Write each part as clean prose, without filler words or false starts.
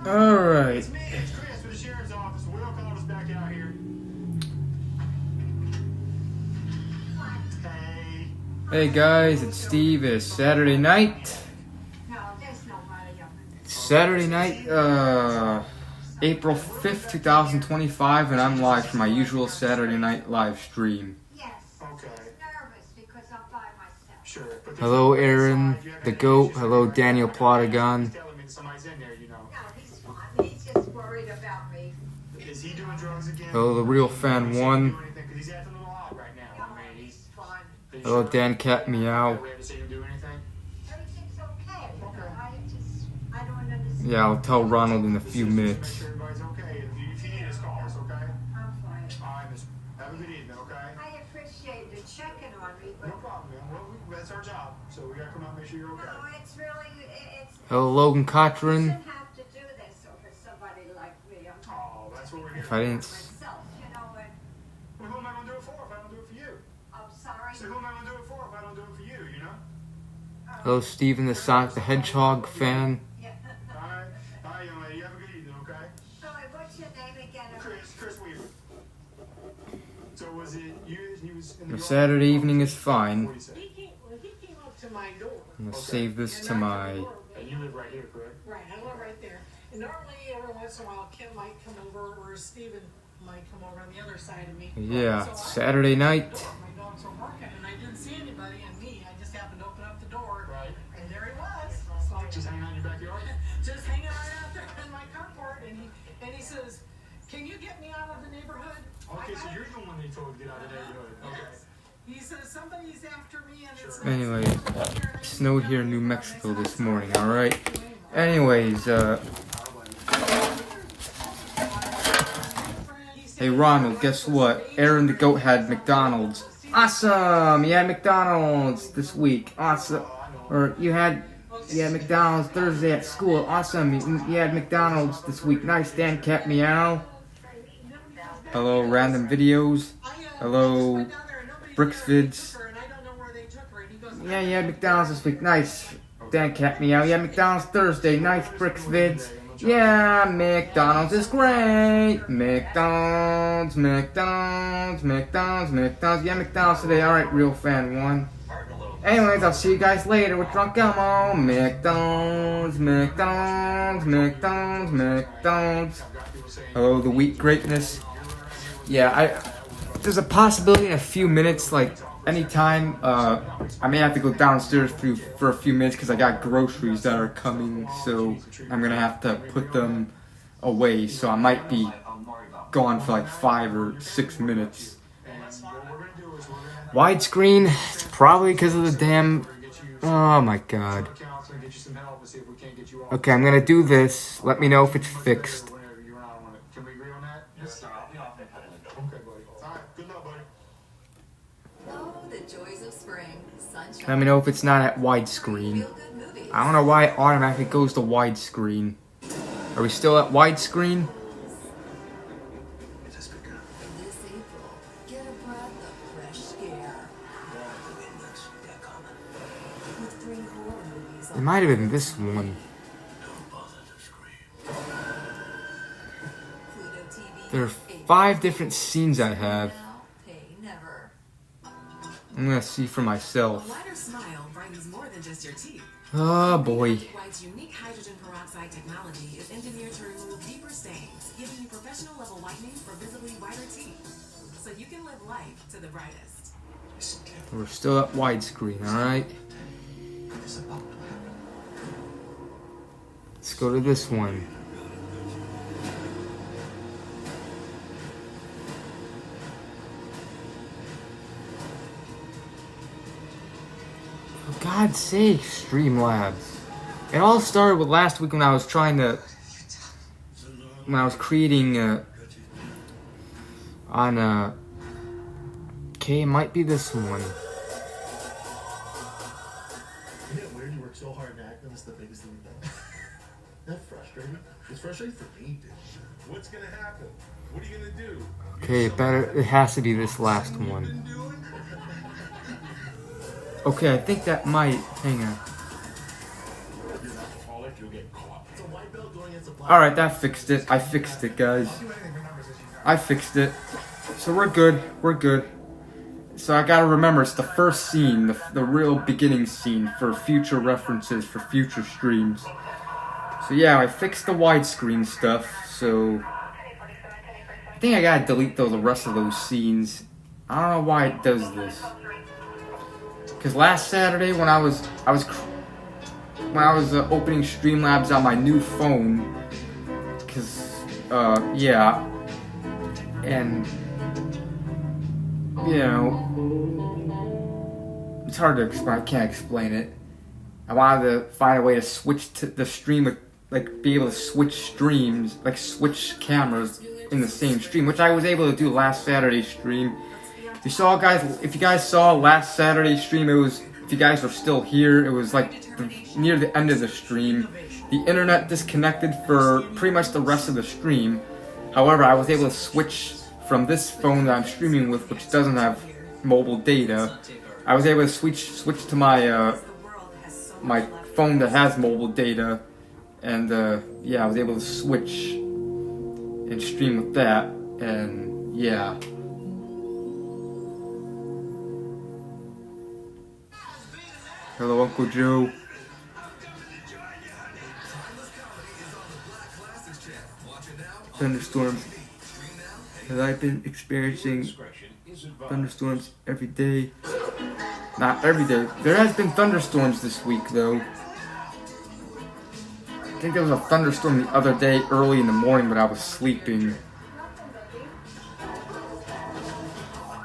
Alright. It's me, it's Chris with the sheriff's office. Will called us back out here. Hey. Hey guys, it's Steve. It's Saturday night. It's Saturday night, April 5th, 2025, and I'm live from my usual Saturday night live stream. Okay. Sure. Hello, Aaron, the GOAT. Hello, Daniel Plotagon. Telling me somebody's in there, you know. No, he's fine. He's just worried about me. Is he doing drugs again? Hello, the real fan one. Because he's acting a little odd right now. No, I mean, he's fine. Hello, Dan Cat Meow. We haven't seen him do anything? Everything's okay. I don't understand. Yeah, I'll tell Ronald in a few Make minutes. sure everybody's okay. If you need us, call us, okay? I'm fine. All right, miss. Have a good evening, okay? I appreciate the checking on me, No but problem, man. Well, that's our job. So we gotta come out and make sure you're okay. no, it's really, it's. Hello, Logan You Cochran. shouldn't have to do this over somebody like me. I'm Oh, that's what we're here If I didn't. myself, you know, and Well, who am I gonna do it for if I don't do it for you? I'm sorry. So who am I gonna do it for if I don't do it for you, you know? Hello, Steven the Sonic the Hedgehog fan. Yeah. All right, young lady. You have a good evening, okay? All right, what's your name again? Chris Weaver. So was it you? He was in the The yard? Saturday evening is fine. What do you say? He came up to my door. I'm gonna save this to my. And you live right here, correct? Right, I live right there. And normally, every once in a while, Kim might come over, or Steven might come over on the other side of me. Yeah, So it's I Saturday night. My dogs were barking, and I didn't see anybody, and I just happened to open up the door, Right. and there he was. So I Just hanging out in your backyard? just hanging right out there in my carport, and he says, "Can you get me out of the neighborhood?" Okay, so you're the one they told to get out of the neighborhood. Okay. Yes. He says somebody's after me, and it's. Anyway, it snowed here in New Mexico this morning, alright? Anyways, hey Ronald, guess what? Aaron the GOAT had McDonald's. Awesome! You had McDonald's this week. Awesome. Or you had McDonald's Thursday at school. Awesome. You had McDonald's this week. Nice, Dan Cat Meow. Hello, Random Videos. Hello, Bricks Vids. Yeah, you had McDonald's this week. Nice. Dan Cat Meow. Yeah, McDonald's Thursday. Nice, Bricks Vids. Yeah, McDonald's is great. McDonald's. Yeah, McDonald's today. Alright, real fan one. Anyways, I'll see you guys later with Drunk Elmo. McDonald's. Hello, the wheat greatness. Yeah, there's a possibility in a few minutes, like anytime, I may have to go downstairs for a few minutes because I got groceries that are coming, so I'm gonna have to put them away, so I might be gone for like 5 or 6 minutes. Widescreen, it's probably because of the damn, oh my god. Okay, I'm gonna do this, let me know if it's fixed. Can we agree on that? Yes, sir. Okay, buddy. All right. Good luck, buddy. Oh, the joys of spring. Sunshine. Let me know if it's not at widescreen. Feel-good movies. I don't know why it automatically goes to widescreen. Are we still at widescreen? This April, get a breath of fresh air. With 3 horror movies It on might have been this one. Pluto TV. There are 5 different scenes I have. Now, pay never. I'm gonna see for A myself. lighter smile brightens more than just your teeth. Oh boy. White's unique hydrogen peroxide technology is engineered to remove deeper stains, giving you professional level whitening for visibly whiter teeth. So you can live life to the brightest. We're still at widescreen, alright? Let's go to this one. For God's sake, Streamlabs. It all started with last week when I was creating okay, it might be this one. Isn't it weird you work so hard and act and it's the biggest thing you've done? That frustrating? It's frustrating for me, dude. What's gonna happen? What are you gonna do? Okay, it has to be this last one. Okay, I think that might. Hang on. alcoholic, you'll get caught. It's a white belt going against a black. Alright, that fixed it. I fixed it, guys. I'll do anything for numbers as you know. I fixed it. So we're good. We're good. So I gotta remember, it's the first scene, the real beginning scene for future references, for future streams. So yeah, I fixed the widescreen stuff, so I think I gotta delete the rest of those scenes. I don't know why it does this. Cause last Saturday when I was opening Streamlabs on my new phone, yeah, and you know, it's hard to explain. I can't explain it. I wanted to find a way to switch to the stream, like be able to switch streams, like switch cameras in the same stream, which I was able to do last Saturday's stream. You saw, guys, if you guys saw last Saturday's stream, it was, if you guys were still here, it was like near the end of the stream. The internet disconnected for pretty much the rest of the stream. However, I was able to switch from this phone that I'm streaming with, which doesn't have mobile data. I was able to switch to my my phone that has mobile data, and yeah, I was able to switch and stream with that, and yeah. Hello, Uncle Joe. Thunderstorms. Have I been experiencing thunderstorms every day? Not every day. There has been thunderstorms this week, though. I think there was a thunderstorm the other day early in the morning, but I was sleeping.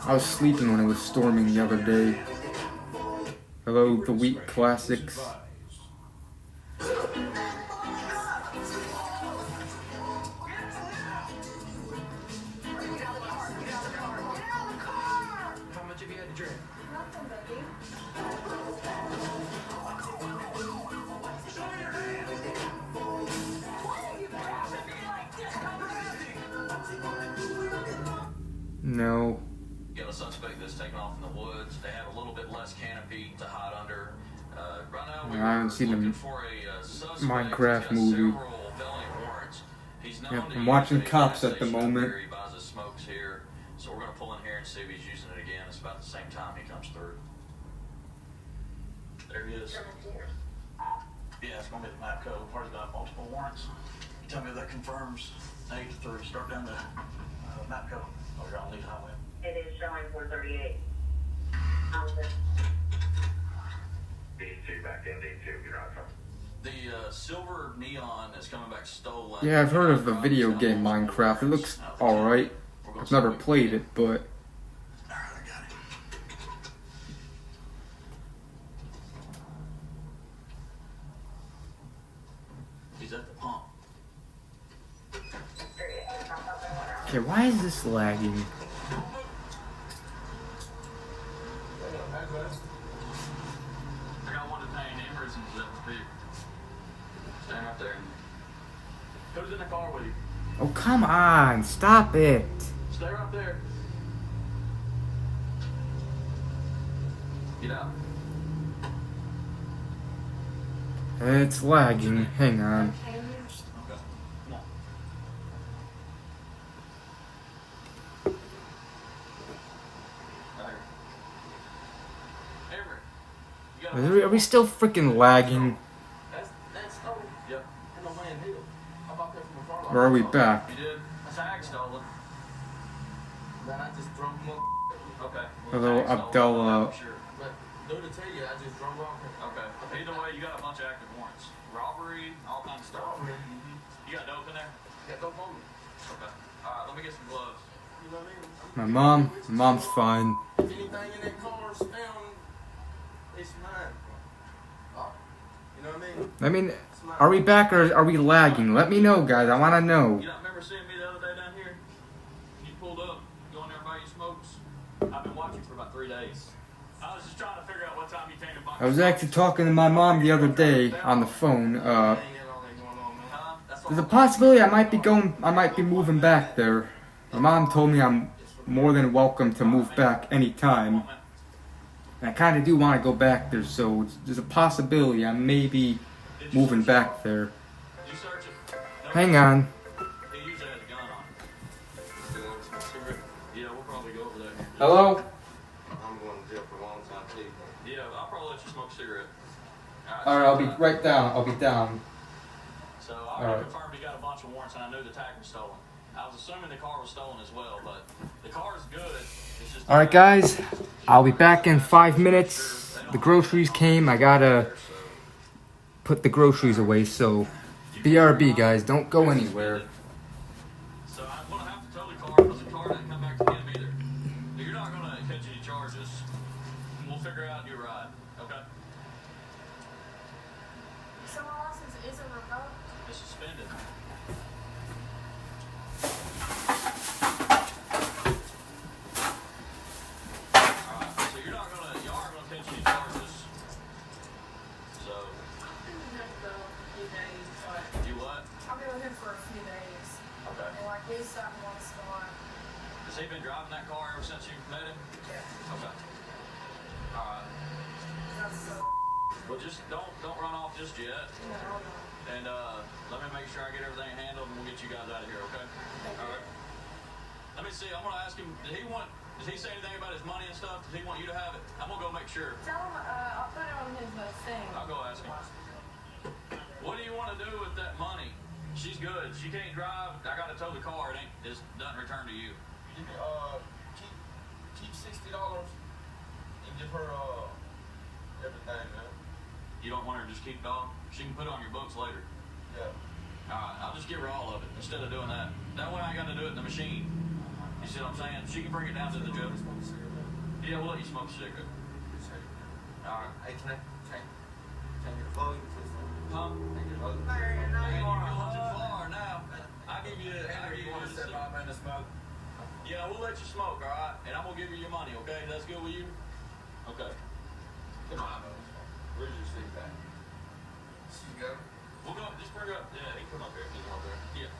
I was sleeping when it was storming the other day. Hello, the Wheat Classics. No. Got a suspect that's taken off in the woods. They have a little bit less canopy to hide under. Right now, I haven't seen the Minecraft movie. Yep, I'm watching Cops at the moment. He buys his smokes here, so we're gonna pull in here and see if he's using it again. It's about the same time he comes through. There he is. Yeah, it's gonna be the map code. Party's got multiple warrants. You tell me if that confirms 8 to 3. Start down the map code. Oh, you're on Lee Highway. It is showing 438. D2 back in D2, you're on from. The silver neon is coming back stolen. Yeah, I've heard of the video game Minecraft. It looks alright. I've never played it, but... Alright, I got it. He's at the pump. Okay, why is this lagging? I got one detained. Emerson's at the peak. Stand right there. Who's in the car with you? Oh, come on! Stop it! Stay right there. Get out. It's lagging. Hang on. Okay. Come on. Right here. Emery, you got Are we still freaking lagging? That's stolen. Yep. In the land hill. I bought that from a car lot. Or are we back? You did? That's ag stolen. Then I just drove him up. Okay. Hello, Ag stolen. Abdullah. Sure. But do to tell you, I just drove off. Okay. Either way, you got a bunch of active warrants. Robbery, all kinds of stuff. You got dope in there? Got dope on me. Okay. Alright, let me get some gloves. You know what I mean? My mom's fine. If anything in that car is found, it's mine. You know what I mean? Are we back or are we lagging? Let me know, guys. I want to know. You not remember seeing me the other day down here? You pulled up, going there and buy your smokes. I've been watching for about 3 days. I was just trying to figure out what time you came to buy. I was actually talking to my mom the other day on the phone. There's a possibility I might be moving back there. My mom told me I'm more than welcome to move back anytime. And I kind of do want to go back there, so there's a possibility I may be moving back there. Did you search it? No. Hang on. He usually has a gun on. Yeah, we'll probably go over there. Hello? I'm going to jail for a long time, too. Yeah, I'll probably let you smoke a cigarette. Alright, I'll be right down. I'll be down. So I already confirmed he got a bunch of warrants, and I knew the tag was stolen. I was assuming the car was stolen as well, but the car is good. It's just Alright, guys. I'll be back in 5 minutes. The groceries came. I gotta put the groceries away, so BRB, guys. Don't go anywhere. So I'm gonna have to tow the car because the car didn't come back to him either. You're not gonna catch any charges. We'll figure out your ride. Okay? So my license isn't revoked? It's suspended. Alright, so you are gonna catch any charges. So I've been with him for a few days, but you what? I've been with him for a few days. Okay. And like he's sat in one spot. Has he been driving that car ever since you met him? Yeah. Okay. Alright. That's so Well, just don't run off just yet. no. And let me make sure I get everything handled, and we'll get you guys out of here, okay? All right. Let me see. I'm gonna ask him. Did he say anything about his money and stuff? Does he want you to have it? I'm gonna go make sure. Tell him I'll put it on his thing. I'll go ask him. What do you want to do with that money? She's good. She can't drive. I gotta tow the car. It doesn't return to you. You can, keep $60 and give her, everything, man. You don't want her to just keep it all? She can put it on your books later. Yeah. Alright, I'll just give her all of it instead of doing that. That way I ain't got to do it in the machine. You see what I'm saying? She can bring it down to the jail. Yeah, we'll let you smoke a cigarette. Alright. Hey, can I get a phone? Huh? Can I get a phone? Man, you're going too far now. I'll give you Want to step out and smoke? Yeah, we'll let you smoke, alright? And I'm going to give you your money, okay? That's good with you? Okay. Come on, though. Where's your seat at? She go. We'll go, just bring her up. Yeah, he can come up here. He can come up there. Yeah.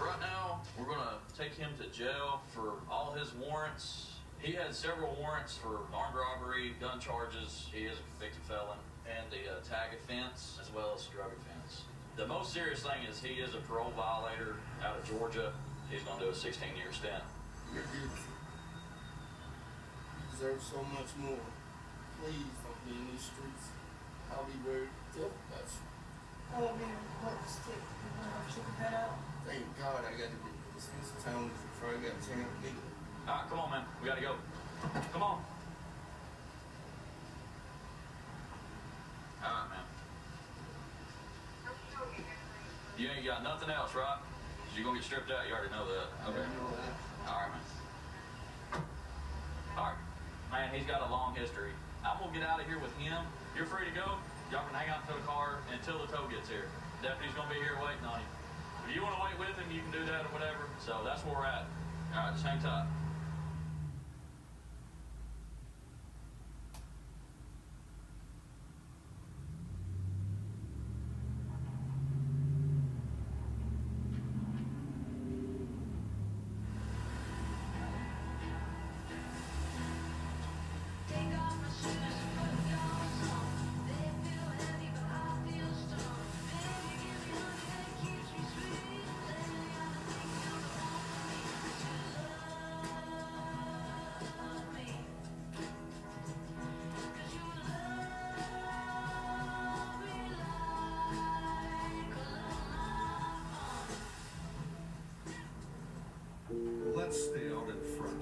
Right now, we're gonna take him to jail for all his warrants. He had several warrants for armed robbery, gun charges. He is a convicted felon, and the tag offense, as well as drug offense. The most serious thing is he is a parole violator out of Georgia. He's gonna do a 16-year stint. You're beautiful. You deserve so much more. Please don't be in these streets. I'll be very difficult about you. I won't be able to put the stick. Shoot the head out. Thank God I got to be in this town before I got 10 people. Alright, come on, man. We gotta go. Come on. Alright, man. You ain't got nothing else, right? You're gonna get stripped out. You already know that. Okay. Alright, man. Alright. Man, he's got a long history. I'm gonna get out of here with him. You're free to go. Y'all can hang out to the car until the tow gets here. Deputy's gonna be here waiting on you. If you wanna wait with him, you can do that or whatever. So that's where we're at. Alright, just hang tight. Let's stay out in front.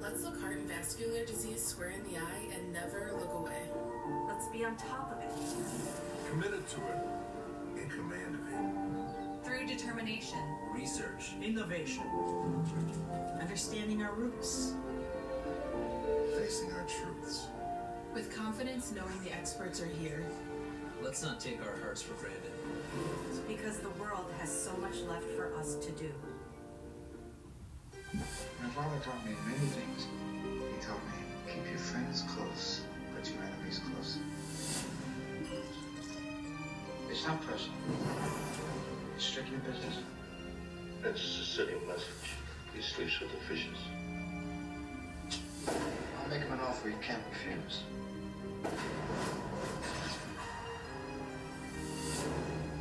Let's look heart and vascular disease square in the eye and never look away. Let's be on top of it. Committed to it. In command of it. Through determination, Research. Innovation. understanding our roots. Facing our truths. With confidence, knowing the experts are here. Let's not take our hearts for granted. Because the world has so much left for us to do. My father taught me many things. He taught me, keep your friends close, but your enemies closer. It's not personal. It's strictly business. That's just a silly message. He sleeps with the fishes. I'll make him an offer he can't refuse.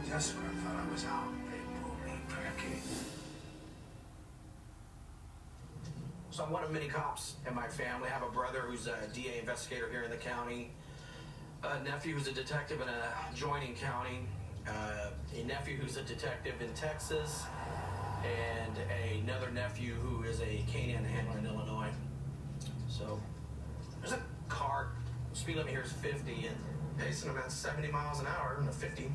desperate. I thought I was out. They pulled me back in. So I'm one of many cops in my family. I have a brother who's a DA investigator here in the county, a nephew who's a detective in a adjoining county, a nephew who's a detective in Texas, and another nephew who is a canine handler in Illinois. So there's a car, speed limit here is 50, and pacing them at 70 miles an hour and a 50.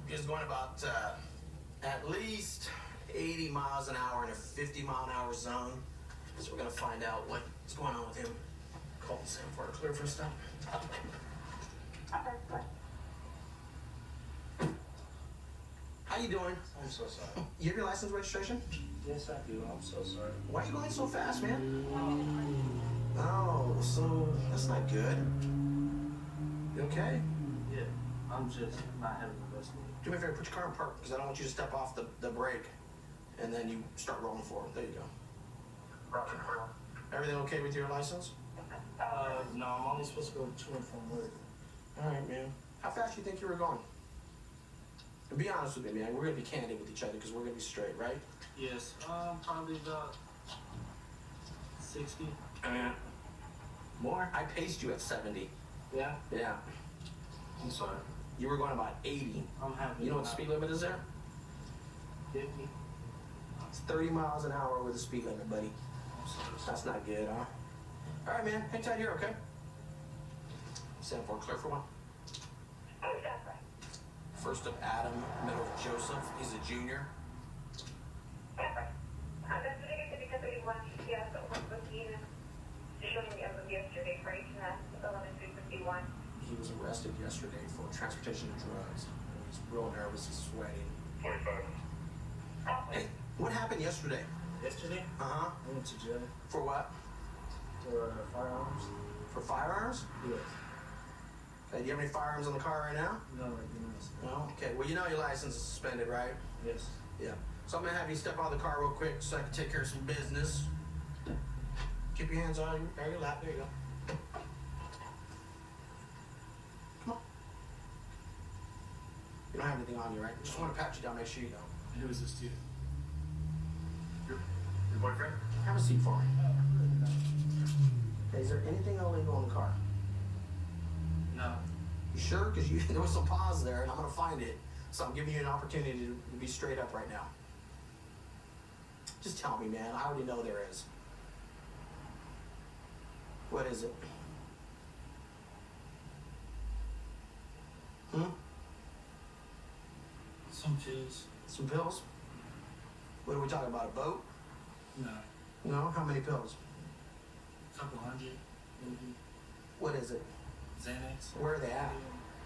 He's going about at least 80 miles an hour in a 50 mile an hour zone. So we're gonna find out what's going on with him. Call Sam for a clear for a stop. How you doing? I'm so sorry. You have your license registration? Yes, I do. I'm so sorry. Why are you going so fast, man? Oh, so that's not good. You okay? Yeah, I'm just not having the best day. Do me a favor, put your car in park, because I don't want you to step off the brake, and then you start rolling forward. There you go. Everything okay with your license? No, I'm only supposed to go to and from work. All right, man. How fast do you think you were going? And be honest with me, man. We're gonna be candid with each other because we're gonna be straight, right? Yes, probably about 60. More? I paced you at 70. Yeah? Yeah. I'm sorry. You were going about 80. I'm happy. You know what the speed limit is there? 50. It's 30 miles an hour with the speed limit, buddy. I'm sorry. That's not good, huh? All right, man. Hang tight here, okay? Stand for clear for one. First of Adam, middle of Joseph. He's a junior. He was arrested yesterday for transportation of drugs. He's real nervous. He's sweating. 45. Hey, what happened yesterday? Yesterday? Uh-huh. I went to jail. For what? For firearms? For firearms? Yes. Okay, do you have any firearms in the car right now? No, I do not. No? Okay, well, you know your license is suspended, right? Yes. Yeah. So I'm going to have you step out of the car real quick so I can take care of some business. Keep your hands on your lap. There you go. Come on. You don't have anything on you, right? Just want to pat you down, make sure you don't. Who is this to? Your boyfriend? Have a seat for me. Okay, is there anything illegal in the car? No. You sure? Because there was some pause there, and I'm going to find it. So I'm giving you an opportunity to be straight up right now. Just tell me, man. I already know there is. What is it? Some pills. Some pills? What are we talking about? A boat? No. No? How many pills? A couple hundred, maybe. What is it? Xanax. Where are they at?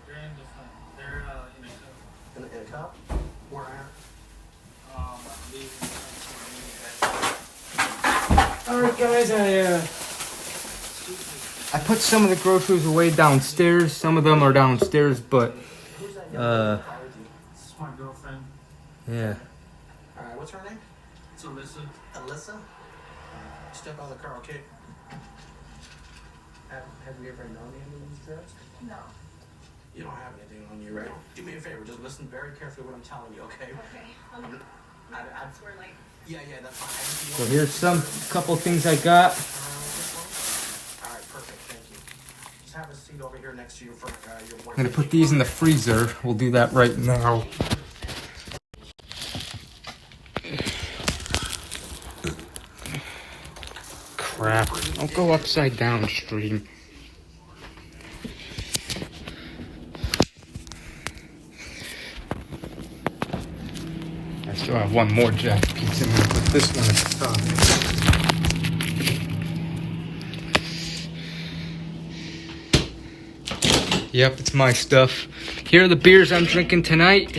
They're in the front. They're in a cup. In a cup? Where at? I believe in the Alright guys, I put some of the groceries away downstairs. Some of them are downstairs, but Who's that young lady? This is my girlfriend. yeah. Alright, what's her name? It's Alyssa. Alyssa? Step out of the car, okay? Have you ever known any of these drugs? No. You don't have anything on you, right? Do me a favor, just listen very carefully to what I'm telling you, okay? Okay. That's where like. Yeah, that's fine. So here's some couple things I got. All right, perfect. Thank you. Just have a seat over here next to you for your boyfriend. I'm gonna put these in the freezer. We'll do that right now. Crap. I'll go upside down stream. I still have one more Jack pizza. I'm gonna put this one at the top. Yep, it's my stuff. Here are the beers I'm drinking tonight.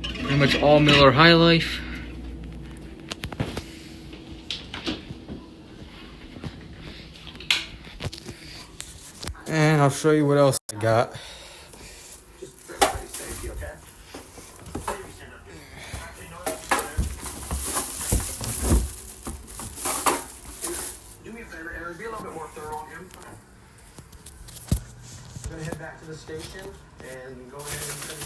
Pretty much all Miller High Life. And I'll show you what else I got. Just for everybody's safety, okay? Do me a favor. favor, Aaron, be a little bit more thorough on him. We're gonna head back to the station and go ahead and finish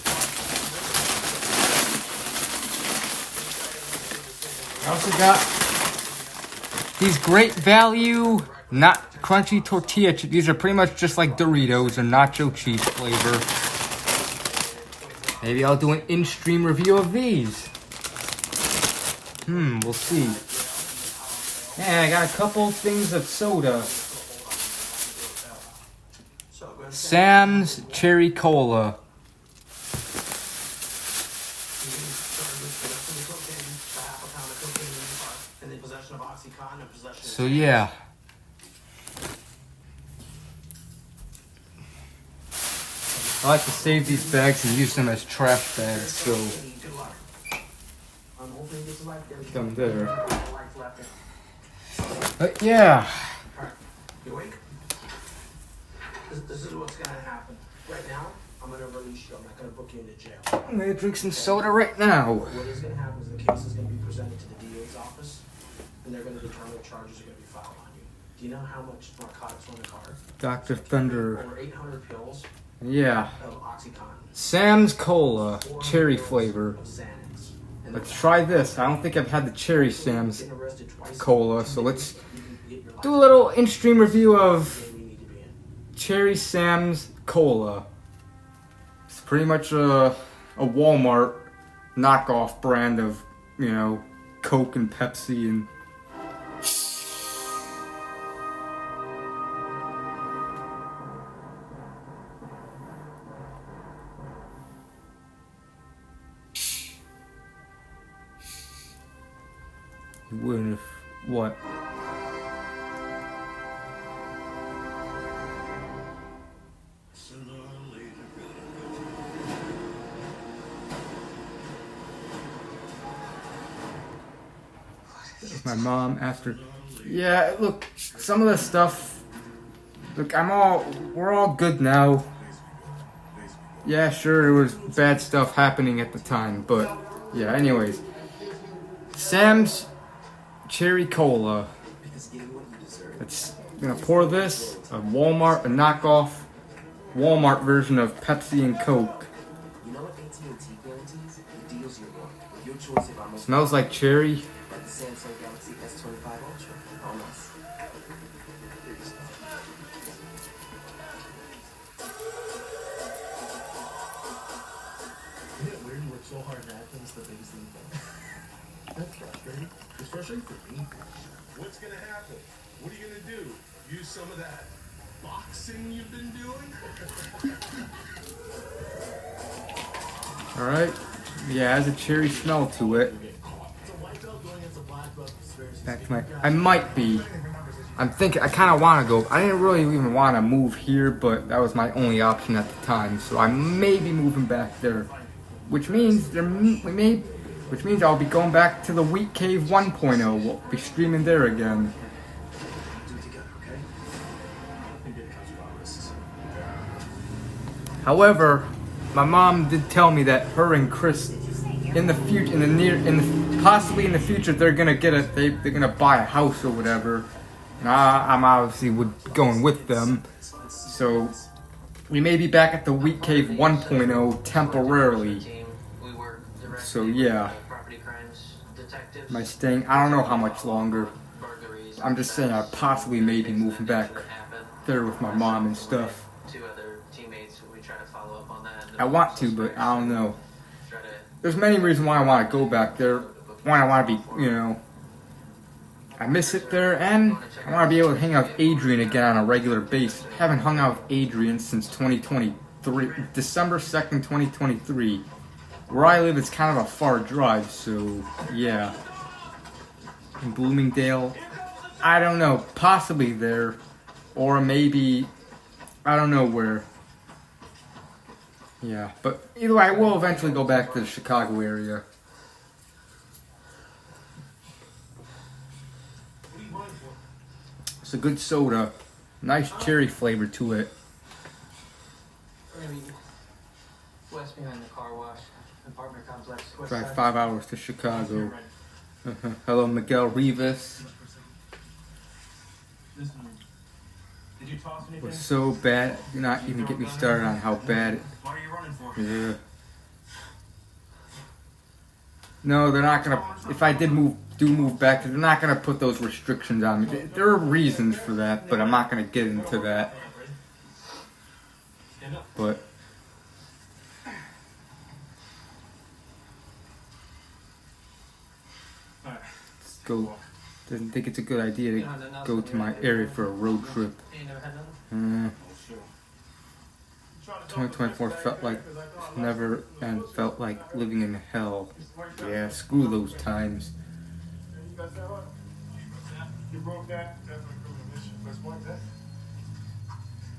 I also got these great value, not crunchy tortilla chips. These are pretty much just like Doritos or nacho cheese flavor. Maybe I'll do an in-stream review of these. We'll see. Yeah, I got a couple things of soda. Sam's Cherry Cola. So yeah. I like to save these bags and use them as trash bags, so them there. But yeah. You awake? This is what's gonna happen. Right now, I'm gonna release you. I'm not gonna book you into jail. I'm gonna drink some soda right now. What is gonna happen is the case is gonna be presented to the DA's office, and they're gonna determine what charges are gonna be filed on you. Do you know how much narcotics were in the car? Dr. Thunder. Over 800 pills. Yeah. Of Oxycontin. Sam's Cola, cherry flavor. Let's try this. I don't think I've had the cherry Sam's Cola, so let's do a little in-stream review of Cherry Sam's Cola. It's pretty much a Walmart knockoff brand of, you know, Coke and Pepsi and... You wouldn't have... What? My mom after... Yeah, look, some of the stuff... Look, we're all good now. Yeah, sure, there was bad stuff happening at the time, but... Yeah, anyways. Sam's Cherry Cola. It's gonna pour this, a knockoff Walmart version of Pepsi and Coke. Smells like cherry. So hard to act, that's the biggest thing. That's frustrating. It's frustrating for me. What's gonna happen? What are you gonna do? Use some of that boxing you've been doing? Alright. Yeah, it has a cherry smell to it. Back to I might be. I'm thinking, I kind of want to go. I didn't really even want to move here, but that was my only option at the time. So I may be moving back there. Which means I'll be going back to the Wheat Cave 1.0. We'll be streaming there again. However, my mom did tell me that her and Chris, in the future, possibly in the future, they're gonna they're gonna buy a house or whatever. And I'm obviously going with them. So we may be back at the Wheat Cave 1.0 temporarily. So yeah, am I staying? I don't know how much longer. I'm just saying I possibly may be moving back there with my mom and stuff. I want to, but I don't know. There's many reasons why I want to go back there. Why I want to be, you know, I miss it there, and I want to be able to hang out with Adrian again on a regular basis. I haven't hung out with Adrian since 2023, December 2nd, 2023. Where I live, it's kind of a far drive, so yeah. In Bloomingdale, I don't know, possibly there, or maybe, I don't know where. Yeah, but either way, I will eventually go back to the Chicago area. It's a good soda, nice cherry flavor to it. West behind the car wash. Apartment complex. Drive 5 hours to Chicago. Hello, Miguel Rivas. Did you toss anything? was so bad. Do not even get me started on how bad it. What are you running for? Yeah. No, they're not gonna. If I did move back, they're not gonna put those restrictions on me. There are reasons for that, but I'm not gonna get into that. But let's go. Didn't think it's a good idea to go to my area for a road trip. 2024 felt like never and felt like living in hell. Yeah, screw those times. You broke that. Definitely could have missed your first point there.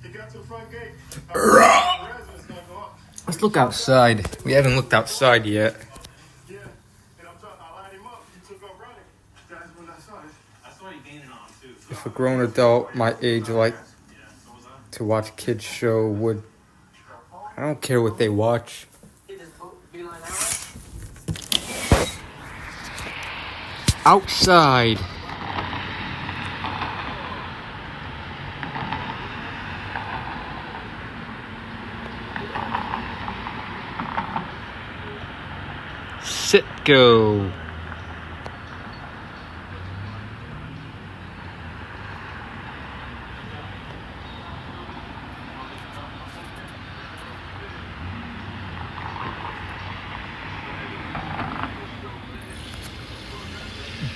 You got to the front gate. Residents gonna go up. Let's look outside. We haven't looked outside yet. Yeah, and I lined him up. You took off running. Guys went outside. I saw you gaining on him too. If a grown adult my age like to watch kids show would, I don't care what they watch. Outside. Sit go.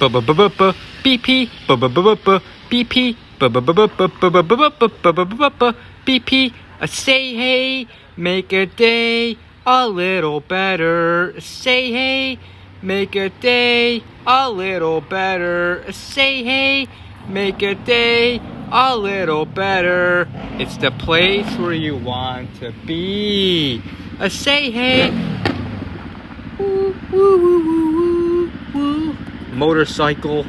BP BP BP. Say hey, make a day a little better. Say hey, make a day a little better. Say hey, make a day a little better. It's the place where you want to be. Say hey. Woo, woo, woo, woo, woo, woo. Motorcycle.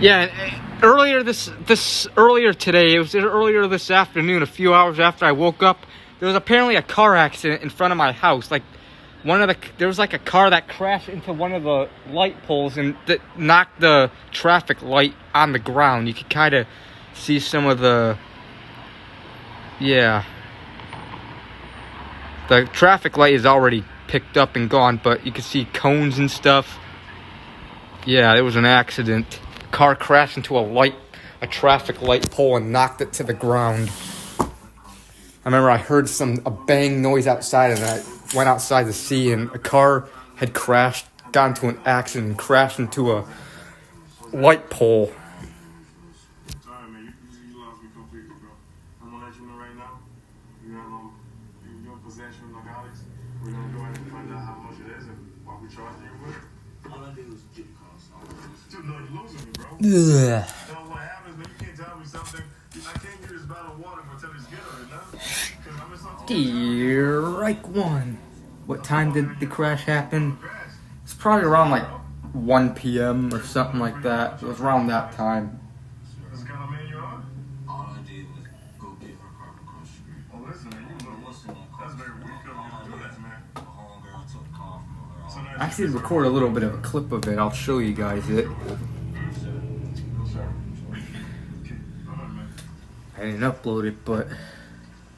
Yeah, earlier today, it was earlier this afternoon, a few hours after I woke up, there was apparently a car accident in front of my house. Like, there was like a car that crashed into one of the light poles and that knocked the traffic light on the ground. You could kind of see some of the, yeah. The traffic light is already picked up and gone, but you could see cones and stuff. Yeah, there was an accident. Car crashed into a traffic light pole and knocked it to the ground. I remember I heard a bang noise outside and I went outside to see, and a car had crashed, got into an accident and crashed into a light pole. Sorry, man. You lost me completely, bro. I'm gonna let you know right now. You're in possession of narcotics. We're gonna go ahead and find out how much it is and what we charge you with. All I did was get the cost. Dude, no, you're losing me, bro. Ugh. So what happens when you can't tell me something? I can't give this bottle of water until it's good or not. Dear Reich 1. What time did the crash happen? It's probably around like 1 p.m. or something like that. It was around that time. That's the kind of man you are? All I did was go get her car across the street. Oh, listen, man, that's very weak of you to do that, man. The homegirl took the car from her. I actually record a little bit of a clip of it. I'll show you guys it. I didn't upload it, but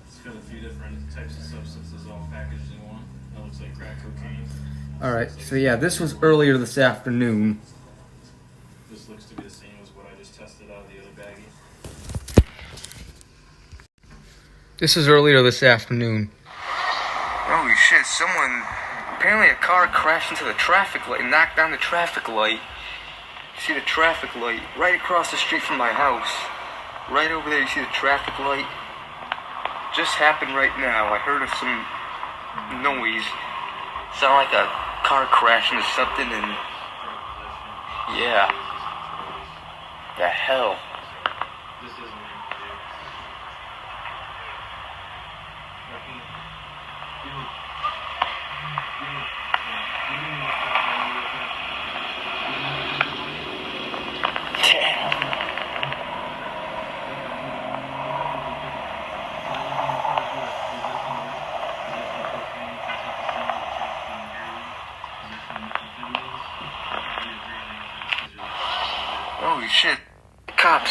It's got a few different types of substances all packaged in one. That looks like crack cocaine. alright, so yeah, this was earlier this afternoon. This looks to be the same as what I just tested out of the other baggie. This is earlier this afternoon. Holy shit, apparently a car crashed into the traffic light and knocked down the traffic light. See the traffic light right across the street from my house. Right over there, you see the traffic light. Just happened right now. I heard of some noise. Sounded like a car crashing into something, and yeah. The hell. This isn't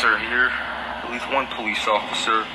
cops are here. At least one police officer.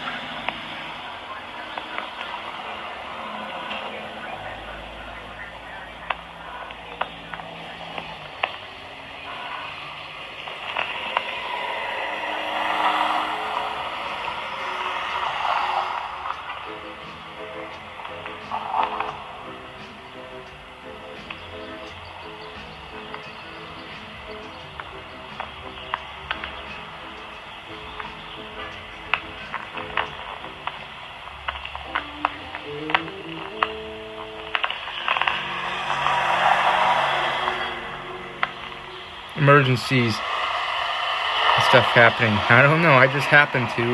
Emergencies and stuff happening. I don't know, I just happened to.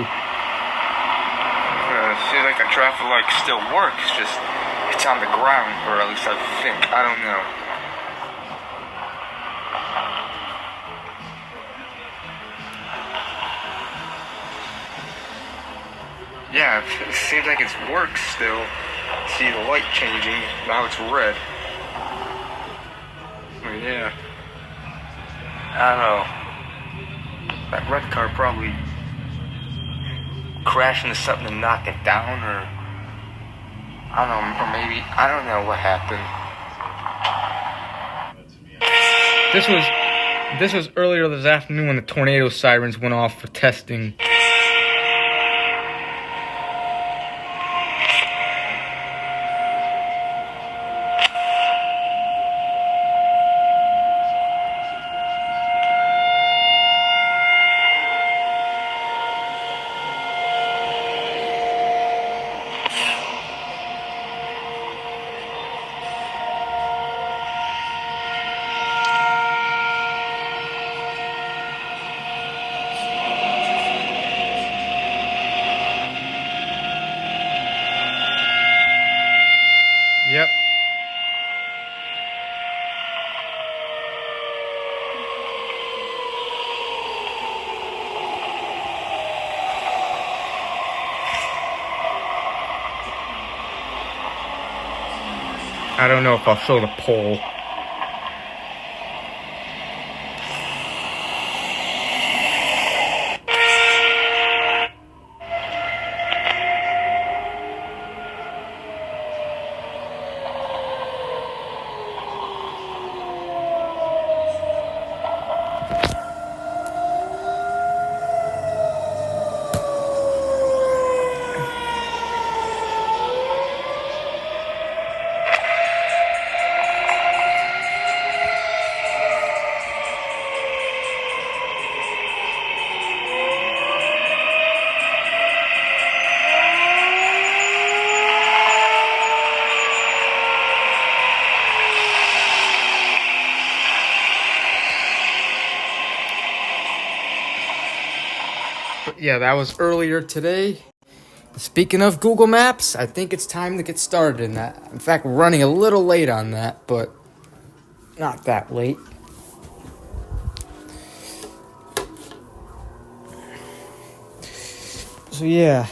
Seems like the traffic light still works, just it's on the ground, or at least I think. I don't know. Yeah, it seems like it works still. See the light changing, now it's red. But yeah. I don't know. That red car probably crashed into something and knocked it down, or I don't know, or maybe I don't know what happened. This was earlier this afternoon when the tornado sirens went off for testing. Yep. I don't know if I'll show the pole. Yeah, that was earlier today. Speaking of Google Maps, I think it's time to get started in that. In fact, we're running a little late on that, but not that late. So yeah.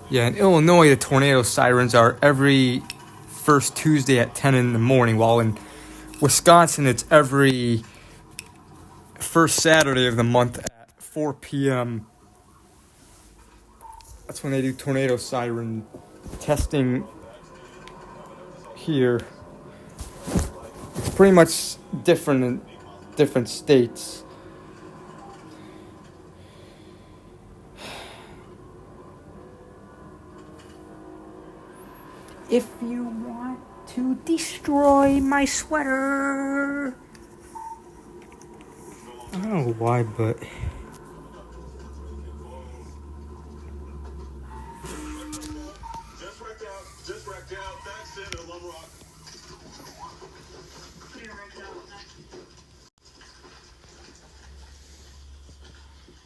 Yeah, in Illinois, the tornado sirens are every first Tuesday at 10 in the morning, while in Wisconsin, it's every first Saturday of the month at 4 p.m. That's when they do tornado siren testing here. It's pretty much different in different states. If you want to destroy my sweater. I don't know why, but Just wrecked out. That's it. A Lone Rock.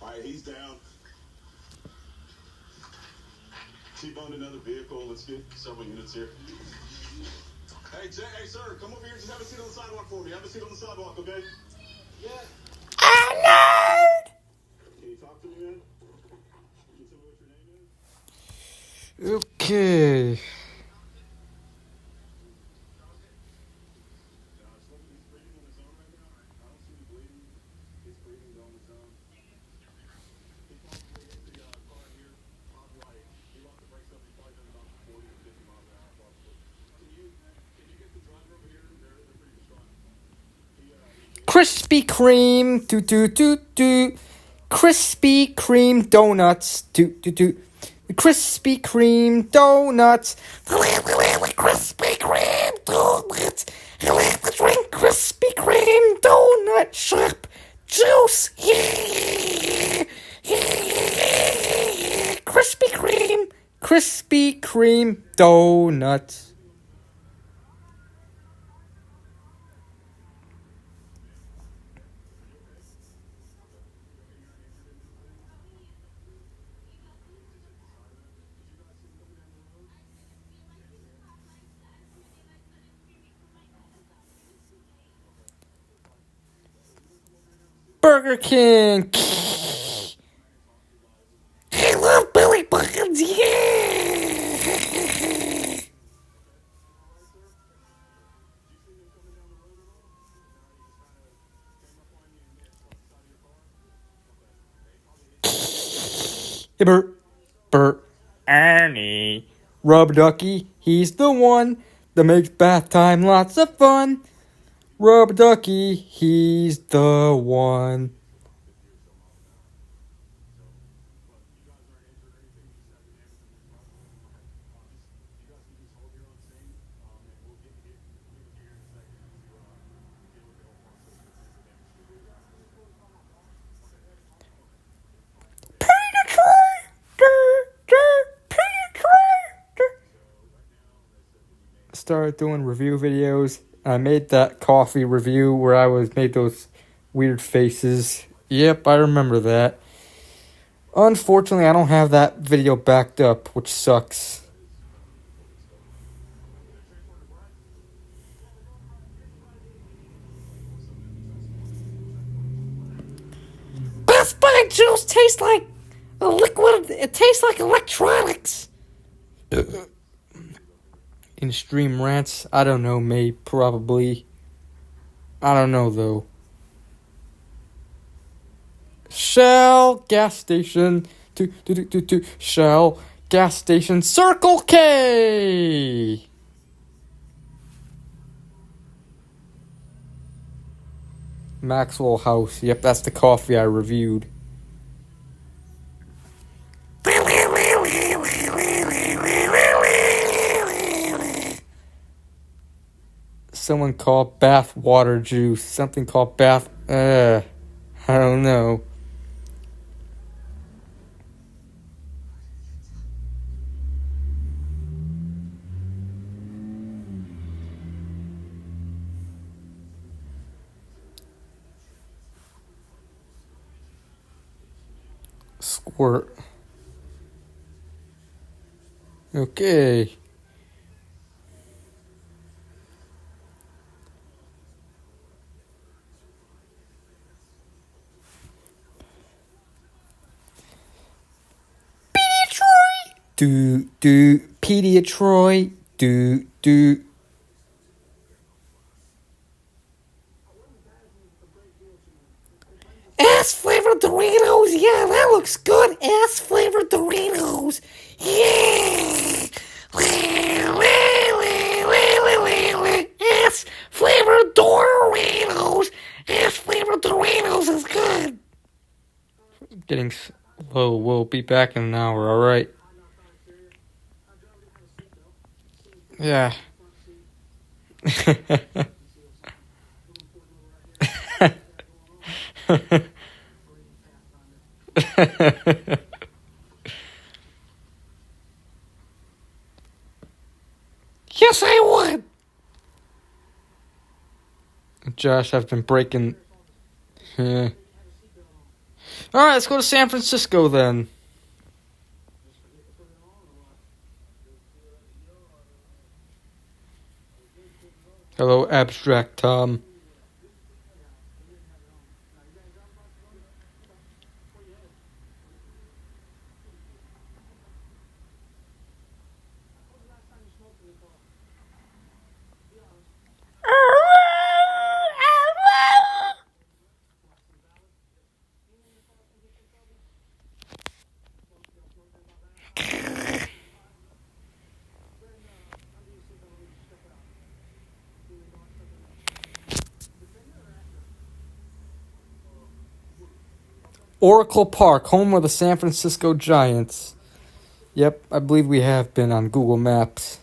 All right, he's down. T-boned another vehicle. Let's get several units here. Hey, Jay, hey, sir, come over here. Just have a seat on the sidewalk for me. Have a seat on the sidewalk, okay? Yeah. Alert! Can you talk to me, man? Can you tell me what your name is? okay. Krispy Kreme, toot toot toot toot. Krispy Kreme donuts, toot toot toot. Krispy Kreme donuts. I like the Krispy Kreme donuts. I like to drink Krispy Kreme donut shop juice. Yeah. Krispy Kreme. Krispy Kreme donuts. Burger King. I love Billy Buttons. Yeah. Hey, Bert, Ernie. Rub Ducky, he's the one that makes bath time lots of fun. Rub Ducky, he's the one. Started doing review videos. I made that coffee review where I made those weird faces. Yep, I remember that. Unfortunately, I don't have that video backed up, which sucks. Best Buy juice tastes like a liquid. It tastes like electronics. In stream rants, I don't know, maybe, probably. I don't know, though. Shell gas station. Shell gas station. Circle K. Maxwell House. Yep, that's the coffee I reviewed. Someone called bath water juice. Something called bath. I don't know. Squirt. Okay. Pediatroid. Ass flavored Doritos. Yeah, that looks good. Ass flavored Doritos. Yeah. Ass flavored Doritos. Ass flavored Doritos is good. Getting slow. We'll be back in an hour, alright? Yeah. Yes, I would. Josh, I've been breaking. Alright, let's go to San Francisco then. Hello, Abstract Tom. Oracle Park, home of the San Francisco Giants. Yep, I believe we have been on Google Maps.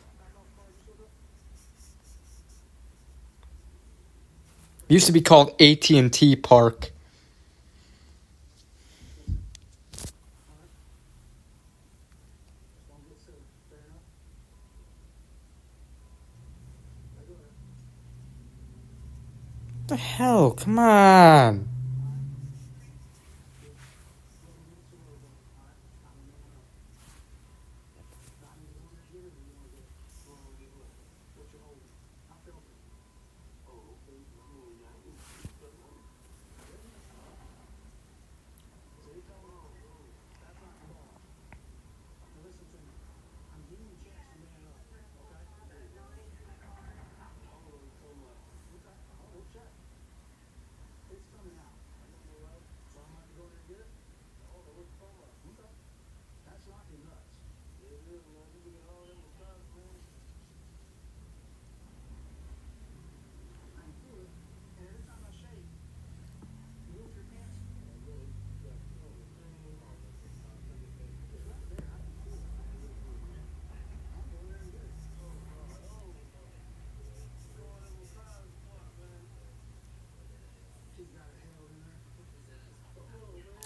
It used to be called AT&T Park. What the hell? Come on.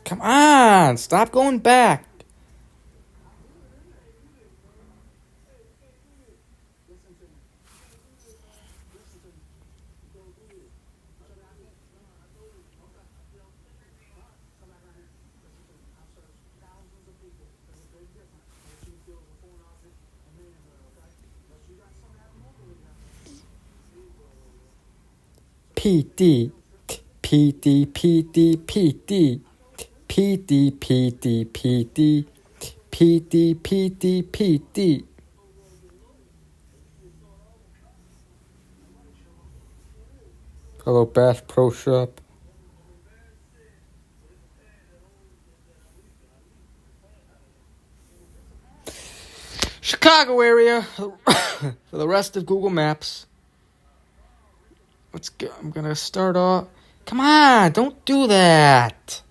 Come on, stop going back. PD, PD, PD, PD, PD, PD, PD, PD, PD, PD. Hello, Bass Pro Shop. Chicago area for the rest of Google Maps. Let's go. I'm gonna start off. Come on, don't do that.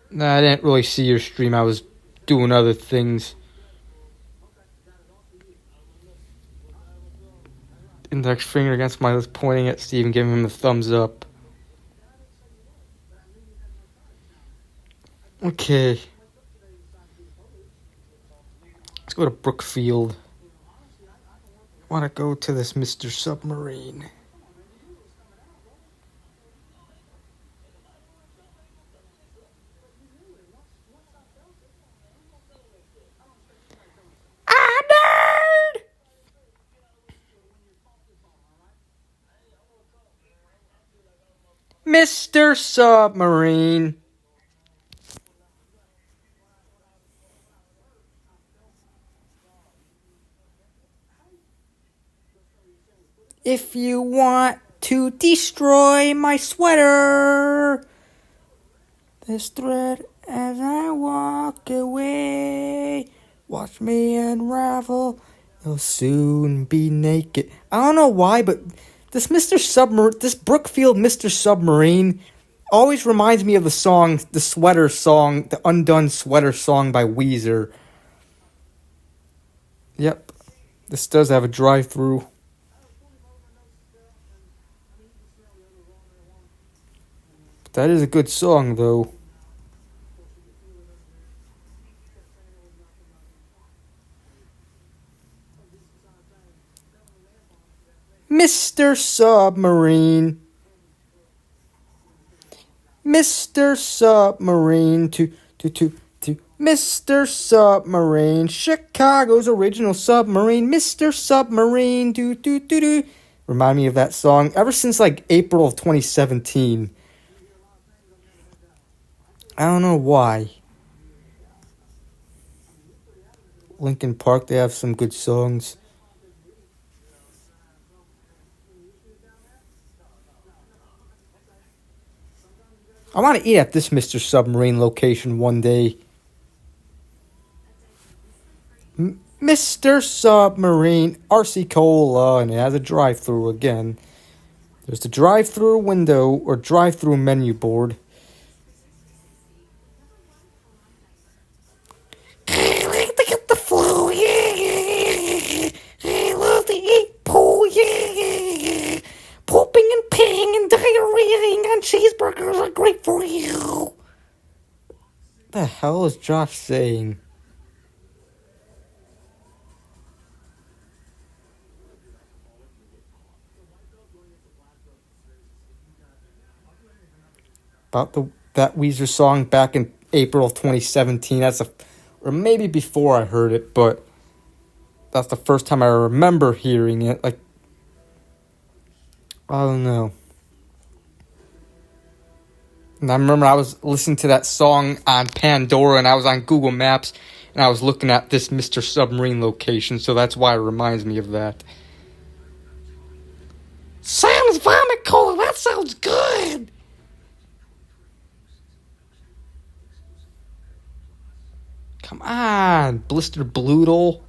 Nah, I didn't really see your stream. I was doing other things. Index finger against my lips, pointing at Steve and giving him a thumbs up. Okay. Let's go to Brookfield. I want to go to this Mr. Submarine. Mr. Submarine. If you want to destroy my sweater, this thread as I walk away, watch me unravel, you'll soon be naked. I don't know why, but this Brookfield Mr. Submarine always reminds me of the song, the sweater song, the Undone Sweater song by Weezer. Yep, this does have a drive-through. But that is a good song, though. Mr. Submarine. Mr. Submarine to Mr. Submarine, Chicago's original submarine, Mr. Submarine, do. Remind me of that song ever since like April of 2017. I don't know why. Linkin Park, they have some good songs. I want to eat at this Mr. Submarine location one day. Mr. Submarine, RC Cola, and it has a drive-through again. There's the drive-through window or drive-through menu board. I like to get the flu, yeah. I love to eat poo, yeah. Pooping and peeing and diarrheaing on cheeseburgers are great for you. What the hell is Josh saying? About that Weezer song back in April of 2017. Or maybe before I heard it, but that's the first time I remember hearing it. Like, I don't know. And I remember I was listening to that song on Pandora, and I was on Google Maps, and I was looking at this Mr. Submarine location, so that's why it reminds me of that. Sam's Vomit Cola, that sounds good! Come on, Blister Bloodle.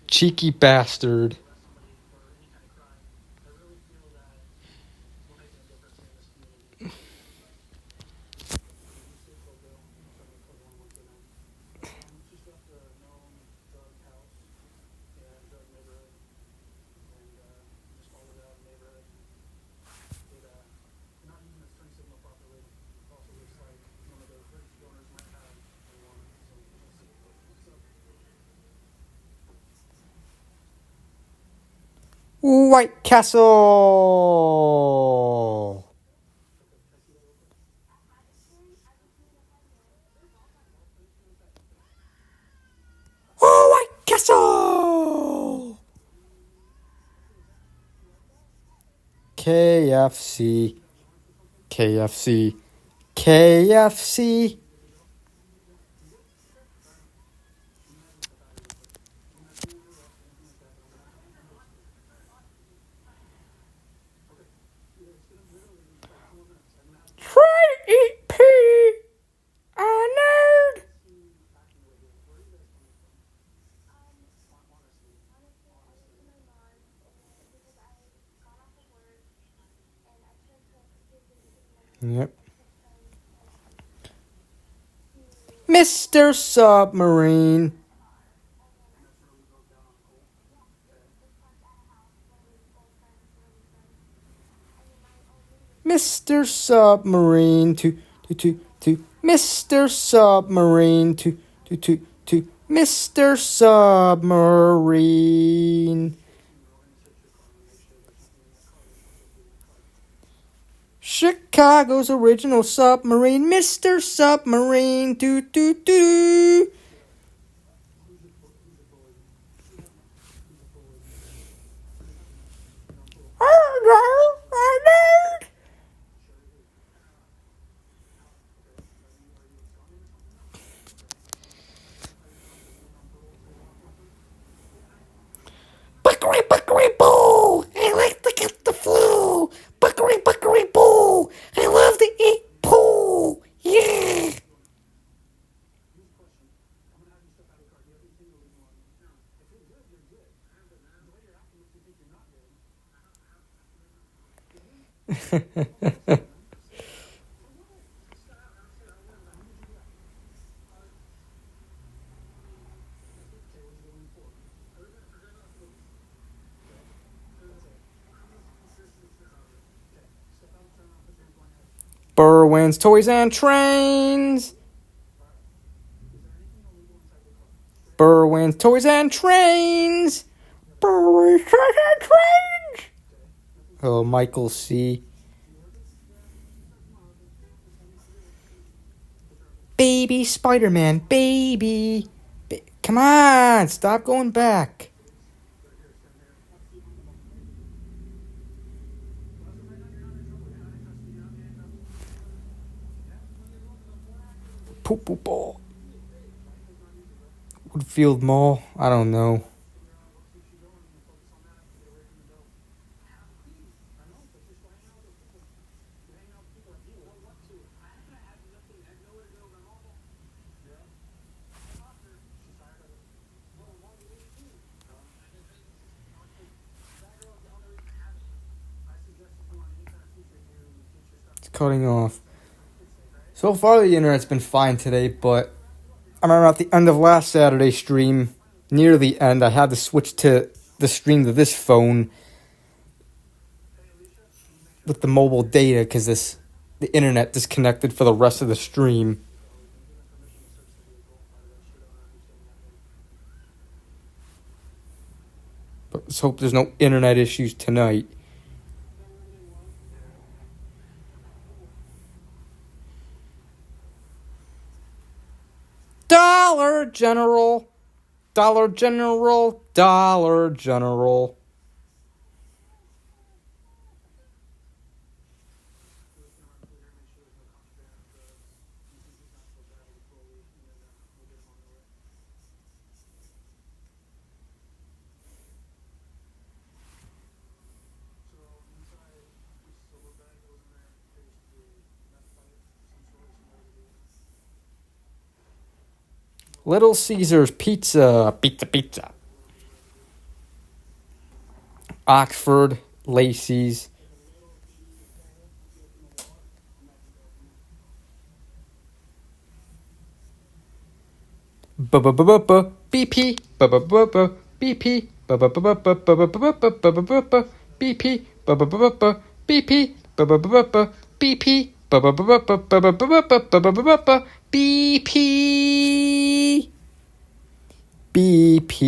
Cheeky bastard. White Castle. White Castle. KFC. KFC. KFC. Try to eat pee, a nerd. Yep. Mr. Submarine. Mr. Submarine to Mr. Submarine to Mr. Submarine. Chicago's original submarine, Mr. Submarine. Buckaroo, buckaroo, boo! I like to get the flu. Buckaroo, buckaroo, boo! I love to eat poo. Yeah. Berwin's Toys and Trains. Berwin's Toys and Trains. Berwin's Toys and Trains. Oh, Michael C. Baby Spider-Man, baby. Come on, stop going back. Poop poop ball. Woodfield Mall. I don't know. cutting off. So far, the internet's been fine today, but I remember at the end of last Saturday's stream, near the end, I had to switch to the stream to this phone with the mobile data because the internet disconnected for the rest of the stream. But let's hope there's no internet issues tonight. Dollar General, Dollar General, Dollar General. Little Caesars Pizza, pizza. Oxford, Lacey's. BP, BP, BP, BP, BP, BP.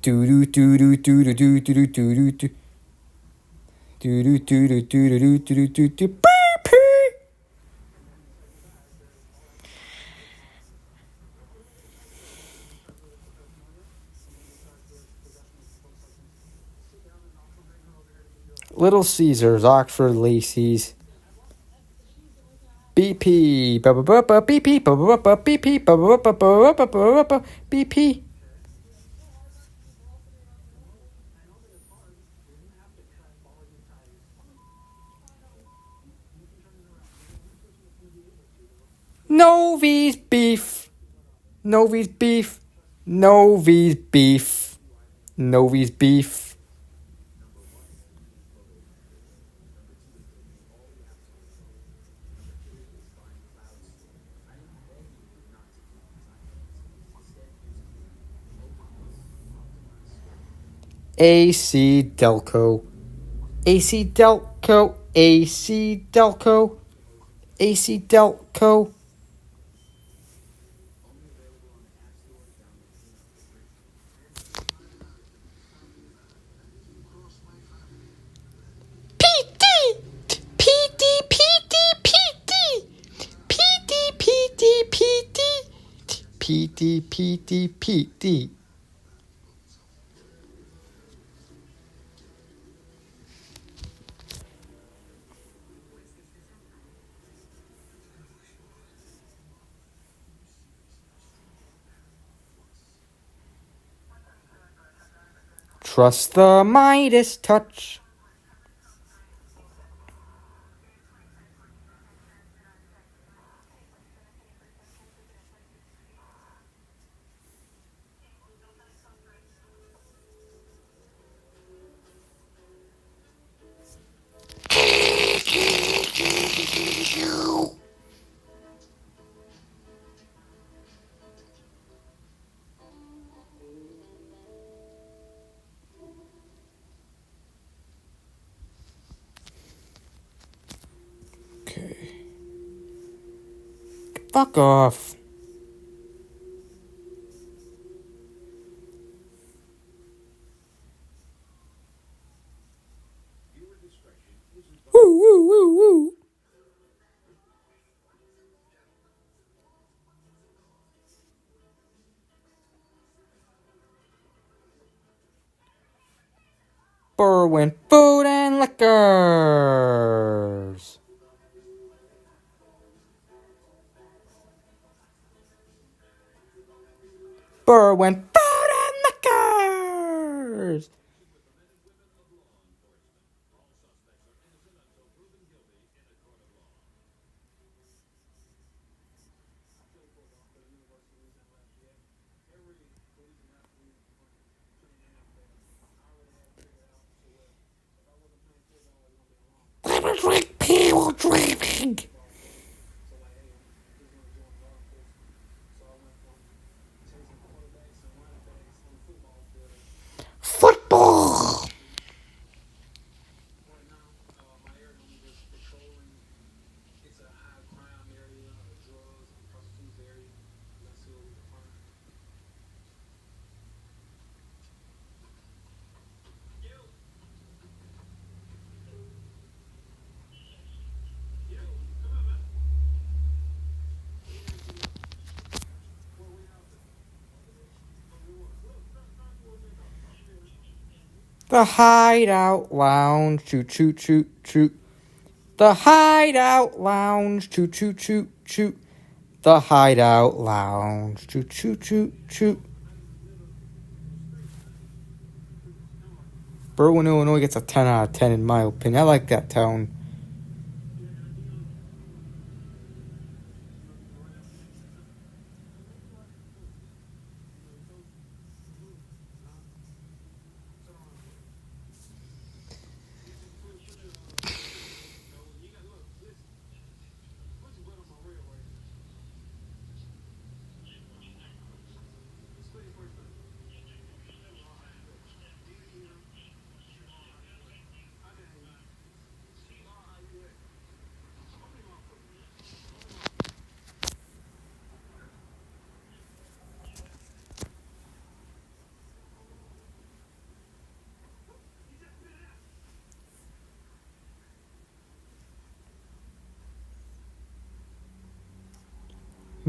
Do do do do do do do do do do do do do do do do do do do BP. Little Caesars, Oxford, Lacey's. BP, BP, BP, BP. Novi's beef, Novi's beef, Novi's beef, Novi's beef. AC Delco, AC Delco, AC Delco, AC Delco. PT, PT, PT, PT, PT, PT, PT, PT, PT. Trust the Midas touch. Fuck off. Woo, woo, woo, woo. Berwin Food and Liquors. Berwin Food and Liquors. dreaming. Football. The Hideout Lounge, choo choo choo choo. The Hideout Lounge, choo choo choo choo. The Hideout Lounge, choo choo choo choo. Berwin, Illinois gets a 10 out of 10 in my opinion. I like that town.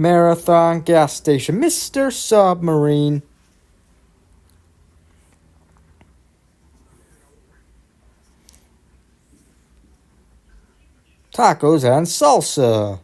Marathon gas station, Mr. Submarine. Tacos and salsa.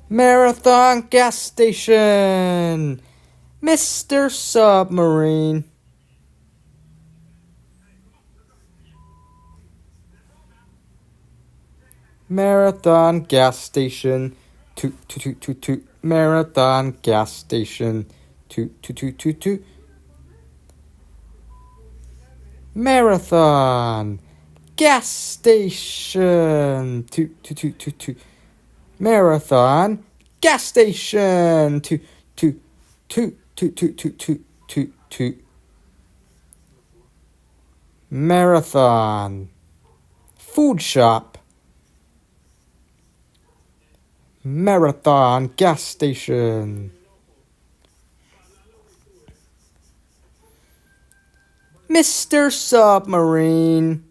Marathon gas station, Mr. Submarine. Marathon gas station, toot toot toot toot toot. Marathon gas station, toot toot toot toot toot. Marathon gas station, toot toot toot toot toot. Marathon gas station, toot toot toot toot toot toot toot toot toot. Marathon food shop. Marathon gas station. Mr. Submarine.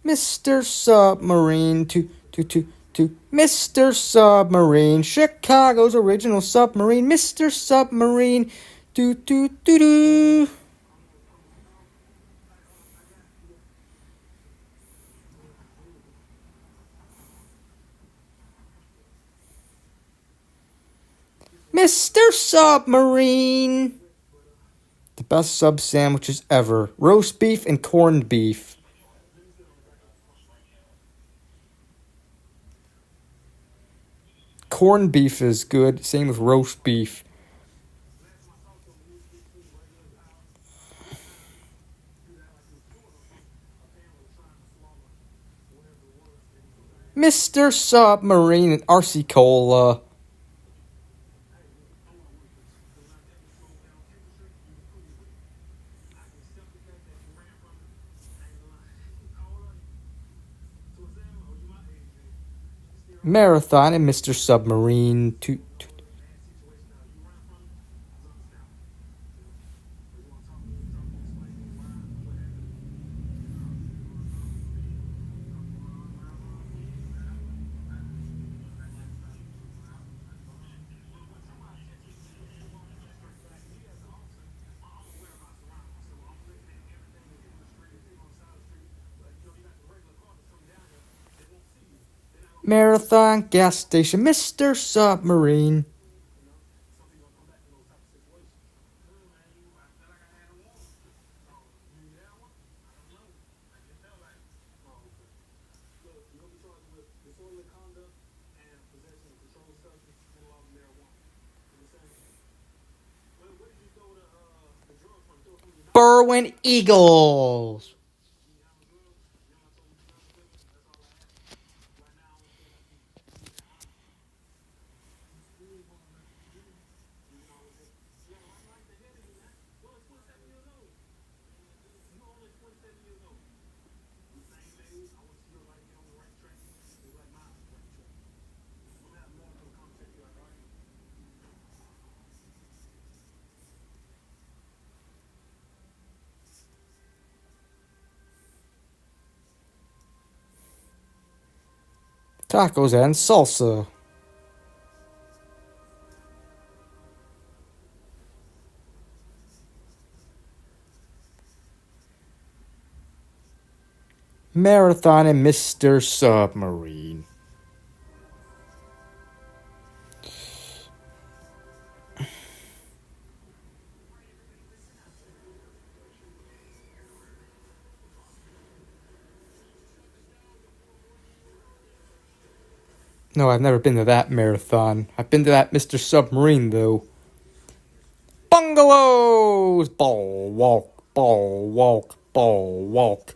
Mr. Submarine to Mr. Submarine, Chicago's original submarine, Mr. Submarine, do. Mr. Submarine. The best sub sandwiches ever. Roast beef and corned beef. Corned beef is good. Same with roast beef. Mr. Submarine and RC Cola. Marathon and Mr. Submarine. Marathon gas station, Mr. Submarine. Berwin Eagles. Tacos and salsa. Marathon and Mr. Submarine. No, I've never been to that marathon. I've been to that Mr. Submarine, though. Bungalows! Ball walk, ball walk, ball walk.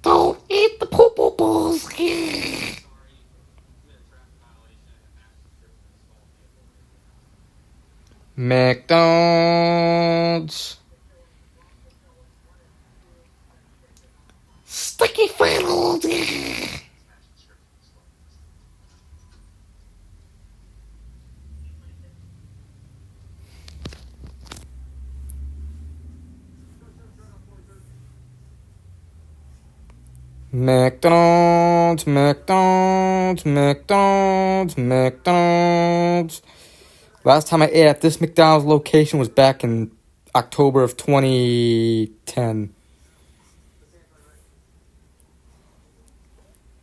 Don't eat the poo-poo balls. McDonald's. Sticky funnels. McDonald's, McDonald's, McDonald's, McDonald's. Last time I ate at this McDonald's location was back in October of 2010.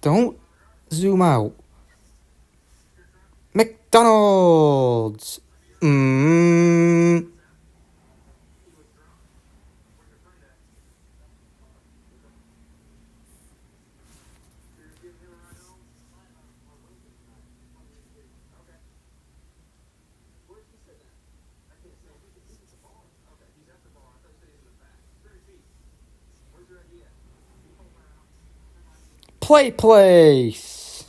Don't zoom out. McDonald's. Play place.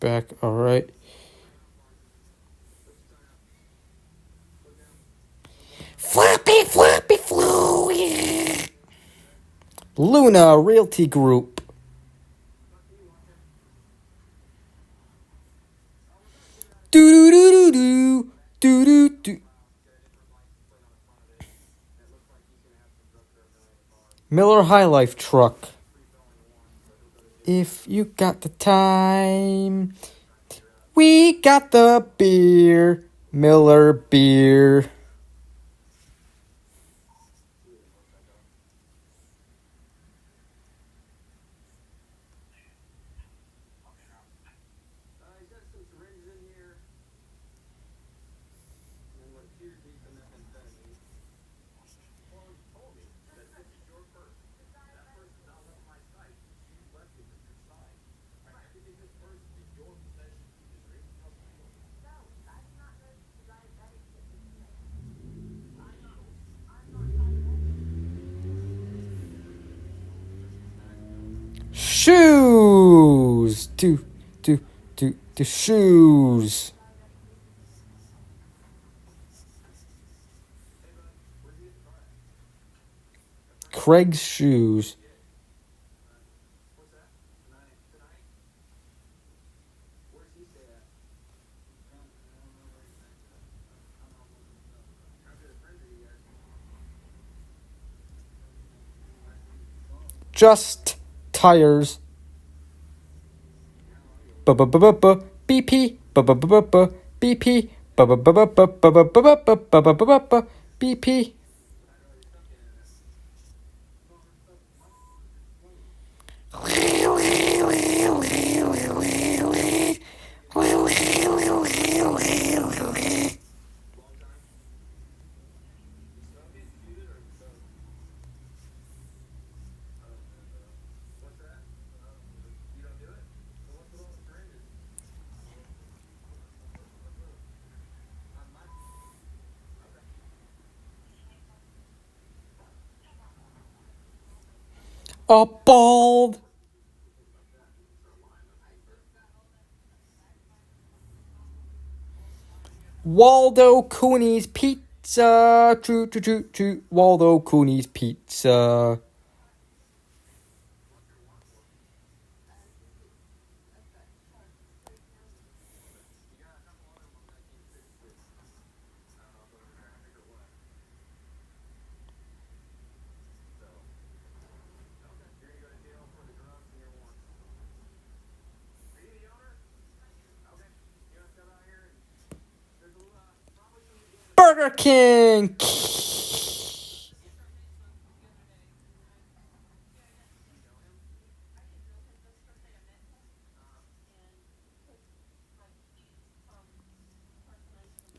Back, all right. Flappy, flappy, flu. Luna Realty Group. Do do do do do do do. Miller High Life truck. If you got the time, we got the beer. Miller beer. shoes. To shoes. Craig's shoes. Just tires. BP. BP. BP. A bald. Waldo Cooney's Pizza. True. Waldo Cooney's Pizza. Burger King.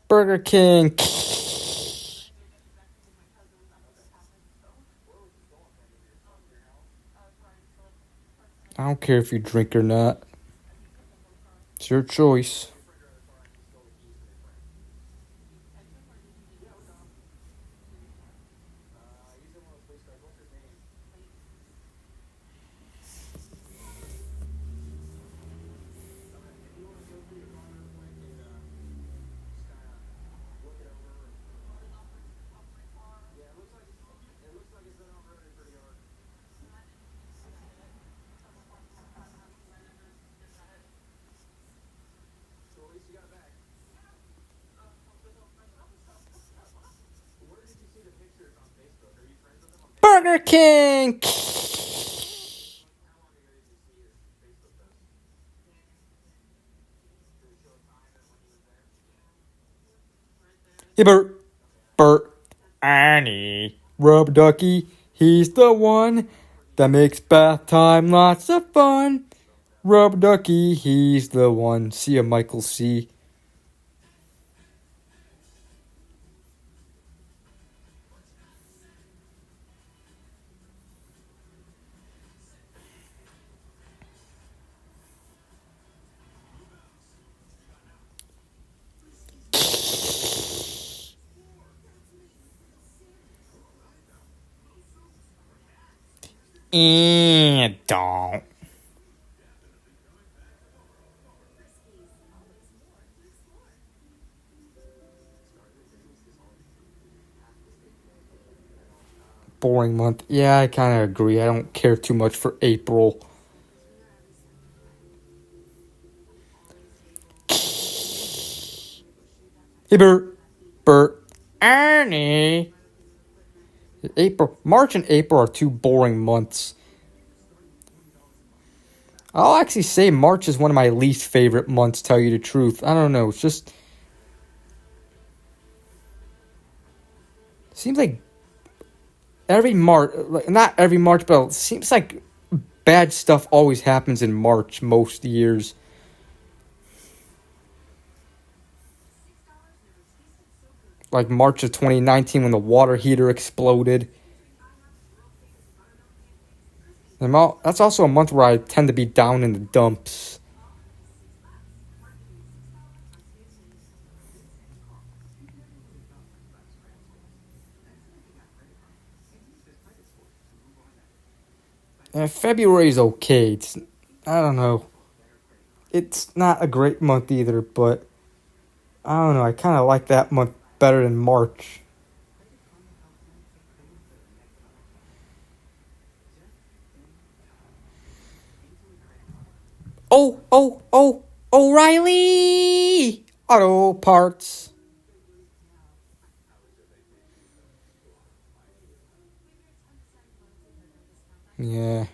Burger King. I don't care if you drink or not. It's your choice. Burger King. Hey, Bert, Annie, Rub Ducky, he's the one that makes bath time lots of fun. Rub Ducky, he's the one. See ya, Michael C. Don't. Boring month. Yeah, I kind of agree. I don't care too much for April. Hey, Bert, Annie. March and April are two boring months. I'll actually say March is one of my least favorite months, tell you the truth. I don't know. It's just... seems like every March... not every March, but it seems like bad stuff always happens in March most years. Like March of 2019 when the water heater exploded. And that's also a month where I tend to be down in the dumps. February's okay. I don't know. It's not a great month either, but I don't know. I kind of like that month better than March. Oh, O'Reilly! Auto Parts. Yeah.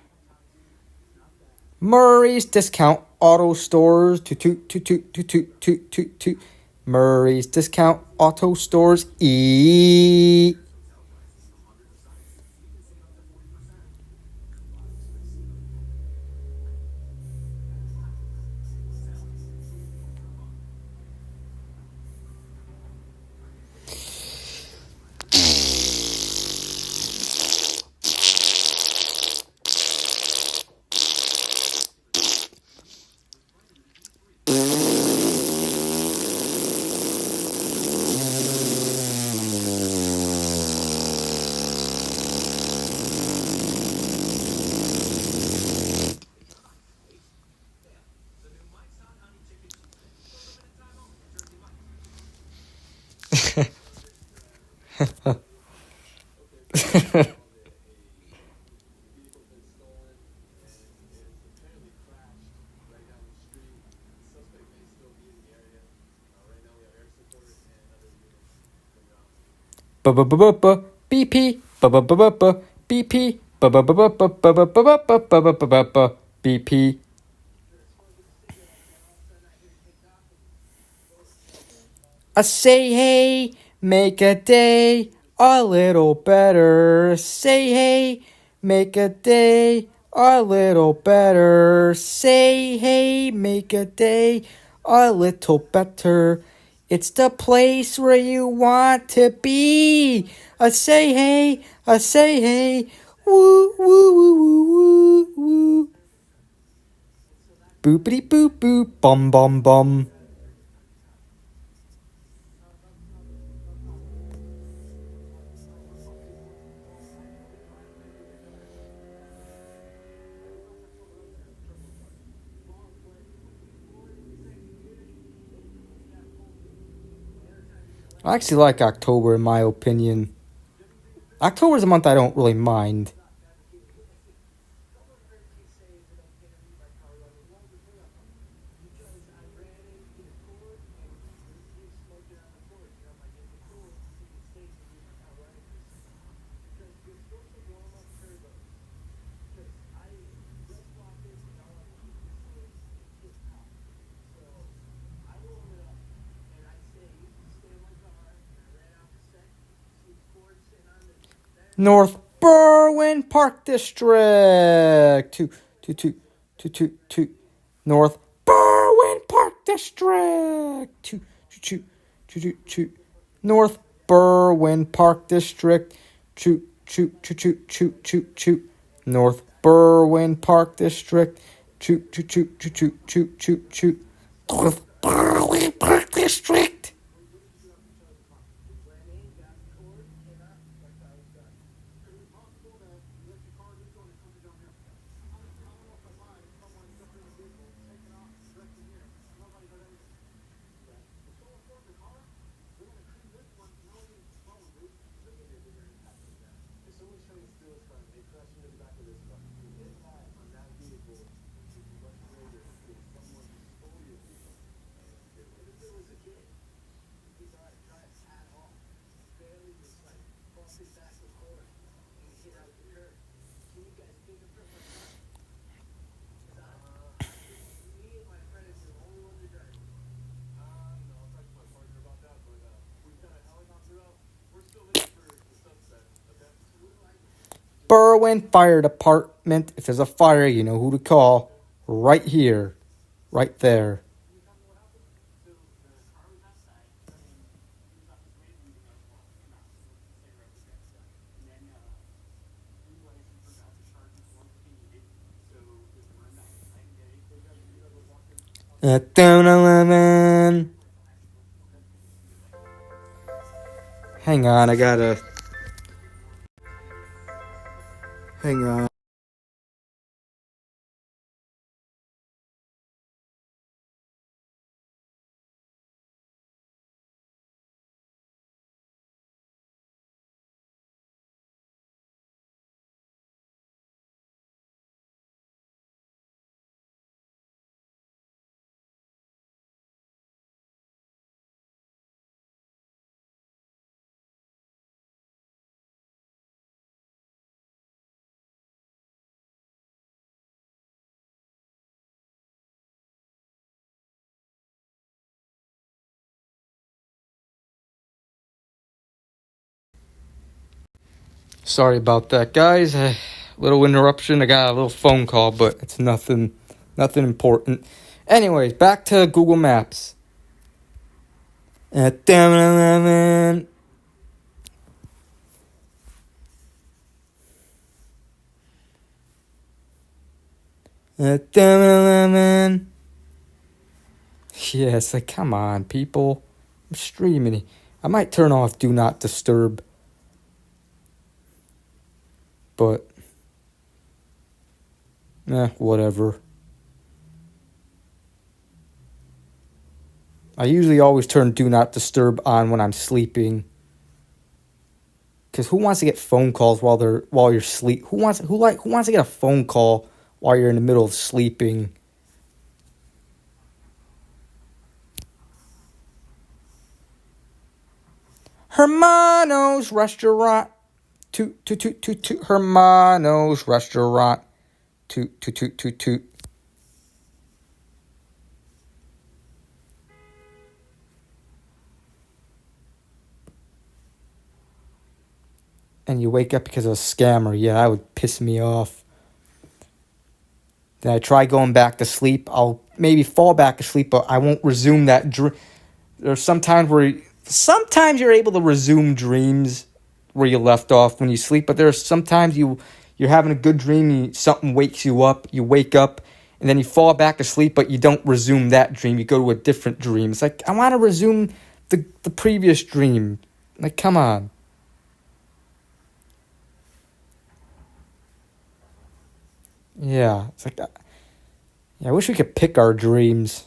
Murray's Discount Auto Stores. Toot toot toot toot toot toot toot toot toot. Murray's Discount Auto Stores. BP BP BP. I say hey, make a day a little better. Say hey, make a day a little better. Say hey, make a day a little better. It's the place where you want to be. I say hey, woo, woo, woo, woo, woo, woo. Boopity boop boop, bum bum bum. I actually like October in my opinion. October's a month I don't really mind. North Berwin Park District. Two. North Berwin Park District. Two. North Berwin Park District. Two. North Berwin Park District. Two. North Berwin Park District. Berwin Fire Department. If there's a fire, you know who to call. Right here. Right there. At down 11. Hang on, I gotta. Hang on. Sorry about that, guys. Little interruption. I got a little phone call, but it's nothing important. Anyways, back to Google Maps. At 11. At 11. Yeah, it's like, come on, people. I'm streaming. I might turn off Do Not Disturb. But, whatever. I usually always turn Do Not Disturb on when I'm sleeping. Because who wants to get phone calls while you're sleep? Who wants to get a phone call while you're in the middle of sleeping? Hermano's Restaurant. Toot, toot, toot, toot, toot. Hermano's Restaurant. Toot, toot, toot, toot, toot. And you wake up because of a scammer. Yeah, that would piss me off. Then I try going back to sleep. I'll maybe fall back asleep, but I won't resume that dream. There's sometimes you're able to resume dreams where you left off when you sleep, but there's sometimes you're having a good dream, something wakes you up, you wake up, and then you fall back asleep, but you don't resume that dream. You go to a different dream. It's like, I want to resume the previous dream. Like, come on. Yeah, it's like, I wish we could pick our dreams.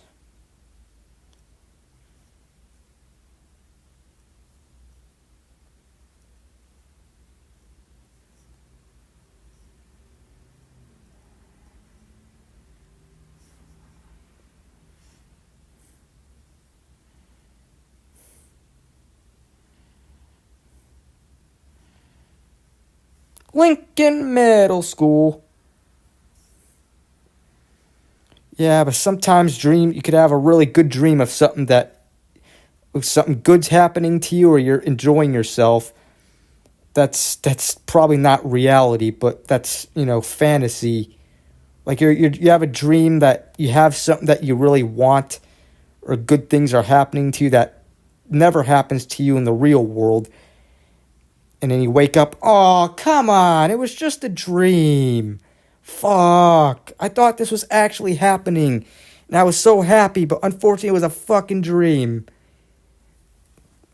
Lincoln Middle School. Yeah, but sometimes you could have a really good dream of something good's happening to you or you're enjoying yourself. That's probably not reality, but that's, fantasy. Like you have a dream that you have something that you really want or good things are happening to you that never happens to you in the real world. And then you wake up, oh, come on, it was just a dream. Fuck, I thought this was actually happening. And I was so happy, but unfortunately it was a fucking dream.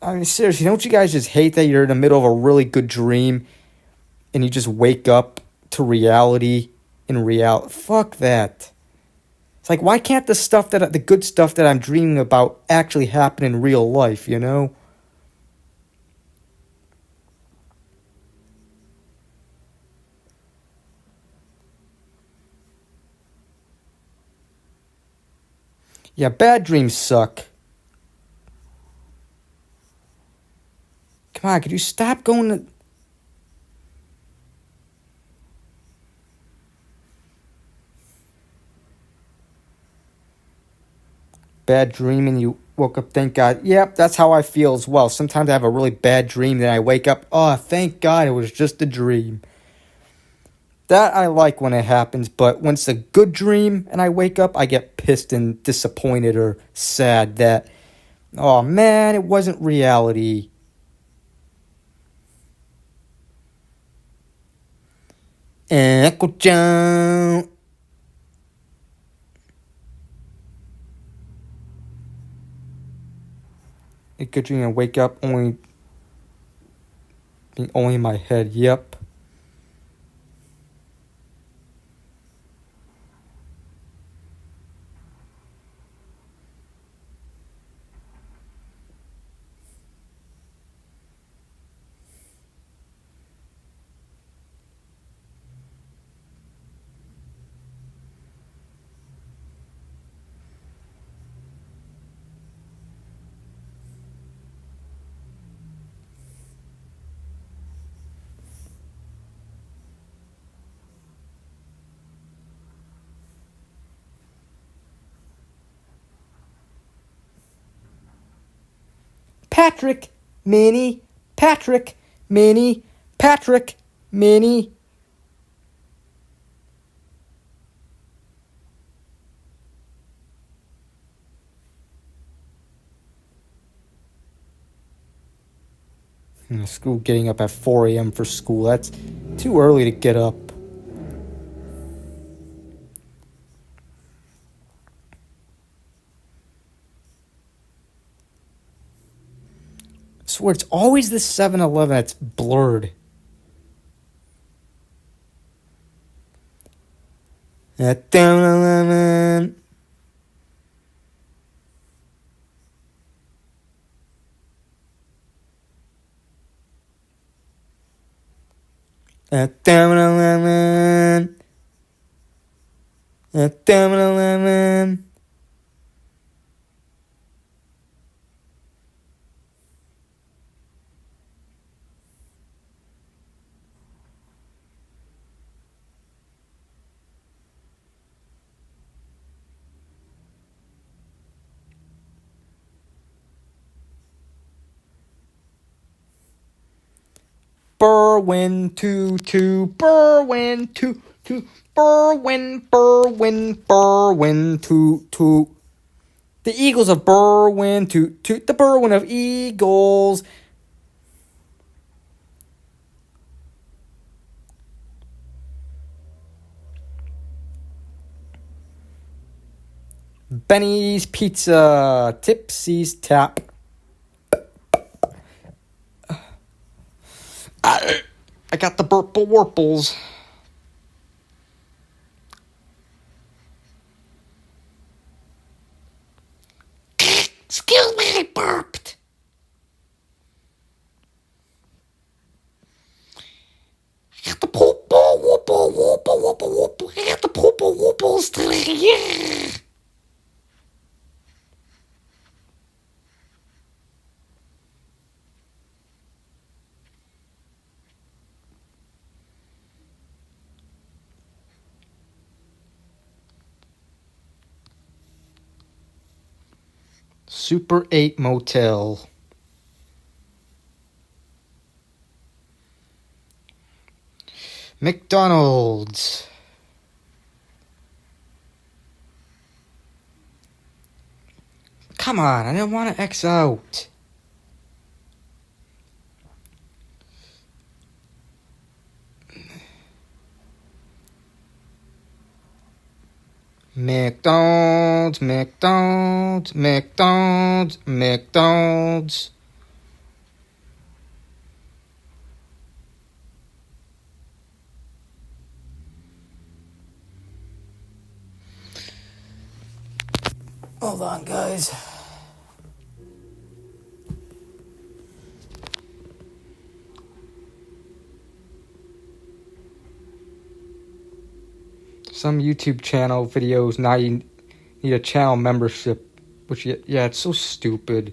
I mean, seriously, don't you guys just hate that you're in the middle of a really good dream and you just wake up to reality in reality? Fuck that. It's like, why can't the good stuff that I'm dreaming about actually happen in real life, Yeah, bad dreams suck. Come on, could you stop going to... Bad dream and you woke up, thank God. Yep, that's how I feel as well. Sometimes I have a really bad dream, then I wake up, oh, thank God, it was just a dream. That I like when it happens, but when it's a good dream and I wake up, I get pissed and disappointed or sad that, oh man, it wasn't reality. Echo-chan. A good dream and wake up only in my head, yep. Patrick, Minnie, Patrick, Minnie, Patrick, Minnie. School getting up at 4 a.m. for school. That's too early to get up. I swear it's always the 7-Eleven that's blurred. At 7-Eleven. At 7-Eleven. At 7-Eleven. Berwin 2-2, Berwin 2-2, Berwin 2-2. The Eagles of Berwin 2-2, the Berwin of Eagles. Benny's Pizza, Tipsy's Tap. I got the Burple Warples. Excuse me, I burped. I got the Purple Warple. I got the Purple Warples today, yeah. Super 8 Motel. McDonald's. Come on, I didn't want to X out. McDonald's, McDonald's, McDonald's, McDonald's. Hold on, guys. Some YouTube channel videos now you need a channel membership, which yeah, it's so stupid.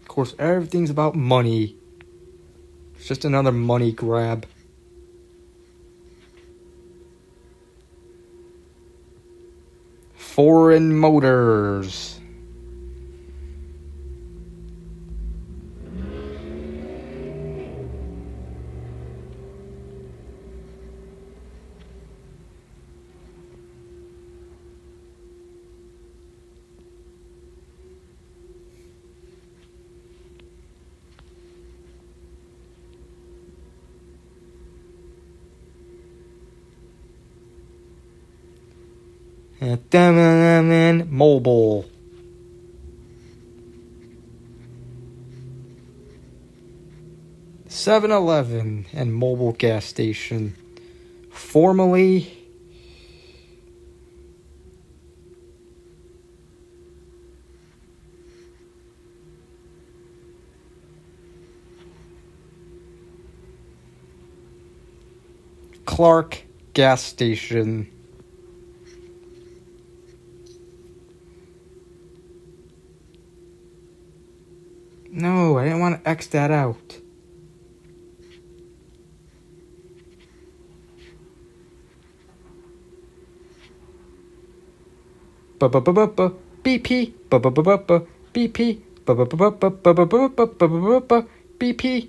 Of course, everything's about money. It's just another money grab. Foreign Motors. Mobile. (7-Eleven) and Mobile gas station. Formerly Clark gas station. No, I didn't want to X that out. BP BP BP BP?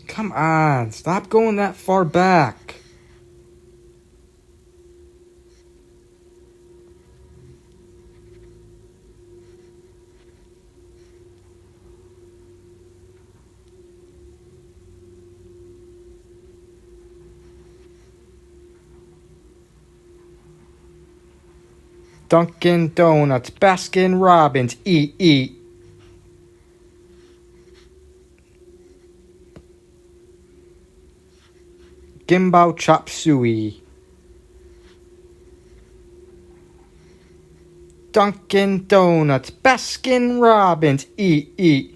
Come on, stop going that far back. Dunkin' Donuts, Baskin Robbins, eat. Gimbal Chop Suey. Dunkin' Donuts, Baskin Robbins, eat.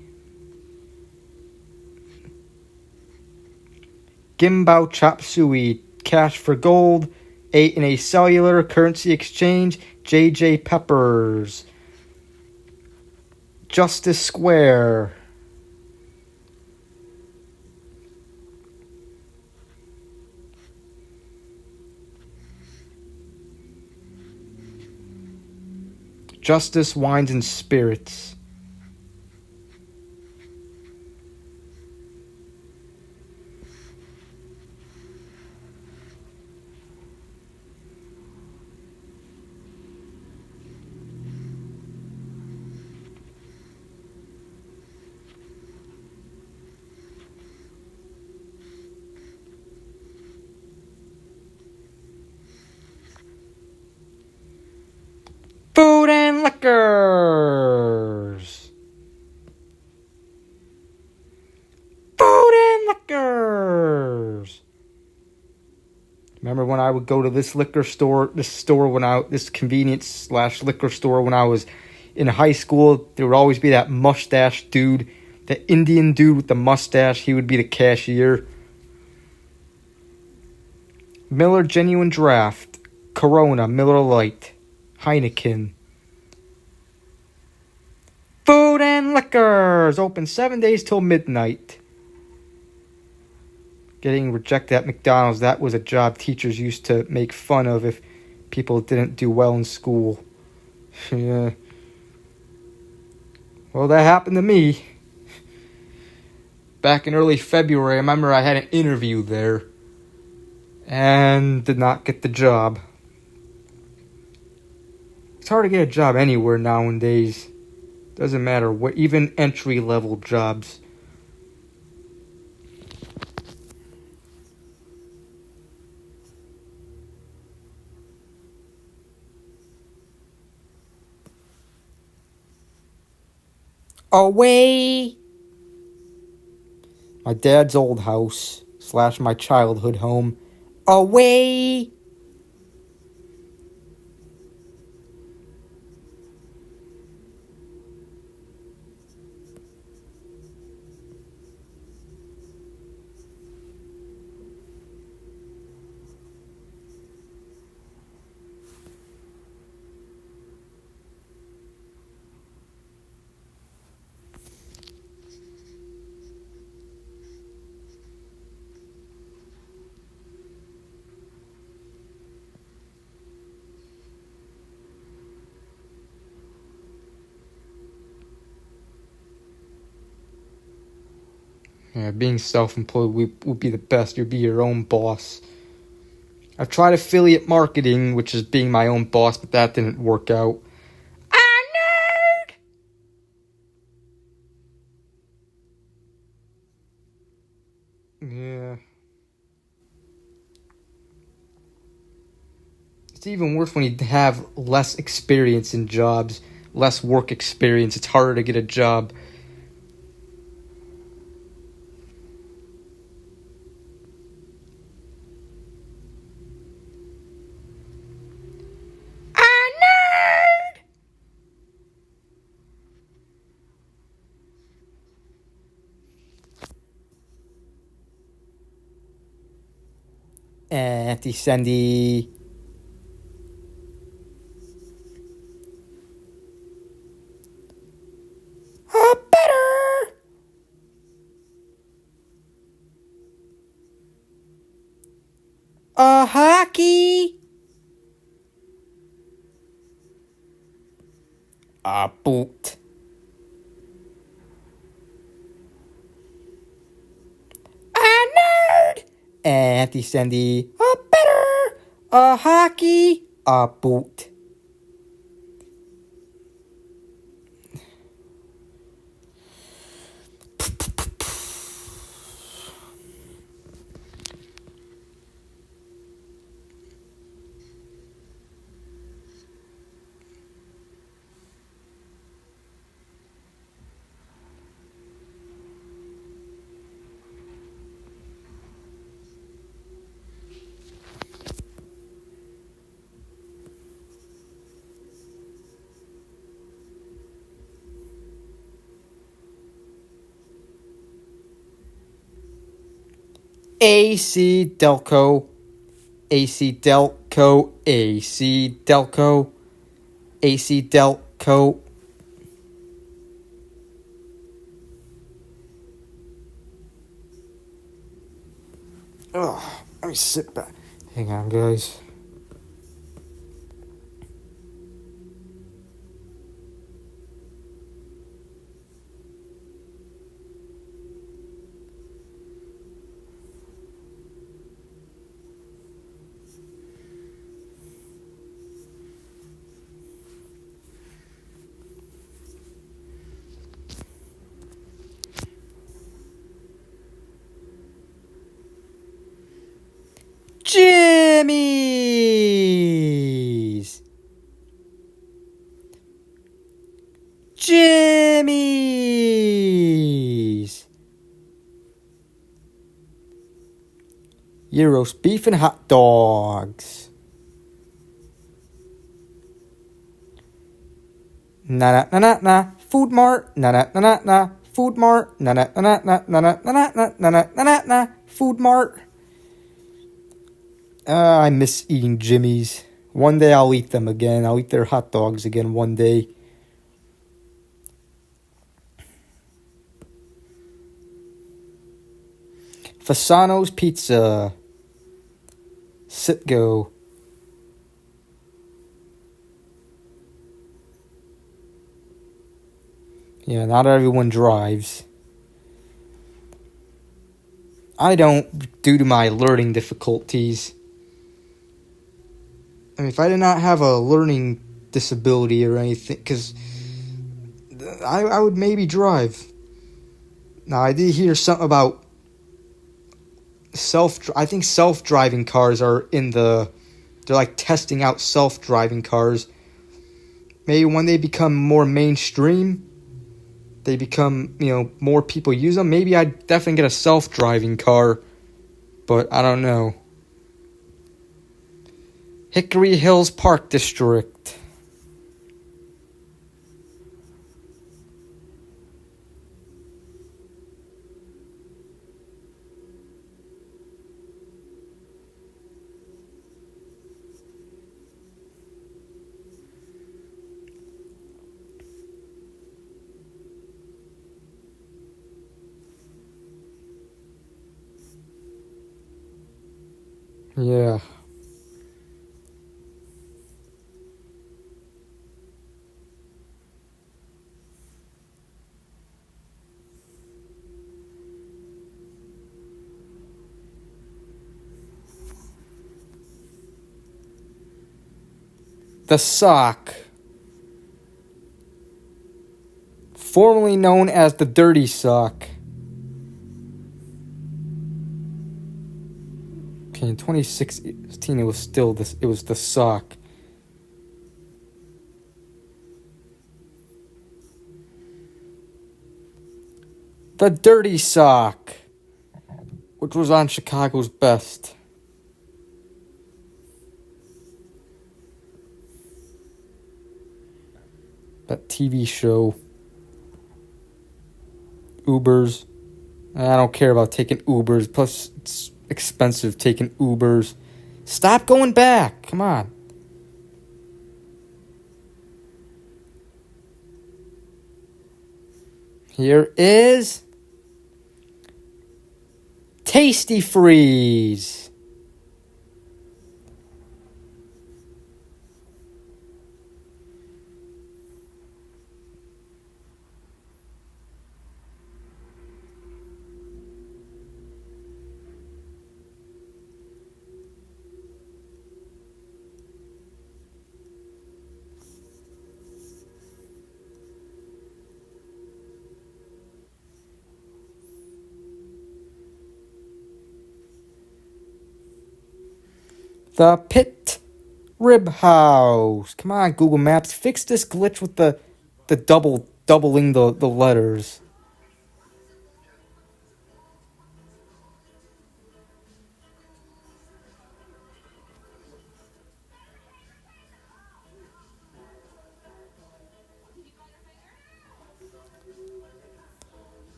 Gimbal Chop Suey, Cash for Gold, 8 in a cellular currency exchange, J.J. Peppers. Justice Square. Justice Wines and Spirits. Food and liquors. Food and liquors. Remember when I would go to this this convenience / liquor store when I was in high school? There would always be that mustache dude, the Indian dude with the mustache. He would be the cashier. Miller Genuine Draft, Corona, Miller Lite, Heineken. Food and liquors, open 7 days till midnight. Getting rejected at McDonald's, that was a job teachers used to make fun of if people didn't do well in school. Yeah. Well, that happened to me. Back in early February, I remember I had an interview there and did not get the job. It's hard to get a job anywhere nowadays. Doesn't matter what, even entry-level jobs. Away! My dad's old house / my childhood home. Away! Yeah, being self-employed would be the best. You'd be your own boss. I've tried affiliate marketing, which is being my own boss, but that didn't work out. Yeah. It's even worse when you have less experience in jobs, less work experience. It's harder to get a job. Auntie Sandy. a boot. A nerd. Auntie Sandy, a better. A hockey, a boot. AC Delco, AC Delco, AC Delco, AC Delco. Oh, let me sit back. Hang on, guys. Jimmy's. Jimmy's. Roast beef and hot dogs. Na na na na na. Food Mart. Na na na na na. Food Mart. Na na na na na na na na na na na na na. Food Mart. I miss eating Jimmy's. One day I'll eat them again. I'll eat their hot dogs again one day. Fasano's Pizza. Sitgo. Yeah, not everyone drives. I don't, due to my learning difficulties. I mean, if I did not have a learning disability or anything, because I would maybe drive. Now, I did hear something about I think self-driving cars are they're like testing out self-driving cars. Maybe when they become more mainstream, they become, more people use them. Maybe I'd definitely get a self-driving car, but I don't know. Hickory Hills Park District. Yeah. The Sock. Formerly known as the Dirty Sock. Okay, in 2016 it was still this. It was the Sock. The Dirty Sock, which was on Chicago's Best. That TV show. Ubers. I don't care about taking Ubers. Plus, it's expensive taking Ubers. Stop going back. Come on. Here is Tasty Freeze. The Pit Rib House. Come on, Google Maps. Fix this glitch with the doubling the letters.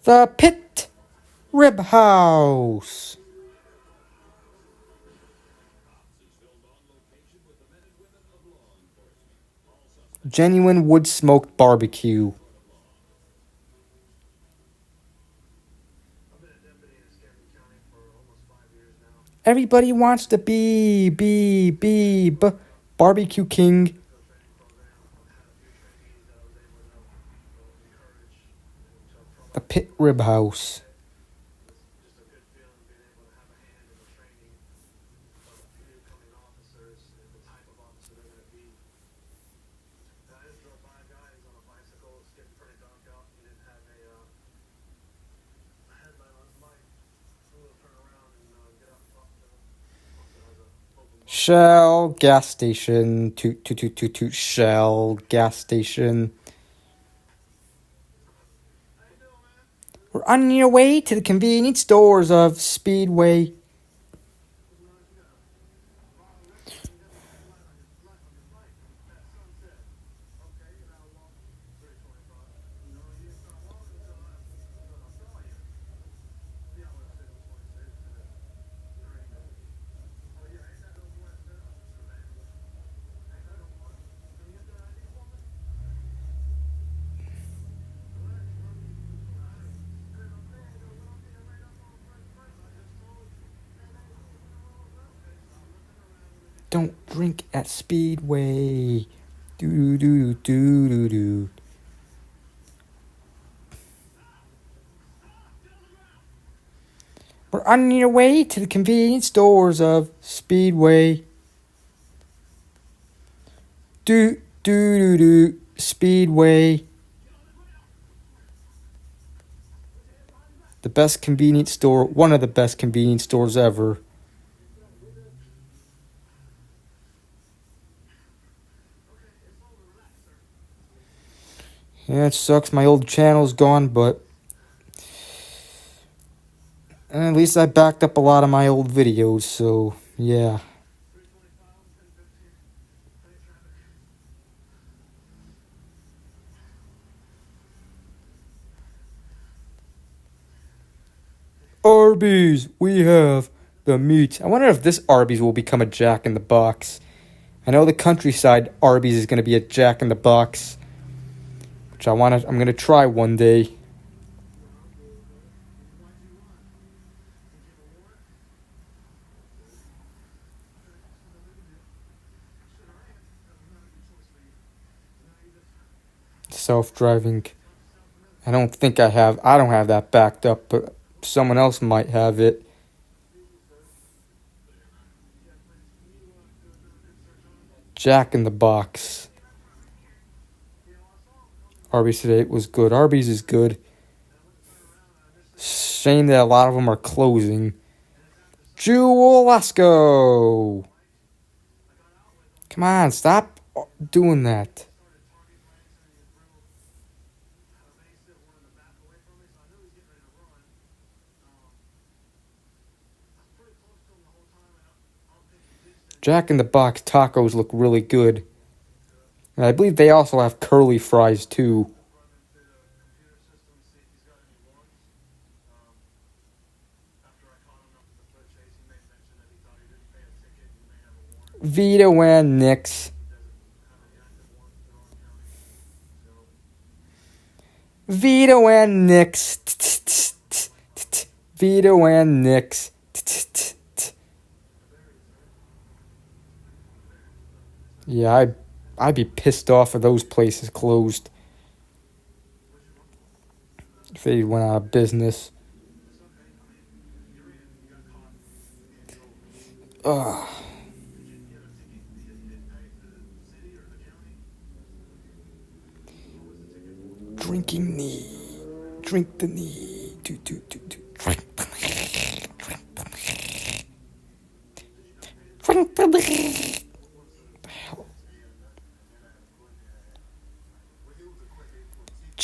The Pit Rib House. Genuine wood smoked barbecue. Everybody wants to be barbecue king. The Pit Rib House. Shell gas station. Toot. Shell gas station. We're on your way to the convenience stores of Speedway. Don't drink at Speedway. Do. We're on your way to the convenience stores of Speedway. Do. Speedway. The best convenience store, one of the best convenience stores ever. Yeah, it sucks. My old channel's gone, but at least I backed up a lot of my old videos, so yeah. Arby's, we have the meat. I wonder if this Arby's will become a Jack in the Box. I know the countryside Arby's is going to be a Jack in the Box, which I'm going to try one day. Self-driving. I don't have that backed up, but someone else might have it. Jack in the Box. Arby's today was good. Arby's is good. Shame that a lot of them are closing. Jewel Lasco. Come on, stop doing that. Jack in the Box tacos look really good. And I believe they also have curly fries too. Vito and Nix. Vito and Nix. Vito and Nix. Yeah, I'd be pissed off if those places closed. If they went out of business. Ugh. Drinking knee. Drink the knee. Drink the knee.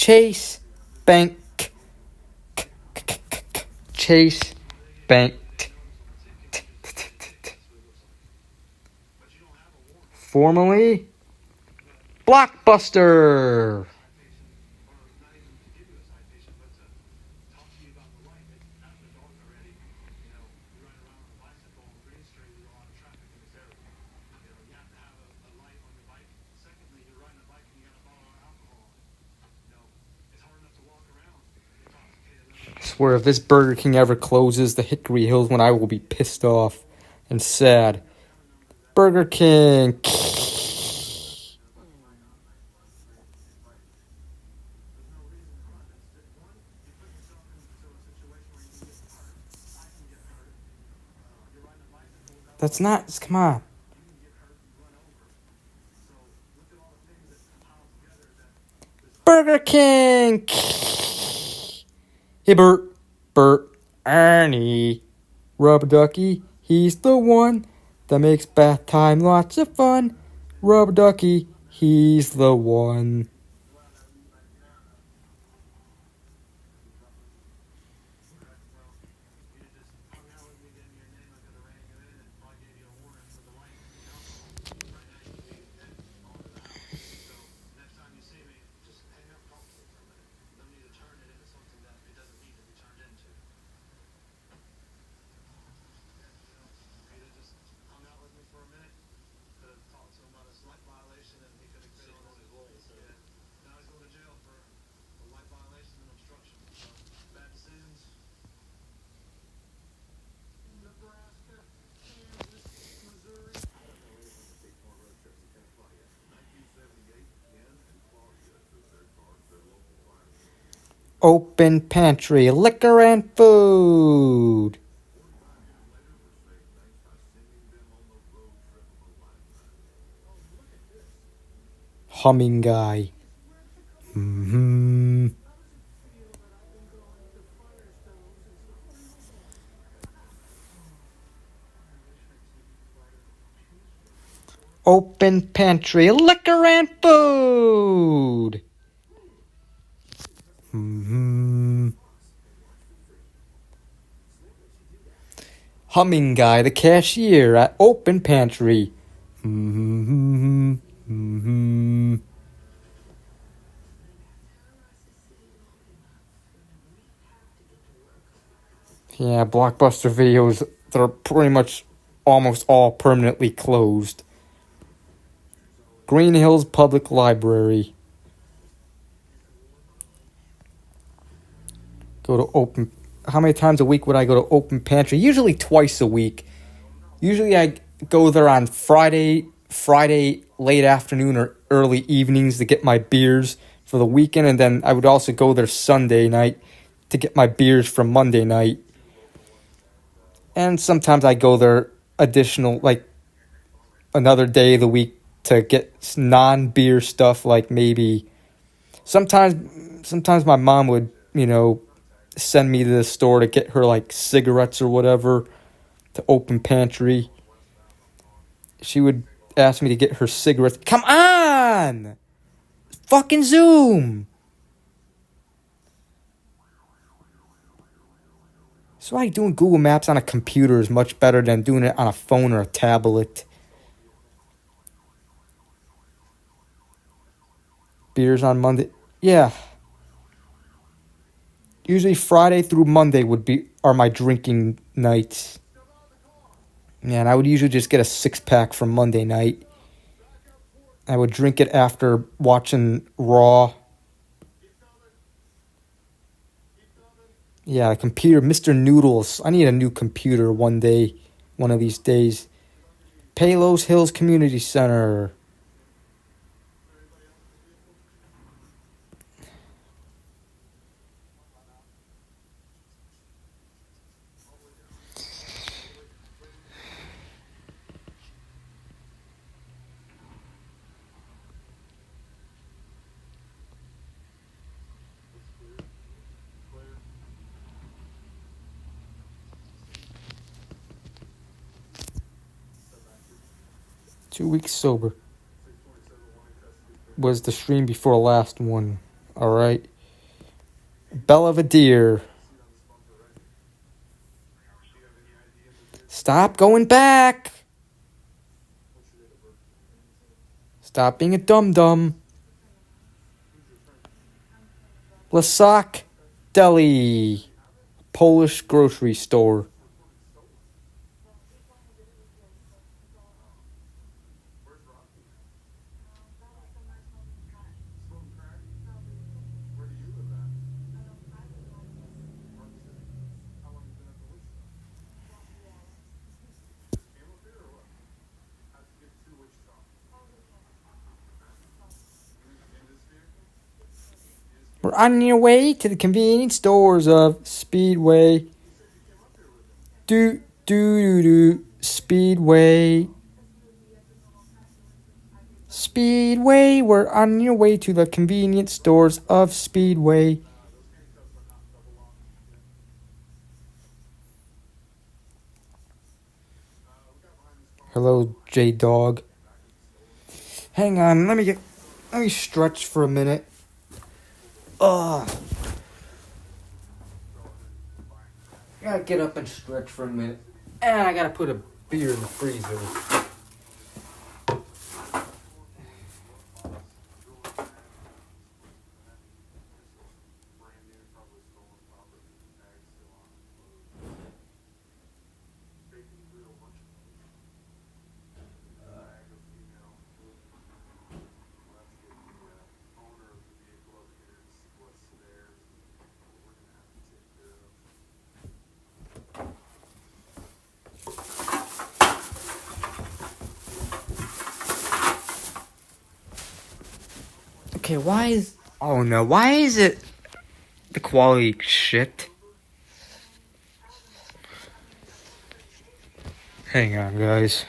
Chase Bank. Chase Bank. Formerly Blockbuster. I swear, if this Burger King ever closes, the Hickory Hills one, I will be pissed off and sad. Burger King. That's not. Come on. Burger King. Hey, Bert, Ernie. Rubber Ducky, he's the one that makes bath time lots of fun. Rubber Ducky, he's the one. Open pantry, liquor and food. Humming guy. Open pantry, liquor and food. Humming guy, the cashier at open pantry. Yeah, Blockbuster videos, they're pretty much almost all permanently closed. Green Hills Public Library. Go to open. How many times a week would I go to open pantry? Usually twice a week. Usually I go there on Friday late afternoon or early evenings to get my beers for the weekend, and then I would also go there Sunday night to get my beers from Monday night. And sometimes I go there additional, like another day of the week to get non-beer stuff, like maybe sometimes my mom would, send me to the store to get her like cigarettes or whatever to open pantry. She would ask me to get her cigarettes. Come on! Fucking Zoom! That's why doing Google Maps on a computer is much better than doing it on a phone or a tablet. Beers on Monday. Yeah. Usually Friday through Monday are my drinking nights. Yeah, and I would usually just get a 6-pack from Monday night. I would drink it after watching Raw. Yeah, computer, Mr. Noodles. I need a new computer one of these days. Palos Hills Community Center. Two weeks sober was the stream before last one. Alright. Belvedere. Stop going back! Stop being a dum-dum. Lasak Deli. Polish grocery store. We're on your way to the convenience stores of Speedway. Speedway. Speedway, we're on your way to the convenience stores of Speedway. Hello, J-Dog. Hang on, let me stretch for a minute. Ugh. I gotta get up and stretch for a minute. And I gotta put a beer in the freezer. Okay, why is it the quality shit? Hang on, guys.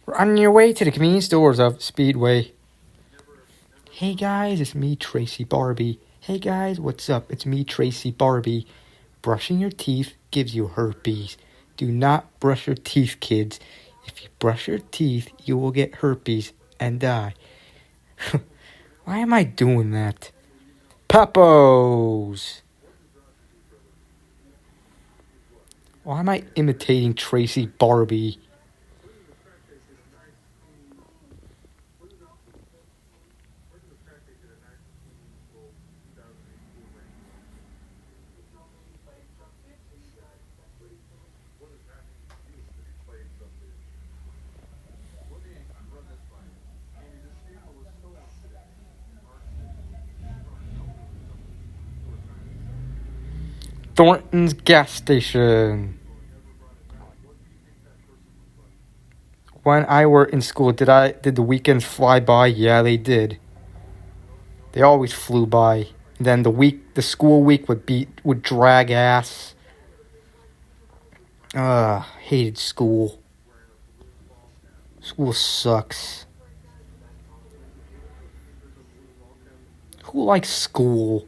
We're on your way to the convenience stores of Speedway. Hey guys, it's me, Tracy Barbie. Hey guys, what's up? It's me, Tracy Barbie. Brushing your teeth gives you herpes. Do not brush your teeth, kids. If you brush your teeth, you will get herpes and die. Why am I doing that? Pappos! Why am I imitating Tracy Barbie? Thornton's gas station. When I were in school, did the weekends fly by? Yeah, they did. They always flew by. Then the school week would drag ass. Hated school. School sucks. Who likes school?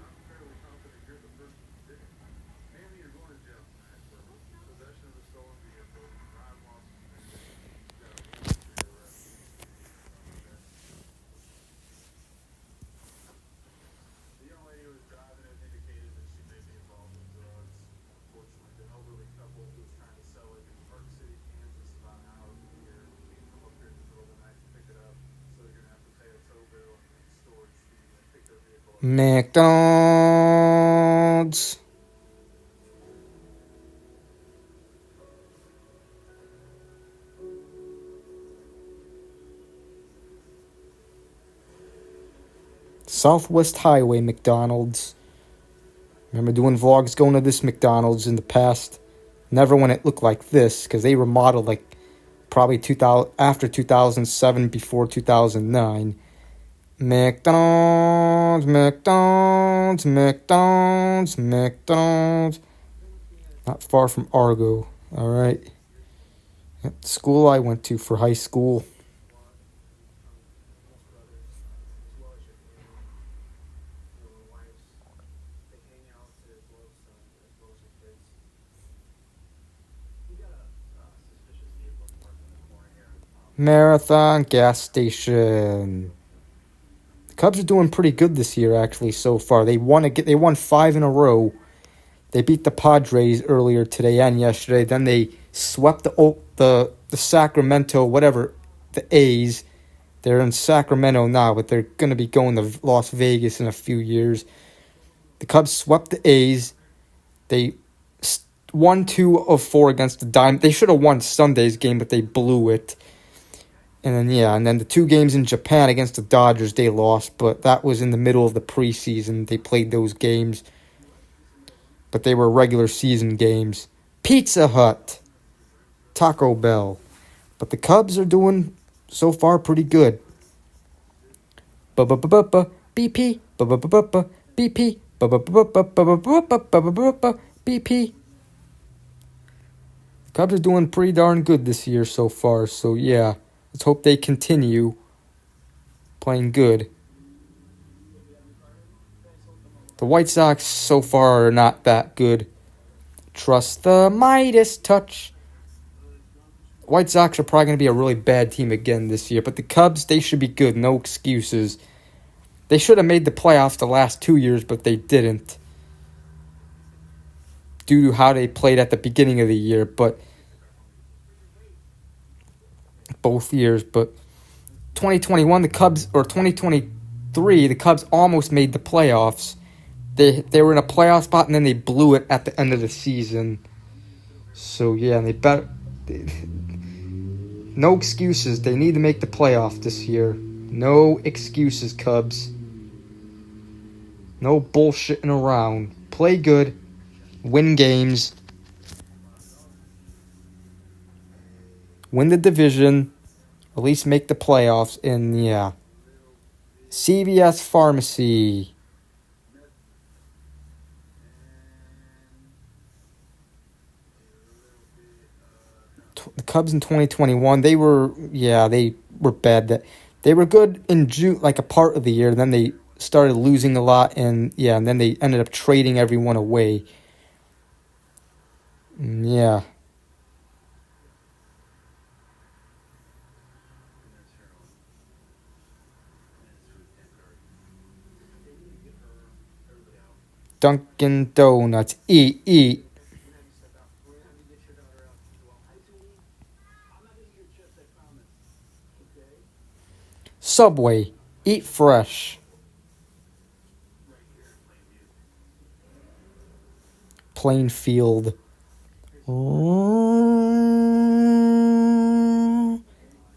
McDonald's. Southwest Highway McDonald's. Remember doing vlogs going to this McDonald's in the past. Never when it looked like this, because they remodeled like probably 2000 after 2007, before 2009. McDonald's, McDonald's, McDonald's, McDonald's. Not far from Argo. All right. Yep, the school I went to for high school. Marathon gas station. The Cubs are doing pretty good this year, actually, so far. They won 5 in a row. They beat the Padres earlier today and yesterday. Then they swept the Sacramento, whatever, the A's. They're in Sacramento now, but they're going to be going to Las Vegas in a few years. The Cubs swept the A's. They won 2 of 4 against the Diamondbacks. They should have won Sunday's game, but they blew it. And then the 2 games in Japan against the Dodgers, they lost, but that was in the middle of the preseason. They played those games, but they were regular season games. Pizza Hut, Taco Bell, but the Cubs are doing so far pretty good. BP, BP, BP. The Cubs are doing pretty darn good this year so far, so yeah. Let's hope they continue playing good. The White Sox so far are not that good. Trust the Midas touch. White Sox are probably going to be a really bad team again this year. But the Cubs, they should be good. No excuses. They should have made the playoffs the last 2 years, but they didn't. Due to how they played at the beginning of the year. But both years, but 2021 the Cubs, or 2023 the Cubs almost made the playoffs. They were in a playoff spot and then they blew it at the end of the season. So yeah, no excuses. They need to make the playoff this year. No excuses, Cubs. No bullshitting around. Play good. Win games. Win the division, at least make the playoffs, and yeah. CVS Pharmacy. The Cubs in 2021, they were bad. They were good in June, like a part of the year, then they started losing a lot, and then they ended up trading everyone away. Yeah. Dunkin' Donuts. Eat. Subway. Eat fresh. Plainfield.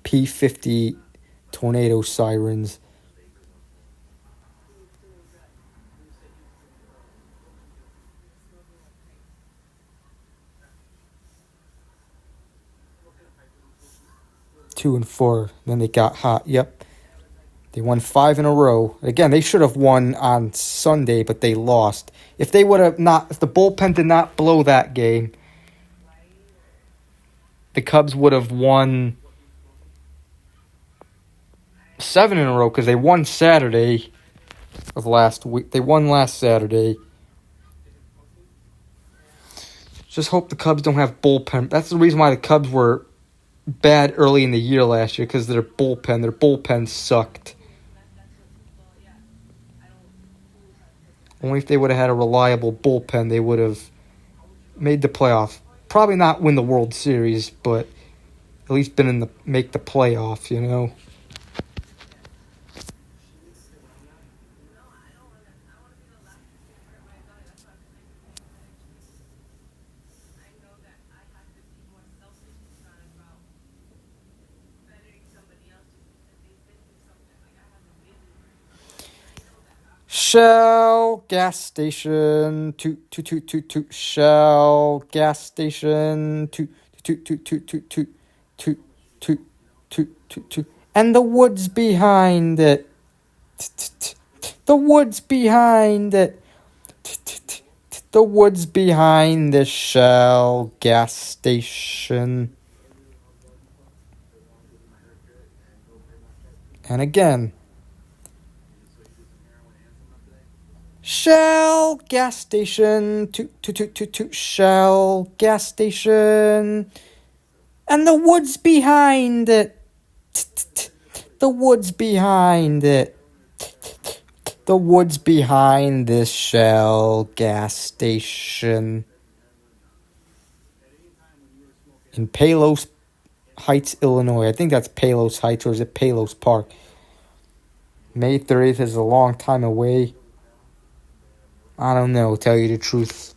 P50 tornado sirens. Two and 4. Then they got hot. Yep. They won 5 in a row. Again, they should have won on Sunday, but they lost. If the bullpen did not blow that game, the Cubs would have won 7 in a row because they won Saturday of last week. They won last Saturday. Just hope the Cubs don't have bullpen. That's the reason why the Cubs were bad early in the year last year, because their bullpen sucked. Only if they would have had a reliable bullpen, they would have made the playoff. Probably not win the World Series, but at least make the playoff, you know. Shell gas station, toot. Shell gas station, toot. And the woods behind it. The woods behind it. The woods behind the Shell gas station. And again. Shell gas station. Toot, toot, toot, toot, toot. Shell gas station. And the woods behind it. The woods behind it. The woods behind this Shell gas station. In Palos Heights, Illinois. I think that's Palos Heights, or is it Palos Park? May 30th is a long time away. I don't know, tell you the truth.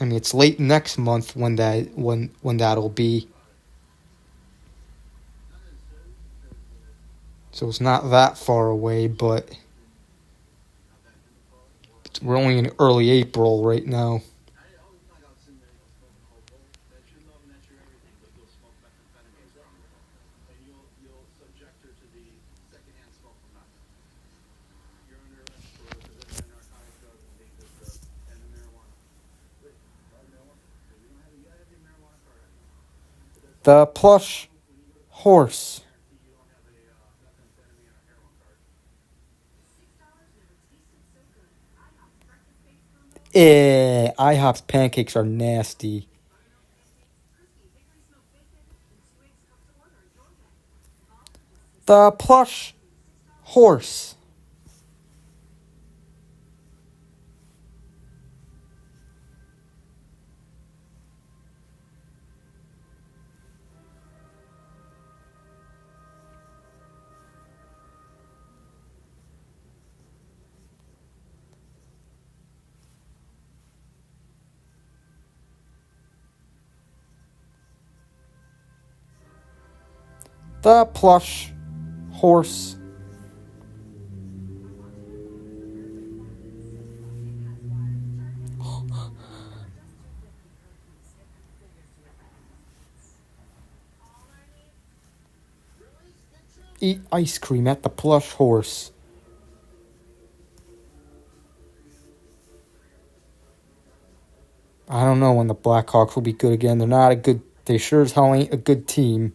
I mean, it's late next month when that'll be. So it's not that far away, but we're only in early April right now. The plush horse. IHOP's pancakes are nasty. The plush horse. The plush horse. Eat ice cream at the plush horse. I don't know when the Blackhawks will be good again. They're not a good. They sure as hell ain't a good team.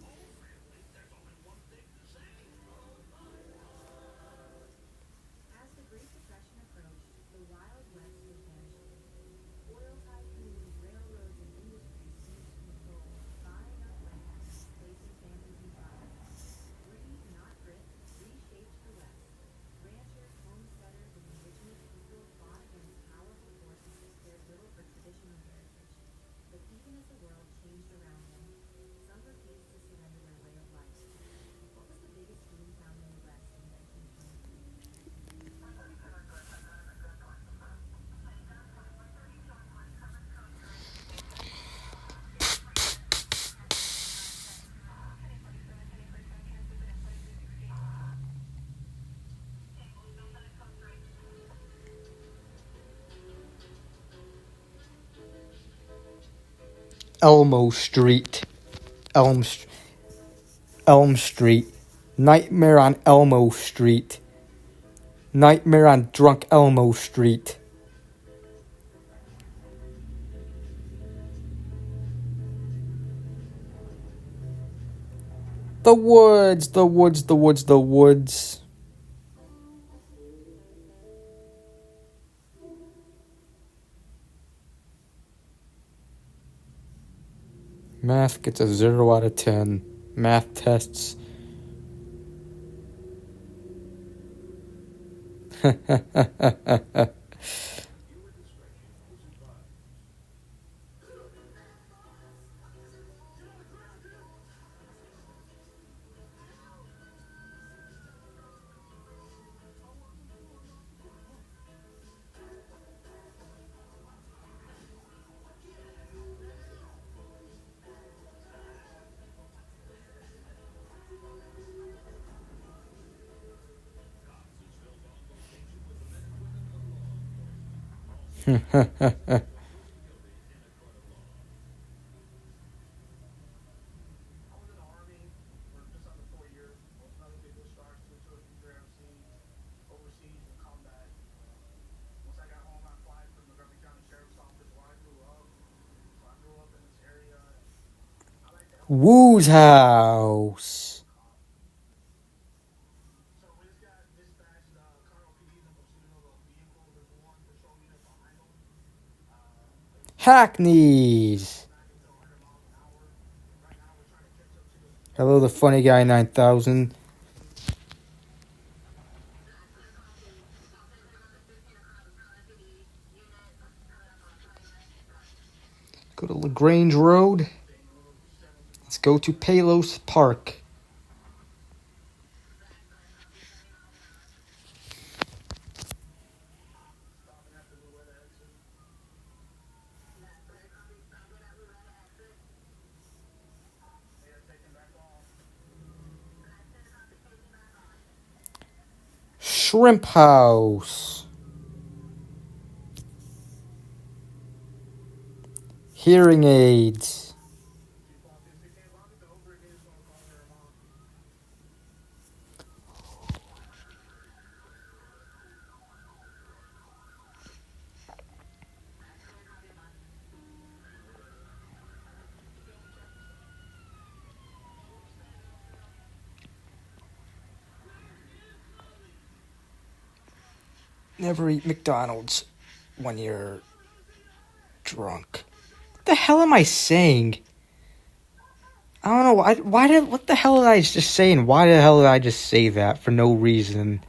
Elmo Street. Elm Street. Nightmare on Elmo Street. Nightmare on Drunk Elmo Street. The woods, the woods, the woods, the woods. Math gets a 0 out of 10. Math tests. Woo's house. Hackneys. Hello, the funny guy 9000. Go to LaGrange Road. Let's go to Palos Park. Shrimp House. Hearing aids. Never eat McDonald's when you're drunk. What the hell am I saying? I don't know. What the hell did I just say? And why the hell did I just say that for no reason?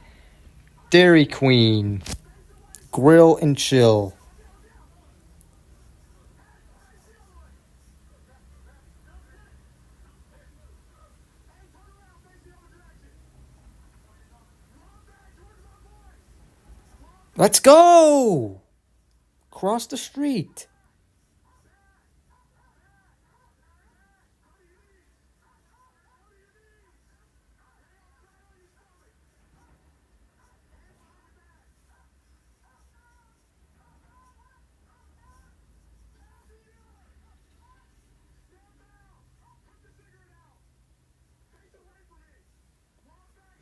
Dairy Queen. Grill and chill. Let's go! Cross the street.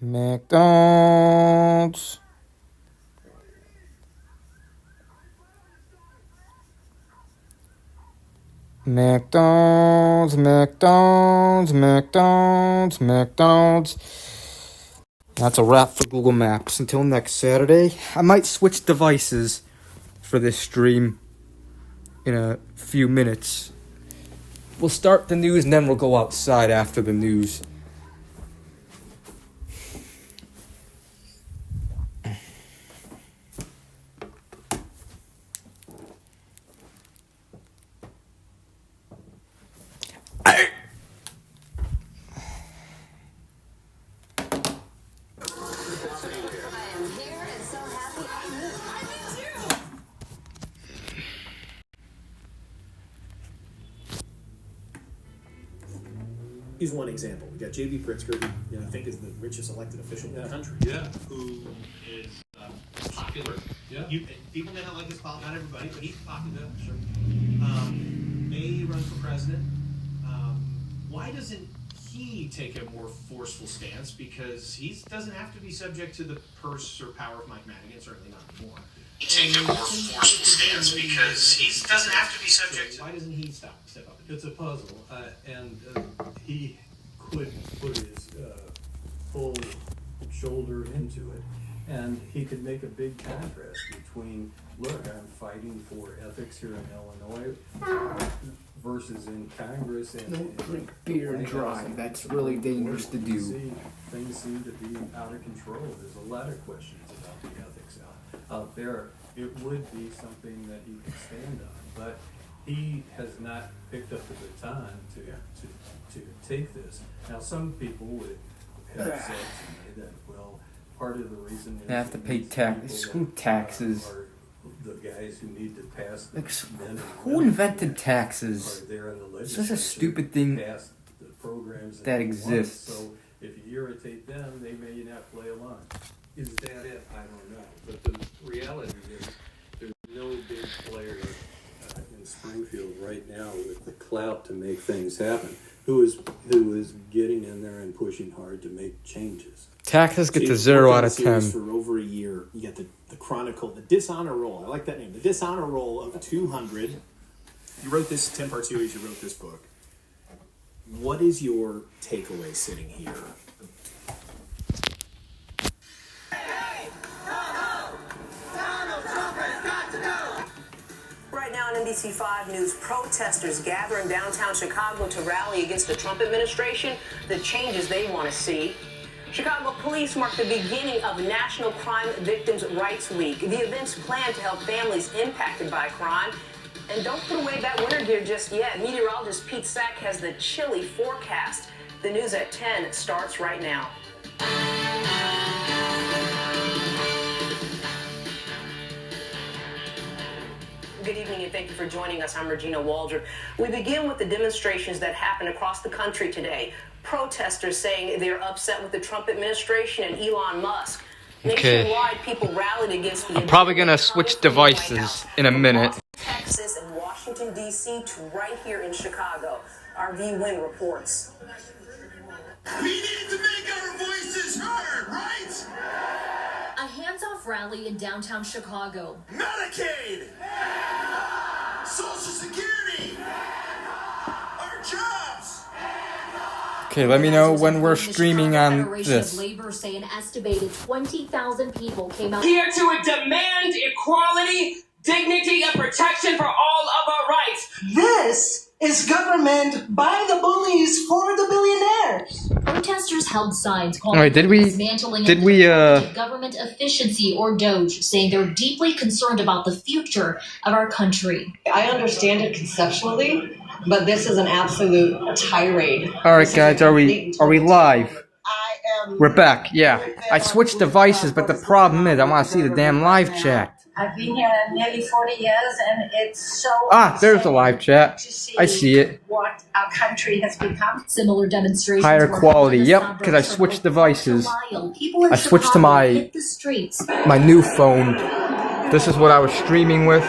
McDonald's. McDonald's, McDonald's, McDonald's, McDonald's. That's a wrap for Google Maps. Until next Saturday. I might switch devices for this stream in a few minutes. We'll start the news and then we'll go outside after the news. He's one example. We got J.B. Pritzker, who I think is the richest elected official in the country. Yeah, who is popular. Yeah. People may not like his politics, not everybody, but he's popular. Sure. May run for president. Why doesn't he take a more forceful stance? Because he doesn't have to be subject to the purse or power of Mike Madigan, certainly not anymore. Take a more forceful stance because he doesn't have to be subject to... Why doesn't he step up? It's a puzzle, and he could put his full shoulder into it, and he could make a big contrast between, look, I'm fighting for ethics here in Illinois versus in Congress. And Don't drink beer and drive. That's really dangerous to do. Things seem to be out of control. There's a lot of questions about the ethics out there. It would be something that he could stand on, but he has not picked up the baton to take this. Now, some people would have said to me that, well, part of the reason They have to pay tax. Screw taxes. are the guys who need to pass the Who invented taxes? It's just a stupid thing that exists. So if you irritate them, they may not play along. Is that it? I don't know. But the reality is there's no big player in Springfield right now with the clout to make things happen who is getting in there and pushing hard to make changes. Taxes get to 0 out of 10. For over a year, you get the Chronicle, the Dishonor Roll. I like that name. The Dishonor Roll of 200. You wrote this, Tim Partouis, you wrote this book. What is your takeaway sitting here? Right now on NBC5 News, protesters gather in downtown Chicago to rally against the Trump administration, the changes they want to see. Chicago police mark the beginning of National Crime Victims' Rights Week. The event's planned to help families impacted by crime. And don't put away that winter gear just yet. Meteorologist Pete Sack has the chilly forecast. The news at 10 starts right now. Good evening and thank you for joining us. I'm Regina Waldrop. We begin with the demonstrations that happened across the country today. Protesters saying they're upset with the Trump administration and Elon Musk. Okay. Nationwide, people rallied against the I'm probably gonna switch devices in a minute. Texas and Washington, D.C. to right here in Chicago. Our VWin reports. We need to make our voices heard, right? A hands-off rally in downtown Chicago. Medicaid! Social Security! Our jobs! Okay, let me know when we're streaming on Federation of this. Labor say an estimated 20,000 people came out Here to demand equality, dignity, and protection for all of our rights. This is government by the bullies for the billionaires. Protesters held signs calling Alright, for dismantling of government efficiency or DOGE, saying they're deeply concerned about the future of our country. I understand it conceptually, but this is an absolute tirade. Alright guys, are we live? We're back, yeah. I switched devices, but the problem is I want to see the damn live chat. I've been here nearly 40 years, and it's so There's the live chat. I see it. what our country has become. Similar demonstrations. Higher were quality, held in the yep, suburbs because I for switched over devices. a mile. People in I switched to Chicago my hit the streets. new phone. This is what I was streaming with.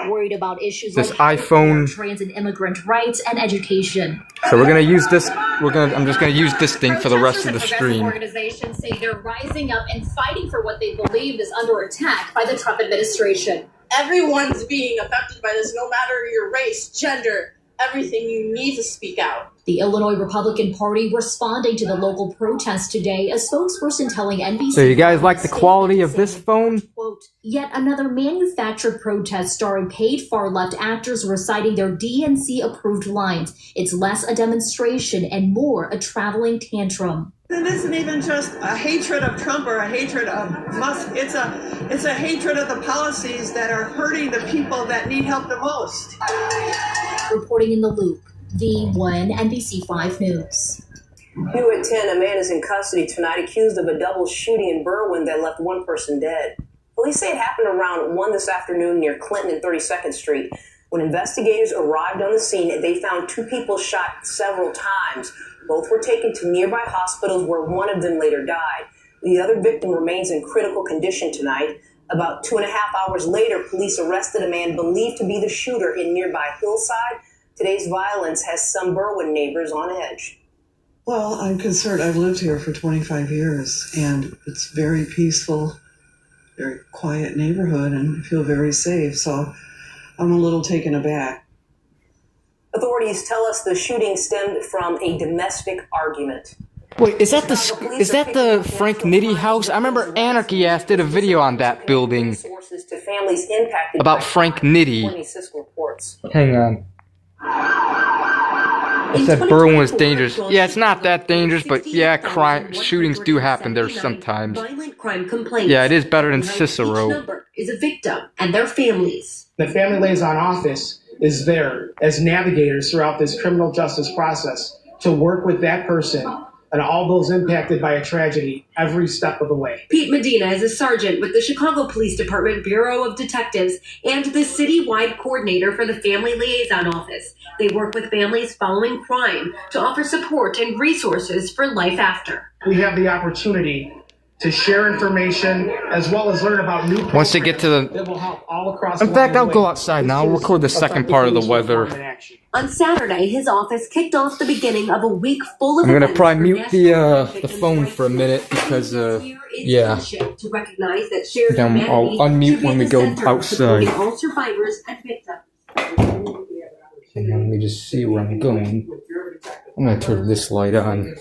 Worried about issues This like iPhone. trans and immigrant rights and education. So we're gonna use this. I'm just gonna use this thing for the rest of the stream. Organizations say they're rising up and fighting for what they believe is under attack by the Trump administration. Everyone's being affected by this, no matter your race, gender, everything. You need to speak out. The Illinois Republican Party responding to the local protest today, a spokesperson telling NBC. So you guys like the quality of this phone? Quote, yet another manufactured protest starring paid far-left actors reciting their DNC-approved lines. It's less a demonstration and more a traveling tantrum. It isn't even just a hatred of Trump or a hatred of Musk. It's a hatred of the policies that are hurting the people that need help the most. Reporting in the Loop, V1 NBC5 News. New at 10, a man is in custody tonight accused of a double shooting in Berwin that left one person dead. Police say it happened around 1 this afternoon near Clinton and 32nd Street. When investigators arrived on the scene, they found two people shot several times. Both were taken to nearby hospitals where one of them later died. The other victim remains in critical condition tonight. About 2.5 hours later, police arrested a man believed to be the shooter in nearby Hillside. Today's violence has some Berwin neighbors on edge. Well, I'm concerned. I've lived here for 25 years, and it's very peaceful, very quiet neighborhood, and I feel very safe, so I'm a little taken aback. Authorities tell us the shooting stemmed from a domestic argument. Wait, is that the Frank Nitti house? I remember Anarchy Ass did a video on that building Sources to families impacted about by Frank Nitti. reports. Hang on. I said Berwin was dangerous. Yeah, it's not that dangerous, but yeah, shootings do happen there sometimes. Violent crime complaints. Yeah, it is better than Each Cicero. number is a victim and their families. The Family Liaison Office is there as navigators throughout this criminal justice process to work with that person and all those impacted by a tragedy every step of the way. Pete Medina is a sergeant with the Chicago Police Department Bureau of Detectives and the citywide coordinator for the Family Liaison Office. They work with families following crime to offer support and resources for life after. We have the opportunity to share information as well as learn about new programs Once they get to that will help all across In fact, I'll the go way. outside now. I'll record the second part of the weather. On Saturday, his office kicked off the beginning of a week full of I'm gonna events probably for mute national the phone for a minute because yeah. to recognize that shared Then I'll humanity unmute should be when at we the go center of outside. supporting all survivors and victims. Hang on, let me just see where I'm going. I'm gonna turn this light on.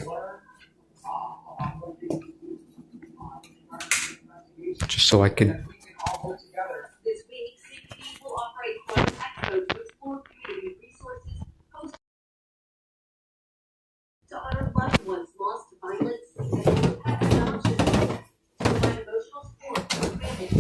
Just so I can. This week, CPD will operate contact codes to explore community resources, host to honor loved ones lost to violence, and impact adoption, to provide emotional support for families.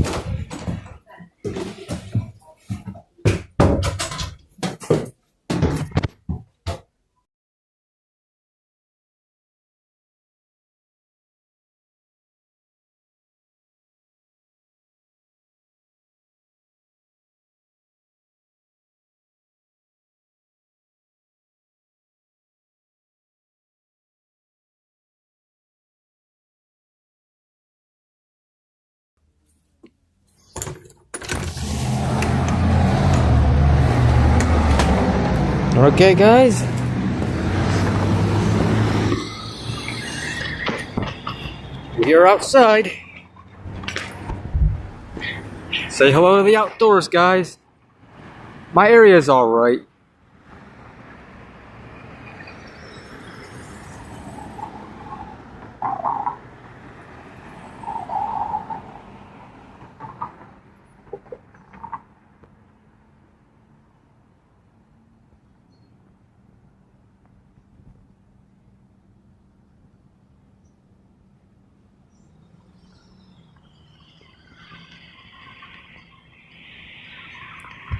Okay, guys. We're outside. Say hello to the outdoors, guys. My area is alright.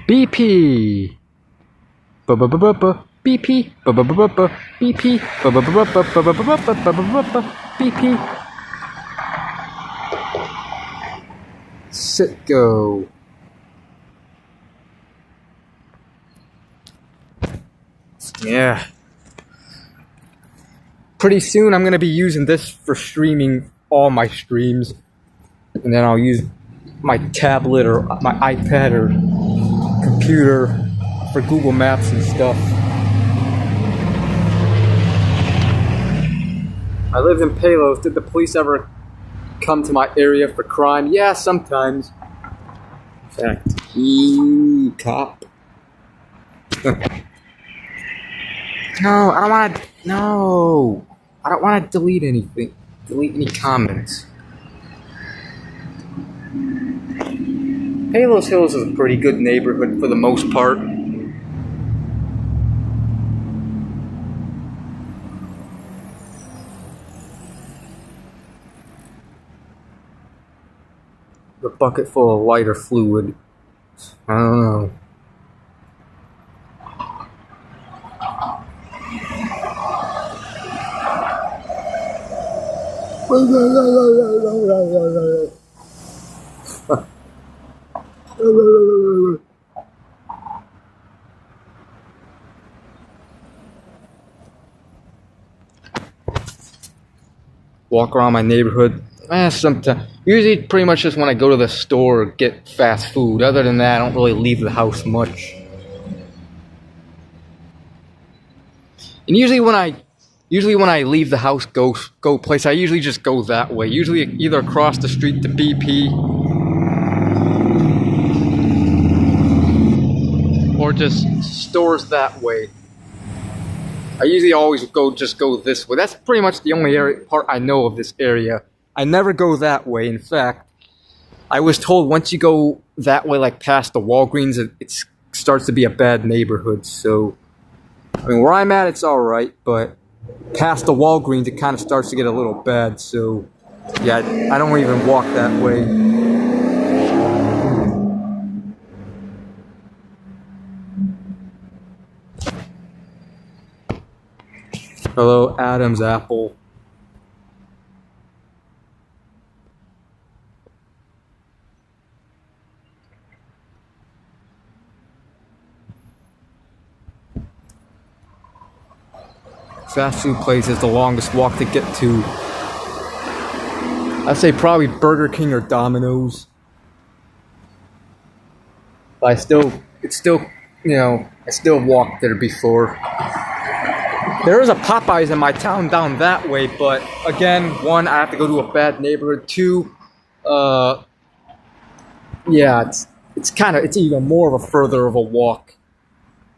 BP. BP. BP. BP. Sit go. Yeah. Pretty soon I'm gonna be using this for streaming all my streams. And then I'll use my tablet or my iPad or computer for Google Maps and stuff. I lived in Palos. Did the police ever come to my area for crime? Yeah, sometimes. In fact, cop. No, I don't want to. No, I don't want to delete anything. Delete any comments. Palos Hills is a pretty good neighborhood for the most part. The bucket full of lighter fluid. I don't know. Walk around my neighborhood. Sometimes. Usually pretty much just when I go to the store or get fast food. Other than that, I don't really leave the house much. And usually when I leave the house, go place, I usually just go that way. Usually either across the street to BP or just stores that way. I usually always go this way. That's pretty much the only part I know of this area. I never go that way. In fact, I was told once you go that way, like past the Walgreens, it starts to be a bad neighborhood. So, I mean, where I'm at, it's alright, but past the Walgreens, it kind of starts to get a little bad. So, yeah, I don't even walk that way. Hello, Adam's Apple. Fast food place is the longest walk to get to. I'd say probably Burger King or Domino's. But I still walked there before. There is a Popeyes in my town down that way, but again, one, I have to go to a bad neighborhood. Two, yeah, it's even more of a further of a walk.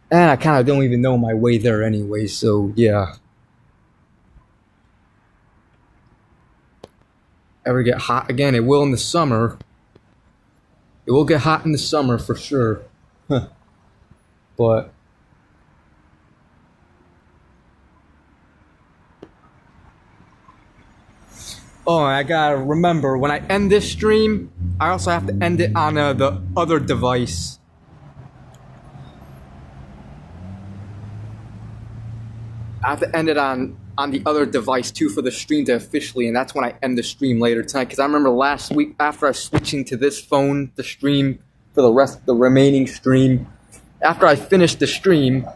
And I kind of don't even know my way there anyway, so yeah. ever get hot again. It will in the summer. It will get hot in the summer for sure. But oh, I gotta remember, when I end this stream, I also have to end it on the other device. I have to end it on the other device too for the stream to officially, and that's when I end the stream later tonight. Because I remember last week, after I was switching to this phone, the stream for the remaining stream, after I finished the stream,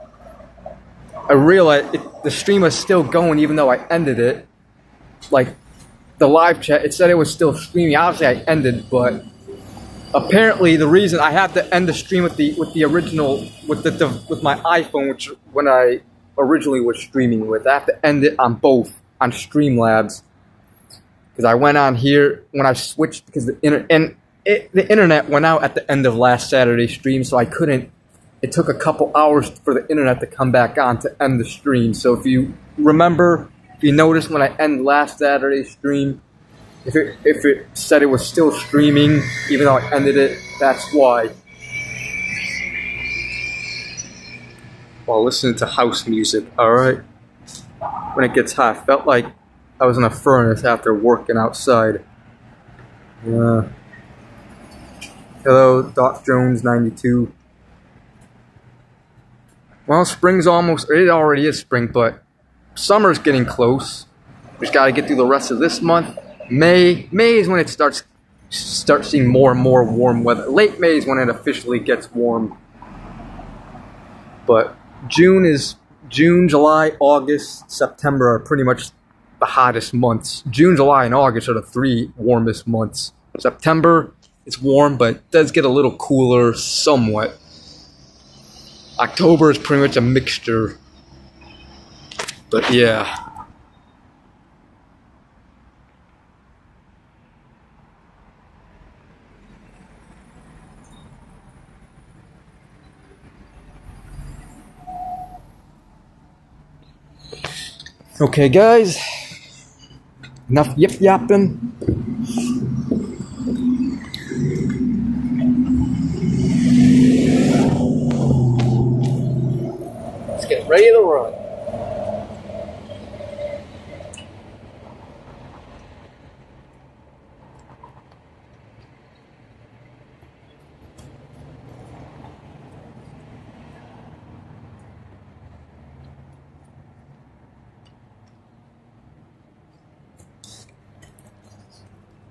I realized the stream was still going even though I ended it. Like, the live chat, it said it was still streaming. Obviously I ended, but apparently the reason I have to end the stream with the original, with my iPhone, which when I originally was streaming with, I have to end it on both, on Streamlabs, because I went on here when I switched, because the internet went out at the end of last Saturday's stream, so I couldn't. It took a couple hours for the internet to come back on to end the stream. So if you remember, if you noticed when I end last Saturday's stream, if it said it was still streaming even though I ended it, that's why. While listening to house music, alright? When it gets hot, I felt like I was in a furnace after working outside. Yeah. Hello, Doc Jones 92. Well, spring's almost, it already is spring, but summer's getting close. We just gotta get through the rest of this month. May is when it starts seeing more and more warm weather. Late May is when it officially gets warm. But June, July, August, September are pretty much the hottest months. June, July, and August are the 3 warmest months. September, it's warm, but it does get a little cooler somewhat. October is pretty much a mixture. But yeah. Okay, guys. Enough yip-yapping. Let's get ready to run.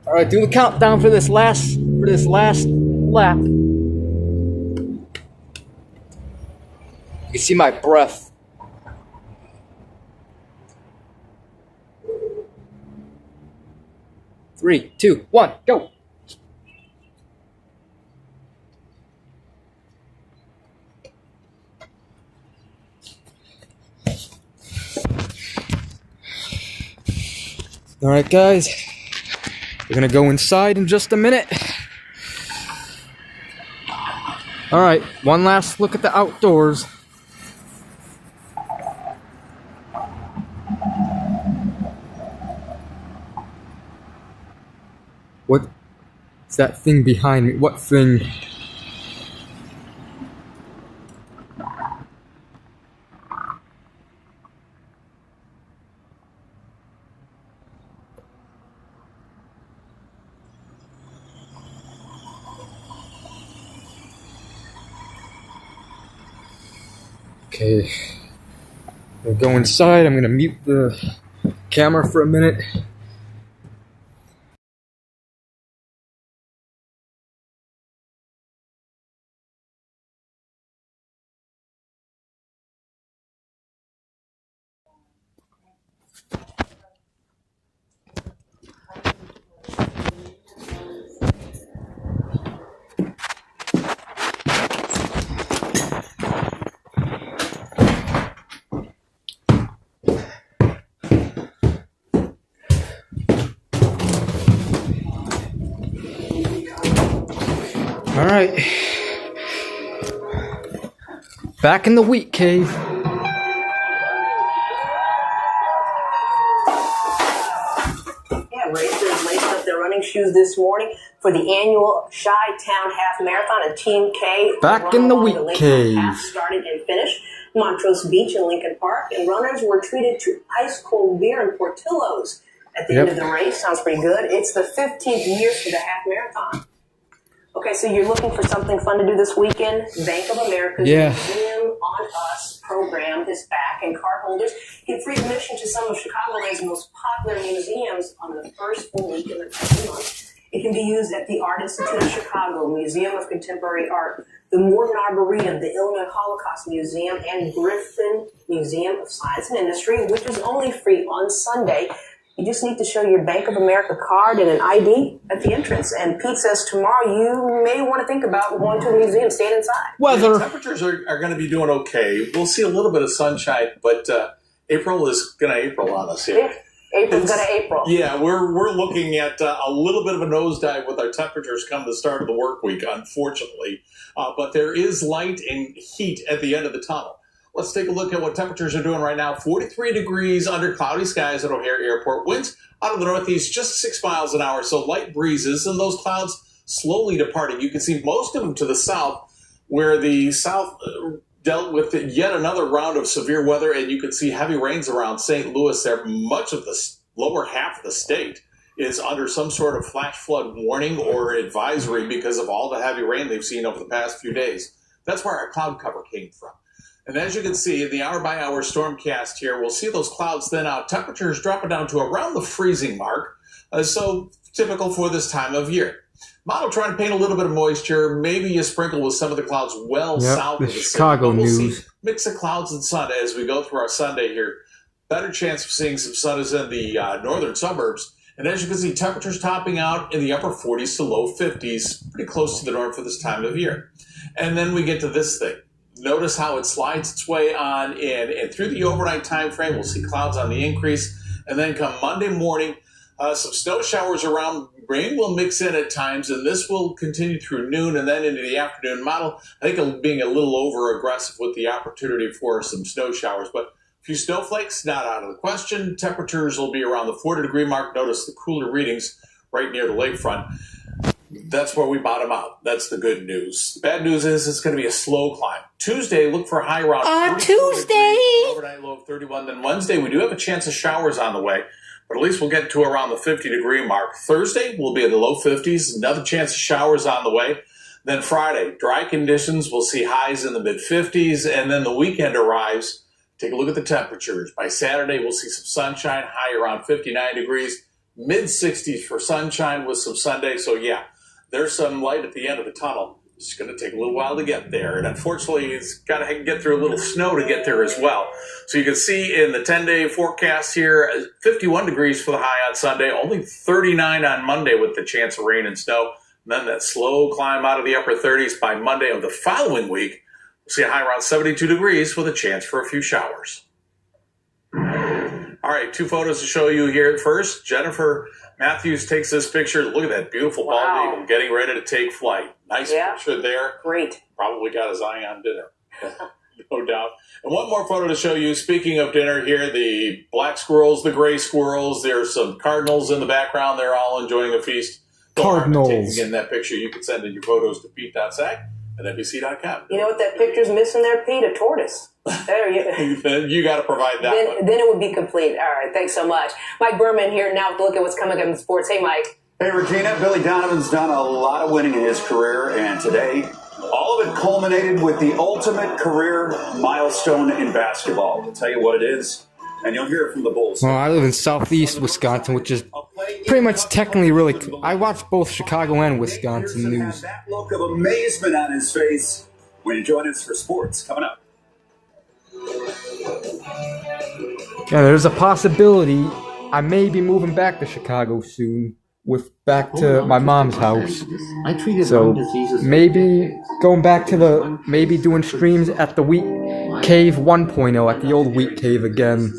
All right, do the countdown for this last lap. You can see my breath. Three, 2, 1, go. All right, guys. We're gonna go inside in just a minute. All right, one last look at the outdoors. What's that thing behind me? What thing? Okay, I'm gonna go inside. I'm gonna mute the camera for a minute. All right, back in the wheat cave. Yeah, racers laced up their shoes this morning for the annual Chi-Town Half Marathon, and Team K Back in the wheat cave. Path started and finished Montrose Beach in Lincoln Park, and runners were treated to ice cold beer and Portillo's at the end of the race. Sounds pretty good. It's the 15th year for the half marathon. Okay, so you're looking for something fun to do this weekend? Bank of America's Museum on Us program is back, and card holders get free admission to some of Chicagoland's most popular museums on the first full week of the month. It can be used at the Art Institute of Chicago, Museum of Contemporary Art, the Morton Arboretum, the Illinois Holocaust Museum, and Griffin Museum of Science and Industry, which is only free on Sunday. You just need to show your Bank of America card and an ID at the entrance. And Pete says tomorrow you may want to think about going to a museum, staying inside. Weather. Temperatures are going to be doing okay. We'll see a little bit of sunshine, but April is going to April on us here. Yeah, April's going to April. Yeah, we're looking at a little bit of a nosedive with our temperatures come the start of the work week, unfortunately. But there is light and heat at the end of the tunnel. Let's take a look at what temperatures are doing right now. 43 degrees under cloudy skies at O'Hare Airport. Winds out of the northeast just 6 miles an hour, so light breezes, and those clouds slowly departing. You can see most of them to the south, where the south dealt with yet another round of severe weather, and you can see heavy rains around St. Louis there. Much of the lower half of the state is under some sort of flash flood warning or advisory because of all the heavy rain they've seen over the past few days. That's where our cloud cover came from. And as you can see in the hour-by-hour stormcast here, we'll see those clouds thin out. Temperatures dropping down to around the freezing mark, so typical for this time of year. Model trying to paint a little bit of moisture. Maybe you sprinkle with some of the clouds south of the Chicago city. We'll news. see mix of clouds and sun as we go through our Sunday here. Better chance of seeing some sun is in the northern suburbs. And as you can see, temperatures topping out in the upper 40s to low 50s, pretty close to the norm for this time of year. And then we get to this thing. Notice how it slides its way on in, and through the overnight time frame, we'll see clouds on the increase. And then come Monday morning, some snow showers around. Rain will mix in at times, and this will continue through noon and then into the afternoon. Model, I think, being a little over-aggressive with the opportunity for some snow showers, but a few snowflakes, not out of the question. Temperatures will be around the 40-degree mark. Notice the cooler readings right near the lakefront. That's where we bottom out. That's the good news. The bad news is it's going to be a slow climb. Tuesday, look for a high around Tuesday. Overnight low of 31. Then Wednesday, we do have a chance of showers on the way, but at least we'll get to around the 50-degree mark. Thursday, we'll be in the low 50s. Another chance of showers on the way. Then Friday, dry conditions. We'll see highs in the mid-50s, and then the weekend arrives. Take a look at the temperatures. By Saturday, we'll see some sunshine, high around 59 degrees, mid-60s for sunshine with some Sunday. So, yeah, there's some light at the end of the tunnel. It's going to take a little while to get there. And unfortunately, it's got to get through a little snow to get there as well. So you can see in the 10-day forecast here, 51 degrees for the high on Sunday, only 39 on Monday with the chance of rain and snow. And then that slow climb out of the upper 30s by Monday of the following week. We'll see a high around 72 degrees with a chance for a few showers. All right, 2 photos to show you here. First, Jennifer Matthews takes this picture. Look at that beautiful bald eagle getting ready to take flight. Nice picture there. Great. Probably got his eye on dinner, no doubt. And one more photo to show you. Speaking of dinner here, the black squirrels, the gray squirrels. There's some cardinals in the background. They're all enjoying a feast. Cardinals. Taking in that picture, you can send in your photos to pete.sack at NBC.com. You know what that picture's missing there, Pete? A tortoise. There you got to provide that one. Then it would be complete. All right, thanks so much. Mike Berman here now to look at what's coming up in sports. Hey, Mike. Hey, Regina. Billy Donovan's done a lot of winning in his career, and today, all of it culminated with the ultimate career milestone in basketball. I'll tell you what it is, and you'll hear it from the Bulls. Well, I live in southeast Wisconsin, which is pretty much technically really... I watch both Chicago and Wisconsin news. That look of amazement on his face when you join us for sports. Coming up. Yeah, there's a possibility I may be moving back to Chicago soon, back to my mom's house. So maybe going back to maybe doing streams at the Wheat Cave 1.0 at the old Wheat Cave again.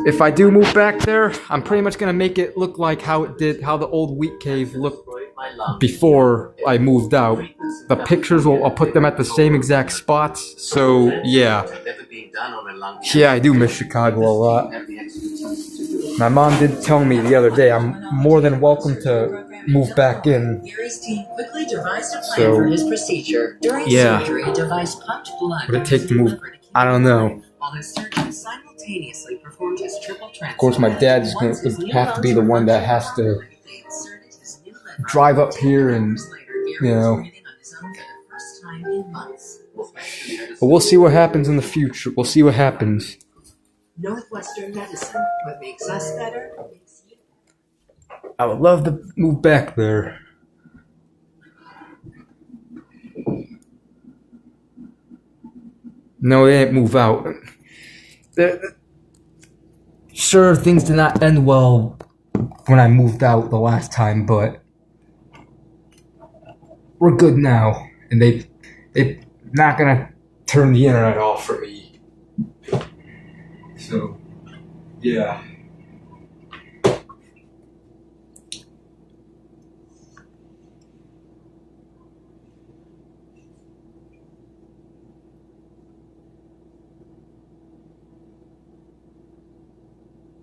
If I do move back there, I'm pretty much gonna make it look like how the old Wheat Cave looked before I moved out. The pictures I'll put them at the same exact spots. So yeah, I do miss Chicago a lot. My mom did tell me the other day I'm more than welcome to move back in. Gary's team quickly devised a plan So, for his procedure. During yeah. surgery, a device pumped blood. Would it take to move? I don't know. While his surgeon simultaneously performed his triple transplant. Of course, my dad's going to have to be the one that has to drive up here and, you know. But we'll see what happens in the future. We'll see what happens. Northwestern medicine. What makes us better makes you. I would love to move back there. No, they didn't move out. Sure, things did not end well when I moved out the last time, but we're good now. And they're not gonna turn the internet off for me. So, yeah.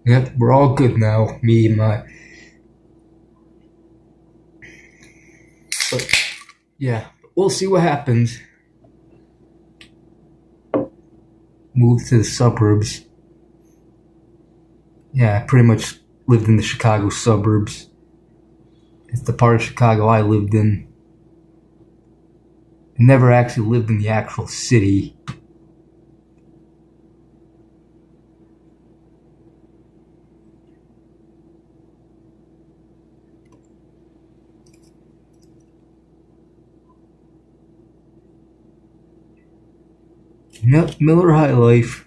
Yep, we're all good now. Me and my... But, yeah, we'll see what happens. Move to the suburbs. Yeah, I pretty much lived in the Chicago suburbs. It's the part of Chicago I lived in. I never actually lived in the actual city. Yep, Miller High Life.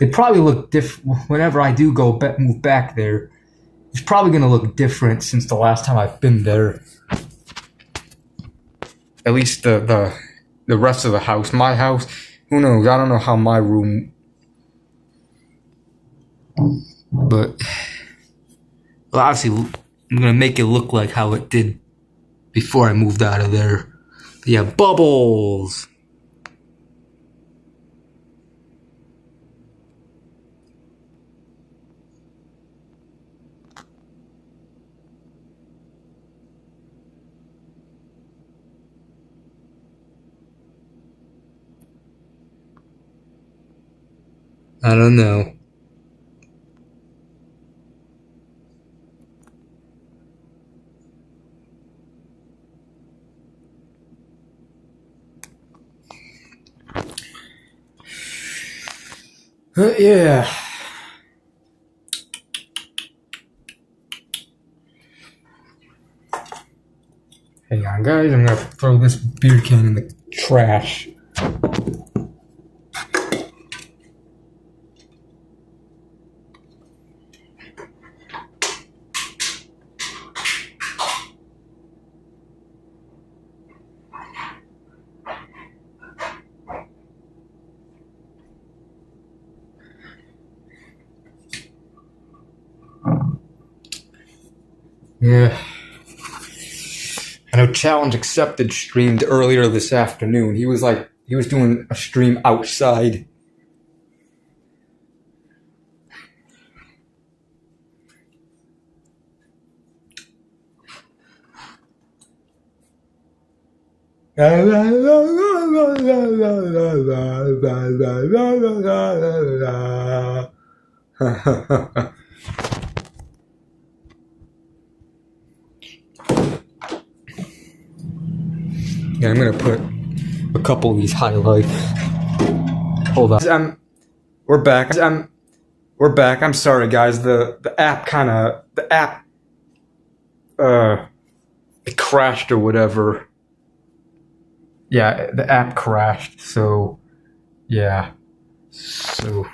It probably look different whenever I do move back there. It's probably gonna look different since the last time I've been there. At least the rest of the house. My house, who knows? I don't know how my room. But well, obviously, I'm gonna make it look like how it did before I moved out of there. But yeah, bubbles. I don't know. Yeah. Hang on, guys. I'm gonna throw this beer can in the trash. Yeah. I know Challenge Accepted streamed earlier this afternoon. He was doing a stream outside. Yeah, I'm gonna put a couple of these highlights. Hold on. We're back. We're back. I'm sorry, guys. The app it crashed or whatever. Yeah, the app crashed. So, yeah. So,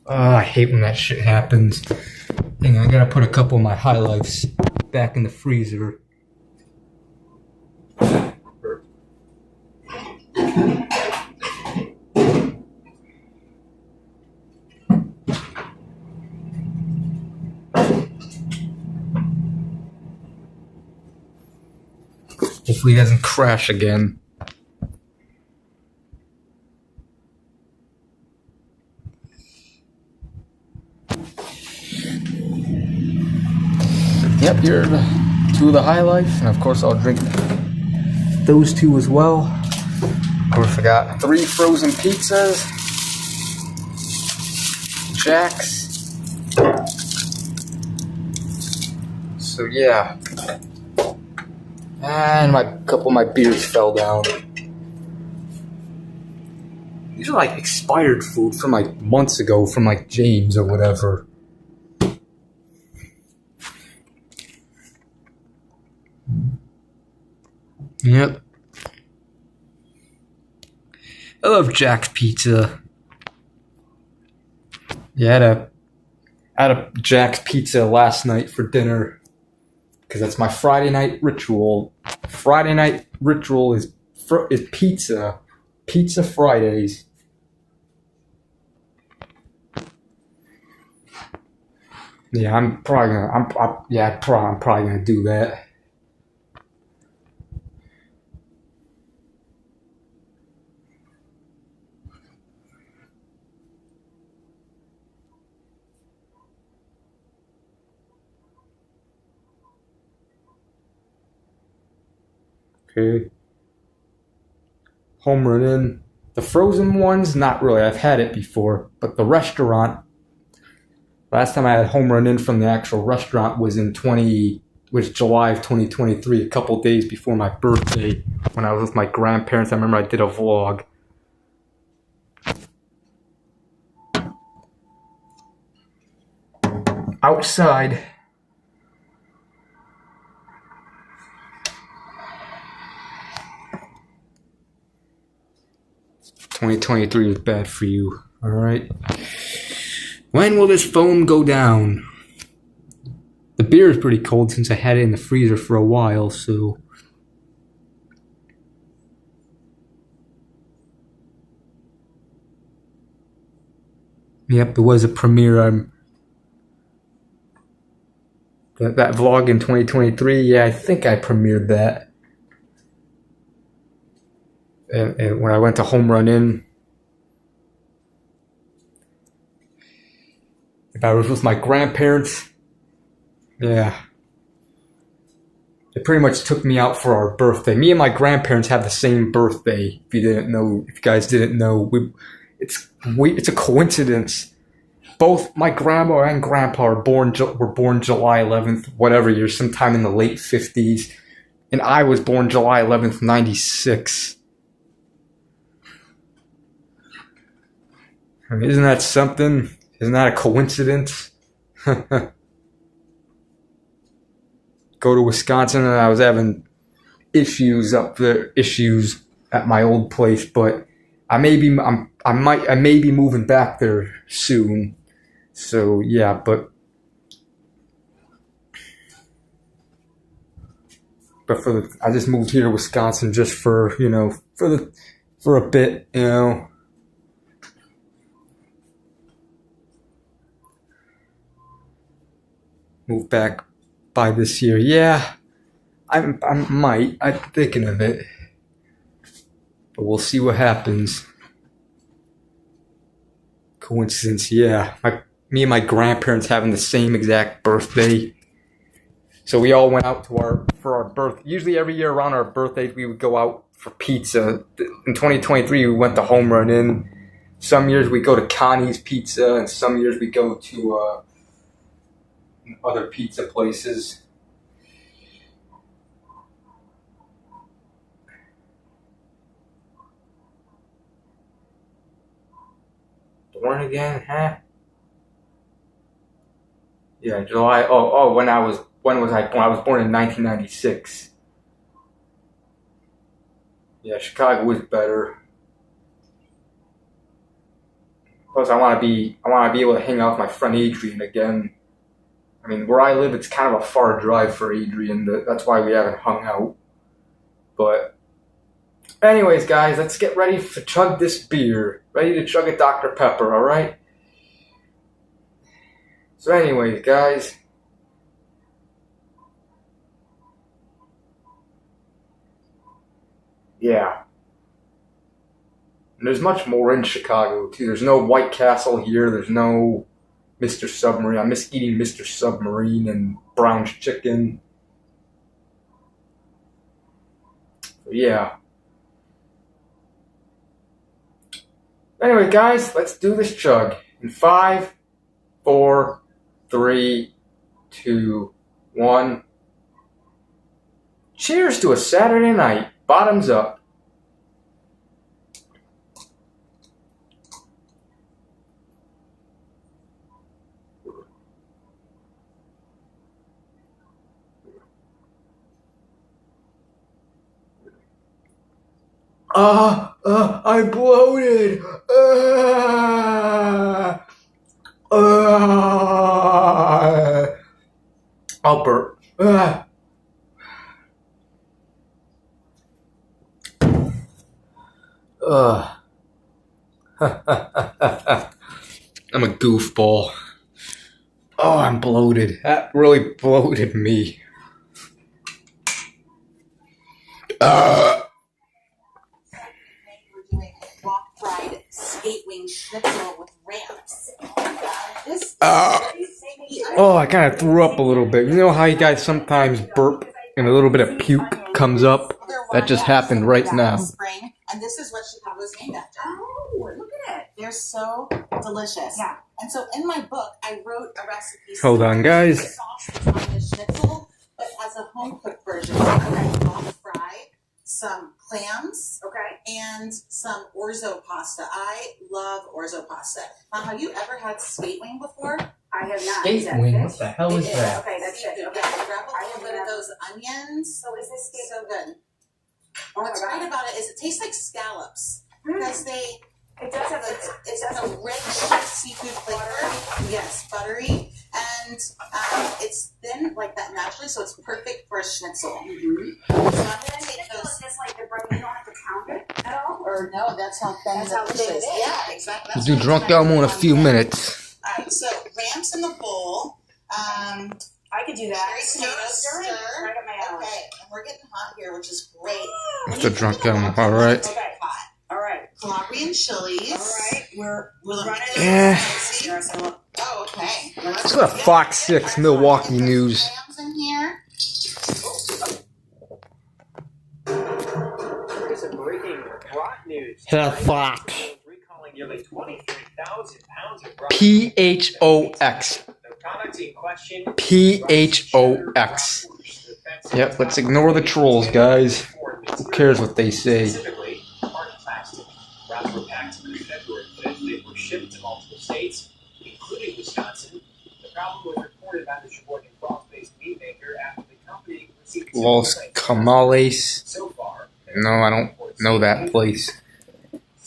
I hate when that shit happens. Hang on, I gotta put a couple of my highlights back in the freezer. Hopefully it doesn't crash again. Yep, here are the 2 of the highlights, and of course I'll drink those 2 as well. Of course I got 3 frozen pizzas, Jack's. So yeah, and a couple of my beers fell down. These are like expired food from like months ago from like James or whatever. Yep. I love Jack's Pizza. Yeah, I had a Jack's Pizza last night for dinner because that's my Friday night ritual. Friday night ritual is pizza. Pizza Fridays. Yeah, I'm probably gonna do that. Okay. Home run in. The frozen ones, not really. I've had it before, but the restaurant. Last time I had home run in from the actual restaurant was July of 2023, a couple days before my birthday, when I was with my grandparents. I remember I did a vlog. Outside. "2023 is bad for you, alright? When will this foam go down?" The beer is pretty cold since I had it in the freezer for a while, so... Yep, there was a premiere. That vlog in 2023, yeah, I think I premiered that. And when I went to Home Run In, if I was with my grandparents, yeah, they pretty much took me out for our birthday. Me and my grandparents have the same birthday. If you guys didn't know, it's a coincidence. Both my grandma and grandpa were born July 11th, whatever year, sometime in the late 50s, and I was born July 11th, 96. I mean, isn't that something? Isn't that a coincidence? Go to Wisconsin and I was having issues up there, issues at my old place, but I may be moving back there soon. So yeah, but I just moved here to Wisconsin just for a bit, Move back by this year. Yeah, I'm thinking of it, but we'll see what happens. Coincidence, yeah. Me and my grandparents having the same exact birthday, so we all went out for our birth. Usually every year around our birthdays, we would go out for pizza. In 2023, we went to Home Run In. Some years we go to Connie's Pizza, and some years we go to other pizza places. Born again, huh? Yeah, July. When was I born? I was born in 1996. Yeah, Chicago was better. Plus, I want to be able to hang out with my friend Adrian again. I mean, where I live, it's kind of a far drive for Adrian. That's why we haven't hung out. But anyways, guys, let's get ready to chug this beer. Ready to chug a Dr. Pepper, alright? So anyways, guys. Yeah. And there's much more in Chicago, too. There's no White Castle here. There's no Mr. Submarine. I miss eating Mr. Submarine and Brown's chicken. So yeah. Anyway, guys, let's do this chug. In 5, 4, 3, 2, 1. Cheers to a Saturday night. Bottoms up. I'm bloated. I'll burp. I'm a goofball. Oh, I'm bloated. That really bloated me. Fried skate wing schnitzel with ramps. Oh, I kind of threw up a little bit. You know how you guys sometimes burp and a little bit of puke comes up? That just happened right now. Spring, and this is what Chicago's named after. Oh, look at it. They're so delicious. Yeah. And so in my book, I wrote a recipe. Hold on, guys. Sauce on the schnitzel, but as a home cooked version. Okay. Fry some clams, and some orzo pasta. I love orzo pasta. Now, have you ever had skate wing before? I have not. Skate wing? What the hell is that? Okay, that's good. Okay, grab a little bit of those onions. So is this skate? So good. What's great about it is it tastes like scallops because it does have a rich seafood flavor. Yes, buttery, and it's thin like that naturally, so it's perfect for a schnitzel. Mm-hmm. So I'm gonna take those. Is this like the bread? You don't have to count it at all, or no? That's how thin it is. Yeah, exactly. We'll do Drunk Elmo in a few minutes. All right, so ramps in the bowl. I could do that. Cherry tomatoes, stir. Right up my alley. Okay, and we're getting hot here, which is great. That's a Drunk Elmo, all right. Okay, hot. All right. Calabrian chilies. All right. We're running. Yeah. Oh, okay. Let's go to Fox 6 Milwaukee News. In here. There's some breaking rock news. Fox. Recalling nearly 23,000 pounds of rock. PHOX. PHOX. Yep, let's ignore the trolls, guys. Who cares what they say? Specifically, hard plastic. Rounds were packed in February 5th. They were shipped to multiple states, including Wisconsin. The problem was reported by the Sheboygan Falls-based meat maker after the company received Los Camales. So far, No, I don't know that place.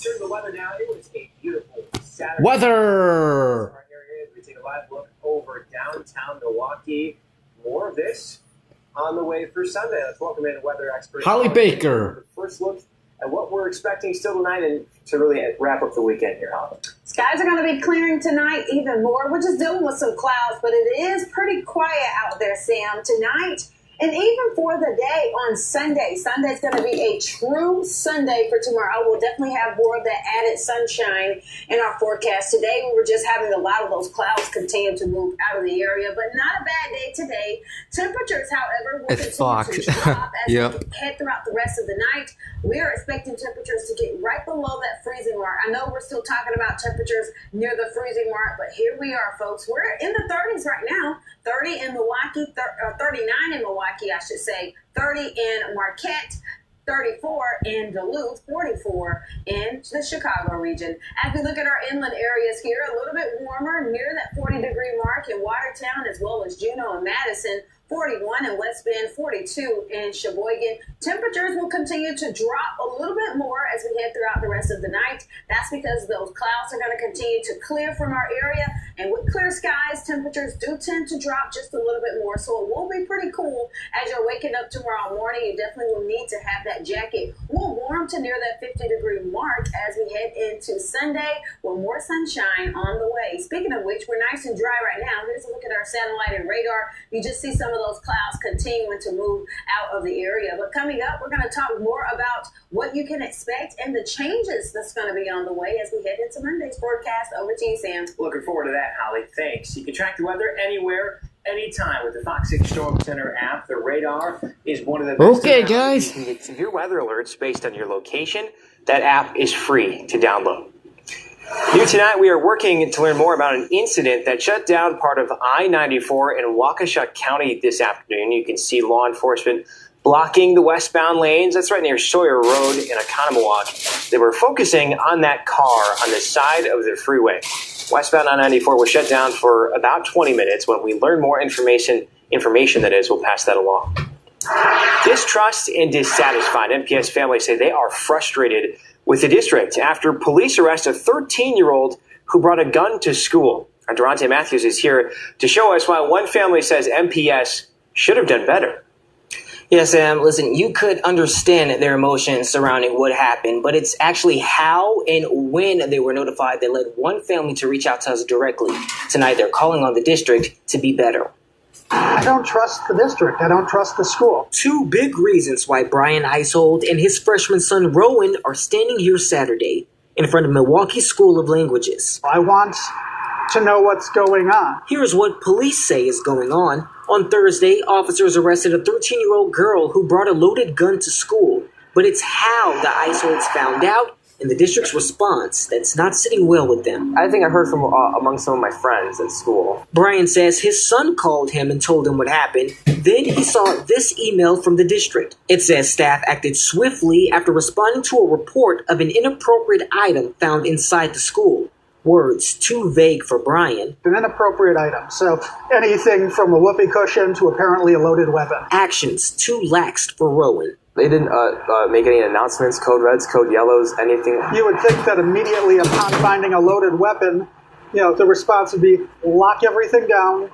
turn the weather now. It was a beautiful Saturday. Weather! We take a live look over downtown Milwaukee. More of this on the way for Sunday. Let's welcome in weather expert Holly Baker. First look at what we're expecting still tonight and to really wrap up the weekend here, Holly. Skies are going to be clearing tonight even more. We're just dealing with some clouds, but it is pretty quiet out there, Sam, tonight. And even for the day on Sunday. Sunday's going to be a true Sunday for tomorrow. We'll definitely have more of that added sunshine in our forecast. Today, we were just having a lot of those clouds continue to move out of the area, but not a bad day today. Temperatures, however, will continue to drop as we head throughout the rest of the night. We are expecting temperatures to get right below that freezing mark. I know we're still talking about temperatures near the freezing mark, but here we are, folks. We're in the 30s right now. 30 in Milwaukee, 39 in Milwaukee, I should say, 30 in Marquette, 34 in Duluth, 44 in the Chicago region. As we look at our inland areas here, a little bit warmer near that 40-degree mark in Watertown, as well as Juneau and Madison, 41 in West Bend, 42 in Sheboygan. Temperatures will continue to drop a little bit more as we head throughout the rest of the night. That's because those clouds are going to continue to clear from our area. And with clear skies, temperatures do tend to drop just a little bit more. So it will be pretty cool as you're waking up tomorrow morning. You definitely will need to have that jacket. We'll warm warm to near that 50-degree mark as we head into Sunday with more sunshine on the way. Speaking of which, we're nice and dry right now. Here's a look at our satellite and radar. You just see some of those clouds continuing to move out of the area. But coming up, we're going to talk more about what you can expect and the changes that's going to be on the way as we head into Monday's broadcast. Over to you, Sam. Looking forward to that, Holly. Thanks. You can track the weather anywhere, anytime with the Fox 6 Storm Center app. The radar is one of the best. Okay, guys. You can get severe weather alerts based on your location. That app is free to download. New tonight, we are working to learn more about an incident that shut down part of I-94 in Waukesha County this afternoon. You can see law enforcement blocking the westbound lanes. That's right near Sawyer Road in Oconomowoc. They were focusing on that car on the side of the freeway. Westbound I-94 was shut down for about 20 minutes. When we learn more information that is, we'll pass that along. Distrust and dissatisfied MPS families say they are frustrated with the district after police arrest a 13-year-old who brought a gun to school. Our Durante Matthews is here to show us why one family says MPS should have done better. Yeah, Sam, listen, you could understand their emotions surrounding what happened, but it's actually how and when they were notified that led one family to reach out to us directly. Tonight, they're calling on the district to be better. I don't trust the district. I don't trust the school. Two big reasons why Brian Isold and his freshman son Rowan are standing here Saturday in front of Milwaukee School of Languages. I want to know what's going on. Here's what police say is going on. On Thursday, officers arrested a 13-year-old girl who brought a loaded gun to school. But it's how the Isolds found out and the district's response that's not sitting well with them. I think I heard from among some of my friends at school. Brian says his son called him and told him what happened. Then he saw this email from the district. It says staff acted swiftly after responding to a report of an inappropriate item found inside the school. Words too vague for Brian. An inappropriate item. So anything from a whoopee cushion to apparently a loaded weapon. Actions too lax for Rowan. They didn't make any announcements, code reds, code yellows, anything. You would think that immediately upon finding a loaded weapon, the response would be lock everything down,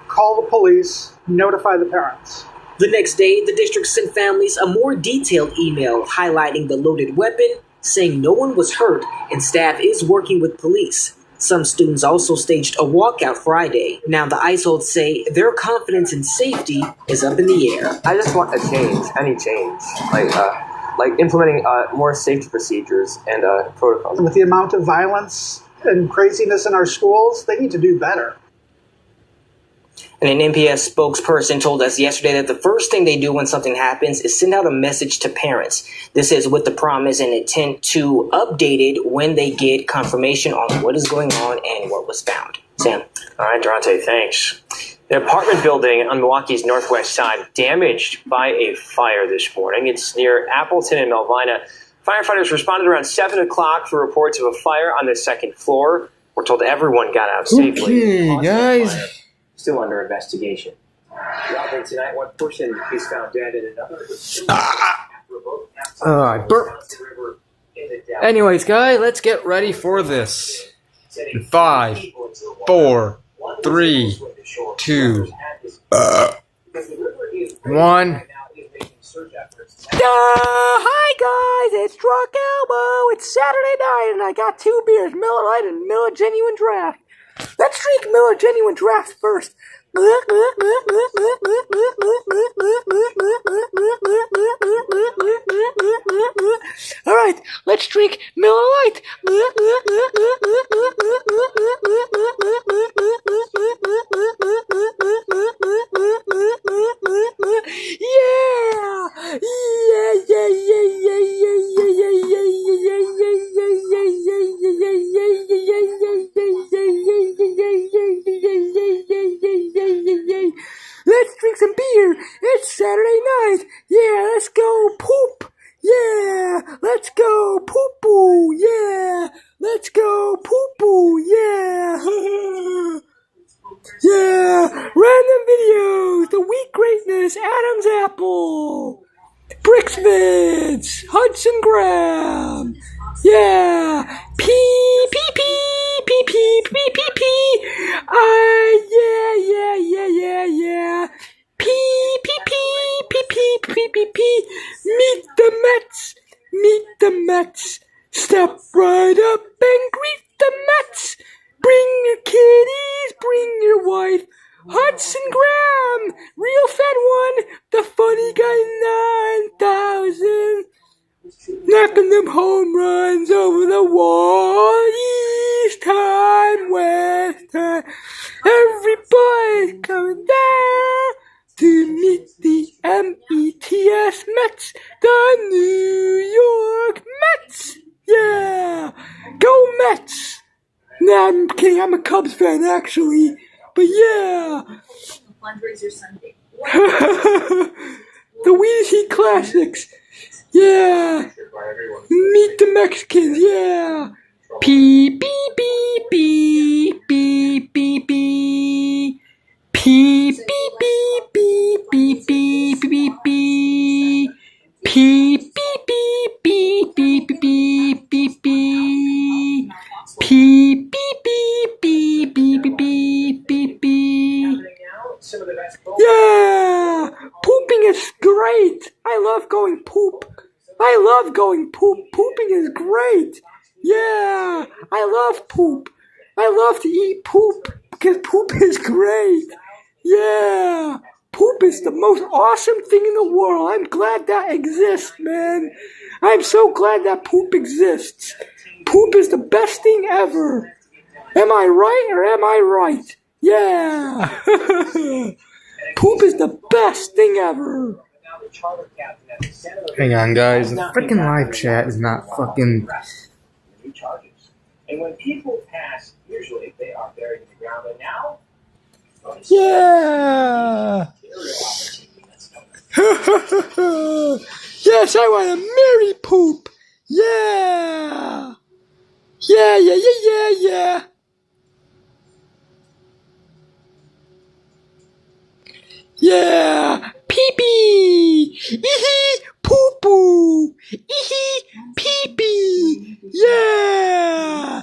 call the police, notify the parents. The next day, the district sent families a more detailed email highlighting the loaded weapon, saying no one was hurt and staff is working with police. Some students also staged a walkout Friday. Now the Isolds say their confidence in safety is up in the air. I just want a change, any change, like implementing more safety procedures and protocols. With the amount of violence and craziness in our schools, they need to do better. And an MPS spokesperson told us yesterday that the first thing they do when something happens is send out a message to parents. This is with the promise and intent to update it when they get confirmation on what is going on and what was found. Sam. All right, Durante, thanks. The apartment building on Milwaukee's northwest side damaged by a fire this morning. It's near Appleton and Melvina. Firefighters responded around 7 o'clock for reports of a fire on the second floor. We're told everyone got out safely. Okay, guys. Still under investigation. Dropping tonight, one person is found dead and another. I burped. Anyways, guys, let's get ready for this. In 5, 4, 3, 2, 1. Hi guys, it's Drunk Elbow. It's Saturday night and I got 2 beers, Miller Lite and Miller Genuine Draft. Let's drink Miller Genuine Draft first. Alright, let's drink Miller Lite. Let's drink some beer. It's Saturday night. Yeah, let's go poop. Yeah, let's go poo-poo. Yeah, let's go poo-poo. Yeah. Yeah, random videos. The Week Greatness, Adam's Apple, Brixvids, Hudson Graham. Yeah, pee, pee, pee, pee, pee, pee, pee, pee. Yeah. Pee, pee, pee, pee, pee, pee, pee, pee. Meet the Mets. Meet Mets. Step right up and greet the Mets. Bring your kiddies, bring your wife. Hudson Graham, real fat one, the funny guy 9000. Knocking them home runs over the wall. East time, west time. Everybody coming down to meet the METS Mets, the New York Mets. Yeah, go Mets. Nah, I'm kidding. I'm a Cubs fan actually, but yeah. Fundraiser Sunday. The Weezy Classics. Yeah. Meet the Mexicans. Yeah. Beep beep beep beep beep beep beep. Beep beep beep beep beep beep beep beep. Beep beep beep beep beep beep beep beep. Beep beep beep beep beep beep beep beep. Yeah, pooping is great. I love going poop. I love going poop. Pooping is great. Yeah, I love poop. I love to eat poop because poop is great. Yeah, poop is the most awesome thing in the world. I'm glad that exists, man. I'm so glad that poop exists. Poop is the best thing ever. Am I right or am I right? Yeah. Poop is the best thing ever. Hang on, guys. The freaking live chat is not fucking. And when people pass, usually they are buried in the ground. But now, Yeah. Yes, I want to marry poop. Yeah. Yeah, yeah, yeah, yeah, yeah. Yeah, pee-pee, ee-hee, poo-poo, ee-hee, pee-pee, yeah.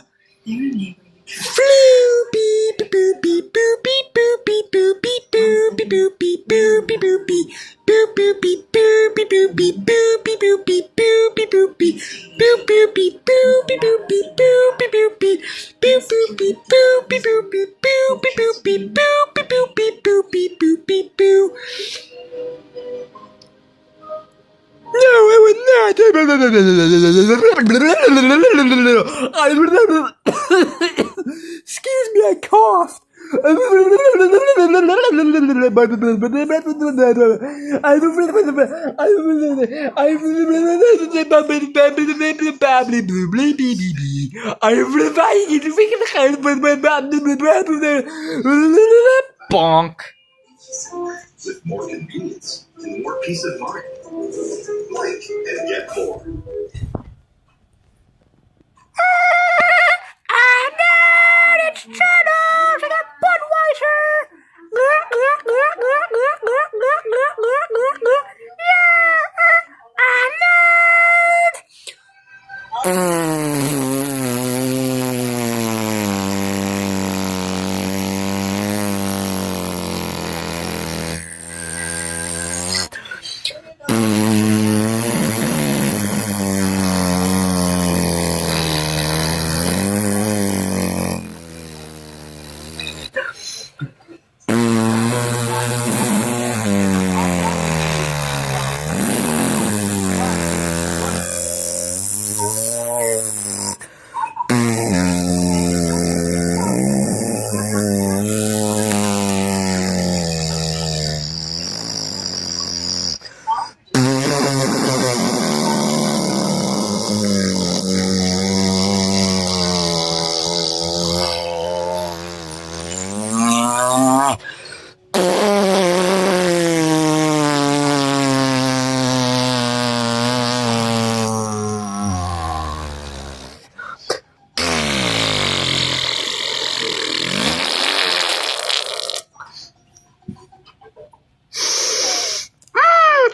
Flew, beep, beep, boop, beep, boop, beep, boop, beep, boop, beep, boop, beep, boop, beep, boop, beep, boop, beep, boop, boop, beep, boop, beep, boop, beep, boop, beep, boop, beep, boop, beep, boop, beep, boop, boop, beep, boop, beep, boop, beep, boop, beep, boop, beep, boop, boop, beep, boop, beep, boop, beep, boop, beep, boop, beep, boop, beep, boop, beep, boop, beep, boop, beep, boop. No, I would not. Excuse me, I coughed. Bonk. With more convenience and more peace of mind. Blink and get more. I know it's Channels. I got Budweiser. Yeah,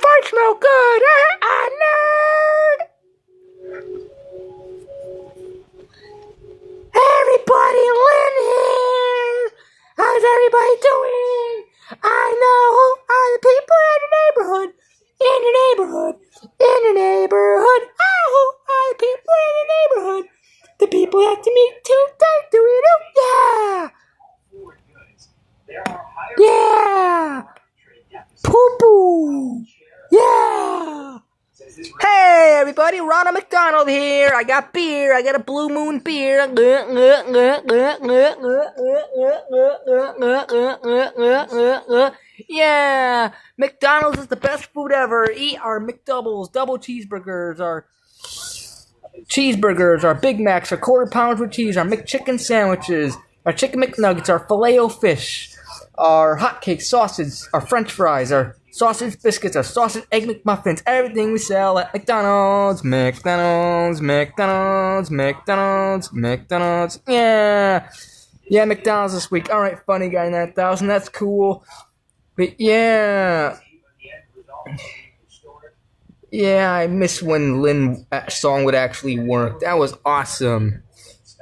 I smell good. I nerd. Everybody, Lynn here. How's everybody doing? I know who are the people in the neighborhood. In the neighborhood. In the neighborhood. Oh, who are the people Poo-poo! Yeah! Hey, everybody, Ronald McDonald here. I got beer. I got a Blue Moon beer. Yeah, McDonald's is the best food ever. Eat our McDoubles, double cheeseburgers, our Big Macs, our quarter pounds with cheese, our McChicken sandwiches, our chicken McNuggets, our Filet-O-Fish, our hotcakes, sausage, our French fries, our sausage biscuits, our sausage egg McMuffins, everything we sell at McDonald's. Yeah. Yeah, McDonald's this week. All right, funny guy 9000. That's cool. But yeah. Yeah, I miss when Lynn song would actually work. That was awesome.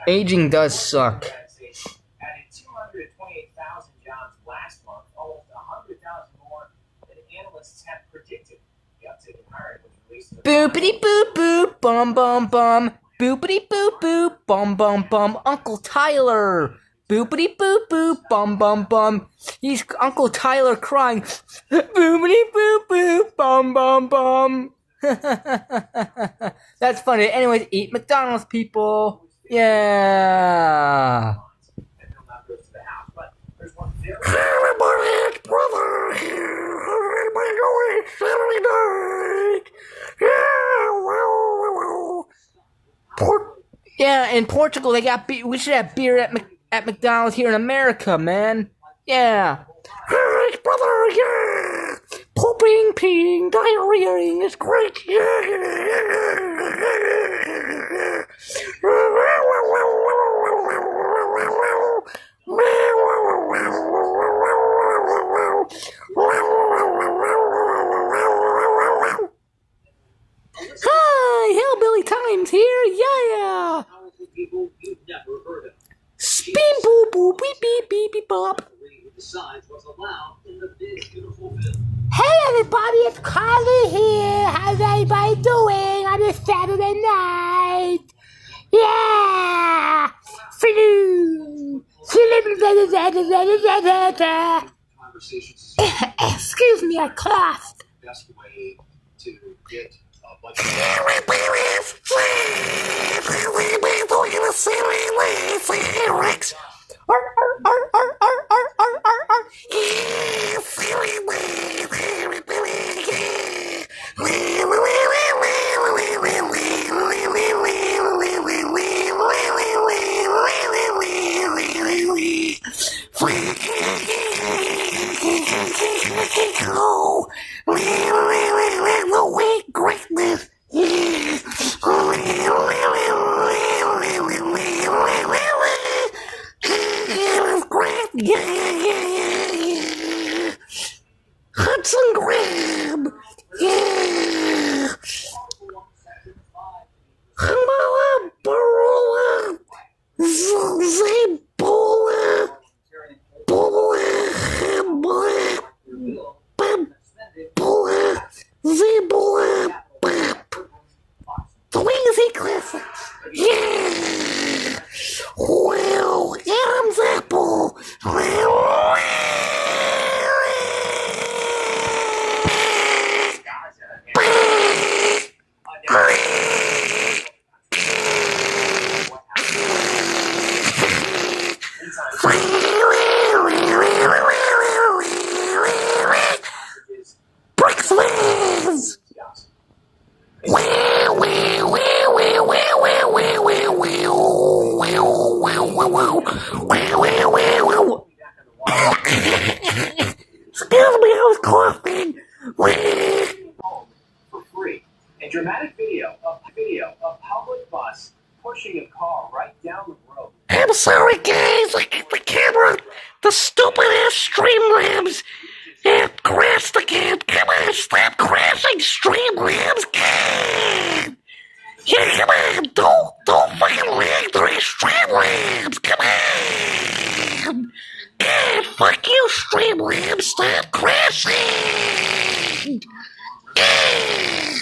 Aging does suck. Added 228,000 jobs last month, almost 100,000 more than analysts had predicted. The uptick in hiring was released. Boopity boop boop, bum bum bum. Boopity boop boop, bum bum bum. Uncle Tyler. Boopity boop boop, bum bum bum. He's Uncle Tyler crying. Boopity boop boop, bum bum bum. That's funny. Anyways, eat McDonald's, people. Yeah. Everybody, it's brother here. Everybody going Saturday night. Yeah, yeah. In Portugal, they got beer. We should have beer at McDonald's here in America, man. Yeah. It's brother. Yeah. Pooping, peeing, diarrheaing is great. Hi, Hillbilly Times here. Yeah. Spin boo boo beep beep beep beep bop. Hey everybody, it's Carly here. How's everybody doing on this Saturday night? Yeah! Excuse me, I coughed. Best way to get a bunch Greatness. Hudson Graham. Yeah. Hamala Barola. Zebola. Bola. Hamala. Bola. Zebola. The Weezy Classics. Yeah. Well, Adam's Apple. Brixlers. Excuse me, I was coughing. for free. A dramatic video of public bus pushing a car right down the road. I'm sorry, guys. I get the camera. The stupid ass Streamlabs. It crashed again. Come on, stop crashing, Streamlabs. God. Yeah, come on. Don't fucking lag the Streamlabs. Come on. God, fuck you, Streamlabs. Stop crashing. God.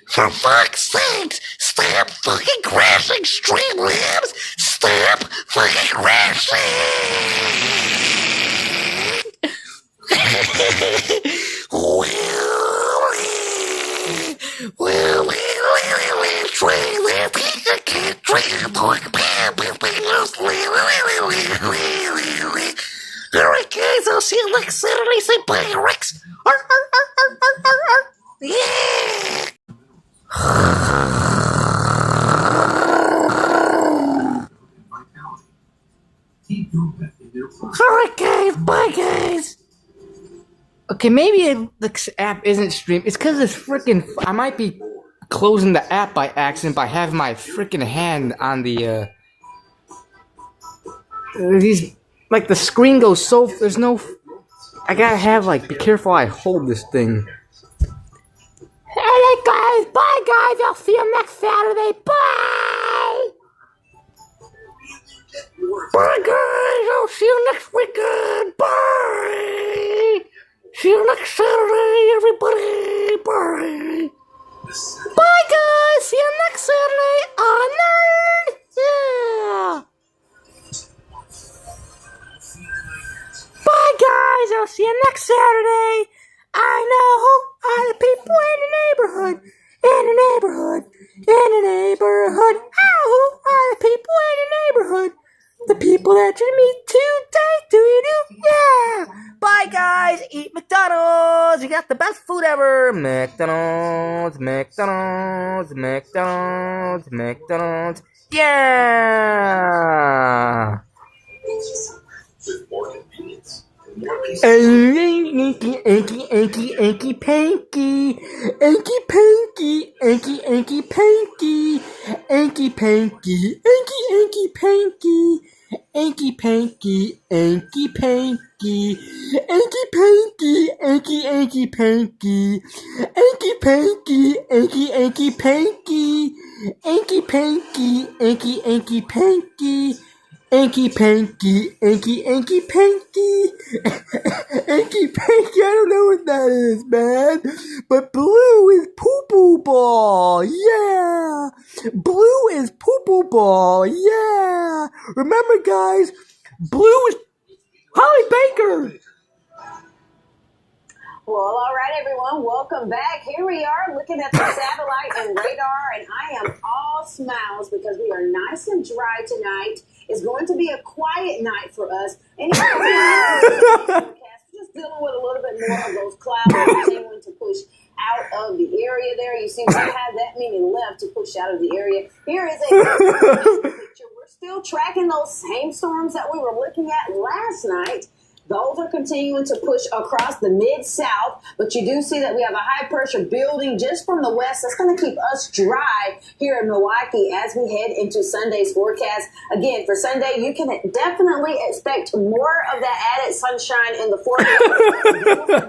For fuck's sake, stop fucking crashing, Streamlabs. Stop fucking crashing. Alright, guys, I'll see you next Saturday. Say bye, Rex. Yeah! Alright, guys, bye, guys. Okay, maybe the app isn't streamed. It's because it's freaking. I might be closing the app by accident by having my freaking hand on the. These, like, the screen goes so. There's no. I gotta have, like, be careful I hold this thing. Alright, guys, bye, guys. I'll see you next Saturday. Bye. Bye, guys. I'll see you next weekend. Bye. See you next Saturday, everybody. Bye. Bye, guys. See you next Saturday. Nerd. Yeah. Bye, guys. I'll see you next Saturday. I know all the people in the neighborhood. Oh, all the people in the neighborhood. The people that you meet today. Do. Yeah. Bye, guys. Eat McDonald's. You got the best food ever. McDonald's. Yeah. With more convenience and more peace of Anky panky. Anky panky. Anky panky. Anky panky. Anky panky. Anky panky. Anky panky. Anky panky. Anky panky. Anky panky. Anky panky. Anky panky. Anky panky. Anky Panky, Anky Panky, Anky Panky, I don't know what that is, man. But blue is poo-poo ball, yeah. Blue is poo-poo ball, yeah. Remember, guys, blue is Holly Baker. Well, all right, everyone, welcome back. Here we are looking at the satellite and radar, and I am all smiles because we are nice and dry tonight. It's going to be a quiet night for us. And just dealing with a little bit more of those clouds continuing to push out of the area there. You see, we don't have that many left to push out of the area. Here is a picture. We're still tracking those same storms that we were looking at last night. Those are continuing to push across the mid-south, but you do see that we have a high pressure building just from the west. That's going to keep us dry here in Milwaukee as we head into Sunday's forecast. Again, for Sunday, you can definitely expect more of that added sunshine in the forecast.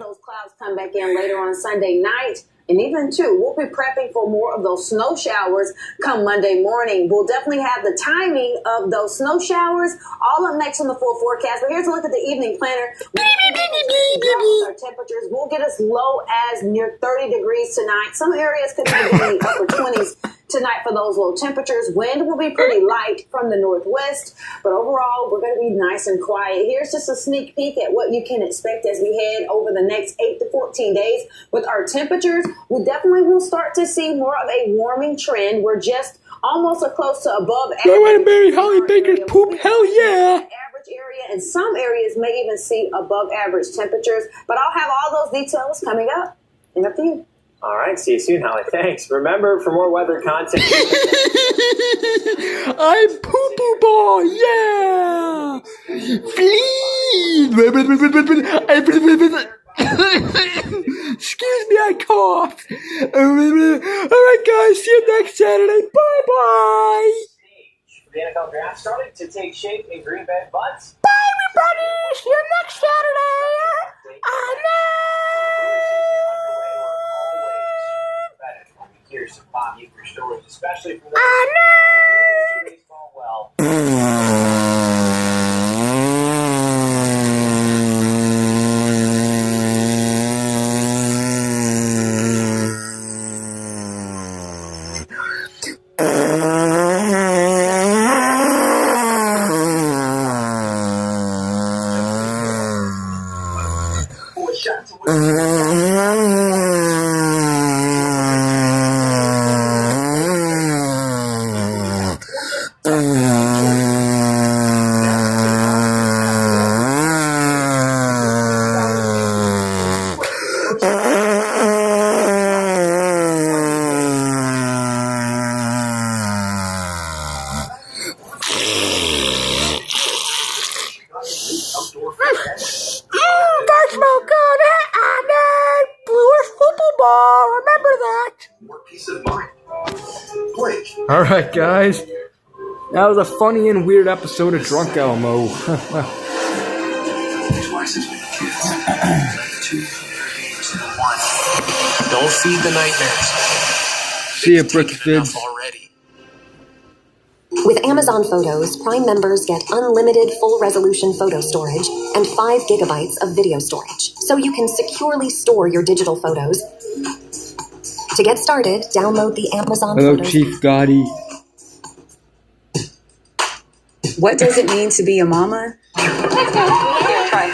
Those clouds come back in later on Sunday night. And even, too, we'll be prepping for more of those snow showers come Monday morning. We'll definitely have the timing of those snow showers all up next on the full forecast. But here's a look at the evening planner. Our temperatures will get us low as near 30 degrees tonight. Some areas could even be in the upper 20s tonight for those low temperatures. Wind will be pretty light from the northwest, but overall, we're going to be nice and quiet. Here's just a sneak peek at what you can expect as we head over the next 8 to 14 days. With our temperatures, we definitely will start to see more of a warming trend. We're just almost close to above average. I want to marry Holly Baker's poop. Hell yeah. Average area, and some areas may even see above average temperatures. But I'll have all those details coming up in a few. All right, see you soon, Holly. Thanks. Remember, for more weather content... I'm poo-poo ball, yeah! Please! Excuse me, I coughed. Alright, guys, see you next Saturday. Bye-bye! The NFL draft started to take shape in Green Bay, but... Bye, everybody! See you next Saturday! Here's some Bob Euchre stories, especially from the baseball well. more peace of mind. Blake. Alright, guys. That was a funny and weird episode of Drunk Elmo. Twice as many kids. 2 games in 1. Don't feed the nightmares. See ya, Brickfids. Already. With Amazon Photos, Prime members get unlimited full-resolution photo storage and 5 gigabytes of video storage, so you can securely store your digital photos. To get started, download the Amazon Hello, Photos. Chief Gotti. What does it mean to be a mama? Here, try.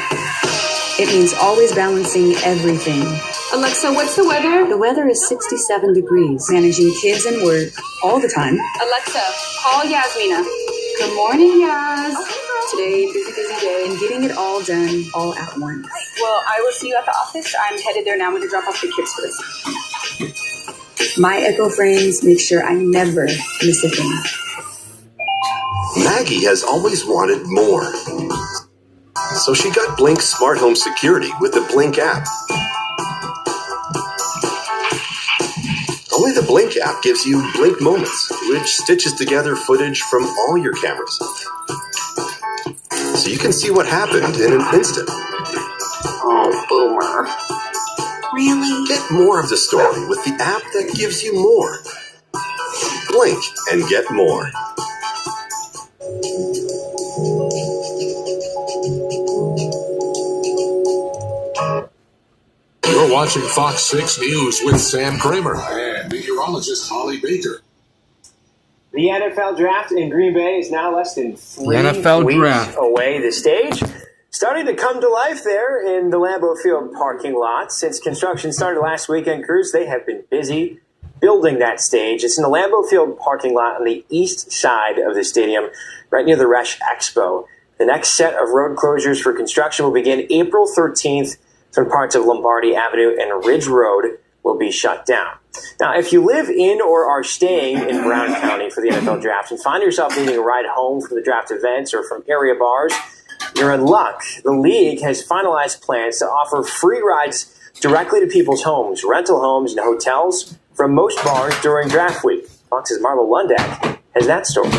It means always balancing everything. Alexa, what's the weather? The weather is 67 degrees. Managing kids and work all the time. Alexa, call Yasmina. Good morning, Yas. Today, busy day, and getting it all done all at once. Well, I will see you at the office. I'm headed there now. I'm going to drop off the kids for this. My Echo frames make sure I never miss a thing. Maggie has always wanted more. So she got Blink Smart Home Security with the Blink app. Only the Blink app gives you Blink Moments, which stitches together footage from all your cameras. So you can see what happened in an instant. Oh, boomer. Really? Get more of the story with the app that gives you more. Blink and get more. You're watching Fox 6 News with Sam Kramer and meteorologist Holly Baker. The NFL draft in Green Bay is now less than 3 NFL weeks draft. away. The stage starting to come to life there in the Lambeau Field parking lot. Since construction started last weekend, crews, they have been busy building that stage. It's in the Lambeau Field parking lot on the east side of the stadium, right near the Resch Expo. The next set of road closures for construction will begin April 13th. Some parts of Lombardi Avenue and Ridge Road will be shut down. Now, if you live in or are staying in Brown County for the NFL draft and find yourself needing a ride home from the draft events or from area bars, you're in luck. The league has finalized plans to offer free rides directly to people's homes, rental homes, and hotels from most bars during draft week. Fox's Marlo Lundak has that story.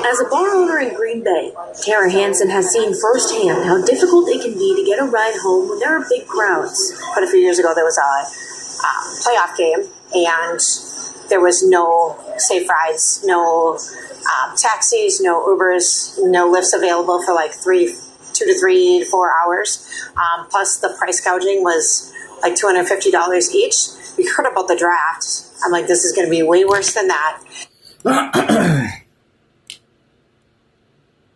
As a bar owner in Green Bay, Tara Hansen has seen firsthand how difficult it can be to get a ride home when there are big crowds. But a few years ago, there was a playoff game, and there was no safe rides, no taxis, no Ubers, no lifts available for like 2 to 3 to 4 hours. Plus, the price gouging was like $250 each. We heard about the draft. I'm like, this is going to be way worse than that.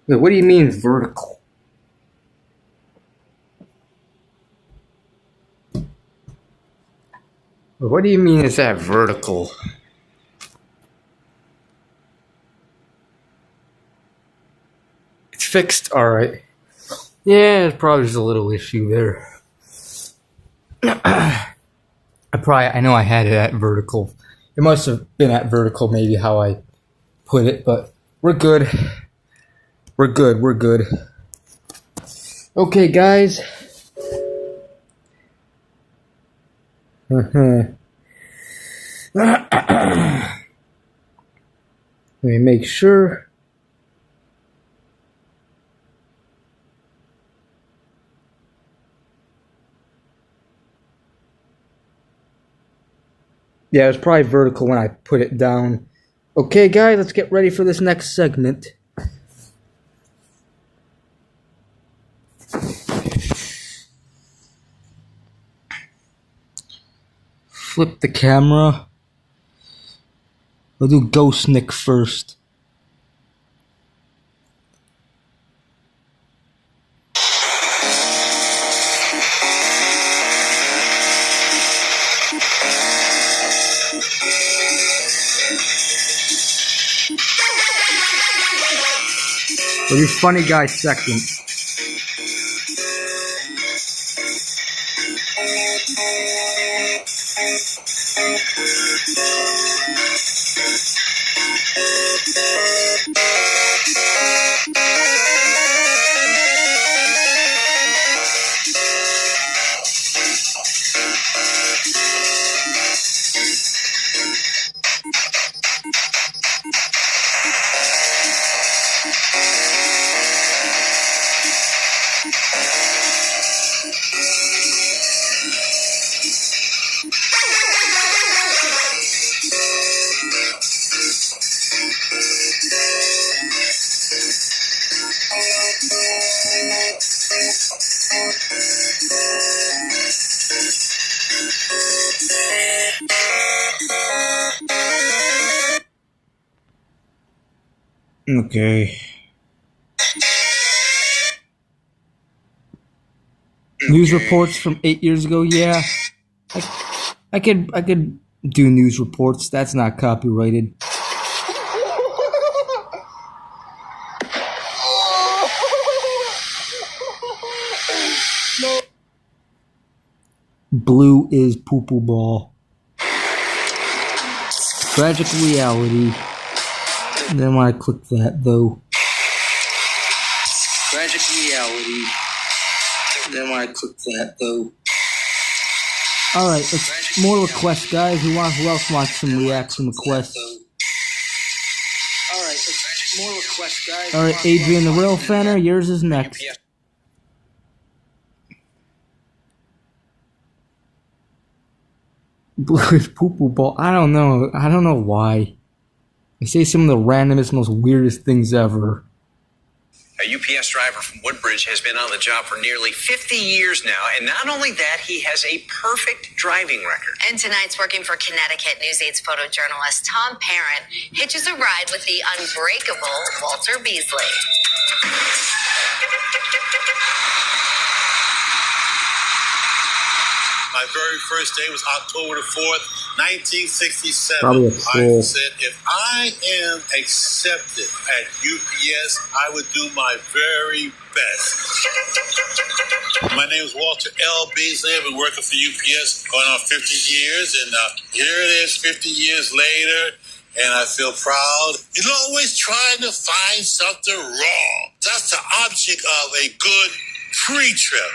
Wait, what do you mean vertical? What do you mean is that vertical? It's fixed, alright. Yeah, there's probably just a little issue there. I know I had it at vertical. It must have been at vertical, maybe how I put it, but we're good. We're good. Okay, guys. Let me make sure. Yeah, it was probably vertical when I put it down. Okay, guys, let's get ready for this next segment. Flip the camera. We'll do Ghost Nick first. We'll do Funny Guy second. Okay. News reports from 8 years ago. Yeah, I could do news reports. That's not copyrighted. Blue is poo-poo ball. Tragic reality. Then when I click that though. Tragic reality. Then when I click that though. Alright, let's more requests, guys. Who else wants some reaction requests? Alright, let's more requests, guys. Alright, Adrian the Rail Fenner, yours is next. Blue is poo-poo ball. I don't know. I don't know why. They say some of the randomest, most weirdest things ever. A UPS driver from Woodbridge has been on the job for nearly 50 years now, and not only that, he has a perfect driving record. And tonight's working for Connecticut News 8's photojournalist Tom Parent hitches a ride with the unbreakable Walter Beasley. My very first day was October the 4th, 1967. Probably a troll. I said, if I am accepted at UPS, I would do my very best. My name is Walter L. Beasley. I've been working for UPS going on 50 years, and here it is 50 years later, and I feel proud. You're always trying to find something wrong. That's the object of a good pre-trip.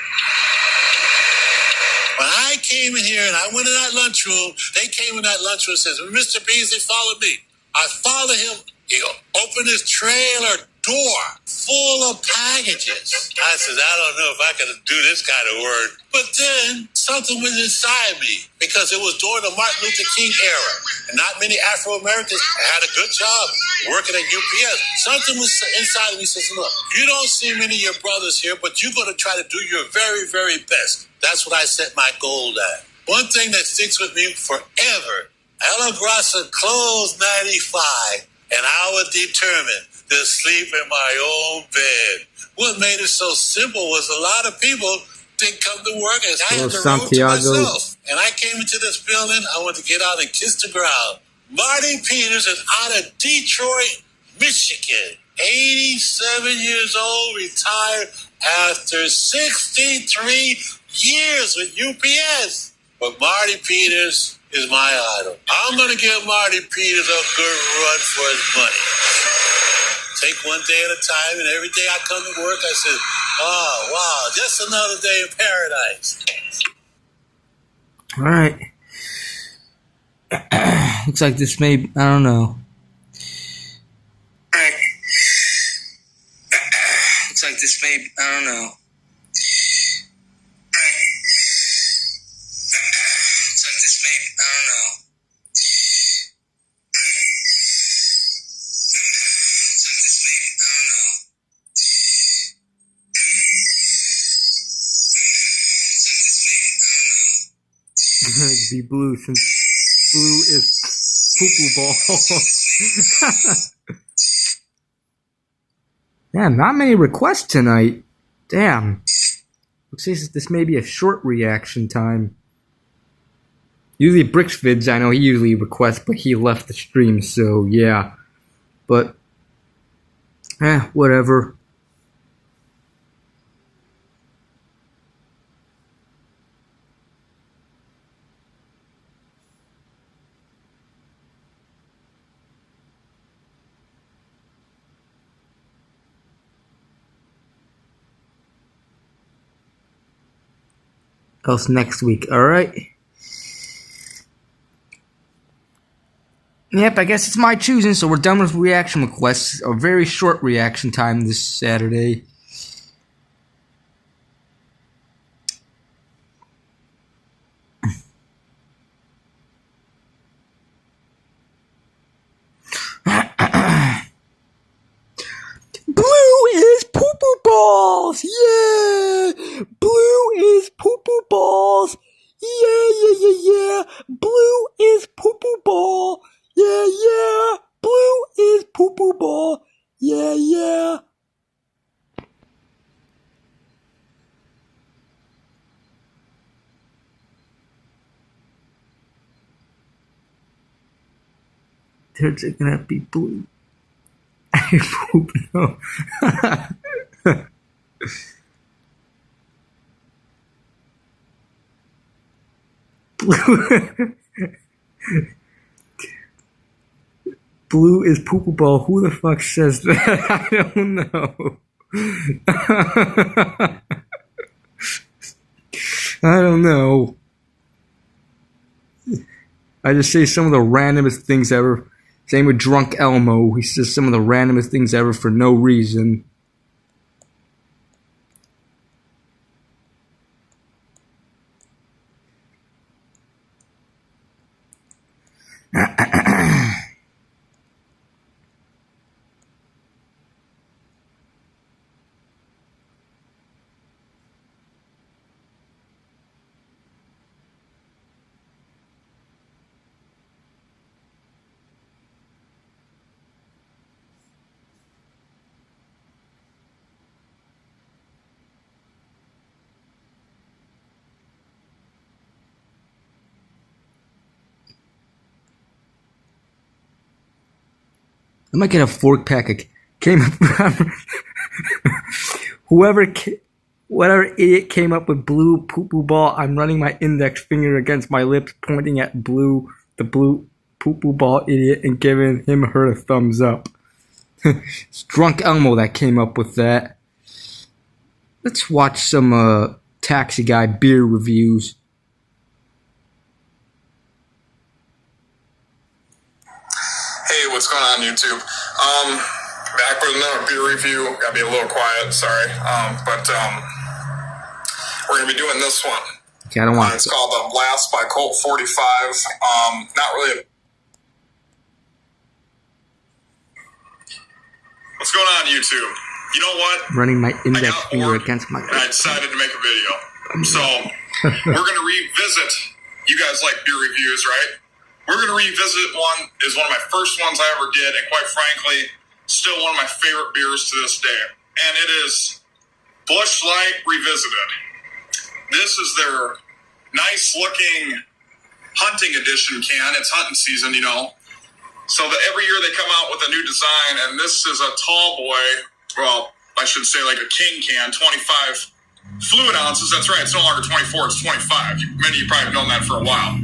When I came in here and I went in that lunchroom, they came in that lunchroom and says, Mr. Beasley, follow me. I followed him. He opened his trailer door full of packages. I said, I don't know if I can do this kind of work. But then something was inside me because it was during the Martin Luther King era. And not many Afro-Americans had a good job working at UPS. Something was inside of me says, look, you don't see many of your brothers here, but you're going to try to do your very, very best. That's what I set my goal at. One thing that sticks with me forever, Ella Grassa closed 95, and I was determined to sleep in my own bed. What made it so simple was a lot of people didn't come to work, and I had the road to myself. And I came into this building, I wanted to get out and kiss the ground. Marty Peters is out of Detroit, Michigan. 87 years old, retired after 63 years with UPS. But Marty Peters is my idol. I'm going to give Marty Peters a good run for his money. Take one day at a time, and every day I come to work, I say, oh, wow, just another day in paradise. All right. Looks like this may, I don't know. Looks like this may, I don't know. Looks like this may, I don't know. Looks like this may, I don't know. Looks like this may, I don't know. Be blue since blue is poo-poo ball. Damn, not many requests tonight. Damn. Looks like this may be a short reaction time. Usually Bricks Vids, I know he usually requests, but he left the stream, so yeah. But, whatever. Else next week, alright? Yep, I guess it's my choosing, so we're done with reaction requests. A very short reaction time this Saturday. Blue is poo-poo balls! Yeah! Blue is poo-poo balls! Yeah! Blue is poo-poo ball! Yeah! Blue is poo-poo ball! Yeah! There's gonna be blue. I poop, no. Blue is poopoo ball. Who the fuck says that? I don't know. I don't know. I just say some of the randomest things ever. Same with Drunk Elmo. He says some of the randomest things ever for no reason. I might get a fork pack. Whatever idiot came up with blue poo-poo ball, I'm running my index finger against my lips, pointing at the blue poo-poo ball idiot, and giving him or her a thumbs up. It's Drunk Elmo that came up with that. Let's watch some Taxi Guy beer reviews. Hey, what's going on YouTube? Back with another beer review. Gotta be a little quiet, sorry. But we're gonna be doing this one. Okay, I don't want It's called the Blast by Colt 45. Not really. What's going on YouTube? You know what? Running my index finger against my And I decided to make a video. So we're gonna revisit. You guys like beer reviews, right? We're going to revisit one is one of my first ones I ever did, and quite frankly, still one of my favorite beers to this day. And it is Busch Light Revisited. This is their nice-looking hunting edition can. It's hunting season, you know. So that every year they come out with a new design, and this is a tall boy, well, I should say like a king can, 25 fluid ounces. That's right, it's no longer 24, it's 25. Many of you probably have known that for a while.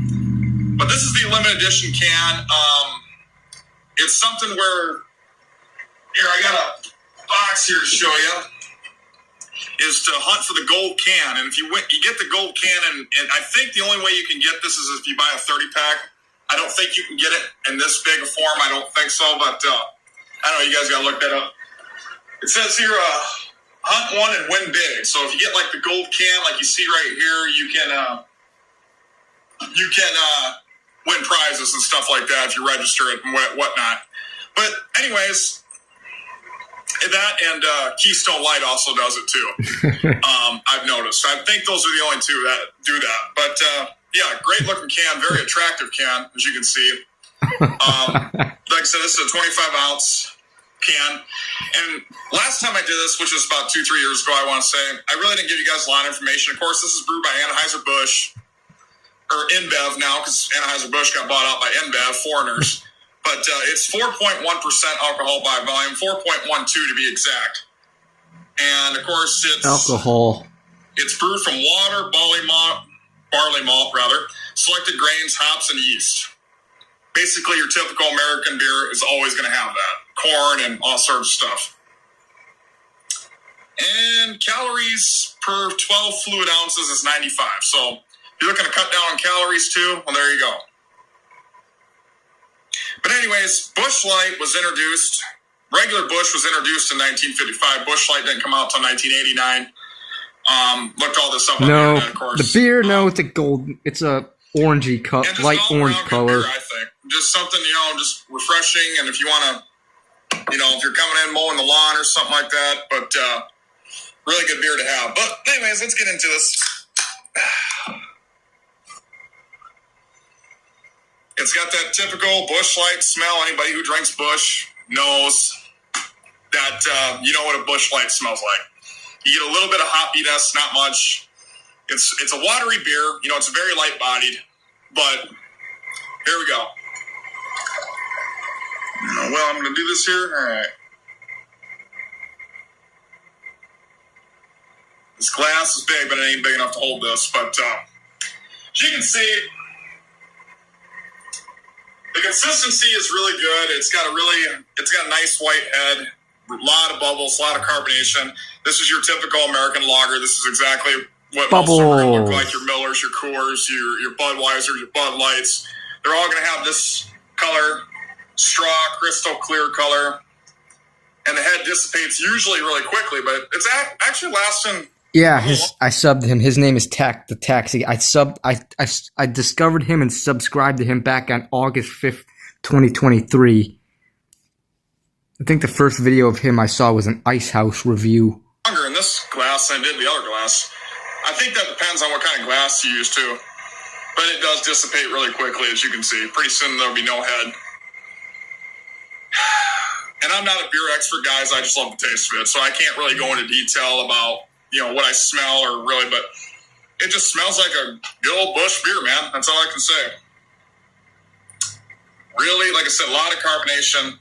But this is the limited edition can. It's something where, here, I got a box here to show you, is to hunt for the gold can. And if you get the gold can, and I think the only way you can get this is if you buy a 30-pack. I don't think you can get it in this big a form. I don't think so, but I don't know. You guys got to look that up. It says here, hunt one and win big. So if you get like the gold can, like you see right here, you can win prizes and stuff like that if you register it and whatnot. But anyways, that and Keystone Light also does it too. I've noticed. I think those are the only two that do that. But yeah, great looking can, very attractive can, as you can see. Like I said, this is a 25-ounce can. And last time I did this, which was about 2-3 years ago, I want to say, I really didn't give you guys a lot of information. Of course, this is brewed by Anheuser-Busch, or InBev now, because Anheuser-Busch got bought out by InBev, foreigners. But it's 4.1% alcohol by volume, 4.12 to be exact. And of course, it's alcohol. It's brewed from water, barley malt, selected grains, hops, and yeast. Basically, your typical American beer is always going to have that. Corn and all sorts of stuff. And calories per 12 fluid ounces is 95. So if you're looking to cut down on calories too, well, there you go. But anyways, Busch Light was introduced. Regular Busch was introduced in 1955. Busch Light didn't come out until 1989. Looked all this up on the internet, of course. The beer, no, it's a gold. It's a orangey light orange color. Beer, I think just something, just refreshing. And if you want to, if you're coming in mowing the lawn or something like that, but really good beer to have. But anyways, let's get into this. It's got that typical Busch Light smell. Anybody who drinks Busch knows that you know what a Busch Light smells like. You get a little bit of hoppiness, not much. It's a watery beer. It's very light-bodied. But here we go. Well, I'm going to do this here. All right. This glass is big, but it ain't big enough to hold this. But as you can see, the consistency is really good. It's got a nice white head, a lot of bubbles, a lot of carbonation. This is your typical American lager. This is exactly what most of them look like. Your Millers, your Coors, your Budweisers, your Bud Lights. They're all going to have this color, straw, crystal clear color. And the head dissipates usually really quickly, but it's actually lasting. Yeah, I subbed him. His name is the Taxi. I discovered him and subscribed to him back on August 5th, 2023. I think the first video of him I saw was an Ice House review. Longer in this glass than I did the other glass. I think that depends on what kind of glass you use too. But it does dissipate really quickly, as you can see. Pretty soon there'll be no head. And I'm not a beer expert, guys. I just love the taste of it. So I can't really go into detail about what I smell or really, but it just smells like a good old Busch beer, man. That's all I can say. Really, like I said, a lot of carbonation.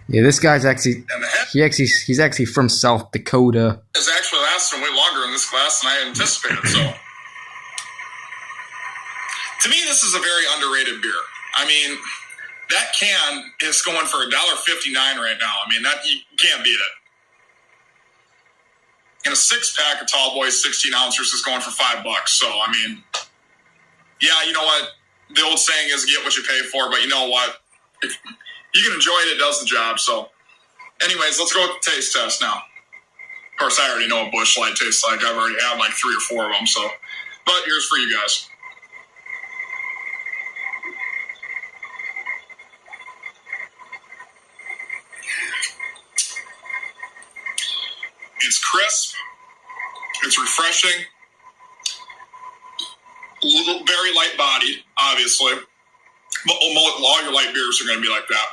Yeah, this guy's he's actually from South Dakota. It's actually lasting way longer in this glass than I anticipated. So, to me, this is a very underrated beer. I mean, that can is going for $1.59 right now. I mean, that you can't beat it. And a 6-pack of Tall Boys 16 ounces is going for $5. So, I mean, yeah, you know what? The old saying is get what you pay for, but you know what? If you can enjoy it, it does the job. So, anyways, let's go with the taste test now. Of course, I already know what Busch Light tastes like. I've already had like 3 or 4 of them. So, but here's for you guys. It's crisp. It's refreshing. Very light bodied, obviously. But all your light beers are going to be like that.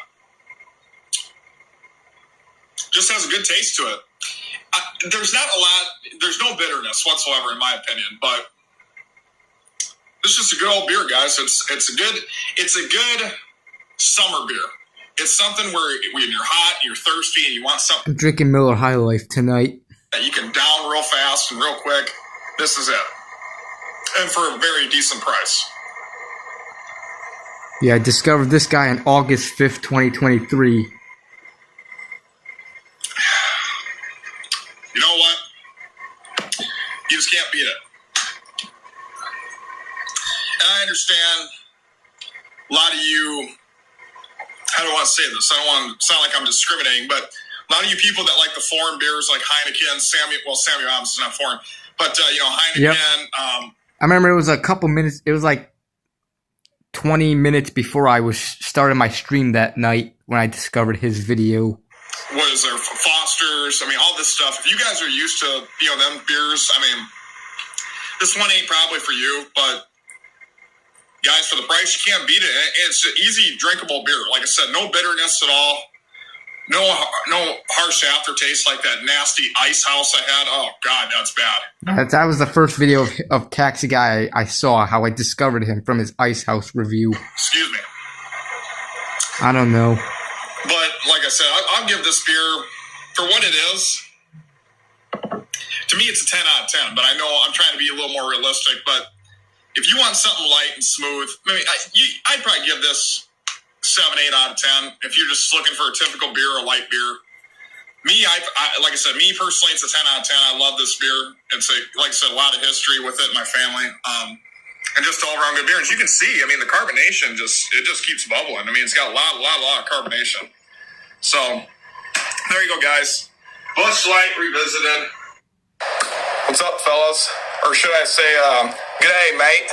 Just has a good taste to it. There's not a lot. There's no bitterness whatsoever, in my opinion. But it's just a good old beer, guys. It's a good summer beer. It's something where when you're hot, you're thirsty, and you want something. I'm drinking Miller High Life tonight. That you can down real fast and real quick. This is it. And for a very decent price. Yeah, I discovered this guy on August 5th, 2023. You know what? You just can't beat it. And I understand a lot of you, how do I want to say this? I don't want to sound like I'm discriminating, but a lot of you people that like the foreign beers like Heineken, Samuel Adams is not foreign, but Heineken. Yep. I remember it was a couple minutes. It was like 20 minutes before I was starting my stream that night when I discovered his video. What is there? Foster's. I mean, all this stuff. If you guys are used to them beers, I mean, this one ain't probably for you, but guys, for the price, you can't beat it. It's an easy drinkable beer. Like I said, no bitterness at all. No harsh aftertaste like that nasty Ice House I had. Oh, God, that's bad. That was the first video of Taxi Guy I saw, how I discovered him from his Ice House review. Excuse me. I don't know. But, like I said, I'll give this beer, for what it is, to me it's a 10 out of 10. But I know I'm trying to be a little more realistic. But if you want something light and smooth, I'd probably give this 7, 8 out of 10. If you're just looking for a typical beer or light beer, like I said, me personally, it's a 10 out of 10. I love this beer. It's like I said, a lot of history with it in my family, and just all around good beer. As you can see, I mean, the carbonation just keeps bubbling. I mean, it's got a lot of carbonation. So there you go, guys. Busch Light Revisited. What's up, fellas? Or should I say, g'day, mate,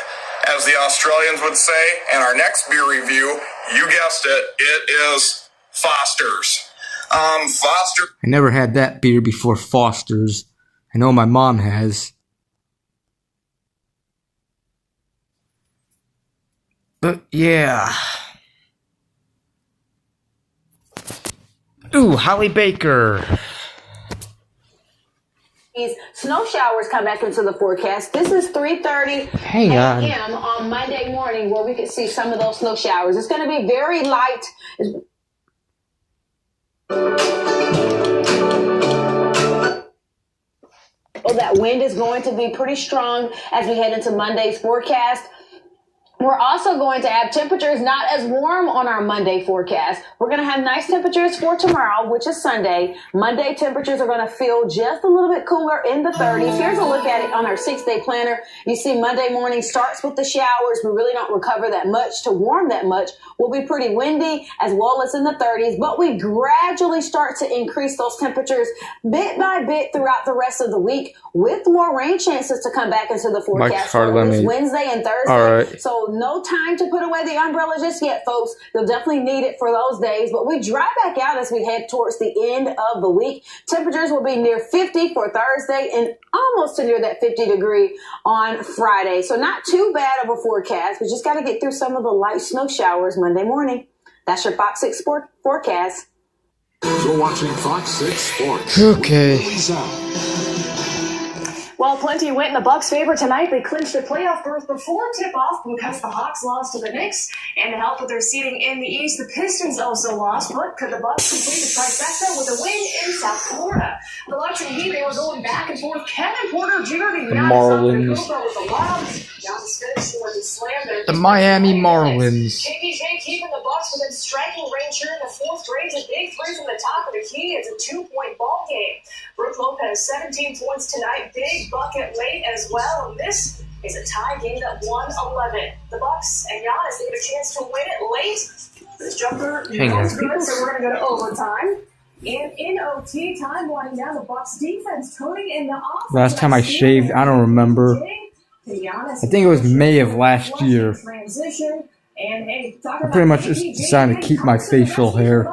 as the Australians would say. And our next beer review, you guessed it, it is Foster's. Foster. I never had that beer before, Foster's. I know my mom has. But yeah. Ooh, Holly Baker. Snow showers come back into the forecast. This is 3:30 a.m. on Monday morning where we can see some of those snow showers. It's going to be very light. That wind is going to be pretty strong as we head into Monday's forecast. We're also going to have temperatures not as warm on our Monday forecast. We're going to have nice temperatures for tomorrow, which is Sunday. Monday temperatures are going to feel just a little bit cooler in the 30s. Here's a look at it on our 6-day planner. You see Monday morning starts with the showers. We really don't recover that much to warm that much. We'll be pretty windy as well as in the 30s, but we gradually start to increase those temperatures bit by bit throughout the rest of the week with more rain chances to come back into the forecast for this Wednesday and Thursday. All right. So no time to put away the umbrella just yet, folks. You'll definitely need it for those days, but we dry back out as we head towards the end of the week. Temperatures will be near 50 for Thursday and almost to near that 50 degree on Friday. So not too bad of a forecast. We just got to get through some of the light snow showers Monday morning. That's your Fox 6 forecast. You're watching Fox 6 Sports. Okay. Well, plenty went in the Bucks' favor tonight. They clinched a playoff berth before tip-off because the Hawks lost to the Knicks. And to help with their seeding in the East, the Pistons also lost. But could the Bucks complete the trifecta with a win in South Florida? The Bucks and Heat, they were going back and forth. Kevin Porter Jr. The Marlins. The Miami Marlins. KPJ keeping the Bucks within striking range here in the fourth. Drains a big three from the top of the key. It's a 2-point ball game. Brook Lopez, 17 points tonight. Big bucket late as well. And this is a tie game at 1-11. The Bucks and Giannis, they get a chance to win it late. This jumper goes good, so we're going to go to overtime. And in OT, time winding down, the Bucks defense turning in the offense. Last time I shaved, I don't remember. I think it was May of last year. I pretty much just decided to keep my facial hair.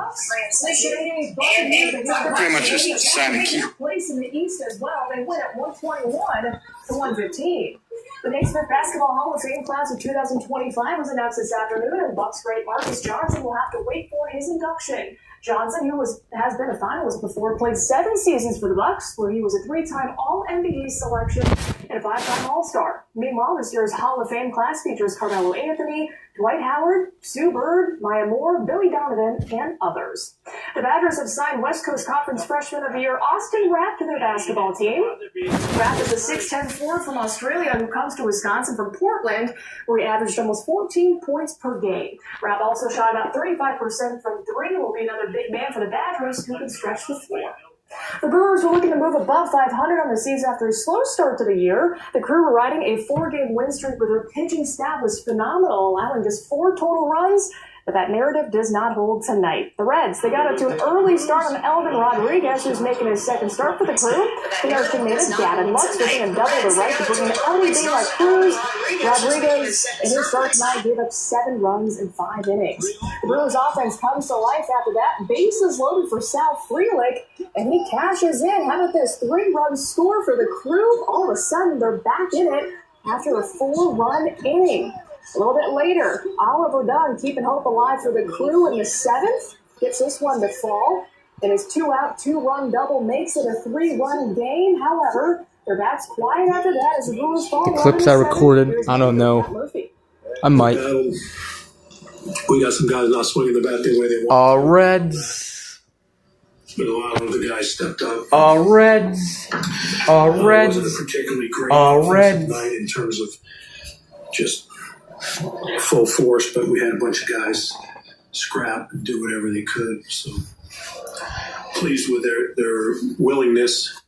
Pretty much just decided to keep place in the East as well. They win at 121-115. The Naismith Basketball Hall of Fame class of 2025 was announced this afternoon, and Bucks great Marcus Johnson will have to wait for his induction. Johnson, who has been a finalist before, played 7 seasons for the Bucks, where he was a 3-time All-NBA selection and a 5-time All-Star. Meanwhile, this year's Hall of Fame class features Carmelo Anthony, Dwight Howard, Sue Bird, Maya Moore, Billy Donovan, and others. The Badgers have signed West Coast Conference Freshman of the Year Austin Rapp to their basketball team. Rapp is a 6'10" forward from Australia who comes to Wisconsin from Portland, where he averaged almost 14 points per game. Rapp also shot about 35% from three and will be another big man for the Badgers who can stretch the floor. The Brewers were looking to move above 500 on the season after a slow start to the year. The Crew were riding a 4-game win streak where their pitching staff was phenomenal, allowing just 4 total runs. But that narrative does not hold tonight. The Reds, they got up to an early start on Elvin Rodriguez, who's making his second start for the Crew. The American native Gavin Lux was in double the right to bring in LED like Cruz. Rodriguez, in his start tonight, gave up 7 runs in 5 innings. The Brewers' offense comes to life after that. Bases loaded for Sal Frelick, and he cashes in. How about this 3-run score for the Crew? All of a sudden, they're back in it after a 4-run inning. A little bit later, Oliver Dunn keeping hope alive for the Crew in the 7th. Gets this one to fall. And his 2-out, 2-run double makes it a 3-run game. However, their bats quiet after that as the Brewers fall. The clips I recorded, I don't know. I might. We got some guys not swinging the bat the way they want. Reds. But a lot of the guys stepped up. Reds. Reds. It wasn't a particularly great Reds. night in terms of just full force, but we had a bunch of guys scrap and do whatever they could. So pleased with their willingness.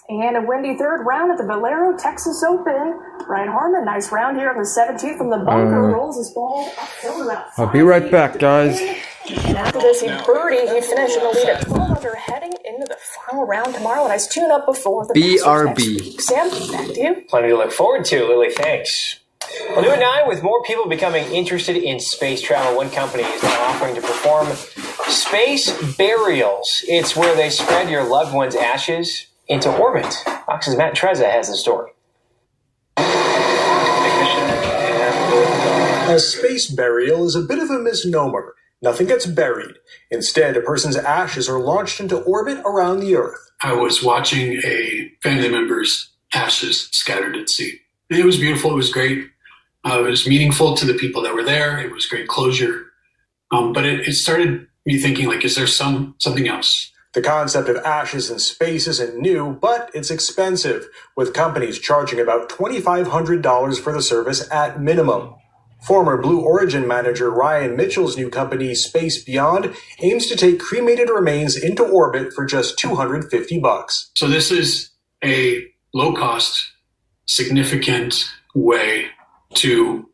And a windy 3rd round at the Valero Texas Open. Ryan Harmon, nice round here on the 17th from the bunker, rolls his ball uphill about. I'll be right back, guys. And after this, he birdied. He finished in the lead at 12 under, heading into the final round tomorrow. A nice tune-up before the BRB. Sam, back to you. Plenty to look forward to, Lily. Thanks. Well, new at 9, with more people becoming interested in space travel, one company is now offering to perform space burials. It's where they spread your loved one's ashes into orbit. Fox's Matt Trezza has the story. A space burial is a bit of a misnomer. Nothing gets buried. Instead, a person's ashes are launched into orbit around the Earth. I was watching a family member's ashes scattered at sea. And it was beautiful. It was great. It was meaningful to the people that were there. It was great closure. But it started me thinking, like, is there something else? The concept of ashes in space isn't new, but it's expensive, with companies charging about $2,500 for the service at minimum. Former Blue Origin manager Ryan Mitchell's new company, Space Beyond, aims to take cremated remains into orbit for just $250. So this is a low-cost, significant way to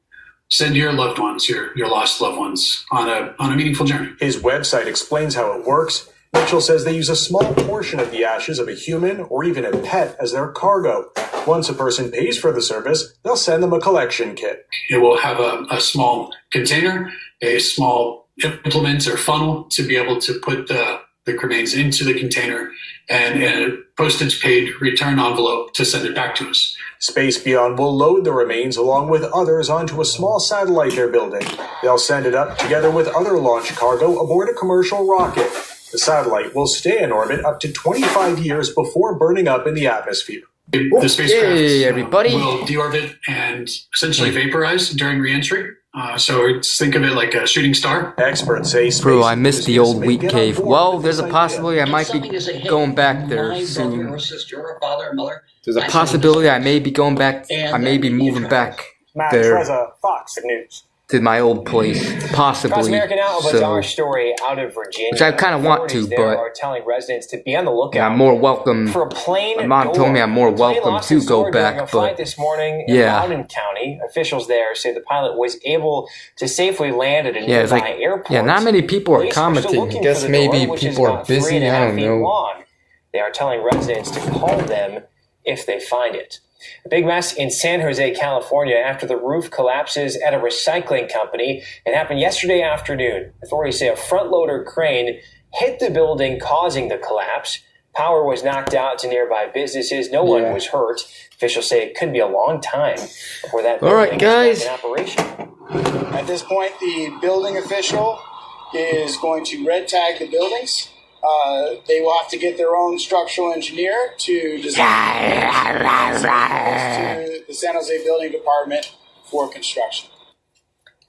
send your loved ones, your lost loved ones, on a meaningful journey. His website explains how it works. Mitchell says they use a small portion of the ashes of a human or even a pet as their cargo. Once a person pays for the service, they'll send them a collection kit. It will have a small container, a small implement or funnel to be able to put the remains into the container, and a postage-paid return envelope to send it back to us. Space Beyond will load the remains along with others onto a small satellite they're building. They'll send it up together with other launch cargo aboard a commercial rocket. The satellite will stay in orbit up to 25 years before burning up in the atmosphere. The spacecraft everybody. will deorbit and essentially vaporize during re-entry. So think of it like a shooting star. Experts say Bro, I missed the old wheat cave. Well, there's a possibility I might be going back there soon. There's a possibility I may be going back. I may be moving back there Fox News. to my old place, possibly. American now of a bizarre story out of Virginia. Which I kind of want to, Authorities but there are telling residents to be on the lookout I'm more welcome. for a plane. My mom told me I'm more welcome to go back, a flight but this morning in yeah. Loudoun County. Officials there say the pilot was able to safely land at a Yeah, it's nearby like airport. not many people are Police are still commenting. I looking guess for the maybe door, which is people are about busy. 3.5 I don't feet know. long. They are telling residents to call them if they find it. A big mess in San Jose, California, after the roof collapses at a recycling company. It happened yesterday afternoon. Authorities say a front-loader crane hit the building, causing the collapse. Power was knocked out to nearby businesses. No one was hurt. Officials say it could be a long time before that building is back in operation. At this point, the building official is going to red tag the buildings. They will have to get their own structural engineer to design to the San Jose Building Department for construction.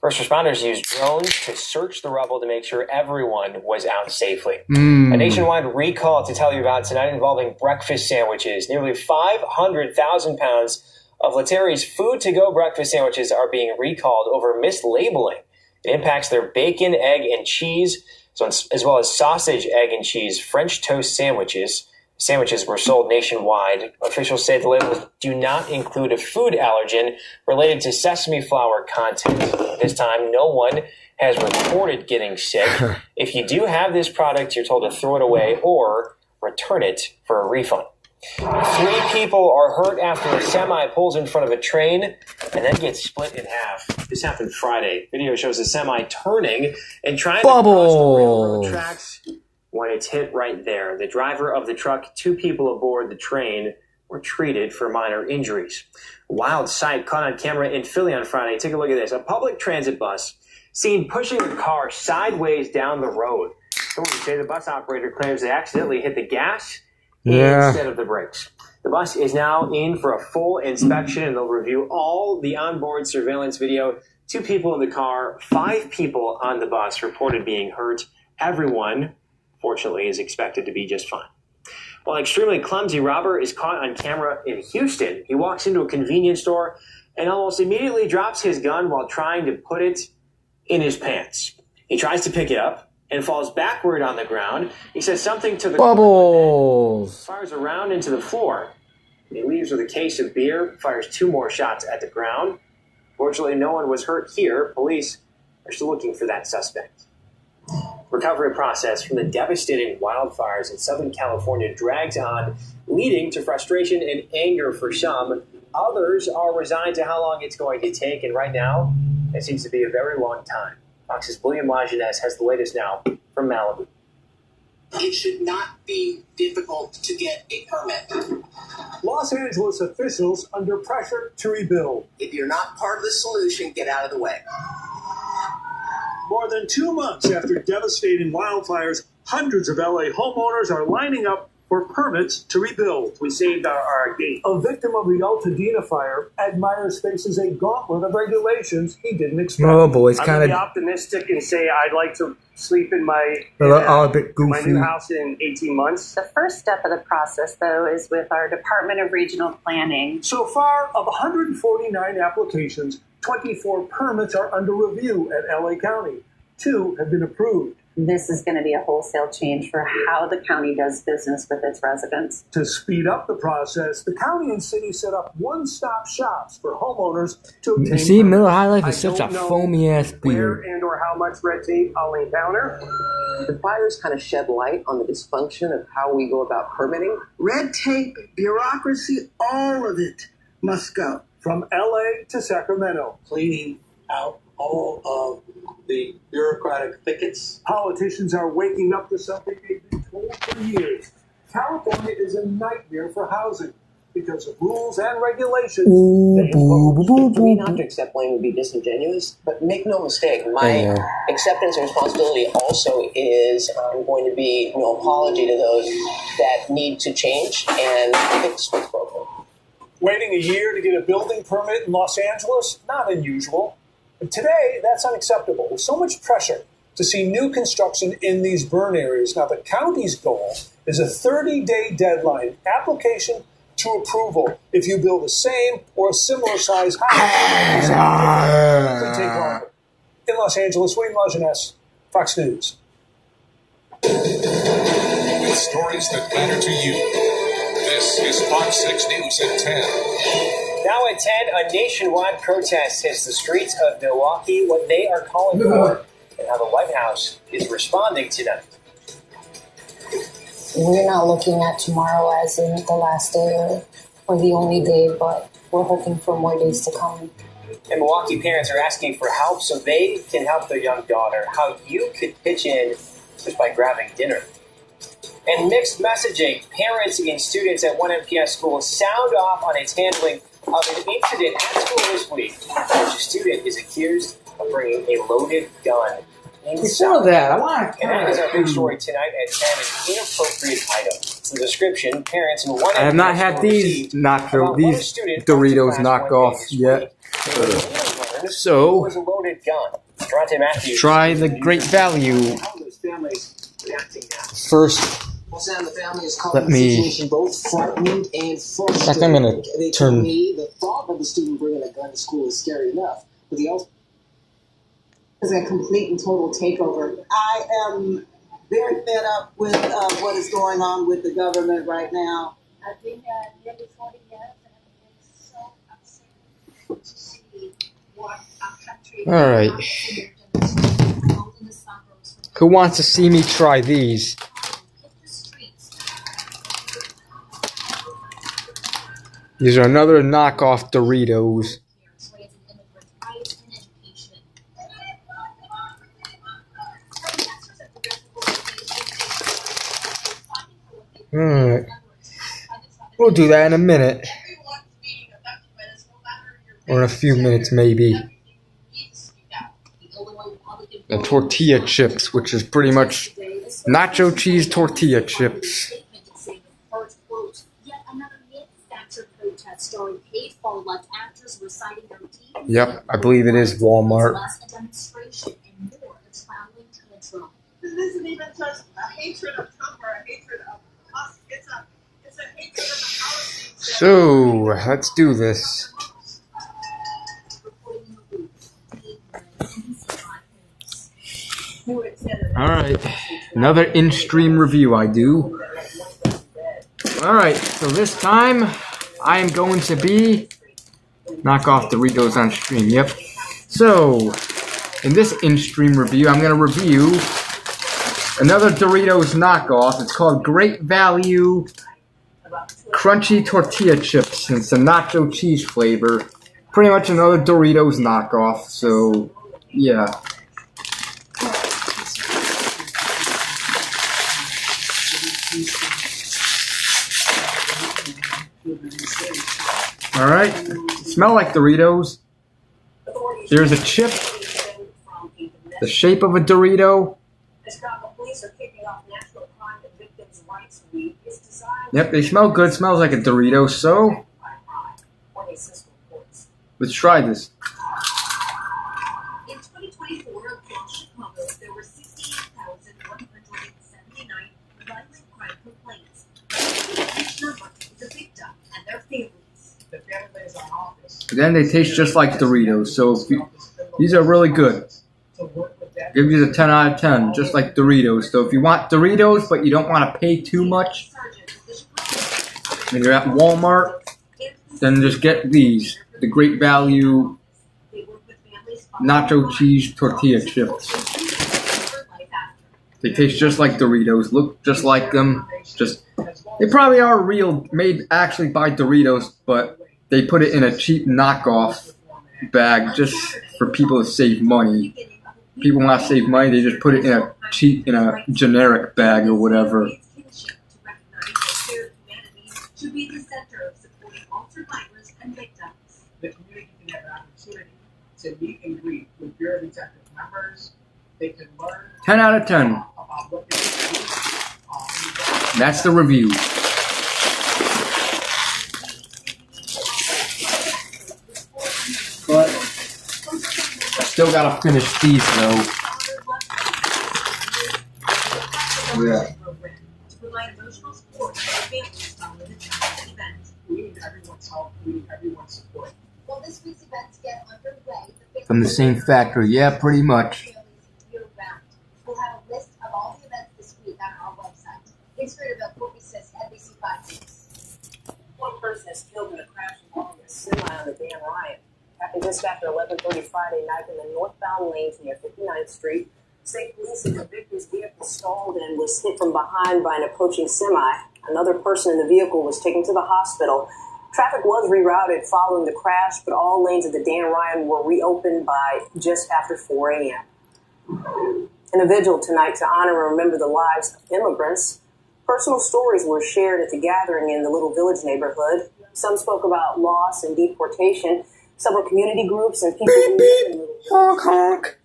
First responders used drones to search the rubble to make sure everyone was out safely. A nationwide recall to tell you about tonight involving breakfast sandwiches. Nearly 500,000 pounds of Letteri's food-to-go breakfast sandwiches are being recalled over mislabeling. It impacts their bacon, egg, and cheese, as well as sausage, egg, and cheese French toast sandwiches. Sandwiches were sold nationwide. Officials say the labels do not include a food allergen related to sesame flour content. At this time, no one has reported getting sick. If you do have this product, you're told to throw it away or return it for a refund. 3 people are hurt after a semi pulls in front of a train and then gets split in half. This happened Friday. Video shows the semi turning and trying to cross the railroad tracks when it's hit right there. The driver of the truck, 2 people aboard the train, were treated for minor injuries. A wild sight caught on camera in Philly on Friday. Take a look at this. A public transit bus seen pushing a car sideways down the road. Authorities say the bus operator claims they accidentally hit the gas instead of the brakes. The bus is now in for a full inspection, and they'll review all the onboard surveillance video. 2 people in the car, 5 people on the bus reported being hurt. Everyone, fortunately, is expected to be just fine. Well, an extremely clumsy robber is caught on camera in Houston. He walks into a convenience store and almost immediately drops his gun while trying to put it in his pants. He tries to pick it up and falls backward on the ground. He says something to the Bubbles. fires a round into the floor. He leaves with a case of beer, fires 2 more shots at the ground. Fortunately, no one was hurt here. Police are still looking for that suspect. Recovery process from the devastating wildfires in Southern California drags on, leading to frustration and anger for some. Others are resigned to how long it's going to take, and right now, it seems to be a very long time. Fox's William Lajeunesse has the latest now from Malibu. It should not be difficult to get a permit. Los Angeles officials under pressure to rebuild. If you're not part of the solution, get out of the way. More than 2 months after devastating wildfires, hundreds of LA homeowners are lining up for permits to rebuild. We saved our gate. A victim of the Altadena fire, Ed Myers faces a gauntlet of regulations he didn't expect. Oh boy, it's I'm kind gonna be of optimistic and say I'd like to sleep in my a bit my goofy. new house in 18 months. The first step of the process, though, is with our Department of Regional Planning. So far, of 149 applications, 24 permits are under review at LA County. 2 have been approved. This is going to be a wholesale change for how the county does business with its residents. To speed up the process, the county and city set up one-stop shops for homeowners to obtain You see, permits. Miller High Life is I such a don't know foamy ass Where beer. and or how much red tape I'll encounter. The fires kind of shed light on the dysfunction of how we go about permitting. Red tape, bureaucracy, all of it must go. From LA to Sacramento, Cleaning out all of the bureaucratic thickets. politicians are waking up to something they've been told for years. California is a nightmare for housing because of rules and regulations they impose. For me not to accept blame would be disingenuous, but make no mistake, my acceptance and responsibility also is going to be no apology to those that need to change and fix what's broken. Waiting a year to get a building permit in Los Angeles, not unusual. But today, that's unacceptable. With so much pressure to see new construction in these burn areas. Now, the county's goal is a 30-day deadline, application to approval, if you build the same or a similar size house. Could take longer. In Los Angeles, William Lajeunesse, Fox News. With stories that matter to you. This is Fox 6 News at 10. Now at 10, a nationwide protest hits the streets of Milwaukee, what they are calling for, and how the White House is responding tonight. We're not looking at tomorrow as in the last day or the only day, but we're hoping for more days to come. And Milwaukee parents are asking for help so they can help their young daughter. How you could pitch in just by grabbing dinner. And mixed messaging. Parents and students at one MPS school sound off on its handling of an incident at school this week. A student is accused of bringing a loaded gun inside. Before that, I want to. And that is our big story tonight at 10, an inappropriate item. The description, parents in one I have not MPS had school these received nacho, about these one student Doritos after class one knockoffs day yet. this week. It was a loaded gun. Durante Matthews. Try the great value. How are those families reacting now? First, Well, Sam, the family is calling let the me. situation both frightened and frustrated. Like I'm gonna They told turn. me the thought of the student bringing a gun to school is scary enough, but the also It's a complete and total takeover. I am very fed up with what is going on with the government right now. I've been nearly 40 years and I've been so upset to see what our country All right. Who wants to see me try these? These are another knockoff Doritos. Alright. We'll do that in a minute. Or in a few minutes, maybe. The tortilla chips, which is pretty much nacho cheese tortilla chips. Yep, I believe it is Walmart. This isn't even just a hatred of Trump or a hatred of us. It's a hatred of the policies. So, let's do this. Alright, another in-stream review I do. Alright, so this time I am going to be knock off Doritos on stream, yep. So, in this in-stream review, I'm going to review another Doritos knockoff. It's called Great Value Crunchy Tortilla Chips. And it's a nacho cheese flavor. Pretty much another Doritos knockoff, so yeah. Alright, smell like Doritos. Here's a chip, the shape of a Dorito. The Chicago police are kicking off national crime and victims' rights Yep, they smell good. Smells like a Dorito. So let's try this. In 2024, across Chicago, there were 68,179 violent crime complaints. Each number is a victim and their families. The families on office. Then they taste just like Doritos. So these are really good. Give you the 10 out of 10, just like Doritos. So if you want Doritos, but you don't want to pay too much, and you're at Walmart, then just get these. The Great Value Nacho Cheese Tortilla Chips. They taste just like Doritos, look just like them. They probably are real, made actually by Doritos, but they put it in a cheap knockoff bag just for people to save money. People want to save money, they just put it in a cheap, in a generic bag or whatever. To be the center of supporting all survivors and victims. The community can have an opportunity to meet and greet with Bureau Detective members. They can learn 10 out of 10. about what they can do. That's the review. But still gotta finish these though. Yeah. To provide emotional support to families following the traumatic event. We need everyone's help. We need everyone's support. While this week's events get underway, From the same factory, yeah, pretty much. year-round. We'll have a list of all the events this week on our website. Instagram @4B6 NBC5 News. One person is killed in a crash involving a semi on the Dan Ryan. Happened just after 11:30 Friday night in the northbound lanes near 59th Street. State police said the victim's vehicle stalled and was hit from behind by an approaching semi. Another person in the vehicle was taken to the hospital. Traffic was rerouted following the crash, but all lanes of the Dan Ryan were reopened by just after 4 a.m. In a vigil tonight to honor and remember the lives of immigrants. Personal stories were shared at the gathering in the Little Village neighborhood. Some spoke about loss and deportation. Several community groups and people who live in Little Honk, honk.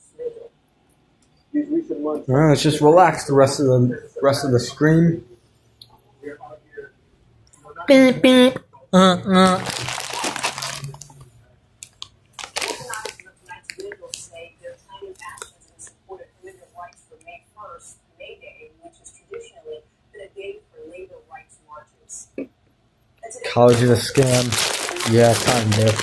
Well, let's just relax the rest of the stream. Beep, beep. College is a scam. Yeah, kind of.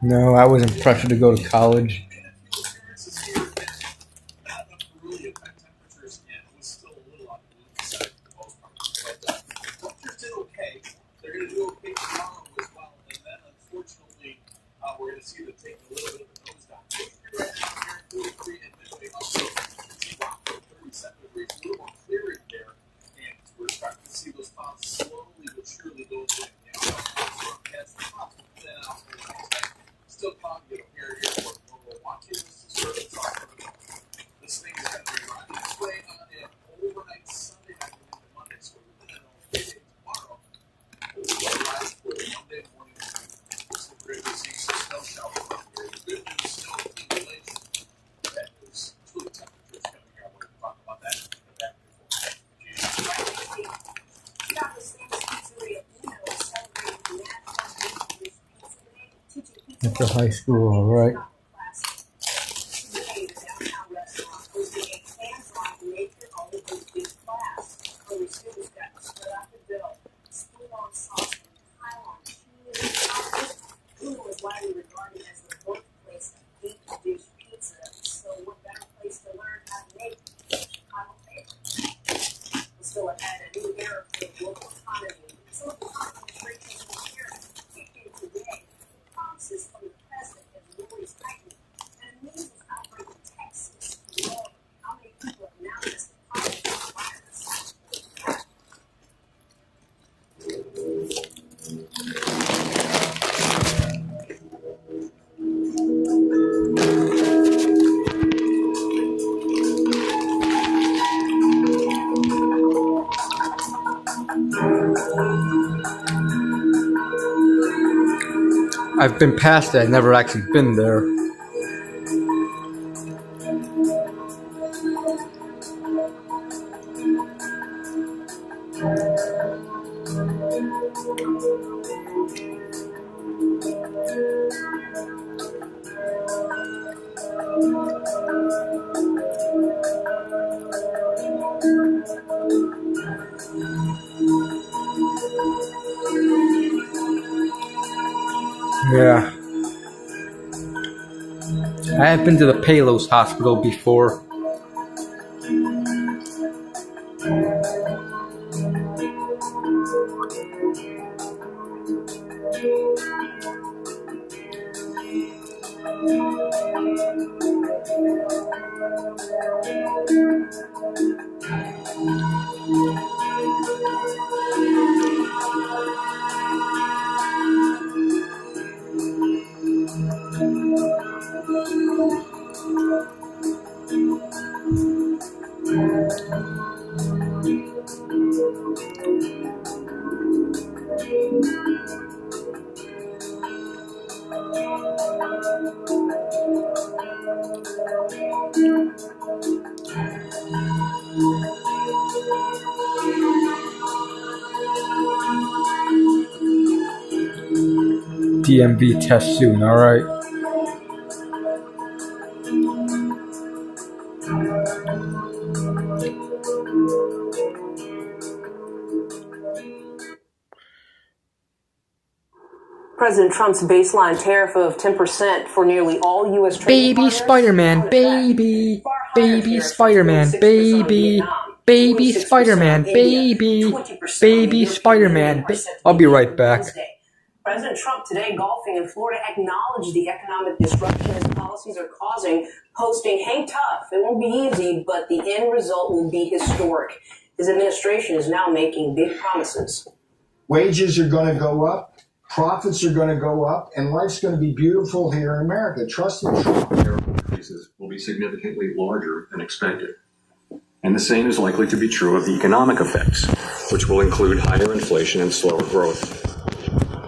No, I wasn't pressured to go to college. After high school, all right. I've been past it. I've never actually been there. Yeah. I have been to the Palos Hospital before. DMV test soon, alright. President Trump's baseline tariff of 10% for nearly all U.S. trading Baby Spider-Man, baby. Baby Spider-Man, baby. Baby Spider-Man, baby. Baby Spider-Man. I'll be right back. President Trump today, golfing in Florida, acknowledged the economic disruption his policies are causing, posting, "Hang tough, it won't be easy, but the end result will be historic." His administration is now making big promises. Wages are going to go up, profits are going to go up, and life's going to be beautiful here in America. Trust in Trump. Tariff increases will be significantly larger than expected. And the same is likely to be true of the economic effects, which will include higher inflation and slower growth.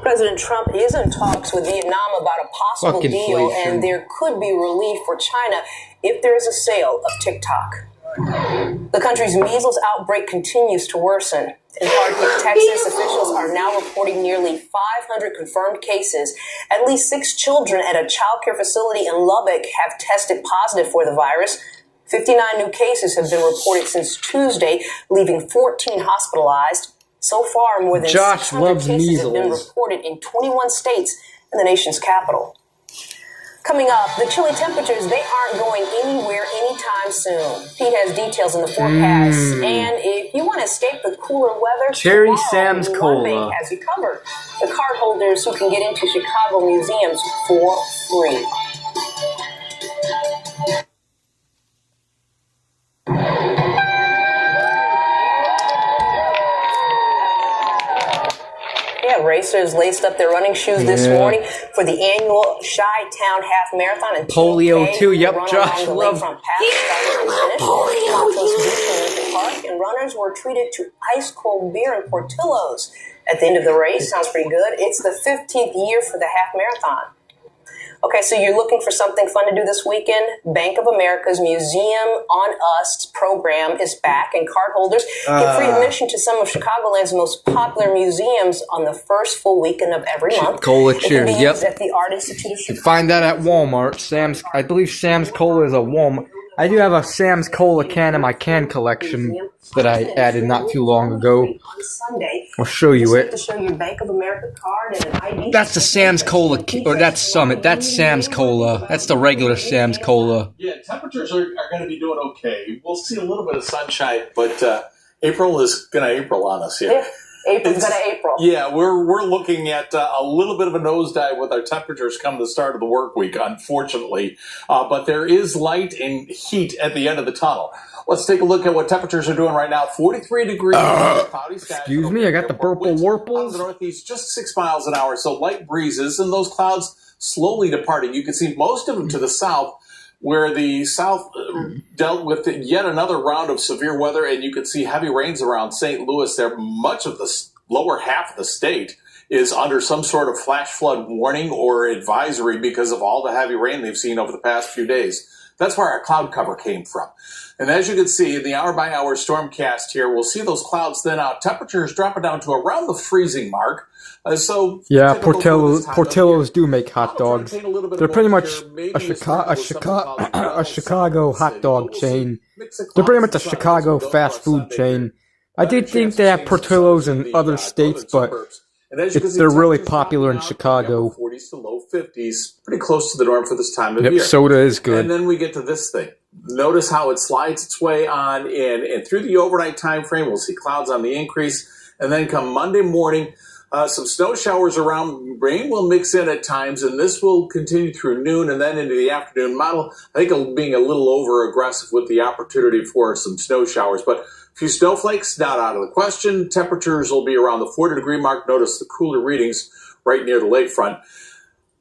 President Trump is in talks with Vietnam about a possible Fuck deal, inflation. and there could be relief for China if there is a sale of TikTok. The country's measles outbreak continues to worsen. In Hardwick, Texas, officials are now reporting nearly 500 confirmed cases. At least 6 children at a child care facility in Lubbock have tested positive for the virus. 59 new cases have been reported since Tuesday, leaving 14 hospitalized. So far, more than Josh 600 loves cases have been measles. reported in 21 states and the nation's capital. Coming up, the chilly temperatures, they aren't going anywhere anytime soon. Pete has details in the forecast. And if you want to escape the cooler weather, Cherry tomorrow, Sam's One Cola. Bank has you covered. The card holders who can get into Chicago museums for free. Yeah, racers laced up their running shoes this morning for the annual Chi-Town Half Marathon. And Polio too, yep, run Josh along the loves lakefront path started and finished. Santos Beach in Lincoln Park, and runners were treated to ice-cold beer and Portillo's at the end of the race. Sounds pretty good. It's the 15th year for the half marathon. Okay, so you're looking for something fun to do this weekend? Bank of America's Museum on Us program is back, and cardholders get free admission to some of Chicagoland's most popular museums on the first full weekend of every month. Cola It can Cheer, be yep. used at the Art Institute of You can Chicago. find that at Walmart. Sam's, I believe Sam's Cola is a Walmart. I do have a Sam's Cola can in my can collection that I added not too long ago. On Sunday, I'll show you just have it. to show your Bank of America card and an ID. That's the Sam's Cola, or that's Summit. That's Sam's Cola. That's the regular Sam's Cola. Yeah, temperatures are going to be doing okay. We'll see a little bit of sunshine, but April is going to April on us here. Yeah, April's going to April. Yeah, we're looking at a little bit of a nosedive with our temperatures come the start of the work week, unfortunately. But there is light and heat at the end of the tunnel. Let's take a look at what temperatures are doing right now. 43 degrees. Cloudy skies. Excuse me, I got the purple Out of warples. the northeast, just 6 miles an hour, so light breezes, and those clouds slowly departing. You can see most of them to the south, where the south dealt with yet another round of severe weather, and you can see heavy rains around St. Louis there. Much of the lower half of the state is under some sort of flash flood warning or advisory because of all the heavy rain they've seen over the past few days. That's where our cloud cover came from. And as you can see in the hour-by-hour stormcast here, we'll see those clouds thin out. Temperatures dropping down to around the freezing mark. Yeah, Portillo's do make hot dogs. They're pretty much a Chicago hot dog chain. They're pretty much a Chicago fast food chain. I did think they have Portillo's in other states, but they're really popular in Chicago. 40s to low 50s, pretty close to the norm for this time of year. Yep, soda is good. And then we get to this thing. Notice how it slides its way on in, and through the overnight time frame, we'll see clouds on the increase. And then come Monday morning, some snow showers around. Rain will mix in at times, and this will continue through noon and then into the afternoon. Model, I think, being a little over aggressive with the opportunity for some snow showers, but a few snowflakes not out of the question. Temperatures will be around the 40-degree mark. Notice the cooler readings right near the lakefront.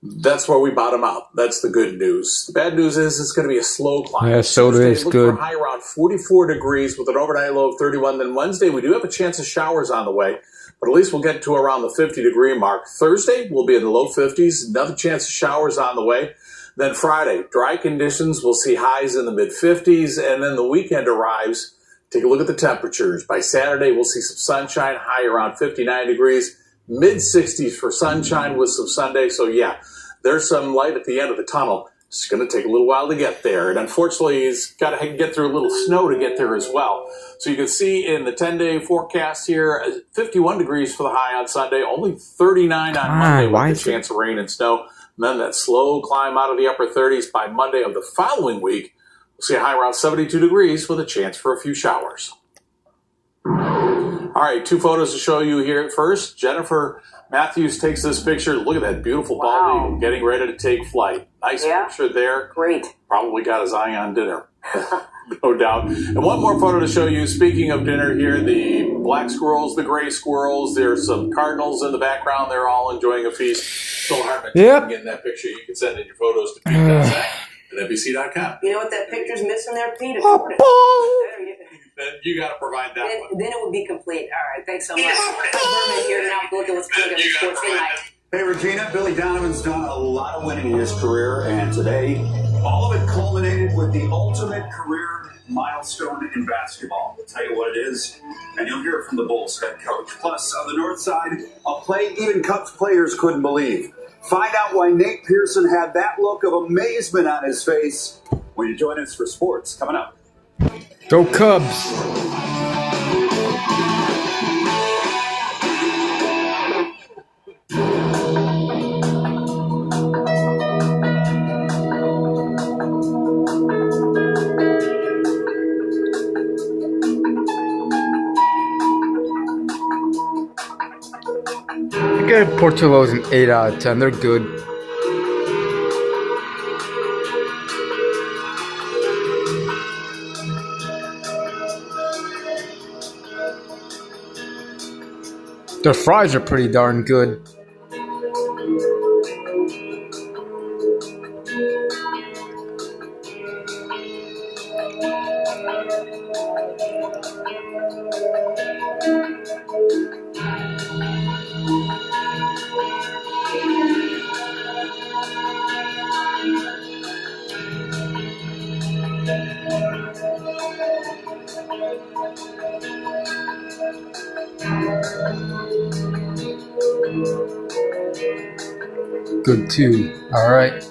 That's where we bottom out. That's the good news. The bad news is it's going to be a slow climb. Yeah, soda is good. Look for a high around 44 degrees with an overnight low of 31. Then Wednesday, we do have a chance of showers on the way, but at least we'll get to around the 50-degree mark. Thursday, we'll be in the low 50s. Another chance of showers on the way. Then Friday, dry conditions. We'll see highs in the mid-50s, and then the weekend arrives. Take a look at the temperatures. By Saturday, we'll see some sunshine, high around 59 degrees. Mid-60s for sunshine with some Sunday. So, yeah, there's some light at the end of the tunnel. It's going to take a little while to get there. And unfortunately, it's got to get through a little snow to get there as well. So you can see in the 10-day forecast here, 51 degrees for the high on Sunday, only 39 on Monday with a chance of rain and snow. And then that slow climb out of the upper 30s by Monday of the following week. We'll see a high around 72 degrees with a chance for a few showers. All right, two photos to show you here. First, Jennifer Matthews takes this picture. Look at that beautiful bald eagle getting ready to take flight. Nice picture there. Great. Probably got a Zion dinner, no doubt. And one more photo to show you. Speaking of dinner here, the black squirrels, the gray squirrels. There's some cardinals in the background. They're all enjoying a feast. So hard to get in that picture. You can send in your photos to Pete.Zach@NBC.com. You know what that picture's missing there, Pete? Then you got to provide that one. Then it would be complete. All right, thanks so much. Berwin here now. Look at what's going on in sports tonight. Hey, Regina, Billy Donovan's done a lot of winning in his career, and today, all of it culminated with the ultimate career milestone in basketball. We'll tell you what it is, and you'll hear it from the Bulls head coach. Plus, on the north side, a play even Cubs players couldn't believe. Find out why Nate Pearson had that look of amazement on his face when you join us for sports. Coming up. Go Cubs! I give Portillo's an 8 out of 10. They're good. Their fries are pretty darn good. Good too. All right.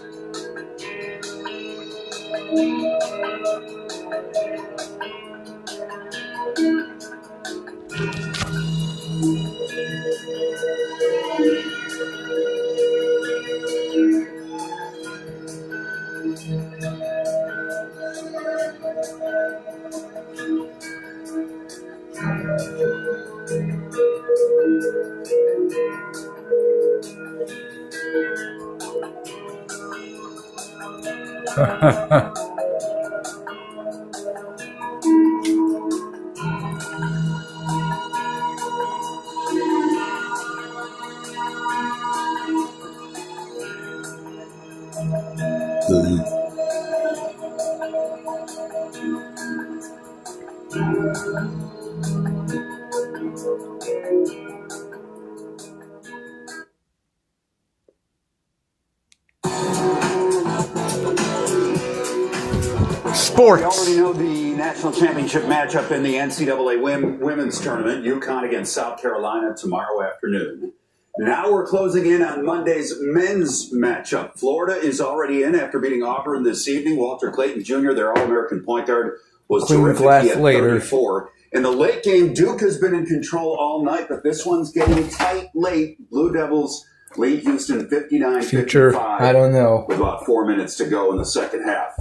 Sports. We already know the national championship matchup in the NCAA women's tournament, UConn against South Carolina tomorrow afternoon. Now we're closing in on Monday's men's matchup. Florida is already in after beating Auburn this evening. Walter Clayton Jr., their All-American point guard, was terrific. He had 34. In the late game, Duke has been in control all night, but this one's getting tight late. Blue Devils lead Houston 59-55. Future, I don't know. With about 4 minutes to go in the second half.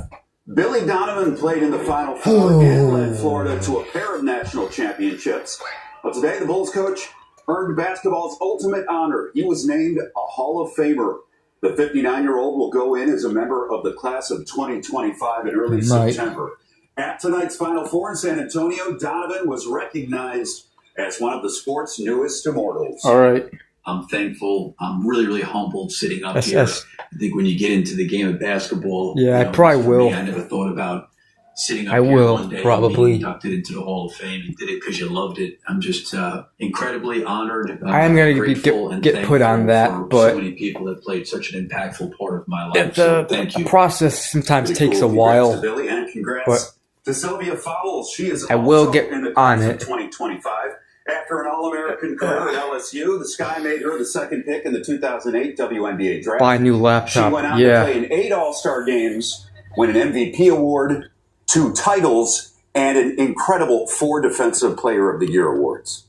Billy Donovan played in the Final Four and led Florida to a pair of national championships. But today, the Bulls coach earned basketball's ultimate honor. He was named a Hall of Famer. The 59-year-old will go in as a member of the class of 2025 in early September. At tonight's Final Four in San Antonio, Donovan was recognized as one of the sport's newest immortals. All right. I'm thankful. I'm really, really humbled sitting up here. I think when you get into the game of basketball, yeah, I probably will. Me, I never thought about sitting up I here will, one day probably. and being inducted into the Hall of Fame. You did it because you loved it. I'm just incredibly honored. I am going to get put on that, but so many people have played such an impactful part of my life. So thank you. The process sometimes takes a while, Billy, and congrats but to Sylvia Fowles. She is I will also get in the on class it. of 2025. After an All-American career at LSU, the Sky made her the second pick in the 2008 WNBA draft. Buy a new laptop. She went out to play in 8 All-Star games, win an MVP award, 2 titles, and an incredible 4 Defensive Player of the Year awards.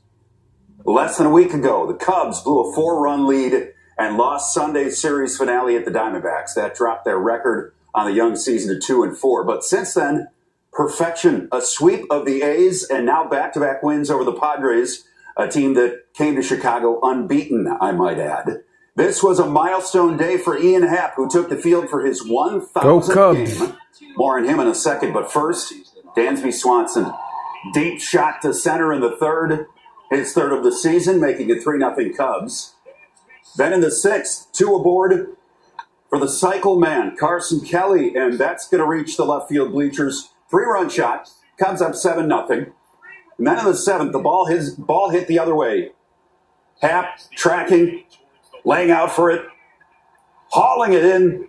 Less than a week ago, the Cubs blew a 4-run lead and lost Sunday's series finale at the Diamondbacks. That dropped their record on the young season to 2-4. But since then, perfection, a sweep of the A's, and now back-to-back wins over the Padres, a team that came to Chicago unbeaten, I might add. This was a milestone day for Ian Happ, who took the field for his 1,000th game. More on him in a second, but first, Dansby Swanson. Deep shot to center in the third, his third of the season, making it 3-0 Cubs. Then in the sixth, 2 aboard for the cycle man, Carson Kelly, and that's going to reach the left field bleachers. 3-run shot, Cubs up 7-0. And then in the 7th, the ball hit the other way. Happ tracking, laying out for it, hauling it in.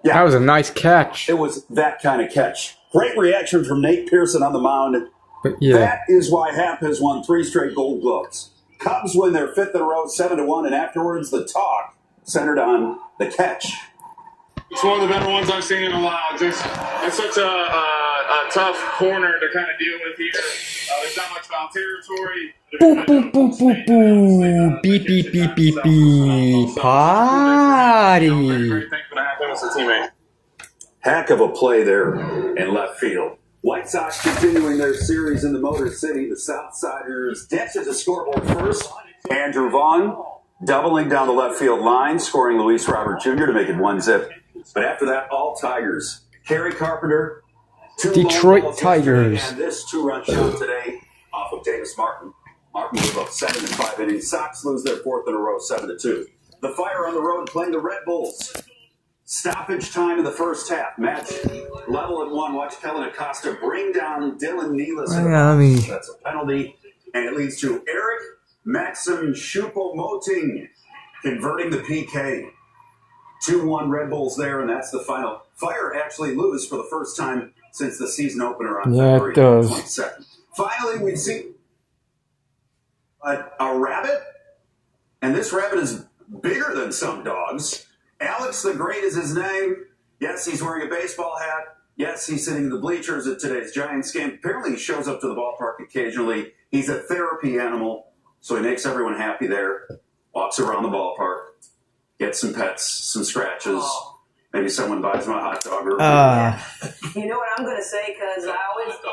Yeah, that was a nice catch. It was that kind of catch. Great reaction from Nate Pearson on the mound. But yeah. That is why Happ has won 3 straight Gold Gloves. Cubs win their 5th in a row, 7-1, and afterwards the talk centered on the catch. It's one of the better ones I've seen in a while. It's such a tough corner to kind of deal with here. There's not much foul territory. Boop, boop, boop, boop, boop. Beep, beep, beep, beep, beep. Party. Heck of a play there in left field. White Sox continuing their series in the Motor City. The Southsiders dash at the scoreboard first. Andrew Vaughn doubling down the left field line, scoring Luis Robert Jr. to make it 1-0. But after that, all Tigers. Kerry Carpenter, 2 Detroit Tigers. And this 2-run shot today off of Davis Martin. Martin gave up 7 in 5 innings. Sox lose their 4th in a row, 7-2. The Fire on the road playing the Red Bulls. Stoppage time in the first half. Match level at 1. Watch Kellen Acosta bring down Dylan Nealis. That's a penalty. And it leads to Eric Maxim Choupo-Moting converting the PK. 2-1 Red Bulls there, and that's the final. Fire actually lose for the first time since the season opener on February 22nd. Finally, we see a rabbit, and this rabbit is bigger than some dogs. Alex the Great is his name. Yes, he's wearing a baseball hat. Yes, he's sitting in the bleachers at today's Giants game. Apparently, he shows up to the ballpark occasionally. He's a therapy animal, so he makes everyone happy there. Walks around the ballpark. Get some pets, some scratches. Maybe someone buys him a hot dog or You know what I'm going to say? Because I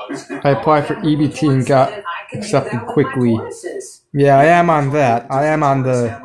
always... I applied for EBT and got accepted quickly. Yeah, I am on that. I am on a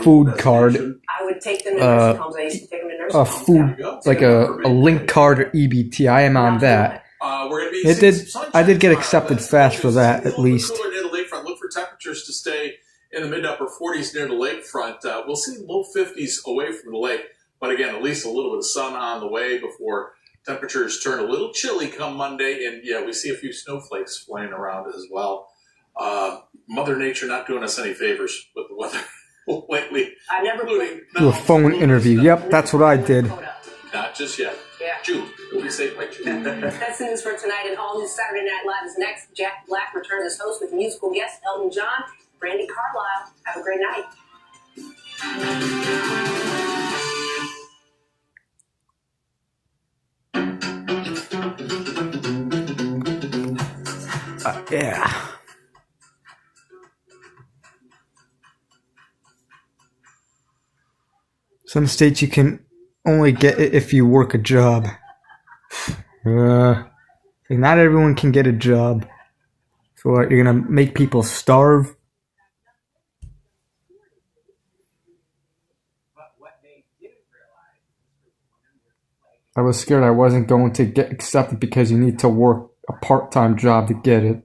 food card. I would take them to nursing homes. I used to take them to nursing A homes. food, like a link card or EBT. I am on that. I did get accepted fast for that, at least. Cooler near the lakefront. Look for temperatures to stay in the mid-upper 40s near the lakefront. We'll see low 50s away from the lake. But again, at least a little bit of sun on the way before temperatures turn a little chilly come Monday. And yeah, we see a few snowflakes flying around as well. Mother Nature not doing us any favors with the weather. lately. I never Do a phone interview. Yep, that's what I did. Not just yet. Yeah. June. What do you say by June? That's the news for tonight, and all new Saturday Night Live is next. Jack Black returns as host with musical guest Elton John, Brandy Carlisle. Have a great night. Yeah. Some states you can only get it if you work a job. Not everyone can get a job. So what, you're gonna make people starve? I was scared I wasn't going to get accepted because you need to work a part-time job to get it.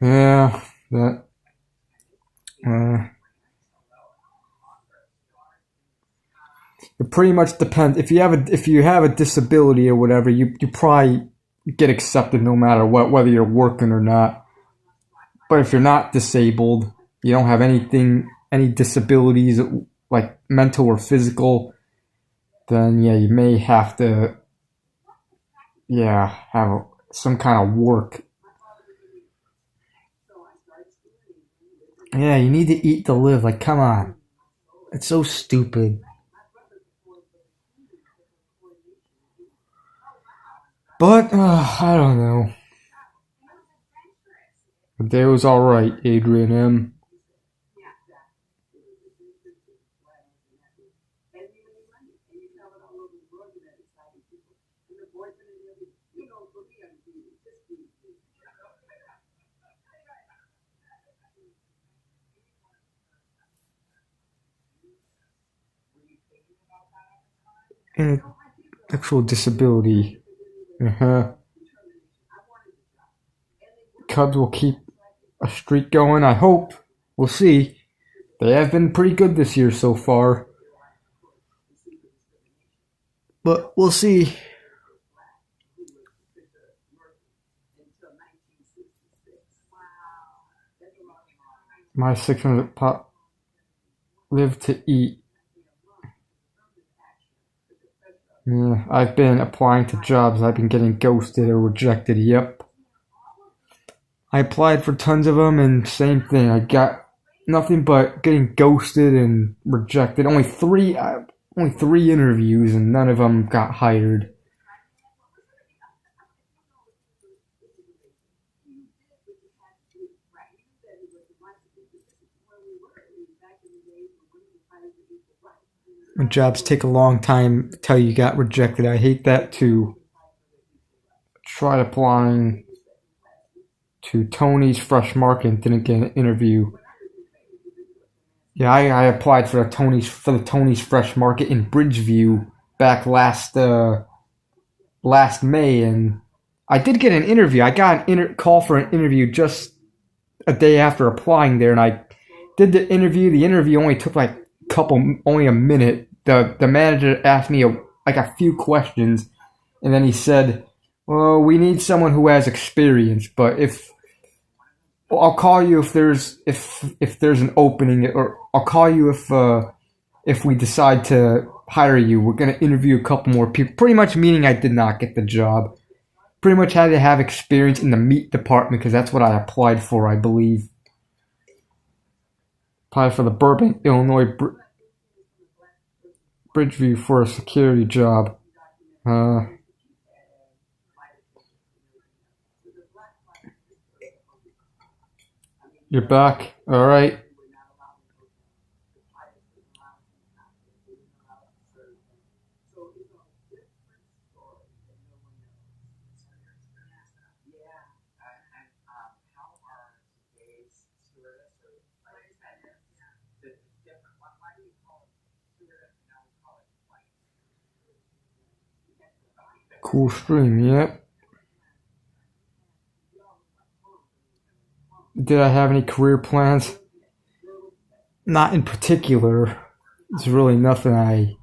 Yeah, that. It pretty much depends. If you have a disability or whatever, you probably get accepted no matter what, whether you're working or not. But if you're not disabled, you don't have any disabilities like mental or physical, then yeah, you may have to have some kind of work. Yeah, you need to eat to live. Like, come on. It's so stupid. But, I don't know. The day was alright, Adrian M. Intellectual disability. Cubs will keep a streak going, I hope. We'll see. They have been pretty good this year so far. But we'll see. My 600 pop live to eat. Yeah, I've been applying to jobs. I've been getting ghosted or rejected. Yep. I applied for tons of them, and same thing. I got nothing but getting ghosted and rejected. Only three interviews, and none of them got hired. When jobs take a long time till you got rejected, I hate that too. Tried applying to Tony's Fresh Market and didn't get an interview. Yeah, I applied for the Tony's Fresh Market in Bridgeview back last May, and I did get an interview. I got an call for an interview just a day after applying there, and I did the interview. The interview only took only a minute. The manager asked me a few questions, and then he said, "Well, we need someone who has experience, but I'll call you if there's an opening, or I'll call you if we decide to hire you. We're gonna interview a couple more people." Pretty much meaning I did not get the job. Pretty much had to have experience in the meat department because that's what I applied for, I believe. Applied for the Berwin, Illinois Bridgeview for a security job. You're back? Alright. Cool stream, yep. Did I have any career plans? Not in particular. There's really nothing I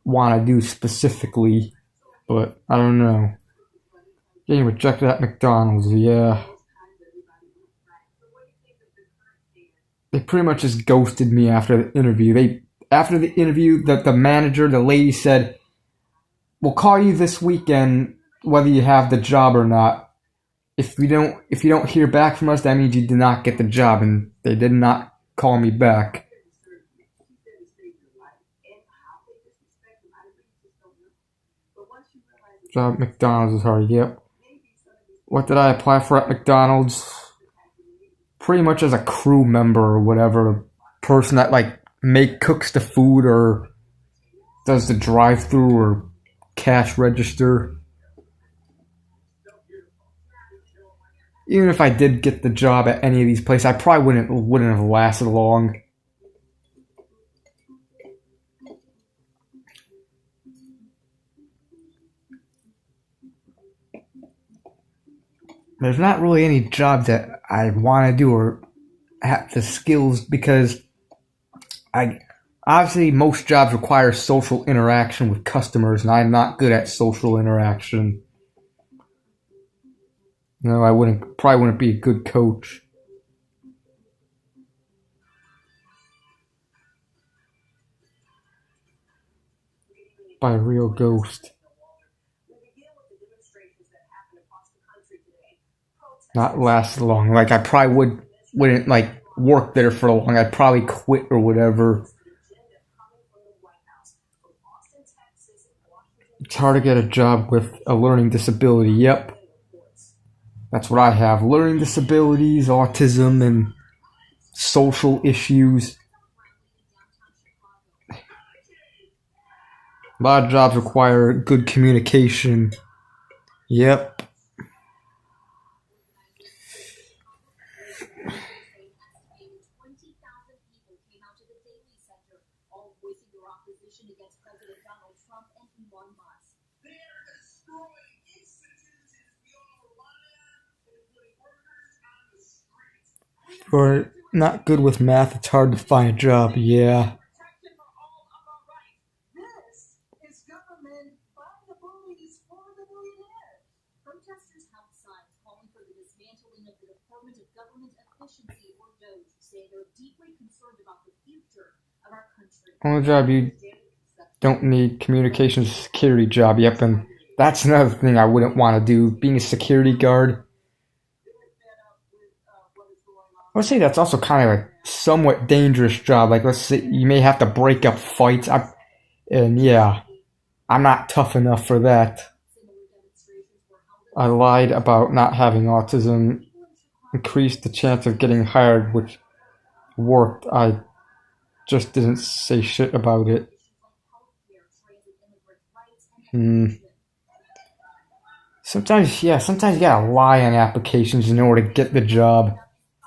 want to do specifically, but I don't know. Getting rejected at McDonald's, yeah. They pretty much just ghosted me after the interview. After the interview, the manager, the lady said, "We'll call you this weekend whether you have the job or not. If you don't hear back from us, that means you did not get the job." And they did not call me back. Job at McDonald's is hard. Yep. What did I apply for at McDonald's? Pretty much as a crew member or whatever, a person that like cooks the food or does the drive-through or cash register. Even if I did get the job at any of these places, I probably wouldn't have lasted long. There's not really any job that I want to do or have the skills because obviously most jobs require social interaction with customers, and I'm not good at social interaction. No, I probably wouldn't be a good coach. By a real ghost. Not last long. Like I probably wouldn't like work there for long. I'd probably quit or whatever. It's hard to get a job with a learning disability. Yep. That's what I have. Learning disabilities, autism, and social issues. A lot of jobs require good communication. Yep. Or not good with math, it's hard to find a job, yeah. Protesters held signs calling for the dismantling of the Department of Government Efficiency, or DOGE, saying they're deeply concerned about the future of our country. Only job you don't need, communications security job, yep, and that's another thing I wouldn't want to do, being a security guard. I would say that's also kind of a somewhat dangerous job. Like, let's say you may have to break up fights. And yeah, I'm not tough enough for that. I lied about not having autism, increased the chance of getting hired, which worked. I just didn't say shit about it. Sometimes you gotta lie on applications in order to get the job.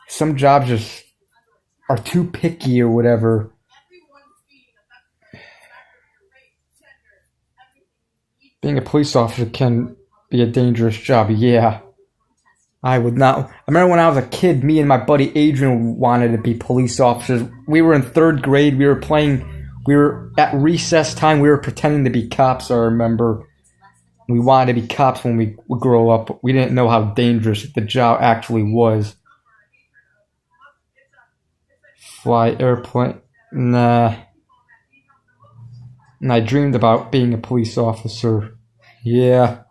Some jobs just are too picky or whatever. Being a police officer can be a dangerous job, yeah. I would not. I remember when I was a kid, me and my buddy Adrian wanted to be police officers. We were in 3rd grade, we were at recess time, we were pretending to be cops, I remember. We wanted to be cops when we would grow up. We didn't know how dangerous the job actually was. Fly airplane. Nah. And I dreamed about being a police officer. Yeah.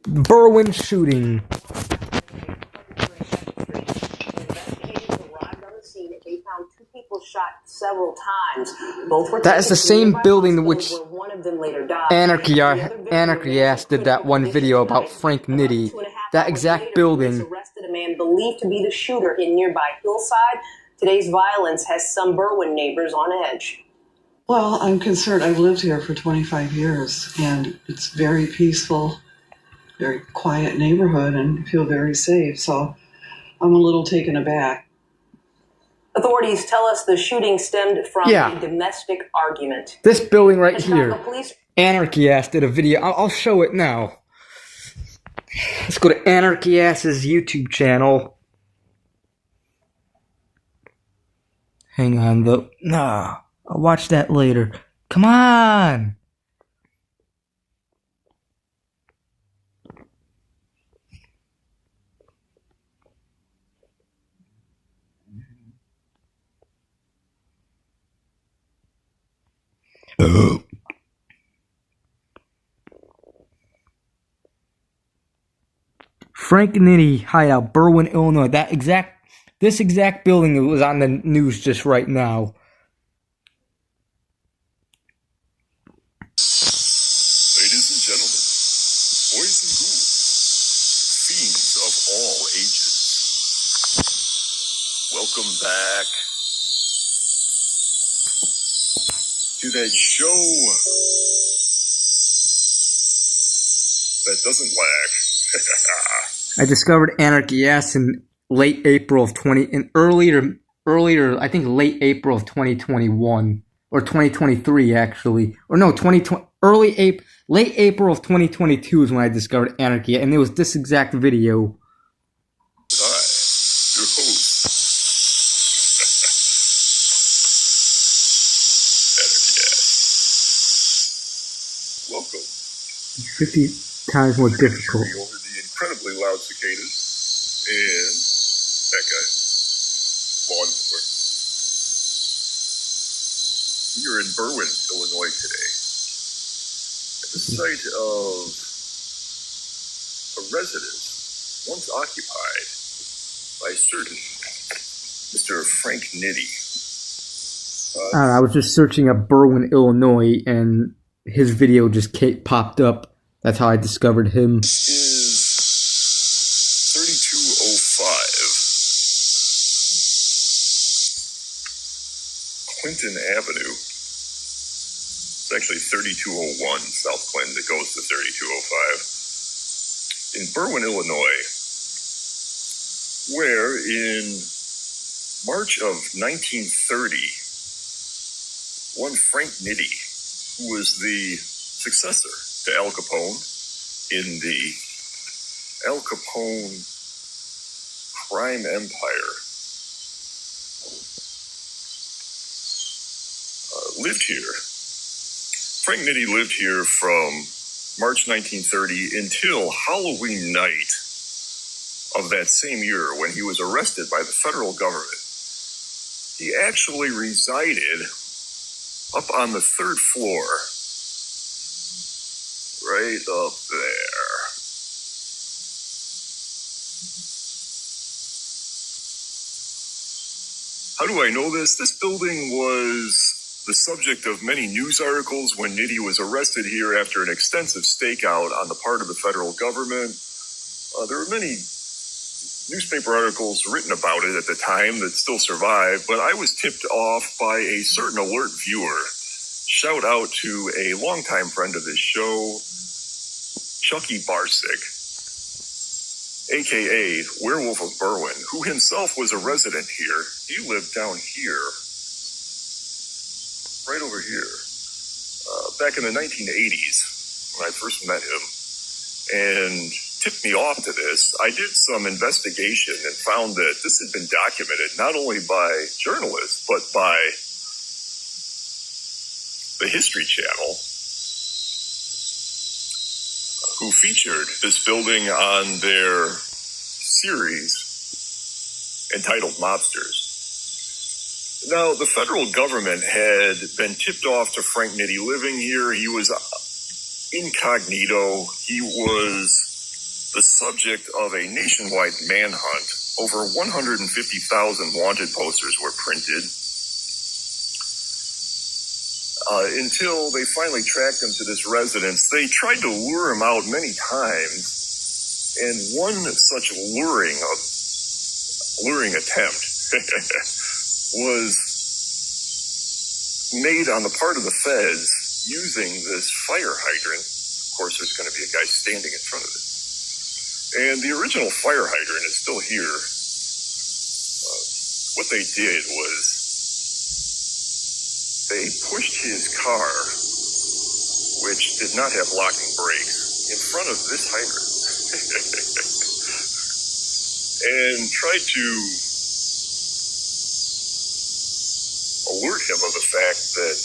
Berwin shooting. They found 2 people shot several times. Both were that is the same building which one of them later died. Anarchy Ass did that one video about Frank Nitti. That exact building. Arrested a man believed to be the shooter in nearby Hillside. Today's violence has some Berwin neighbors on edge. Well, I'm concerned. I've lived here for 25 years, and it's very peaceful, very quiet neighborhood, and I feel very safe. So I'm a little taken aback. Authorities tell us the shooting stemmed from a domestic argument. This building right here. Anarchy Ass did a video. I'll show it now. Let's go to Anarchy Ass's YouTube channel. Hang on, though. Nah, I'll watch that later. Come on! Frank Nitti hideout, Berwin, Illinois. This exact building was on the news just right now. Ladies and gentlemen, boys and ghouls, fiends of all ages, welcome back to that show that doesn't lack. I discovered Anarchy, yes, in late April of earlier, I think late April of 2021 or 2023 actually, or no, 2020, late April of 2022 is when I discovered Anarchy, and it was this exact video. Hi, your host, Anarchy. Welcome. 50 times more difficult. Over the incredibly loud cicadas and that guy, lawnmower. We are in Berwin, Illinois today, at the site of a residence once occupied by a certain Mr. Frank Nitti. I was just searching up Berwin, Illinois, and his video just popped up. That's how I discovered him. Is 3205 Clinton Avenue. It's actually 3201 South Clinton that goes to 3205 in Berwin, Illinois, where in March of 1930, one Frank Nitti, who was the successor to Al Capone in the Al Capone crime empire, lived here. Frank Nitti lived here from March 1930 until Halloween night of that same year when he was arrested by the federal government. He actually resided up on the third floor, right up there. How do I know this? This building was the subject of many news articles when Nitti was arrested here after an extensive stakeout on the part of the federal government. There were many newspaper articles written about it at the time that still survive, but I was tipped off by a certain alert viewer. Shout out to a longtime friend of this show, Chucky Barsick, aka Werewolf of Berwin, who himself was a resident here. He lived down here, right over here, back in the 1980s when I first met him, and tipped me off to this. I did some investigation and found that this had been documented not only by journalists, but by the History Channel, who featured this building on their series entitled Mobsters. Now, the federal government had been tipped off to Frank Nitti living here. He was incognito. He was the subject of a nationwide manhunt. Over 150,000 wanted posters were printed. Until they finally tracked him to this residence. They tried to lure him out many times, and one such luring attempt was made on the part of the feds using this fire hydrant. Of course, there's going to be a guy standing in front of it. And the original fire hydrant is still here. What they did was they pushed his car, which did not have locking brakes, in front of this hydrant and tried to alert him of the fact that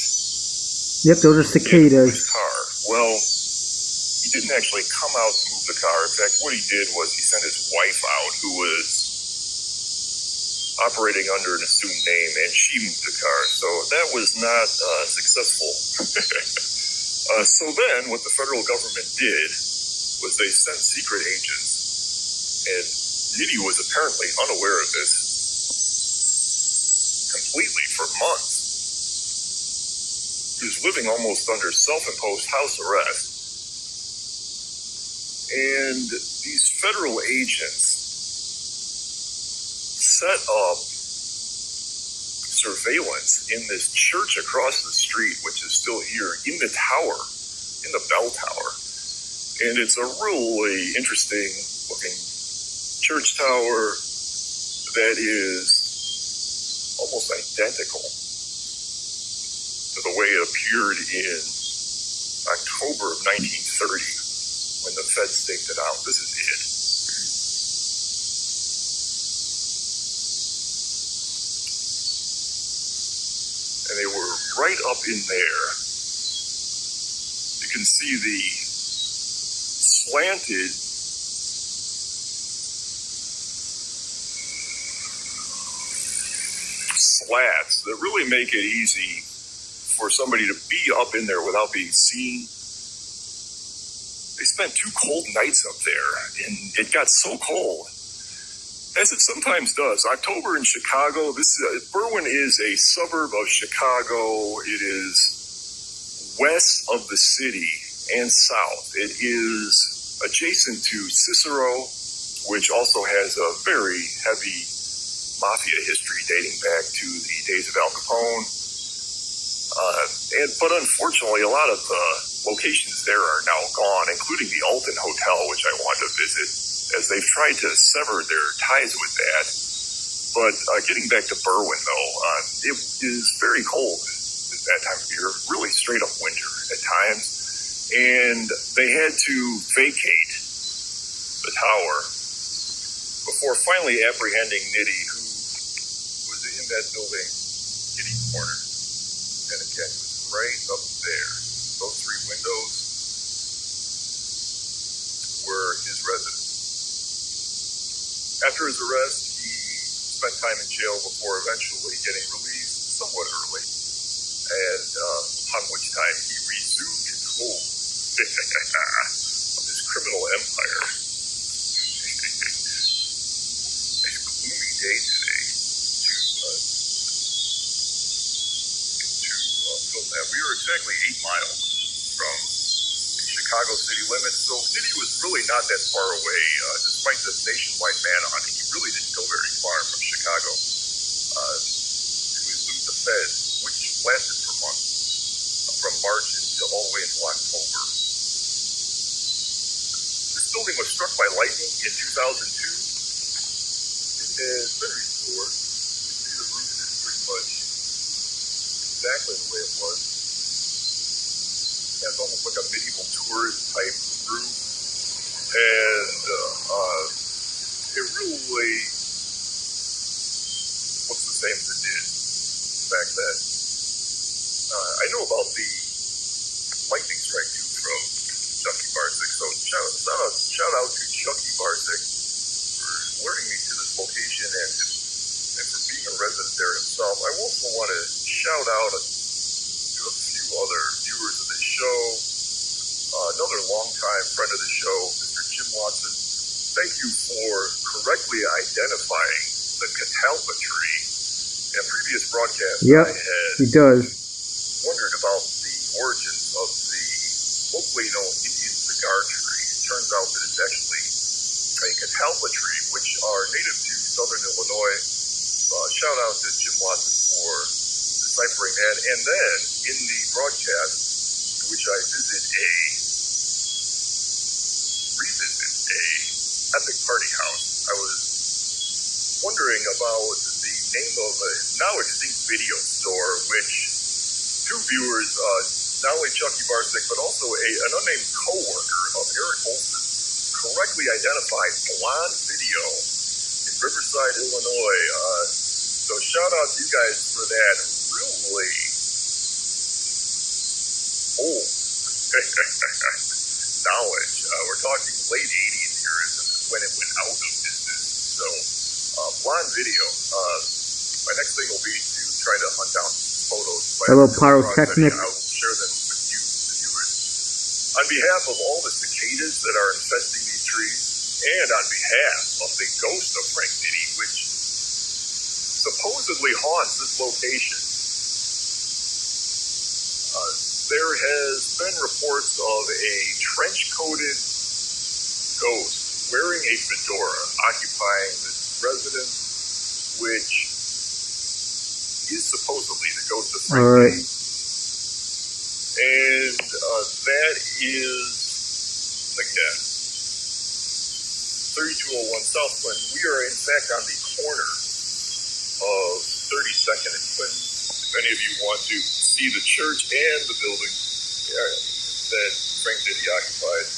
Yep, those are cicadas. his car. Well, he didn't actually come out to move the car. In fact, what he did was he sent his wife out, who was operating under an assumed name, and she moved the car. So that was not successful. So then what the federal government did was they sent secret agents, and Nitty was apparently unaware of this completely for months. He was living almost under self-imposed house arrest. And these federal agents set up surveillance in this church across the street, which is still here, in the tower, in the bell tower. And it's a really interesting looking church tower that is almost identical to the way it appeared in October of 1930 when the Fed staked it out. This is it. And they were right up in there. You can see the slanted slats that really make it easy for somebody to be up in there without being seen. They spent 2 cold nights up there, and it got so cold, as it sometimes does. October in Chicago, Berwin is a suburb of Chicago. It is west of the city and south. It is adjacent to Cicero, which also has a very heavy mafia history dating back to the days of Al Capone. But unfortunately, a lot of the locations there are now gone, including the Alton Hotel, which I want to visit, as they've tried to sever their ties with that. But getting back to Berwin, though, it is very cold at that time of year, really straight up winter at times. And they had to vacate the tower before finally apprehending Nitty, who was in that building kitty corner. And again, it was right up there. Those 3 windows were his residence. After his arrest, he spent time in jail before eventually getting released somewhat early, and upon which time he resumed control of his criminal empire. A gloomy day today to film that. We were exactly 8 miles from the Chicago city limits, so Nitty was really not that far away. Despite the nationwide manhunt, he really didn't go very far from Chicago to elude the feds, which lasted for months, from March until all the way until October. This building was struck by lightning in 2002. It has been restored. You can see the roof is pretty much exactly the way it was. It's almost like a medieval tourist type roof, and it really looks the same as it did back then. I know about the lightning strike too from Chucky Barsick, so shout out to Chucky Barsick for alerting me to this location and for being a resident there himself. I also want to shout out to a few other viewers of this show. Another longtime friend of the show, Mr. Jim Watson. Thank you for correctly identifying the catalpa tree. In a previous broadcast, Yep, I had he does. wondered about the origins of the locally known Indian cigar tree. It turns out that it's actually a catalpa tree, which are native to southern Illinois. Shout out to Jim Watson for deciphering that. And then in the broadcast, in which I revisit a epic party house, I was wondering about the name of a now extinct video store, which 2 viewers, not only Chucky Barsick, but also an unnamed co-worker of Eric Olson, correctly identified Blonde Video in Riverside, Illinois. So shout out to you guys for that really old knowledge. We're talking late 80s here when it went out of business. So Blonde Video. next thing will be to try to hunt down photos. Hello, pyrotechnic. I will share them with you, the viewers. On behalf of all the cicadas that are infesting these trees, and on behalf of the ghost of Frank Nitti, which supposedly haunts this location, there has been reports of a trench-coated ghost wearing a fedora occupying this residence, which is supposedly the ghost of Frank Nitti. And that is, again, 3201 South Clinton. We are, in fact, on the corner of 32nd and Clinton. If any of you want to see the church and the building that Frank Nitti occupied.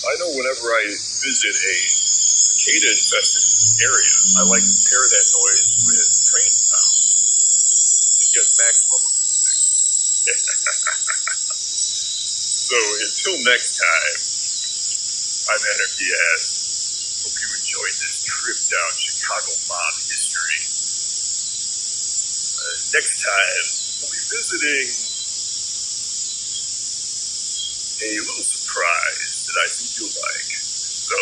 I know whenever I visit a cicada-infested area, I like to pair that noise with train sounds to get maximum acoustics. So until next time, I'm Anarchy Ass. Hope you enjoyed this trip down Chicago mob history. Next time, we'll be visiting a little surprise that I think you'll like. So,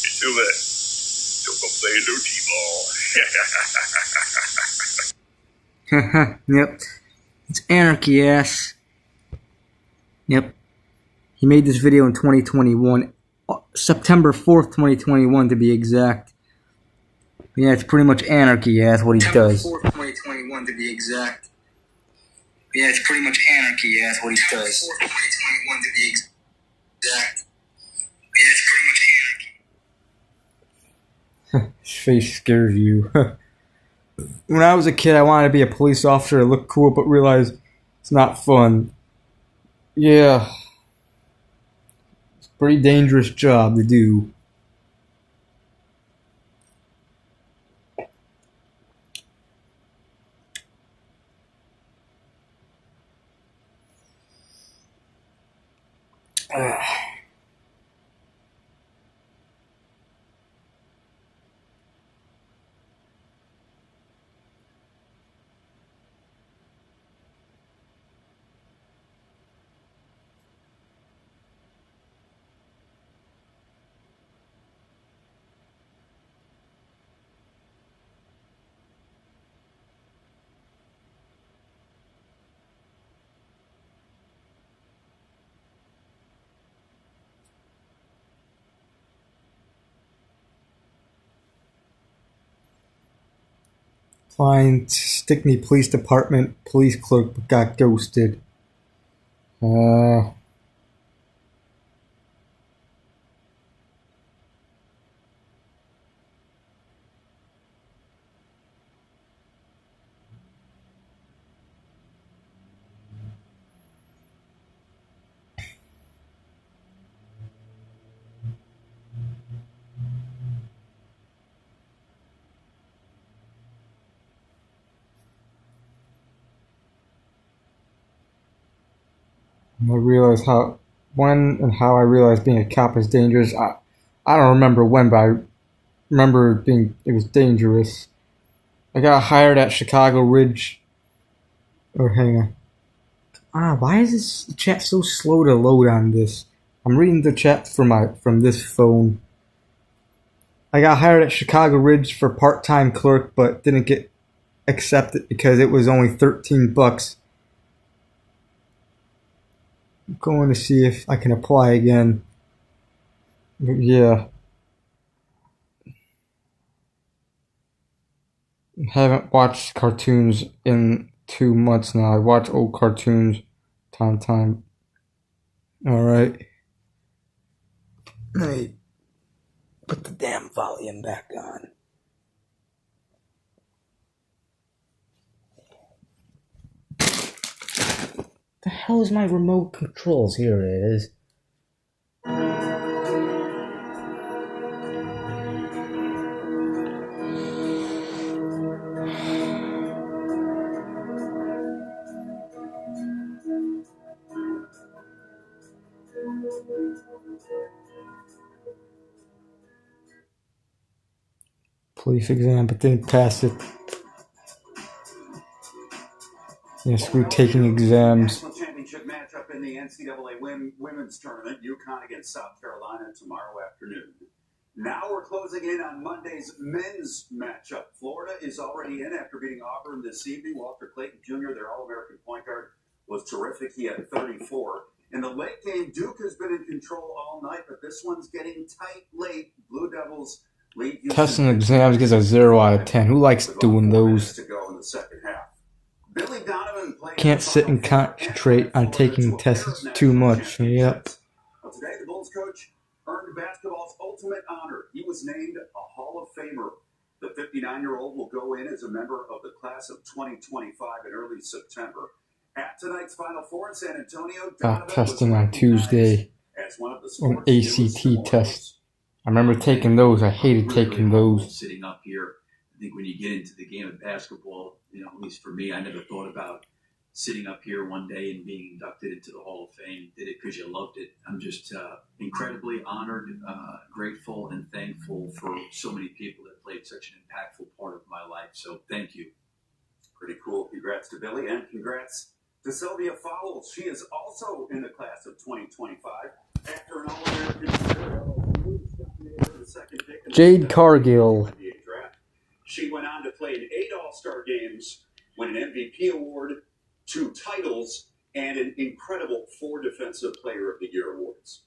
until then, don't go playing no T-ball. Yep. It's Anarchy Ass. Yep. He made this video in 2021. September 4th, 2021 to be exact. Yeah, it's pretty much Anarchy Ass what he does. September 4th, 2021 to be exact. Yeah, it's pretty much Anarchy Ass what he does. September 4th, 2021 to be exact. Yeah, it's pretty much Anarchy. His face scares you. When I was a kid, I wanted to be a police officer to look cool, but realized it's not fun. Yeah. It's a pretty dangerous job to do. Find Stickney Police Department police clerk got ghosted. I realized when and how I realized being a cop is dangerous. I don't remember when, but I remember it was dangerous. I got hired at Chicago Ridge. Oh, hang on. Why is this chat so slow to load on this? I'm reading the chat from this phone. I got hired at Chicago Ridge for part-time clerk, but didn't get accepted because it was only $13. I'm going to see if I can apply again. But yeah. I haven't watched cartoons in 2 months now. I watch old cartoons time to time. Alright. Let me put the damn volume back on. The hell is my remote controls? Here it is. police exam, but didn't pass it. Yeah, screw taking exams. National championship matchup in the NCAA women's tournament, UConn against South Carolina tomorrow afternoon. Now we're closing in on Monday's men's matchup. Florida is already in after beating Auburn this evening. Walter Clayton Jr., their All-American point guard, was terrific. He had 34. In the late game, Duke has been in control all night, but this one's getting tight late. Blue Devils lead Houston. Testing exams gives a 0 out of 10. Who likes doing those? To go in the second half. Billy Donovan played. Can't sit and concentrate on taking tests too much. Yep. Well, today, the Bulls coach earned basketball's ultimate honor. He was named a Hall of Famer. The 59-year-old will go in as a member of the class of 2025 in early September. At tonight's Final Four in San Antonio, Testing on Tuesday. An ACT test. I remember taking those. I hated taking those. Sitting up here, I think when you get into the game of basketball, at least for me, I never thought about sitting up here one day and being inducted into the Hall of Fame. Did it because you loved it. I'm just incredibly honored, grateful, and thankful for so many people that played such an impactful part of my life. So thank you. Pretty cool. Congrats to Billy, and congrats to Sylvia Fowles. She is also in the class of 2025 after an All-American Jade Cargill. She went on to play in 8 All-Star games, win an MVP award, 2 titles, and an incredible 4 Defensive Player of the Year awards.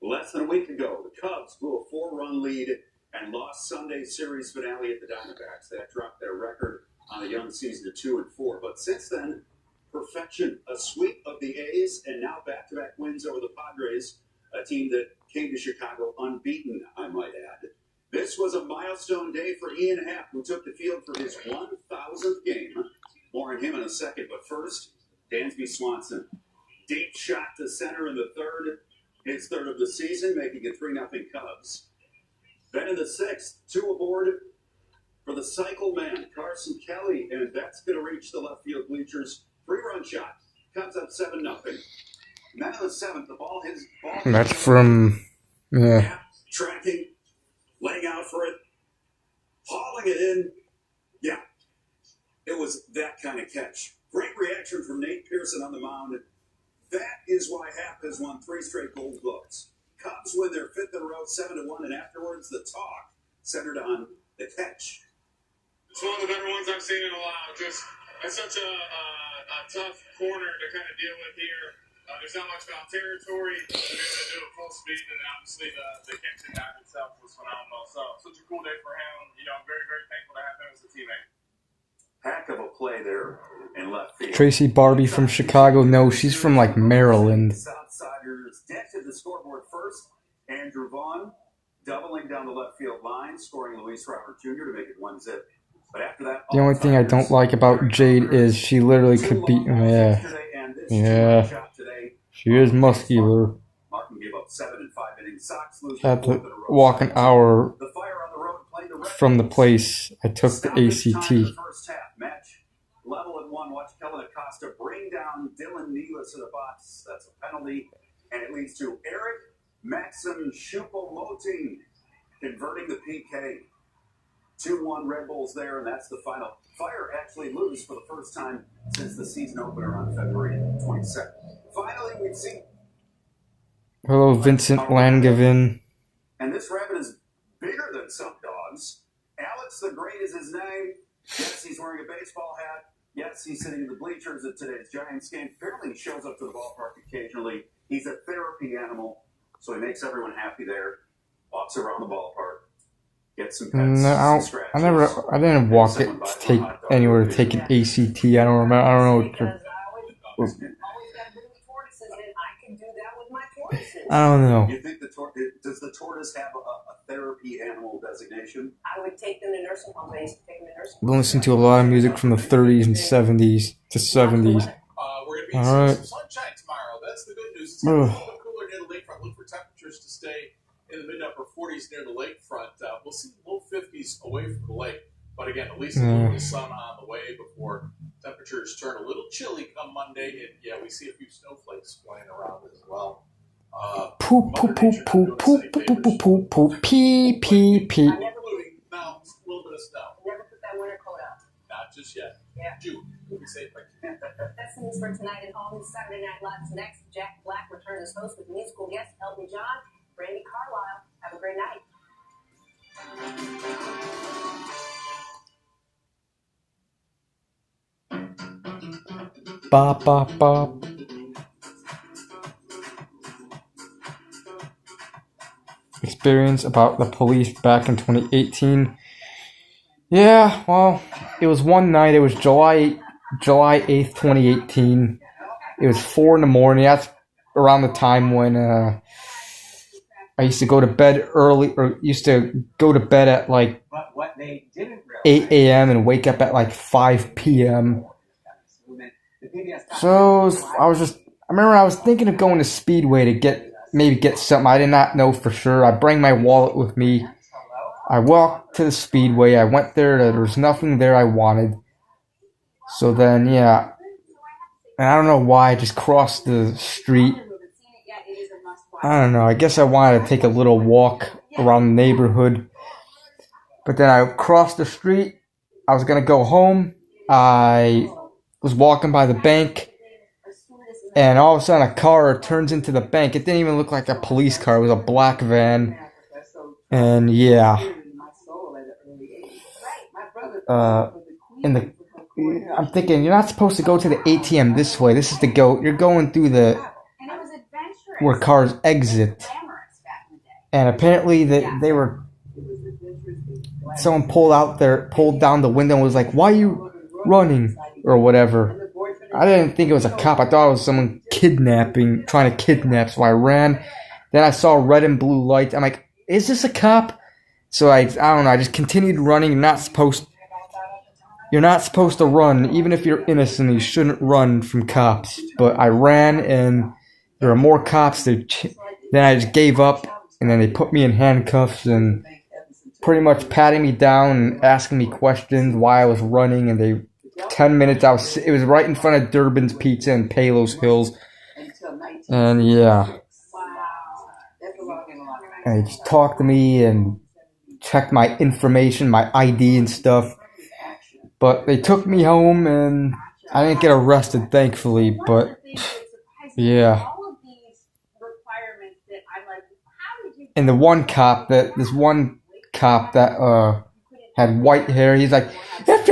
Less than a week ago, the Cubs blew a 4-run lead and lost Sunday's series finale at the Diamondbacks. That dropped their record on a young season to 2-4. But since then, perfection, a sweep of the A's, and now back-to-back wins over the Padres, a team that came to Chicago unbeaten, I might add. This was a milestone day for Ian Happ, who took the field for his 1,000th game. More on him in a second, but first, Dansby Swanson. Deep shot to center in the third, his third of the season, making it 3-0 Cubs. Then in the 6th, 2 aboard for the cycle man, Carson Kelly, and that's going to reach the left field bleachers. 3-run shot, comes up 7-0. Then in the 7th, the ball hits. That's from, yeah. Tracking, laying out for it, hauling it in. Yeah, it was that kind of catch. Great reaction from Nate Pearson on the mound. That is why Happ has won 3 straight Gold Gloves. Cubs win their 5th in a row, 7-1, and afterwards the talk centered on the catch. It's one of the better ones I've seen in a while. Just it's such a tough corner to kind of deal with here. There's not much foul territory. To be able to do it full speed, and then obviously the catching down itself was phenomenal. So such a cool day for him. I'm very, very thankful to have him as a teammate. Heck of a play there in left field. Tracy Barbie from Chicago. No, she's from like Maryland. Southsiders dented the scoreboard first. Andrew Vaughn doubling down the left field line, scoring Luis Robert Jr. to make it 1-0. But after that, the only thing I don't like about Jade is she literally could beat him. Yeah. She is muscular. Martin gave up 7 in 5 innings. Sox lose Had to walk an hour from the place I took the ACT. First half match level at 1. Watch Kellen Acosta bring down Dylan Nealis to the box. That's a penalty, and it leads to Eric Maxim Choupo-Moting converting the PK. 2-1 Red Bulls there, and that's the final. Fire actually lose for the first time since the season opener on February 22nd. Finally, we've seen. Hello, Vincent Langevin. And this rabbit is bigger than some dogs. Alex the Great is his name. Yes, he's wearing a baseball hat. Yes, he's sitting in the bleachers at today's Giants game. Apparently, he shows up to the ballpark occasionally. He's a therapy animal, so he makes everyone happy there. Walks around the ballpark. Get some pets, I didn't walk it to take anywhere to take an ACT. I don't remember. I don't know. I don't know. You think does the tortoise have a therapy animal designation? I would take them to nursing homes. I used to take them to nursing homes. I've been listening to a lot of music from the 30s and 70s to 70s. We're going to be seeing some sunshine tomorrow. That's the good news. It's going to be a little cooler near the lakefront. Look for temperatures to stay in the mid-upper 40s near the lakefront. We'll see low 50s away from the lake. But again, at least a little bit of sun on the way before temperatures turn a little chilly come Monday. And yeah, we see a few snowflakes flying around as well. Poop, poop, poop, poop, poop, poop, poop, poop, pee, pee, pee. Now, us know. Never put that winter coat up. Not just yet. Yeah. June, be safe. That's the news for tonight at home. Saturday Night Live's next. Jack Black returns as host with musical guest Elton John, Brandy Carlisle. Have a great night. Bop, bop, bop. Experience about the police back in 2018. Yeah, well, it was one night. It was July 8th, 2018. It was 4 in the morning. That's around the time when I used to go to bed early, or used to go to bed at like 8 a.m. and wake up at like 5 p.m. So I remember I was thinking of going to Speedway to maybe get something. I did not know for sure. I bring my wallet with me. I walked to the Speedway. I went there. There was nothing there I wanted. So then, yeah. And I don't know why I just crossed the street. I don't know. I guess I wanted to take a little walk around the neighborhood. But then I crossed the street. I was going to go home. I was walking by the bank. And all of a sudden a car turns into the bank. It didn't even look like a police car. It was a black van. And yeah. I'm thinking, you're not supposed to go to the ATM this way. This is the go. You're going through where cars exit. And apparently they were. Someone pulled down the window and was like, "Why are you running?" or whatever. I didn't think it was a cop. I thought it was someone trying to kidnap. So I ran. Then I saw red and blue lights. I'm like, is this a cop? So I don't know. I just continued running. You're not supposed to run. Even if you're innocent, you shouldn't run from cops. But I ran, and there were more cops. Then I just gave up, and then they put me in handcuffs and pretty much patting me down and asking me questions why I was running. And 10 minutes, it was right in front of Durbin's Pizza in Palos Hills. And yeah. And they just talked to me and checked my information, my ID and stuff. But they took me home and I didn't get arrested, thankfully. But yeah. And this one cop that had white hair, he's like, if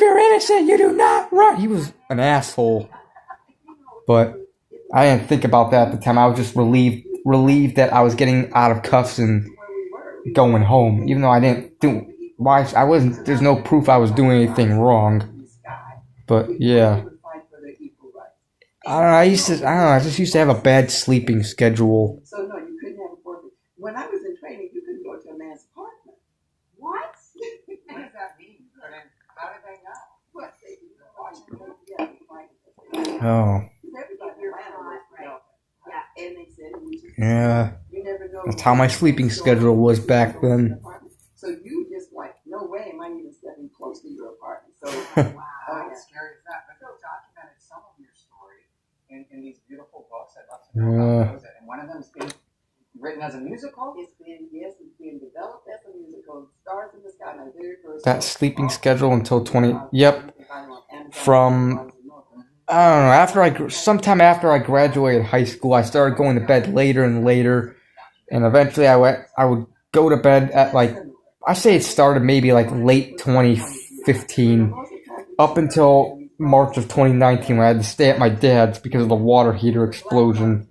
you're innocent, you do not run. He was an asshole. But I didn't think about that at the time. I was just relieved that I was getting out of cuffs and going home, even though I didn't do. Why I wasn't? There's no proof I was doing anything wrong. But yeah, I don't know. I just used to have a bad sleeping schedule. So no, you couldn't have a boyfriend. When I was in training, you couldn't go to a man's apartment. What? What does that mean? How did they know? What? Oh. Yeah. That's how my sleeping schedule was back then. So you just like, no way am I even stepping close to your apartment. So wow, how scary is that? But you documented some of your story in these beautiful books. I'd love to know about those. And one of them is being written as a musical. It's being developed as a musical. Stars in the Sky, my very first. That sleeping schedule until 20. Yep. From I don't know. Sometime after I graduated high school, I started going to bed later and later, and eventually I would go to bed at like, I say it started maybe like late 2015, up until March of 2019 when I had to stay at my dad's because of the water heater explosion.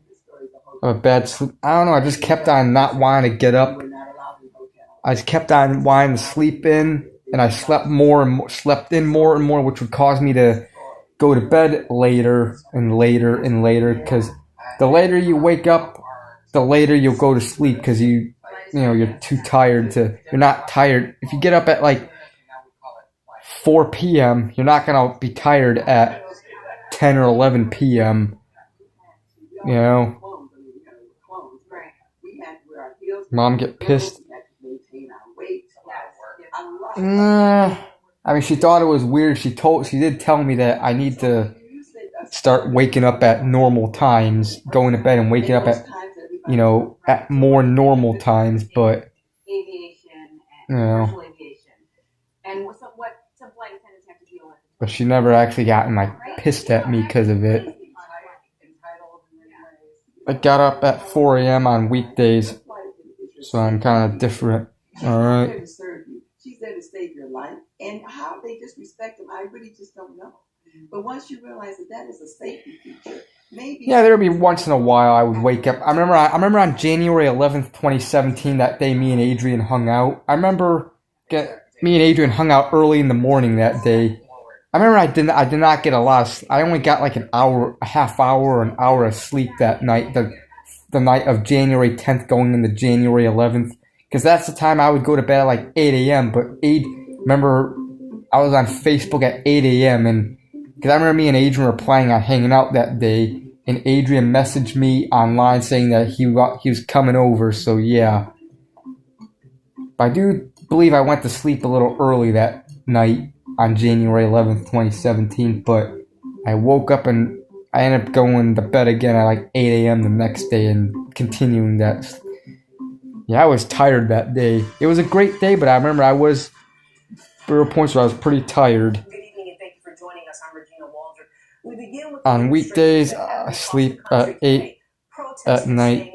A bad sleep. I don't know. I just kept on not wanting to get up. I just kept on wanting to sleep in, and I slept in more and more, which would cause me to go to bed later and later and later, because the later you wake up, the later you'll go to sleep, because you're too tired you're not tired. If you get up at like 4 p.m., you're not going to be tired at 10 or 11 p.m., you know. Mom get pissed. I mean, she thought it was weird. She did tell me that I need to start waking up at normal times, going to bed and waking up at, at more normal times, but, but she never actually gotten like pissed at me because of it. I got up at 4 a.m. on weekdays, so I'm kind of different. All right. She's there to save your life, and how they disrespect them, I really just don't know. But once you realize that that is a safety feature, maybe Yeah, there would be once in a while I would wake up. I remember on January 11th, 2017, that day me and Adrian hung out. I remember me and Adrian hung out early in the morning that day. I remember I did not get a lot of sleep. I only got like a half hour or an hour of sleep that night, the night of January 10th going into January 11th. Because that's the time I would go to bed at like 8 a.m. But remember, I was on Facebook at 8 a.m. and because I remember me and Adrian were planning on hanging out that day, and Adrian messaged me online saying that he was coming over, so yeah. But I do believe I went to sleep a little early that night on January 11th, 2017, but I woke up and I ended up going to bed again at like 8 a.m. the next day and continuing that. Yeah, I was tired that day. It was a great day, but I remember there were points where I was pretty tired. On weekdays, I sleep at 8 at night,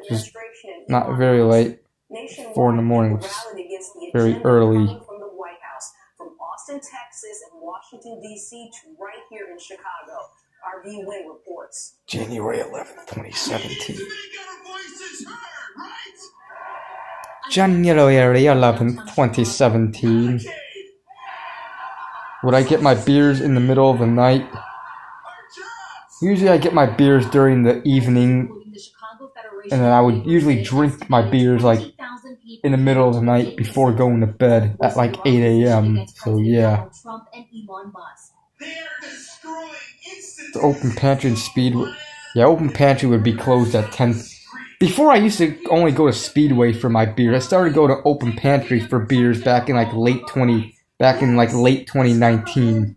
just not very late. 4 in the morning, which is very early. From the White House, from Austin, Texas, and Washington, D.C. to right here in Chicago. Our VWin reports. January 11th, 2017. January 11th, 2017. Would I get my beers in the middle of the night? Usually I get my beers during the evening, and then I would usually drink my beers like in the middle of the night before going to bed at like 8 a.m. So yeah. The open pantry and Speedway. Yeah, open pantry would be closed at 10. Before I used to only go to Speedway for my beers. I started to go to open pantry for beers back in like late 2019.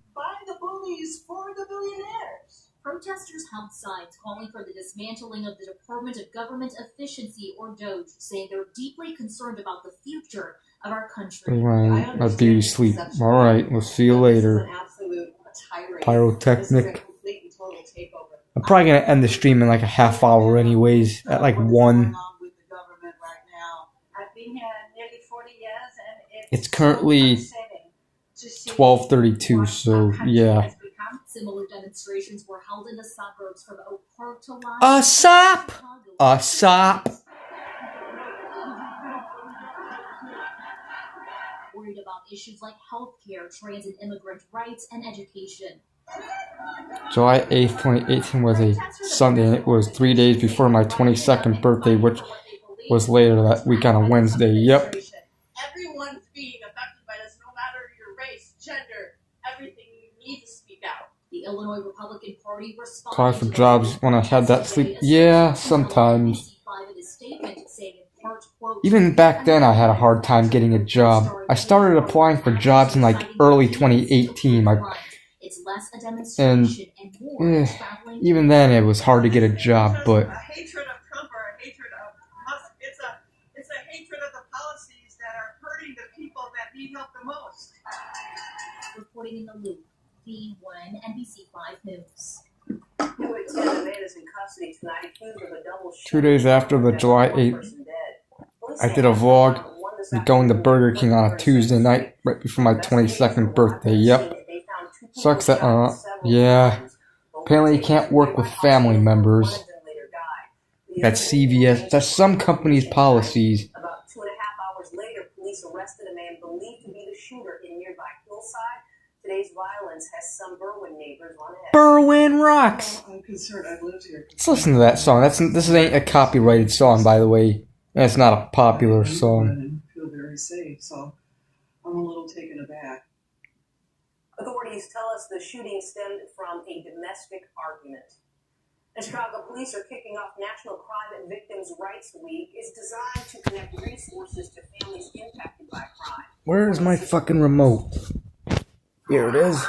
Protesters held signs calling for the dismantling of the Department of Government Efficiency, or DOGE, saying they're deeply concerned about the future of our country. Alright, my beauty sleep. Alright, we'll see you later. Pyrotechnic. I'm probably going to end the stream in like a half hour anyways, at like 1. It's currently 12:32, so yeah. Similar demonstrations were held in the suburbs from Oak Park to ASAP! ASAP! Worried about issues like healthcare, trans and immigrant rights, and education. July 8th, 2018 was a Sunday, and it was 3 days before my 22nd birthday, which was later that week on a Wednesday. Yep. Everyone's being affected by this, no matter your race, gender, everything. You need to speak out. The Illinois Republican Party responded. Apply for jobs when I had that sleep. Yeah, sometimes. Even back then, I had a hard time getting a job. I started applying for jobs in like early 2018. And even then, it was hard to get a job, but. A hatred of Trump or a hatred of Musk. It's a hatred of the policies that are hurting the people that need help the most. Reporting in the loop. V1 NBC5 News. 2 days after the July 8th, I did a vlog going to Burger King on a Tuesday night right before my 22nd birthday. Yep. Sucks that, yeah. Apparently you can't work with family members. That's CVS. That's some companies' policies. About 2.5 hours later, police arrested a man believed to be the shooter in nearby Hillside. Today's violence has some Berwin neighbors on edge. Berwin rocks! I'm concerned. I've lived here. Let's listen to that song. This ain't a copyrighted song, by the way. And it's not a popular song. I feel very safe, so I'm a little taken aback. Authorities tell us the shooting stemmed from a domestic argument. The Chicago police are kicking off National Crime and Victims' Rights Week. It's designed to connect resources to families impacted by crime. Where is my fucking remote? Here it is.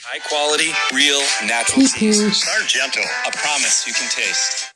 High quality, real, natural seeds. Start gentle, a promise you can taste.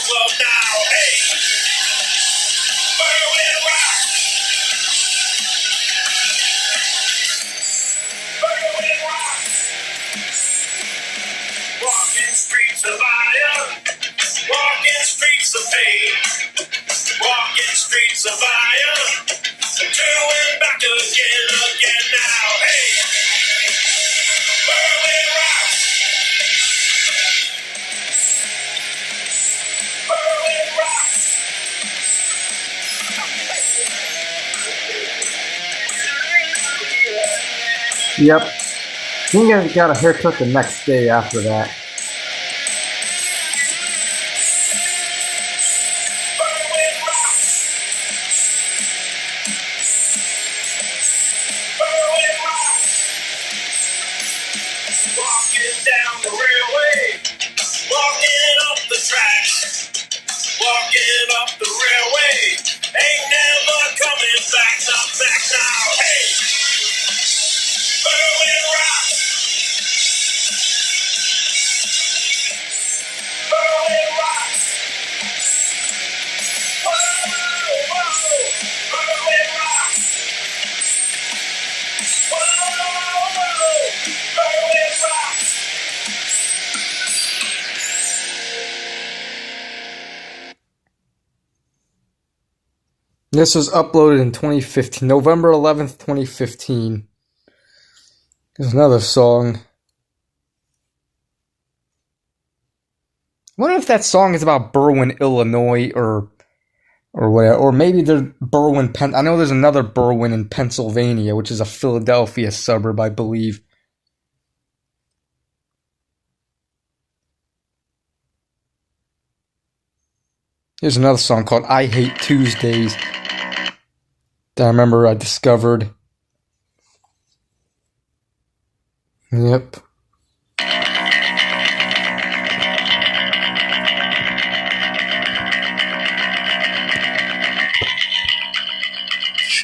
club now. Hey, Berwin rock. Berwin rock. Walking streets of iron. Walking streets of pain. Walking streets of iron. Turning back again now. Hey, Berwin rock. Berwin rock. Yep. I think I got a haircut the next day after that. Walking down the railway, walking up the tracks, walking up the railway, ain't never coming back, not back now. Hey, Berwin rock, Berwin rock, whoa, whoa, Berwin rock, whoa, whoa, Berwin rock. This was uploaded in 2015, November 11th, 2015. There's another song. I wonder if that song is about Berwin, Illinois, or whatever, or maybe there's Berwin, I know there's another Berwin in Pennsylvania, which is a Philadelphia suburb, I believe. Here's another song called I Hate Tuesdays that I remember I discovered. Yep.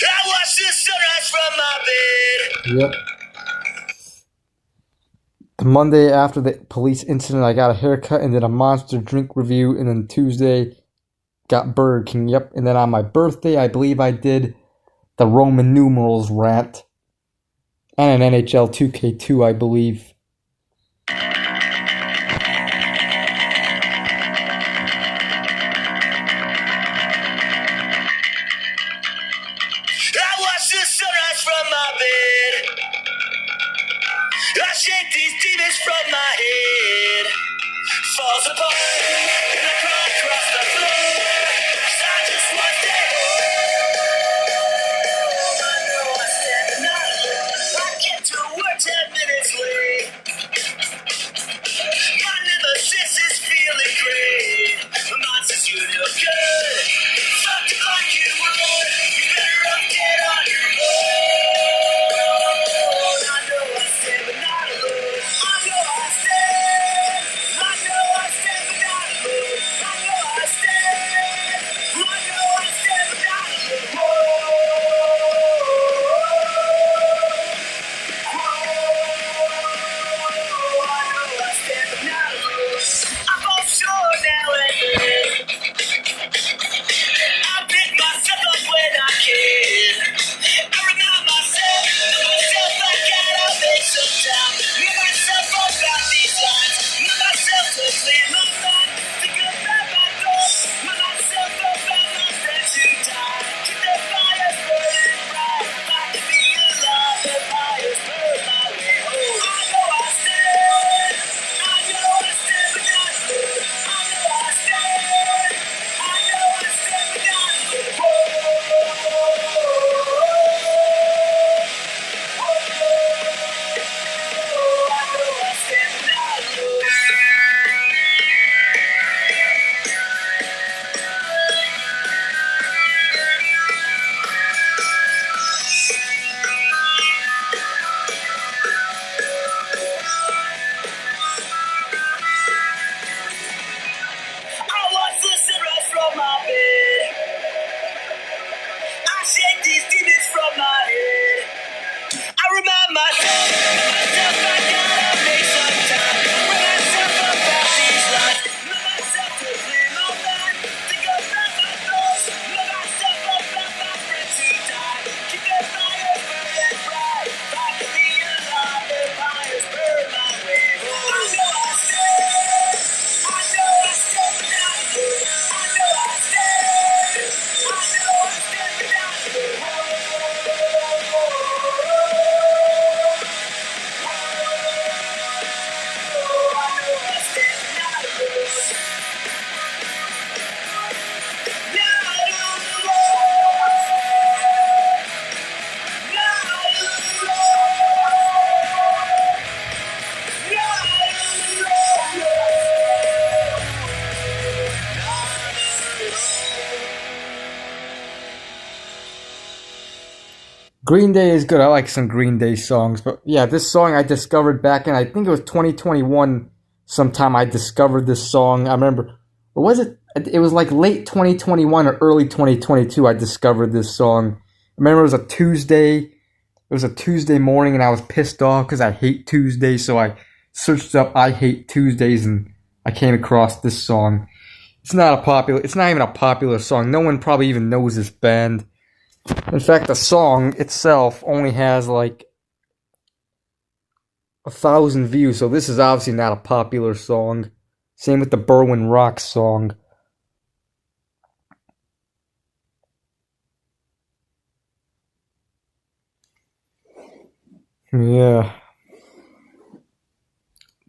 I watch the sunrise from my bed. Yep. The Monday after the police incident, I got a haircut and did a Monster drink review, and then Tuesday got Burger King. Yep. And then on my birthday, I believe I did the Roman numerals rant and an NHL 2K2, I believe. I watch the sunrise from my bed. I shake these demons from my head. Falls apart and I crawl across the floor. I just want that. I know I stand and not alone. I get to work 10 minutes late. My nemesis is feeling great. The monsters you look good. Fuck it like you would. You better up get on your own. I know I stand but not alone. I know I stand. I know I stand but not Green Day is good. I like some Green Day songs. But yeah, this song I discovered back in, I think it was 2021 sometime I discovered this song. I remember, or was it? It was like late 2021 or early 2022 I discovered this song. I remember it was a Tuesday. It was a Tuesday morning and I was pissed off because I hate Tuesdays. So I searched up I Hate Tuesdays and I came across this song. It's not even a popular song. No one probably even knows this band. In fact, the song itself only has like 1,000 views, so this is obviously not a popular song. Same with the Berwin Rock song. Yeah.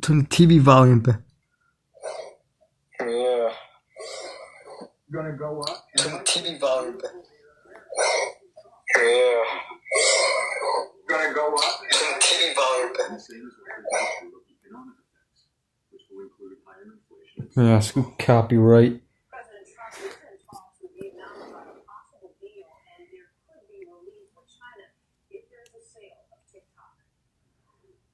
Turn the TV volume back. Yeah. Gonna go up. Turn the TV volume back. Yeah. Gonna go up. Turn the TV volume back. Yeah, screw copyright. President Trump is in talks with Vietnam about a possible deal, and there could be relief for China if there is a sale of TikTok.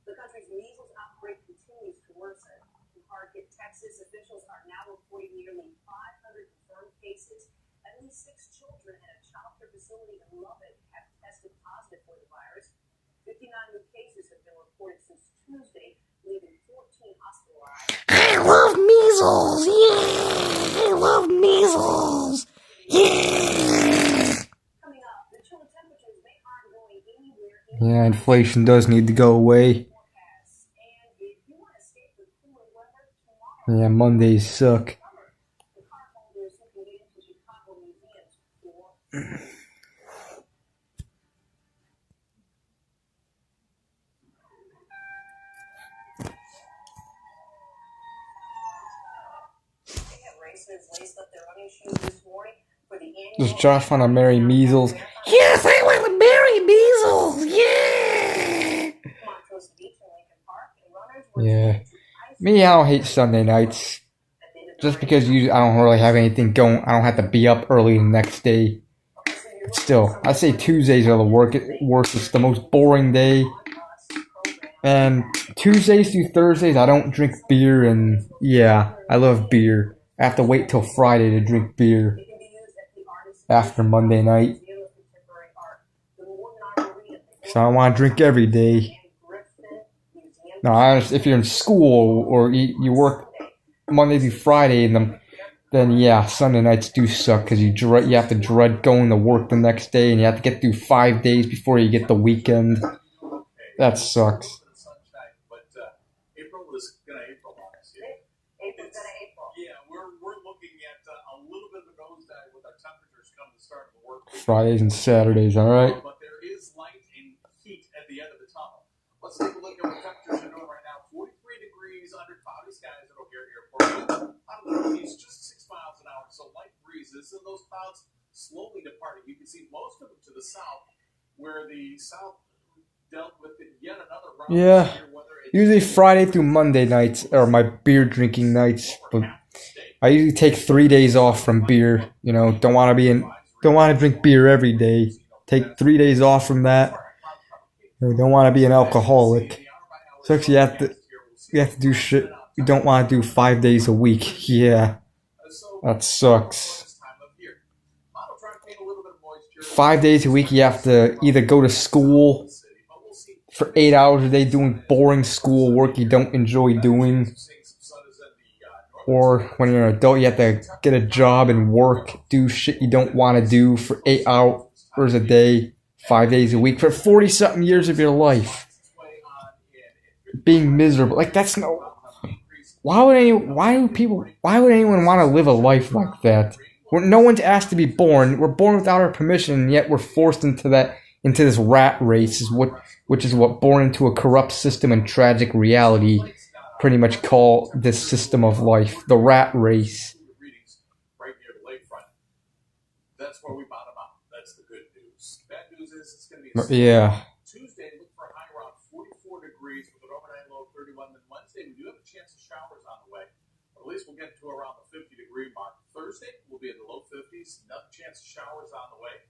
The country's measles outbreak continues to worsen. In hard-hit Texas, officials are now reporting nearly 500 confirmed cases. At least 6 children at a child care facility in Lubbock have tested positive for the virus. 59 new cases have been reported since Tuesday, leaving 14 hospitalized. I love measles. Yeah, I love measles. Yeah. Coming up, the chilly temperatures, they aren't going anywhere. Yeah, inflation does need to go away. Yeah, Mondays suck. Does Josh want to marry measles? Yes, I want to marry measles. Yeah. Yeah. Me, I don't hate Sunday nights. Just because I don't really have anything going. I don't have to be up early the next day. Still, I say Tuesdays are the worst. It's the most boring day. And Tuesdays through Thursdays, I don't drink beer. And yeah, I love beer. I have to wait till Friday to drink beer. After Monday night. So I want to drink every day. No, if you're in school or you work Monday through Friday, then yeah, Sunday nights do suck because you have to dread going to work the next day, and you have to get through 5 days before you get the weekend. That sucks. April is going to April on us here. April's going to April. Yeah, we're looking at a little bit of a nosedive with our temperatures come to start of the work week. Fridays and Saturdays, all right. But there is light and heat at the end of the tunnel. Let's take a look at what temperatures are doing right now. 43 degrees under cloudy skies at O'Hare Airport. Out of the northeast, just 6 miles an hour, so light breezes, and those clouds slowly departing. You can see most of them to the south, where the south dealt with yet another round. Yeah, usually Friday through Monday nights are my beer drinking nights, but I usually take 3 days off from beer. You know, don't want to drink beer every day. Take 3 days off from that. You don't want to be an alcoholic. So actually, you have to do shit you don't want to do 5 days a week. Yeah, that sucks. 5 days a week, you have to either go to school for 8 hours a day doing boring school work you don't enjoy doing, or when you're an adult, you have to get a job and work, do shit you don't want to do for 8 hours a day, 5 days a week, for 40-something years of your life. Being miserable. Like, that's no... Why would anyone want to live a life like that? No one's asked to be born. We're born without our permission, and yet we're forced into this rat race, which is what born into a corrupt system and tragic reality pretty much call this system of life, the rat race. Right near the lakefront. That's where we bottom out. That's the good news. Bad news is it's going to be yeah. Tuesday, look for a high around 44 degrees with an overnight low of 31. Then Wednesday, we do have a chance of showers on the way. But at least we'll get to around the 50-degree mark. Thursday, we'll be in the low 50s. Another chance of showers on the way.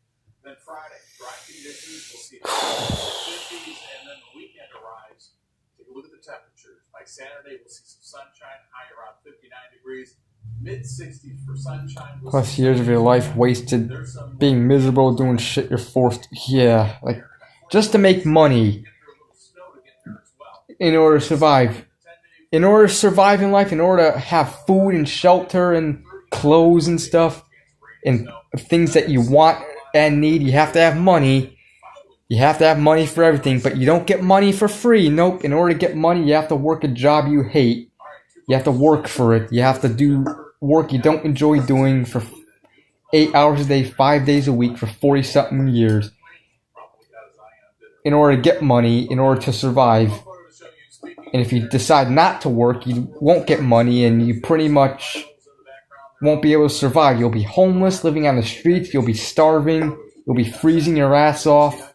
Then Friday, dry conditions, we'll see highs in the 50s, and then the weekend arrives. Take a look at the temperatures. By Saturday, we'll see some sunshine, high around 59 degrees, mid-60s for sunshine. Plus years of your life wasted being miserable, doing shit you're forced. Yeah, like just to make money in order to survive. In order to survive in life, in order to have food and shelter and clothes and stuff and things that you want and need, you have to have money. You have to have money for everything, but you don't get money for free. Nope. In order to get money, you have to work a job you hate. You have to work for it. You have to do work you don't enjoy doing for 8 hours a day, 5 days a week for 40-something years. In order to get money, in order to survive. And if you decide not to work, you won't get money and you pretty much won't be able to survive. You'll be homeless, living on the streets. You'll be starving. You'll be freezing your ass off.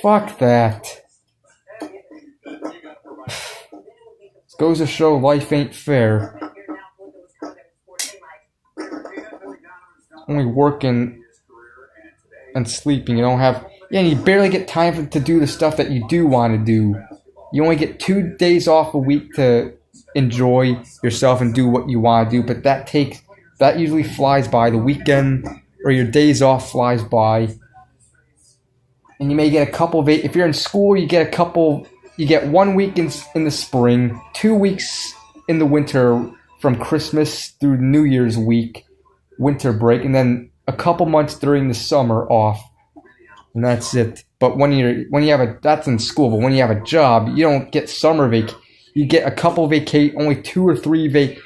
Fuck that. Goes to show life ain't fair. Only working and sleeping. You don't have... Yeah, and you barely get time to do the stuff that you do want to do. You only get 2 days off a week to enjoy yourself and do what you want to do, but that usually flies by. The weekend or your days off flies by. And you may get a couple of... If you're in school, you get 1 week in the spring, 2 weeks in the winter from Christmas through New Year's week, winter break, and then a couple months during the summer off. And that's it. But that's in school. But when you have a job, you don't get summer You get a couple only 2 or 3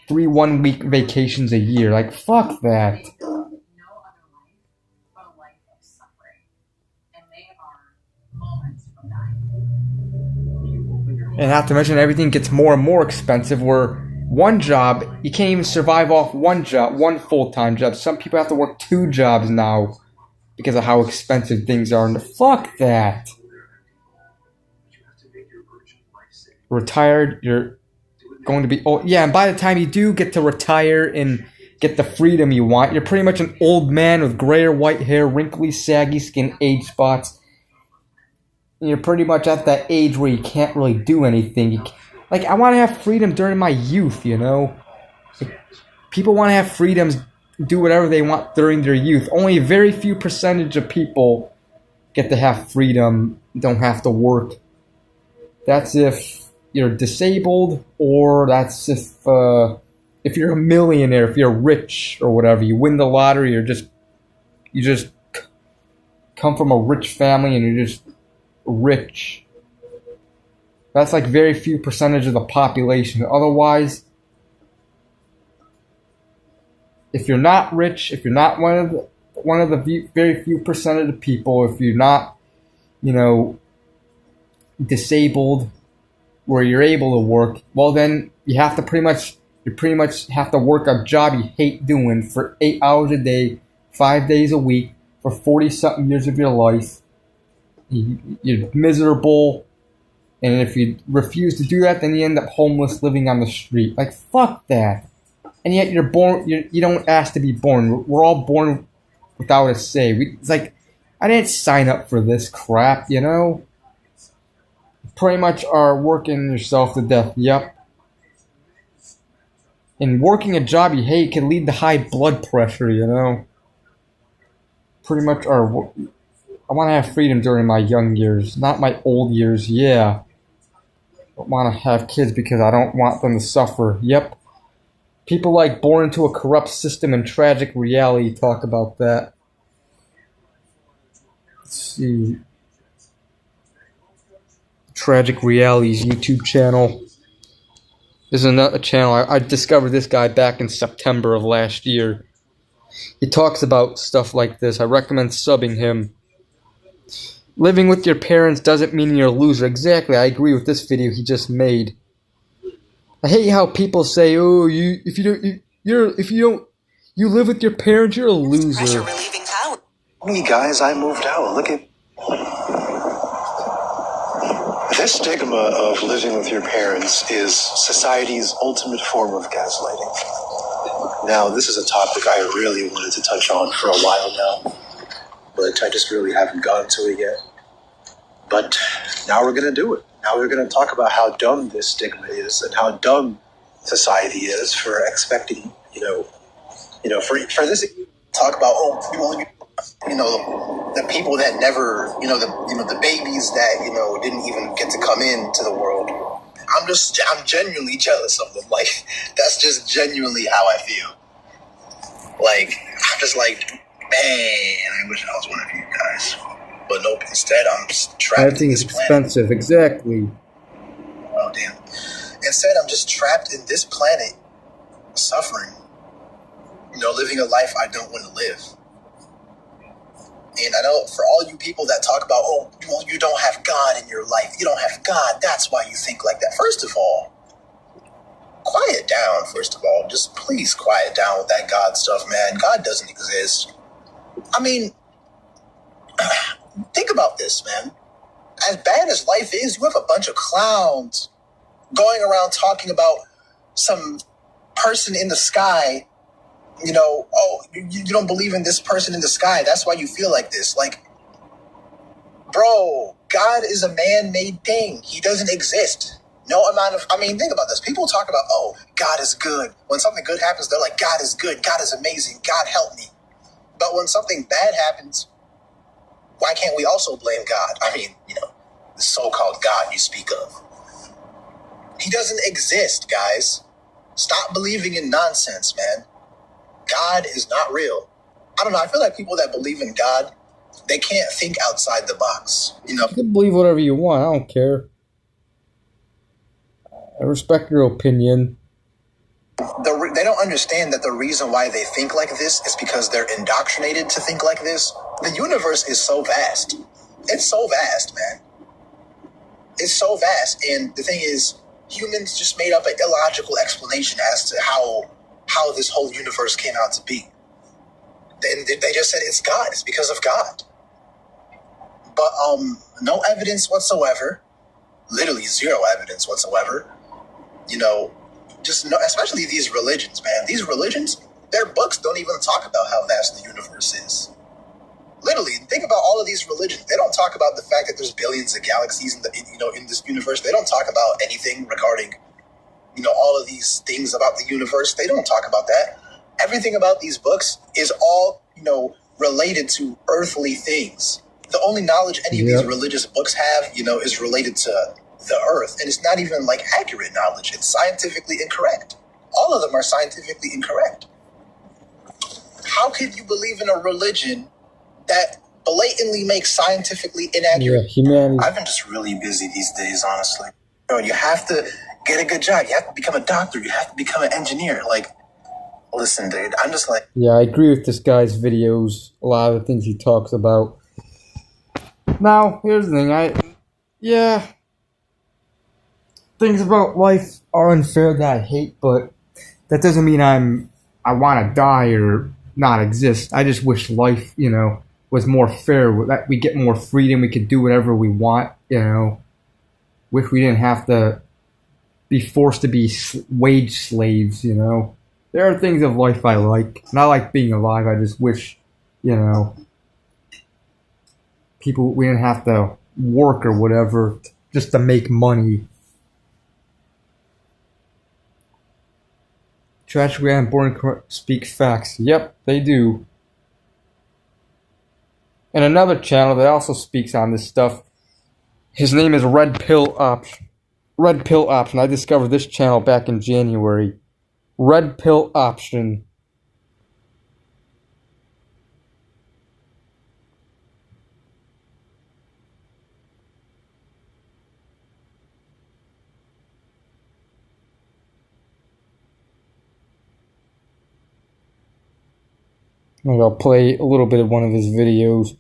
1 week vacations a year. Like fuck that. And not to mention everything gets more and more expensive. Where one job, you can't even survive off one full-time job. Some people have to work 2 jobs now. Because of how expensive things are. And fuck that. Retired, you're going to be old. Yeah, and by the time you do get to retire and get the freedom you want, you're pretty much an old man with gray or white hair, wrinkly, saggy skin, age spots. And you're pretty much at that age where you can't really do anything. Like, I want to have freedom during my youth, you know? Like, people want to have freedoms, do whatever they want during their youth. Only a very few percentage of people get to have freedom, don't have to work. That's if you're disabled, or that's if you're a millionaire, if you're rich or whatever, you win the lottery, or you just come from a rich family and you're just rich. That's like very few percentage of the population. Otherwise, if you're not rich, if you're not one of the very few percent of the people, if you're not, disabled, where you're able to work, well then you pretty much have to work a job you hate doing for 8 hours a day, 5 days a week, for 40-something years of your life. You're miserable, and if you refuse to do that, then you end up homeless, living on the street. Like, fuck that. And yet you're born, you don't ask to be born. We're all born without a say. It's like, I didn't sign up for this crap, You pretty much are working yourself to death. Yep. And working a job you hate can lead to high blood pressure, Pretty much are... I want to have freedom during my young years, not my old years, yeah. I want to have kids because I don't want them to suffer. Yep. People like Born into a Corrupt System and Tragic Reality talk about that. Let's see. Tragic Reality's YouTube channel. This is another channel. I discovered this guy back in September of last year. He talks about stuff like this. I recommend subbing him. Living with your parents doesn't mean you're a loser. Exactly, I agree with this video he just made. I hate how people say, "Oh, if you live with your parents, you're a loser." Me, guys, I moved out. Look at this stigma of living with your parents is society's ultimate form of gaslighting. Now, this is a topic I really wanted to touch on for a while now. but I just really haven't gotten to it yet. But now we're going to do it. Now we're going to talk about how dumb this stigma is and how dumb society is for expecting, for this talk about, the people that never, the babies that, didn't even get to come into the world. I'm genuinely jealous of them. Like, that's just genuinely how I feel. Like, I'm just like, man, I wish I was one of you guys. But nope, instead I'm just trapped. Everything is expensive, exactly. Oh, damn. Instead, I'm just trapped in this planet, suffering. Living a life I don't want to live. And I know for all you people that talk about, you don't have God in your life. You don't have God. That's why you think like that. First of all, quiet down, first of all. Just please quiet down with that God stuff, man. God doesn't exist. I mean, think about this, man. As bad as life is, you have a bunch of clowns going around talking about some person in the sky. You don't believe in this person in the sky. That's why you feel like this. Like, bro, God is a man-made thing. He doesn't exist. Think about this. People talk about, God is good. When something good happens, they're like, God is good. God is amazing. God help me. But when something bad happens, why can't we also blame God? The so-called God you speak of. He doesn't exist, guys. Stop believing in nonsense, man. God is not real. I don't know. I feel like people that believe in God, they can't think outside the box. You can believe whatever you want. I don't care. I respect your opinion. They don't understand that the reason why they think like this is because they're indoctrinated to think like this. The universe is so vast. It's so vast, man. It's so vast. And the thing is, humans just made up an illogical explanation as to how this whole universe came out to be. They just said it's God. It's because of God. But no evidence whatsoever. Literally zero evidence whatsoever. Especially these religions, man. These religions, their books don't even talk about how vast the universe is. Literally, think about all of these religions. They don't talk about the fact that there's billions of galaxies in this universe. They don't talk about anything regarding, all of these things about the universe. They don't talk about that. Everything about these books is all, related to earthly things. The only knowledge any of these religious books have, is related to the earth. And it's not even like accurate knowledge. It's scientifically incorrect. All of them are scientifically incorrect. How could you believe in a religion that blatantly makes scientifically inaccurate? Humanity. I've been just really busy these days, honestly. You have to get a good job. You have to become a doctor. You have to become an engineer. Like, listen, dude, I'm just like... Yeah, I agree with this guy's videos. A lot of the things he talks about. Now, here's the thing. Things about life are unfair that I hate, but that doesn't mean I want to die or not exist. I just wish life, was more fair. That we get more freedom. We could do whatever we want. Wish we didn't have to be forced to be wage slaves. There are things of life I like, and I like being alive. I just wish, people, we didn't have to work or whatever just to make money. Tragically, I'm born to speak facts. Yep, they do. And another channel that also speaks on this stuff, his name is Red Pill Option. Red Pill Option. I discovered this channel back in January. Red Pill Option. I'll play a little bit of one of his videos.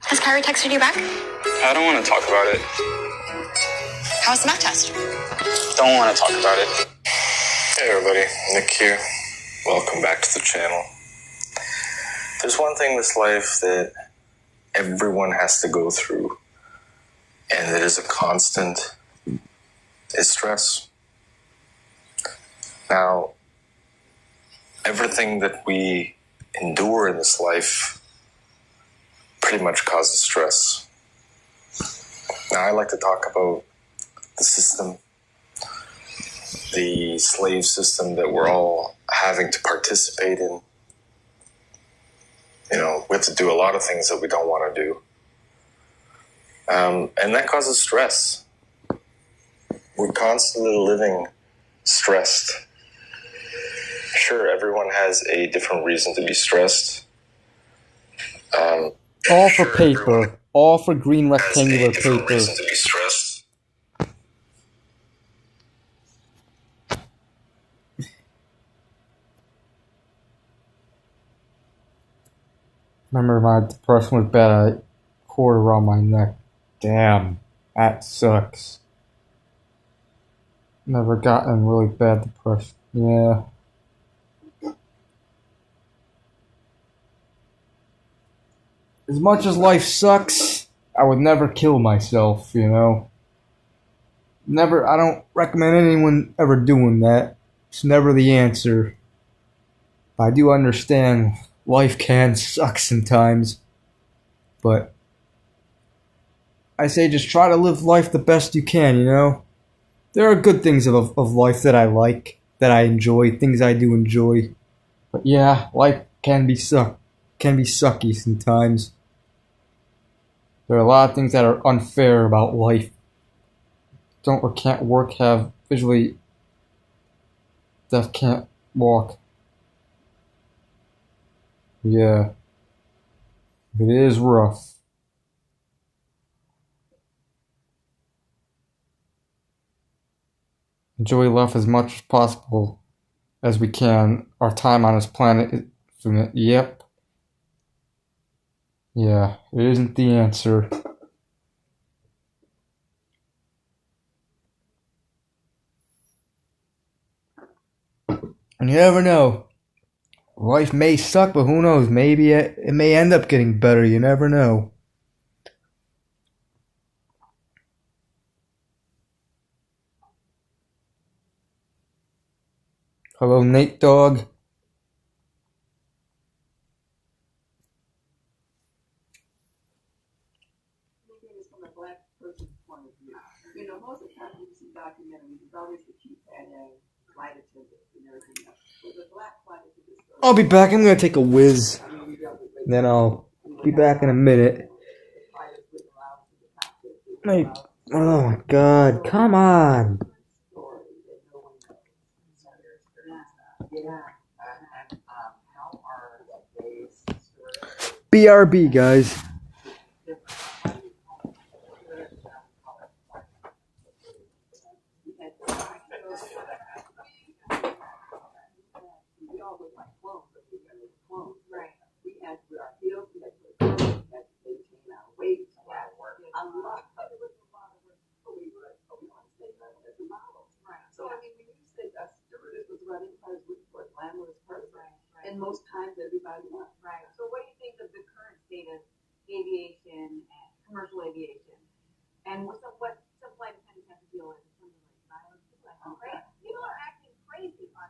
Has Kyrie texted you back? I don't want to talk about it. How was the math test? Don't want to talk about it. Hey everybody, Nick here. Welcome back to the channel. There's one thing in this life that everyone has to go through, and it is a constant, is stress. Now, everything that we endure in this life pretty much causes stress. Now, I like to talk about the system, the slave system that we're all having to participate in. You know, we have to do a lot of things that we don't want to do. And that causes stress. We're constantly living stressed. Sure, everyone has a different reason to be stressed. All for paper. All for green rectangular paper. Reason to be stressed. Remember, my depression was bad. I cord around my neck. Damn, that sucks. Never gotten really bad depression. Yeah. As much as life sucks, I would never kill myself, you know? Never, I don't recommend anyone ever doing that. It's never the answer. I do understand life can suck sometimes, but I say just try to live life the best you can, you know? There are good things of life that I like, that I enjoy, things I do enjoy. But yeah, life can be sucky sometimes. There are a lot of things that are unfair about life. Don't or can't work, have visually deaf, can't walk. Yeah. It is rough. Enjoy life as much as possible as we can. Our time on this planet is... Yep. Yeah, it isn't the answer. And you never know. Life may suck, but who knows? Maybe it may end up getting better. You never know. Hello, Nate Dog. From a black person's point of view. You know, most of the time when you see documentaries, it's always the cute flight attendants and everything else. With the black flight attendants, I'll be back. I'm gonna take a whiz. Then I'll be back in a minute. Like, oh my god, come on. BRB, guys. And most times everybody wants. Right. So what do you think of the current state of aviation, commercial aviation? And what some flight attendants have to deal with something like violence? People are acting crazy on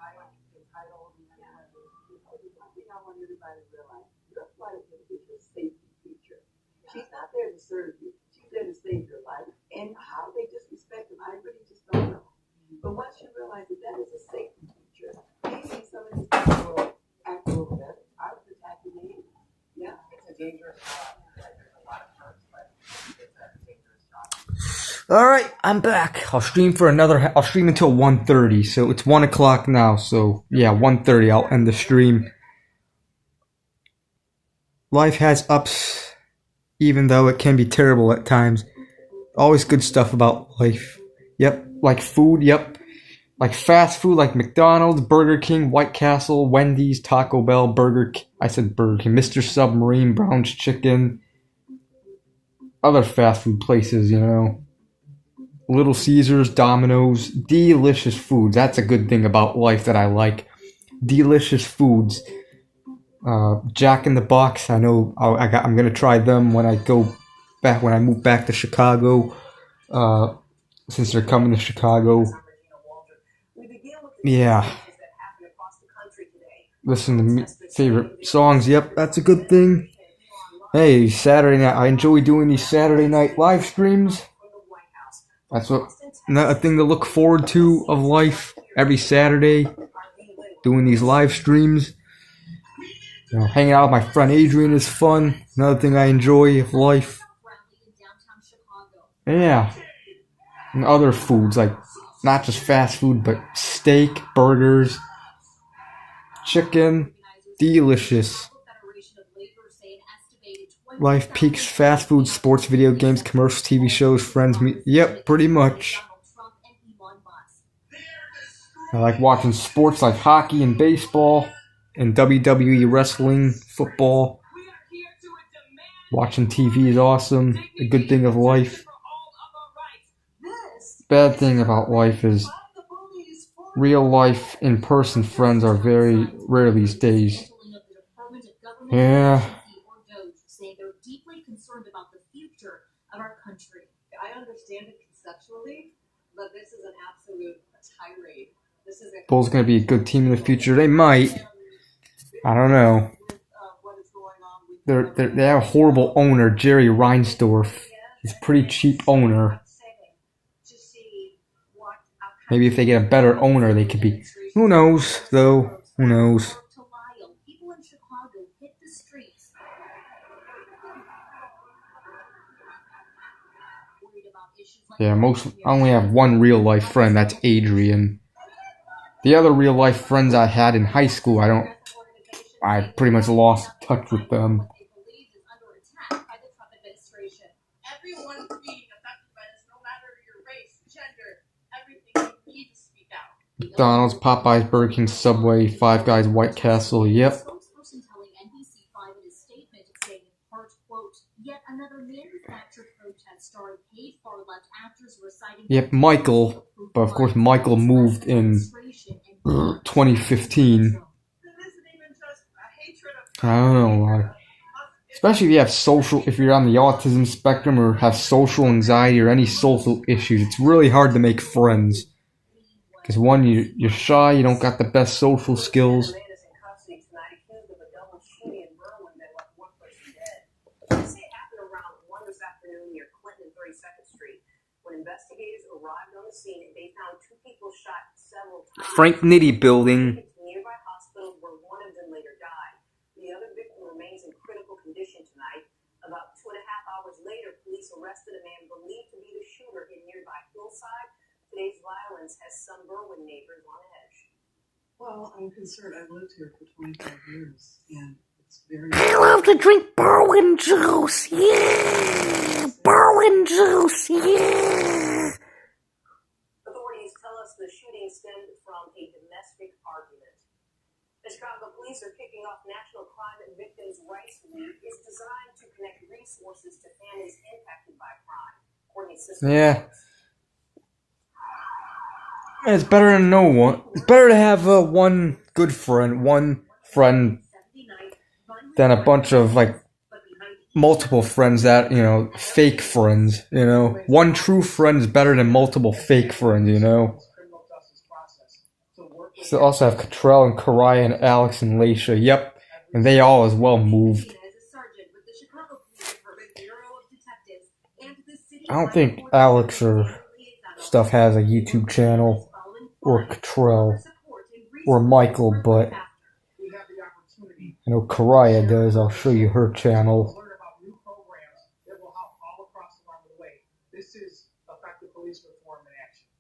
entitled. One thing I want everybody to realize, your flight attendant is your safety feature. She's not there to serve you. She's there to save your life. And how they disrespect them, I really just don't know. But once you realize that that is a safety feature, maybe some of these people will act a little better. I was attacking me. Yeah, it's a dangerous job. There's a lot of perks, but it's a dangerous job. Alright, I'm back. I'll stream until 1:30, so it's 1 o'clock now, so yeah, 1:30 I'll end the stream. Life has ups, even though it can be terrible at times. Always good stuff about life. Yep, like food, yep. Like fast food, like McDonald's, Burger King, White Castle, Wendy's, Taco Bell, Burger King, Mr. Submarine, Brown's Chicken. Other fast food places, you know. Little Caesars, Domino's, delicious foods. That's a good thing about life that I like. Delicious foods. Jack in the Box, I know I'm gonna try them when I move back to Chicago. Since they're coming to Chicago. Yeah. listen to favorite songs. Yep, that's a good thing. Hey, Saturday night. I enjoy doing these Saturday night live streams. That's a thing to look forward to of life. Every Saturday, doing these live streams. You know, hanging out with my friend Adrian is fun. Another thing I enjoy of life. Yeah. And other foods, like not just fast food, but steak, burgers, chicken. Delicious. Life peaks, fast food, sports, video games, commercials, TV shows, friends, yep, pretty much. I like watching sports like hockey and baseball, and WWE wrestling, football. Watching TV is awesome, a good thing of life. Bad thing about life is real life, in-person friends are very rare these days. Yeah. About the future of our country. I understand it conceptually, but this is an absolute tirade. This is Bulls gonna be a good team in the future. They might. I don't know. They have a horrible owner, Jerry Reinsdorf. He's a pretty cheap owner. Maybe if they get a better owner, they could be. Who knows, though? Who knows? Yeah, I only have one real life friend, that's Adrian. The other real life friends I had in high school, I pretty much lost touch with them. McDonald's, Popeyes, Burger King, Subway, Five Guys, White Castle, yep. Yep, Michael. But of course, Michael moved in 2015. I don't know. Especially if you're on the autism spectrum or have social anxiety or any social issues, it's really hard to make friends. Because one, you're shy, you don't got the best social skills. Frank Nitti building. Nearby hospital where one of them later died. The other victim remains in critical condition tonight. About 2.5 hours later, police arrested a man believed to be the shooter in nearby Hillside. Today's violence has some Berwin neighbors on edge. Well, I'm concerned. I've lived here for 25 years, and it's very... I love to drink Berwin juice. Yeah! Berwin juice. Yeah! Authorities tell us the shooting stemmed from a domestic argument. The Chicago police are kicking off National Crime Victims' Rights Week. It's designed to connect resources to families impacted by crime. Yeah. It's better than no one. It's better to have one good friend, than a bunch of multiple friends that, fake friends, One true friend is better than multiple fake friends, So also have Cottrell and Karaya and Alex and Laisha. Yep. And they all as well moved. I don't think Alex or stuff has a YouTube channel, or Cottrell, or Michael, but I know Karaya does. I'll show you her channel.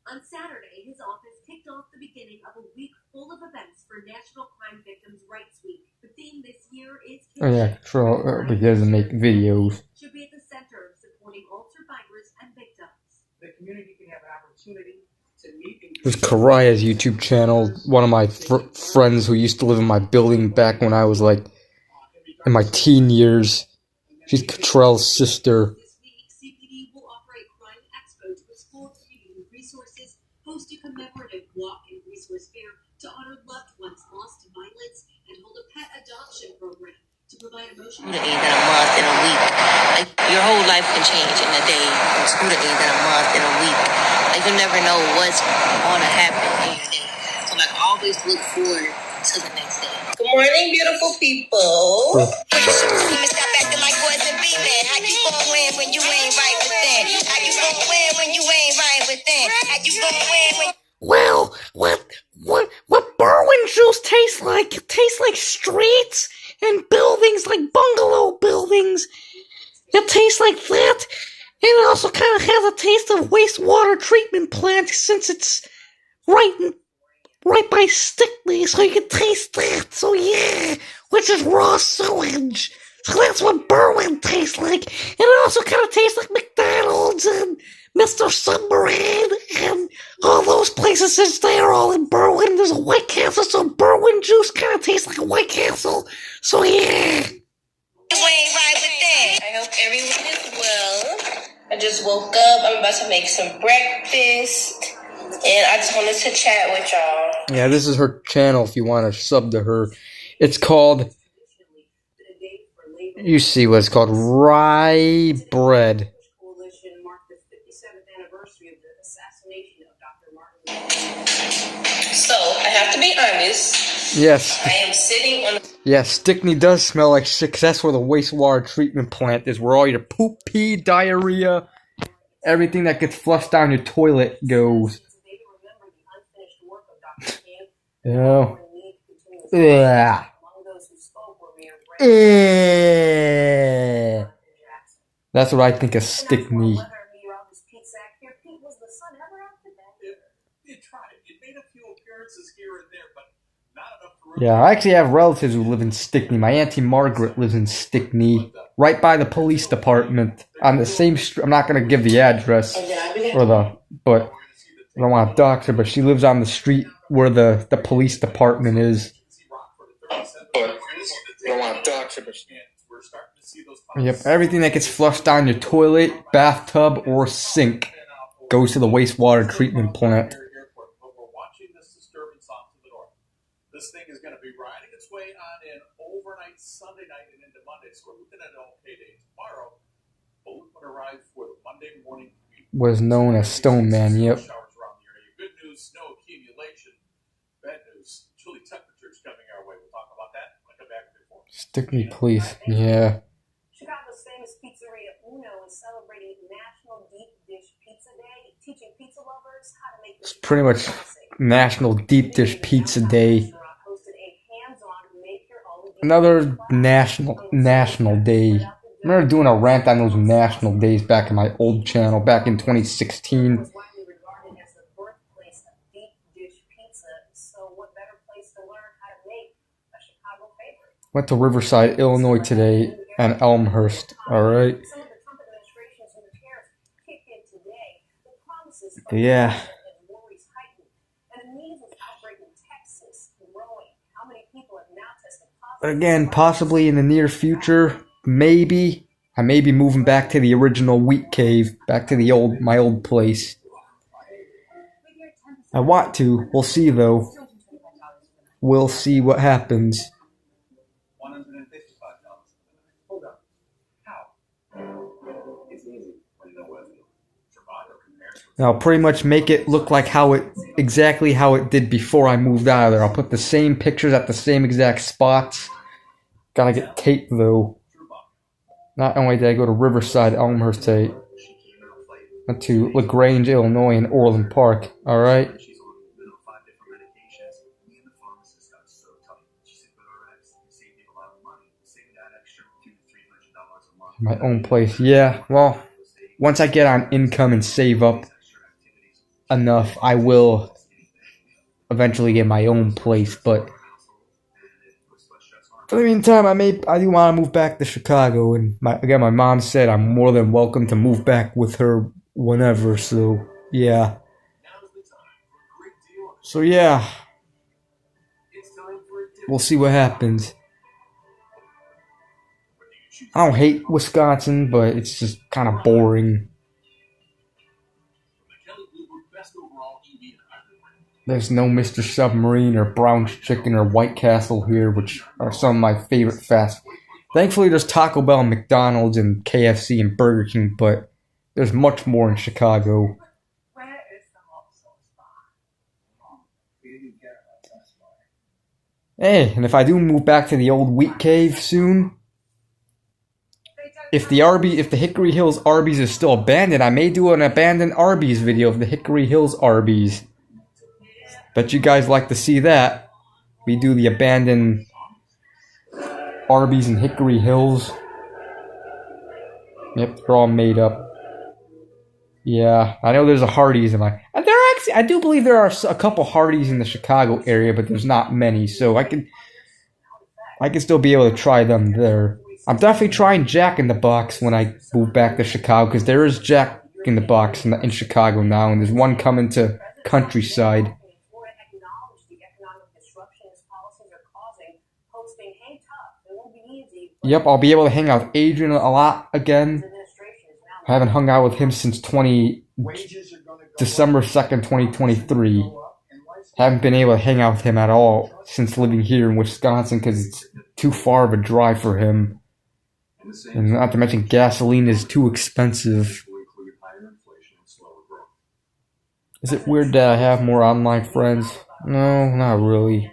On Saturday, his office kicked off the beginning of a week full of events for National Crime Victims' Rights Week. The theme this year is Oh yeah, Cottrell, but he doesn't make videos. should be at the center of supporting all survivors and victims. The community can have an opportunity to meet and There's Karaya's YouTube channel. One of my friends who used to live in my building back when I was in my teen years. She's Cottrell's sister. CPD will offer a crime expo to explore community resources, host a commemorative walk and resource fair to honor loved ones lost to violence, and hold a pet adoption program to provide emotional Than a month in a week. Your whole life can change in a day. Sooner than a month in a week. You never know what's going to happen in your day. So always look forward to the next day. Good morning, beautiful people. Stop acting like boys and be men. How you gonna win when you ain't right within? How you gonna win when you ain't right within? How you gonna win when... Well, what Berwin juice tastes like? It tastes like streets and buildings, like bungalow buildings. It tastes like that. And it also kind of has a taste of wastewater treatment plant since it's right by Stickney, so you can taste that. So yeah, which is raw sewage. So that's what Berwin tastes like. And it also kind of tastes like McDonald's and Mr. Submarine and all those places, since they are all in Berwin. There's a White Castle, so Berwin juice kind of tastes like a White Castle. So yeah. You ain't right within. I hope everyone is well. I just woke up. I'm about to make some breakfast. And I just wanted to chat with y'all. Yeah, this is her channel if you want to sub to her. It's called... You see what it's called. Rye Bread. So, I have to be honest. Yes. I am sitting on... Yeah, Stickney does smell like shit, 'cause that's where the wastewater treatment plant is, where all your poop, pee, diarrhea, everything that gets flushed down your toilet goes. Yeah. Ugh. That's what I think of Stickney. Yeah, I actually have relatives who live in Stickney. My Auntie Margaret lives in Stickney, right by the police department, on the same street. I'm not going to give the address, but I don't want to dox her, but she lives on the street where the police department is. Yep, everything that gets flushed down your toilet, bathtub, or sink goes to the wastewater treatment plant. This thing is going to be riding its way on in overnight Sunday night and into Monday. So we're looking at an okay day tomorrow. But we're going to arrive for the Monday morning. Was known as Stone Man, yep. Good news, snow accumulation. Bad news, chilly temperatures coming our way. We'll talk about that when I come back before. Stickney, please. Yeah. Chicago's famous pizzeria Uno is celebrating National Deep Dish Pizza Day, teaching pizza lovers how to make It's pretty much National Deep Dish Pizza Day. Another national day. I remember doing a rant on those national days back in my old channel, back in 2016. Went to Riverside, Illinois today, and Elmhurst, alright? Yeah. But again, possibly in the near future, maybe, I may be moving back to the original wheat cave, back to my old place. I want to. We'll see, though. We'll see what happens. And I'll pretty much make it look like exactly how it did before I moved out of there. I'll put the same pictures at the same exact spots. Gotta get tape, though. Not only did I go to Riverside, Elmhurst today, went to LaGrange, Illinois, and Orland Park. Alright? My own place. Yeah, well, once I get on income and save up enough, I will eventually get my own place, but for the meantime, I do want to move back to Chicago, and my mom said I'm more than welcome to move back with her whenever, so yeah. So yeah, we'll see what happens. I don't hate Wisconsin, but it's just kind of boring. There's no Mr. Submarine or Brown's Chicken or White Castle here, which are some of my favorite fast food. Thankfully, there's Taco Bell and McDonald's and KFC and Burger King, but there's much more in Chicago. Hey, and if I do move back to the old wheat cave soon, if the Hickory Hills Arby's is still abandoned, I may do an abandoned Arby's video of the Hickory Hills Arby's. Bet you guys like to see that. We do the abandoned Arby's in Hickory Hills. Yep, they're all made up. Yeah, I know there's a Hardee's in my... I do believe there are a couple Hardee's in the Chicago area, but there's not many, so I can still be able to try them there. I'm definitely trying Jack in the Box when I move back to Chicago, because there is Jack in the Box in Chicago now, and there's one coming to Countryside. Yep, I'll be able to hang out with Adrian a lot again. I haven't hung out with him since December 2nd, 2023. Haven't been able to hang out with him at all since living here in Wisconsin because it's too far of a drive for him. And not to mention gasoline is too expensive. Is it weird that I have more online friends? No, not really.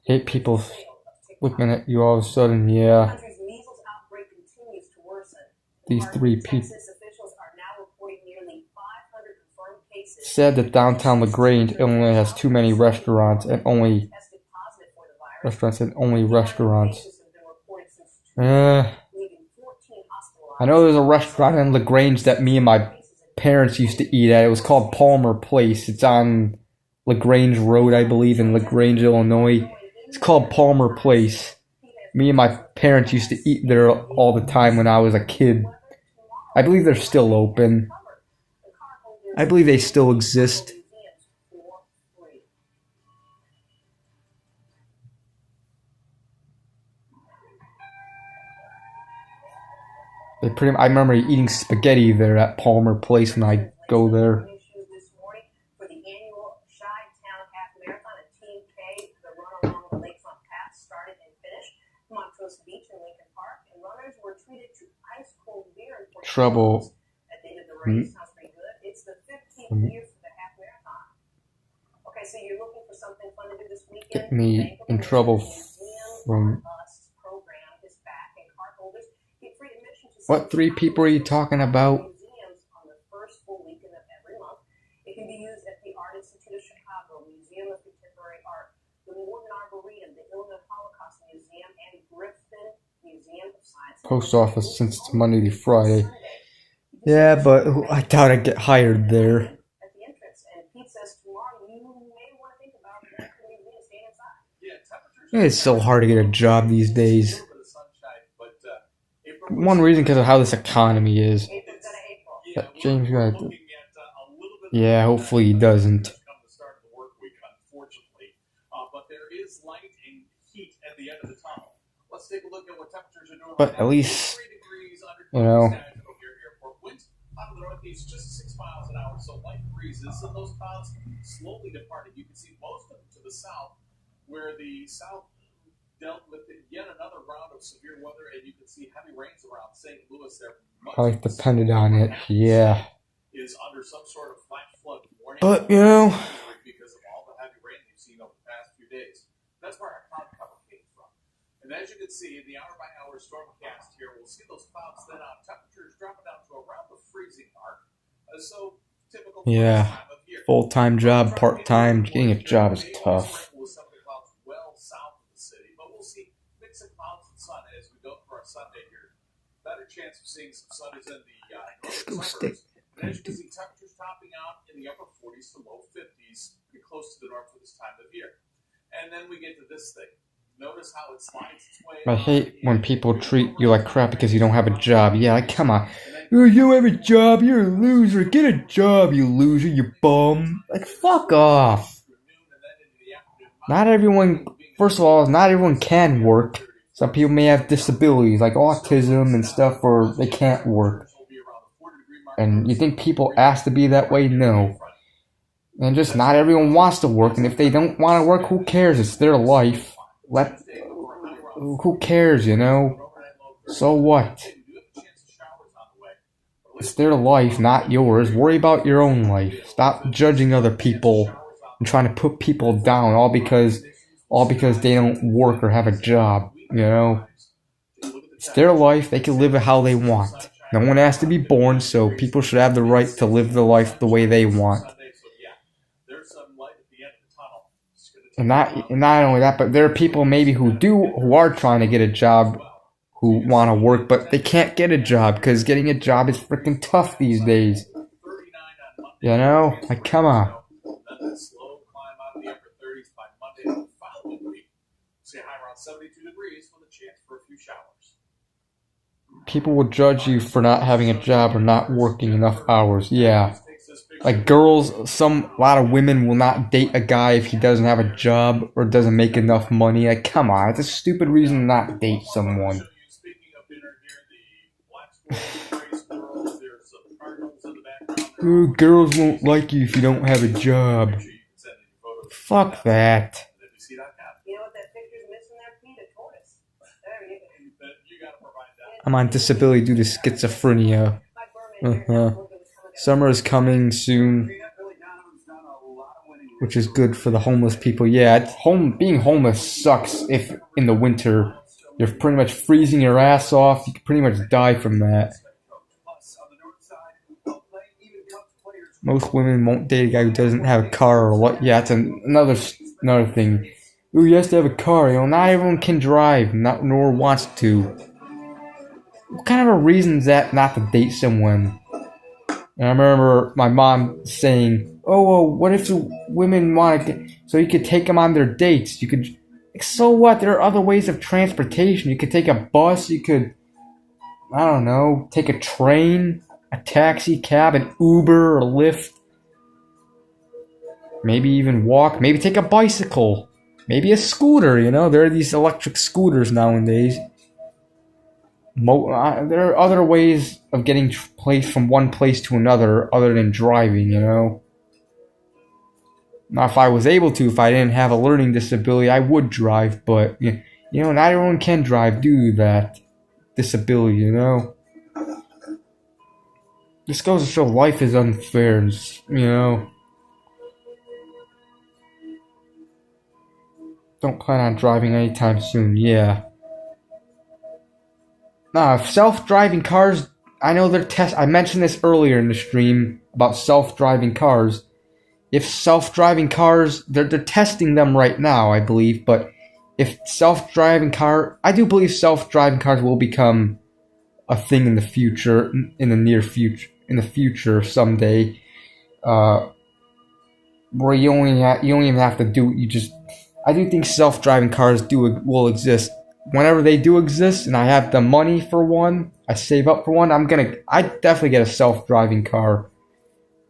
Hate people looking at you all of a sudden, yeah. These three people. Said that downtown LaGrange, Illinois has too many restaurants and only restaurants. I know there's a restaurant in LaGrange that me and my parents used to eat at. It was called Palmer Place. It's on LaGrange Road, I believe, in LaGrange, Illinois. It's called Palmer Place. Me and my parents used to eat there all the time when I was a kid. I believe they're still open. I believe they still exist. I remember eating spaghetti there at Palmer Place when I go there. Trouble. Get me in trouble from... What 3 people are you talking about? It can be used at the Art Institute of Chicago, Museum of Contemporary Art, the Morton Arboretum, the Illinois Holocaust Museum, and Griffin Museum of Science. Post office since it's Monday to Friday. Yeah, but I doubt I'd get hired there. It's so hard to get a job these days. One reason because of how this economy is. James, yeah, hopefully he doesn't. But at least, you know. Just 6 miles an hour, so light breezes, and those clouds slowly departed. You can see most of them to the south, where the south dealt with yet another round of severe weather, and you can see heavy rains around St. Louis there. I depended on it, yeah. Is under some sort of flash flood warning. But, you know, because of all the heavy rain you've seen over the past few days. That's where our cloud cover came from. And as you can see, in the hour-by-hour stormcast here, we'll see those clouds thin out, temperatures dropping down to around the freezing mark. So typical yeah, full-time job, part-time, getting a job is tough. Well south of the city, but we'll see mix of clouds and sun as we go for our Sunday here. Better chance of seeing some sun is in the suburbs. And as you can see, temperatures topping out in the upper 40s to low 50s, pretty close to the north for this time of year. And then we get to this thing. Notice how it slides its way. I hate when people treat you like crap because you don't have a job. Yeah, like, come on. Oh, you don't have a job, you're a loser. Get a job, you loser, you bum. Like, fuck off. Not everyone, first of all, not everyone can work. Some people may have disabilities, like autism and stuff, or they can't work. And you think people ask to be that way? No. And just not everyone wants to work, and if they don't want to work, who cares? It's their life. Who cares, you know? So what? It's their life, not yours. Worry about your own life. Stop judging other people and trying to put people down all because they don't work or have a job, you know? It's their life, they can live it how they want. No one has to be born, so people should have the right to live their life the way they want. And not only that, but there are people maybe who are trying to get a job, who want to work, but they can't get a job because getting a job is freaking tough these days. You know? Like, come on. People will judge you for not having a job or not working enough hours. Yeah. Like girls, a lot of women will not date a guy if he doesn't have a job or doesn't make enough money. Like, come on, it's a stupid reason to not date someone. Ooh, girls won't like you if you don't have a job. Fuck that. I'm on disability due to schizophrenia. Summer is coming soon, which is good for the homeless people. Yeah, being homeless sucks if in the winter you're pretty much freezing your ass off. You can pretty much die from that. Most women won't date a guy who doesn't have a car or what. Yeah, it's another thing. Ooh, he has to have a car. You know, not everyone can drive, nor wants to. What kind of a reason is that not to date someone? And I remember my mom saying, "Oh, well, what if the women want to?" So you could take them on their dates. You could. So what? There are other ways of transportation. You could take a bus. You could, I don't know, take a train, a taxi cab, an Uber or Lyft. Maybe even walk. Maybe take a bicycle. Maybe a scooter. You know, there are these electric scooters nowadays. There are other ways of getting from one place to another other than driving, you know. Now, if I was able to, if I didn't have a learning disability, I would drive, but, you know, not everyone can drive due to that disability, you know. This goes to show life is unfair, you know. Don't plan on driving anytime soon, yeah. Self-driving cars, I know they're I mentioned this earlier in the stream about self-driving cars. If self-driving cars, they're testing them right now, I believe, but if I do believe self-driving cars will become a thing in the future, in the near future, in the future someday, where you don't even have to do, I do think self-driving cars will exist. Whenever they do exist and I have the money for one, I save up for one, I definitely get a self-driving car.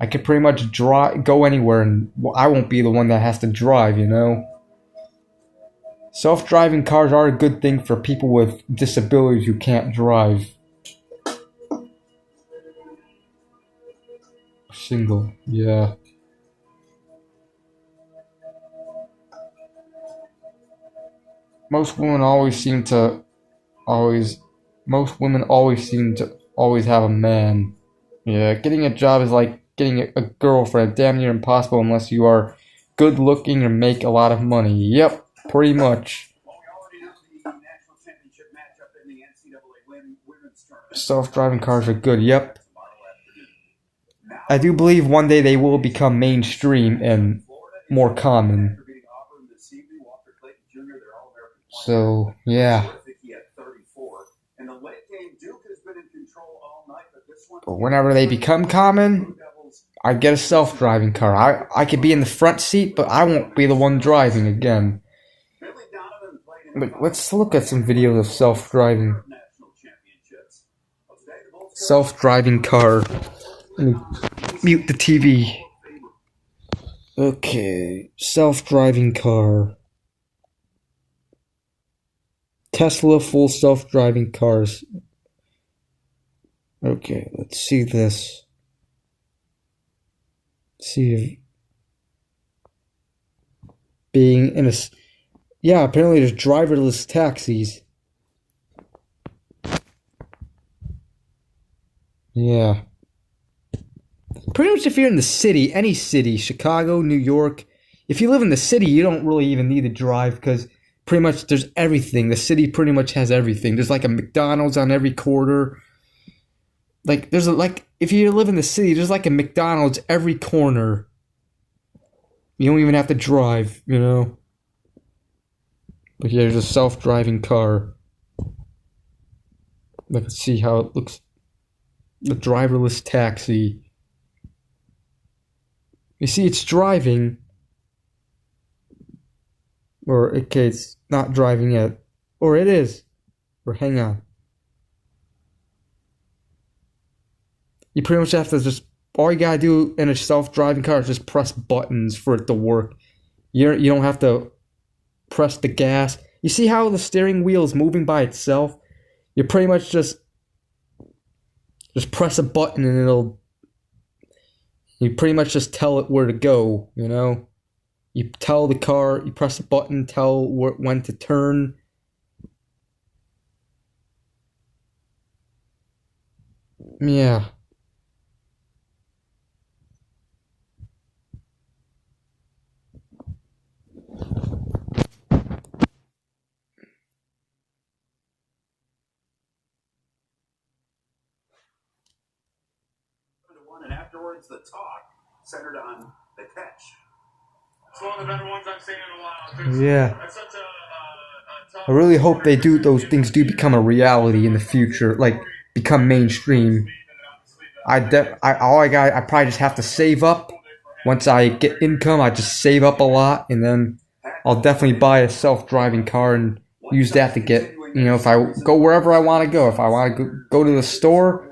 I could pretty much go anywhere and I won't be the one that has to drive, you know? Self-driving cars are a good thing for people with disabilities who can't drive. Single, yeah. Most women always seem to always have a man. Yeah, getting a job is like getting a girlfriend. Damn near impossible unless you are good looking and make a lot of money. Yep, pretty much. Self-driving cars are good, yep. I do believe one day they will become mainstream and more common. So, yeah. But whenever they become common, I get a self-driving car. I could be in the front seat, but I won't be the one driving again. But let's look at some videos of self-driving. Self-driving car. Let me mute the TV. Okay, self-driving car. Tesla full self-driving cars. Okay, let's see this. See if being in a... Yeah, apparently there's driverless taxis. Yeah. Pretty much if you're in the city, any city, Chicago, New York, if you live in the city, you don't really even need to drive because pretty much there's everything. The city pretty much has everything. There's like a McDonald's on every corner. Like if you live in the city, there's like a McDonald's every corner. You don't even have to drive, you know. But yeah, there's a self-driving car. Let's see how it looks. The driverless taxi. You see, it's driving. Or, okay, it's not driving yet. Or it is. Or hang on. You pretty much have to just... All you gotta do in a self-driving car is just press buttons for it to work. You don't have to press the gas. You see how the steering wheel is moving by itself? You pretty much just press a button and it'll... You pretty much just tell it where to go, you know? You tell the car, you press a button, tell when to turn. Yeah. And afterwards, the talk centered on the catch. It's one of the better ones I've seen in a while. Yeah. That's such a tough I really hope those things do become a reality in the future, like become mainstream. I probably just have to save up. Once I get income, I just save up a lot, and then I'll definitely buy a self-driving car and use that to get, you know, if I go wherever I want to go. If I want to go to the store,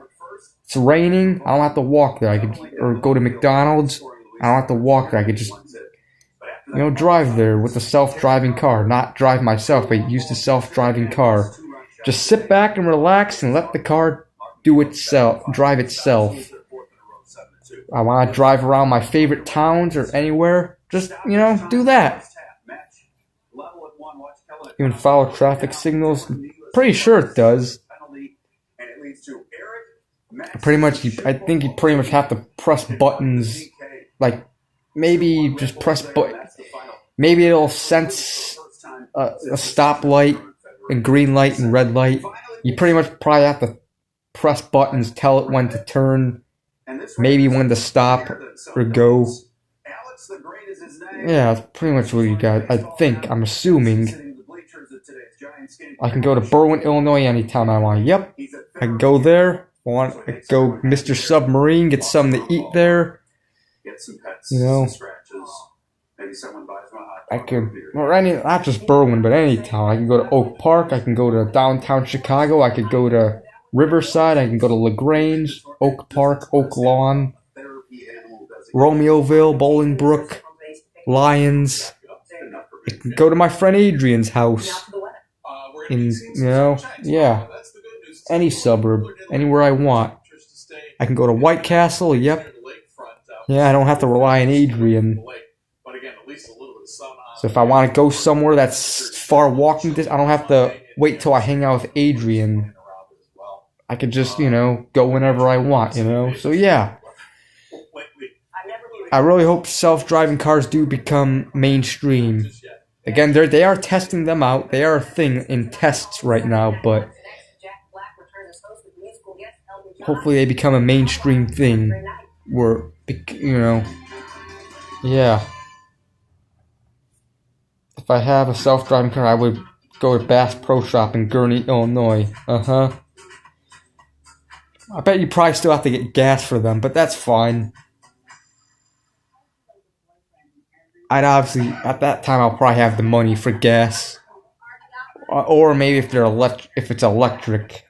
it's raining, I don't have to walk there. Or go to McDonald's, I don't have to walk there. I could just, you know, drive there with a self-driving car. Not drive myself, but use the self-driving car. Just sit back and relax and let the car drive itself. I want to drive around my favorite towns or anywhere. Just, you know, do that. Even follow traffic signals. Pretty sure it does. Pretty much, I think you pretty much have to press buttons. Like, maybe just press buttons. Maybe it'll sense a stoplight, a green light, and red light. You pretty much probably have to press buttons, tell it when to turn, maybe when to stop or go. Yeah, that's pretty much what you got. I think, I'm assuming. I can go to Berwin, Illinois anytime I want. Yep, I can go there. I go Mr. Submarine, get something to eat there. You know, I could, or not just Berwin, but any town. I can go to Oak Park. I can go to downtown Chicago. I could go to Riverside. I can go to LaGrange, Oak Park, Oak Lawn, Romeoville, Bolingbrook, Lyons. I can go to my friend Adrian's house. In, you know, yeah. Any suburb, anywhere I want. I can go to White Castle, yep. Yeah, I don't have to rely on Adrian. So if I want to go somewhere that's far walking distance, I don't have to wait till I hang out with Adrian. I could just, you know, go whenever I want, you know? So yeah. I really hope self-driving cars do become mainstream. Again, they are testing them out. They are a thing in tests right now, but hopefully they become a mainstream thing where, you know, yeah. If I have a self-driving car, I would go to Bass Pro Shop in Gurnee, Illinois. I bet you probably still have to get gas for them, but that's fine. I'd obviously, at that time, I'll probably have the money for gas. Or maybe if it's electric,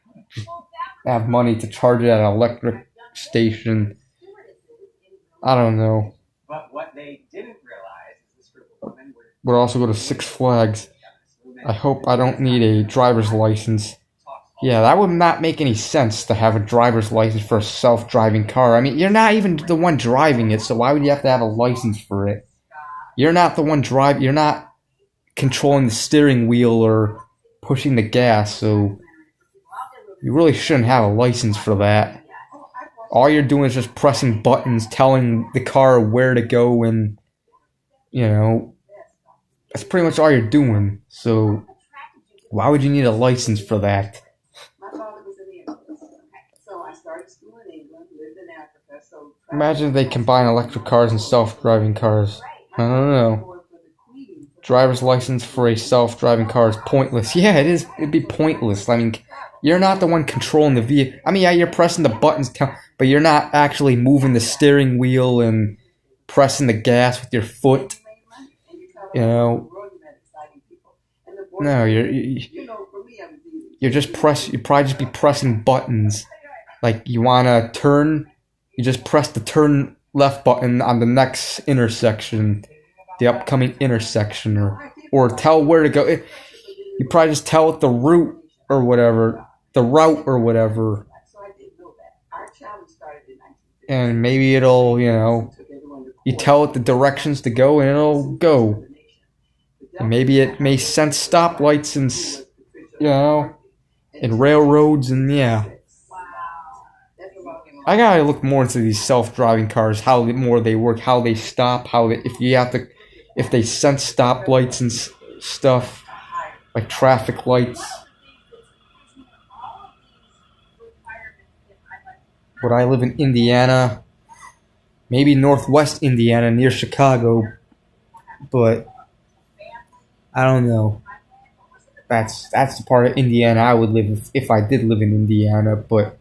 have money to charge it at an electric station. I don't know. But what they didn't realize is this group of women Would also go to Six Flags. I hope I don't need a driver's license. Yeah, that would not make any sense to have a driver's license for a self-driving car. I mean, you're not even the one driving it, so why would you have to have a license for it? You're not the one driving. You're not controlling the steering wheel or pushing the gas, so you really shouldn't have a license for that. All you're doing is just pressing buttons, telling the car where to go, and You know, that's pretty much all you're doing. So why would you need a license for that? My father was in the Air Force. So I started school in England, lived in Africa. So Imagine if they combine electric cars and self-driving cars. I don't know. Driver's license for a self-driving car is pointless. Yeah, it is. It'd be pointless. I mean, you're not the one controlling the vehicle. I mean, yeah, you're pressing the buttons, but you're not actually moving the steering wheel and pressing the gas with your foot. You know. No, you're just you probably just be pressing buttons. Like you wanna turn, you just press the turn left button on the next intersection, the upcoming intersection, or tell where to go. You probably just tell it the route or whatever, and maybe it'll, you know, you tell it the directions to go and it'll go. And maybe it may sense stoplights and, you know, and railroads and yeah. I gotta look more into these self-driving cars, how more they work, how they stop, if they sense stoplights and stuff, like traffic lights. But I live in Indiana, maybe northwest Indiana near Chicago, but I don't know. That's the part of Indiana I would live if I did live in Indiana, but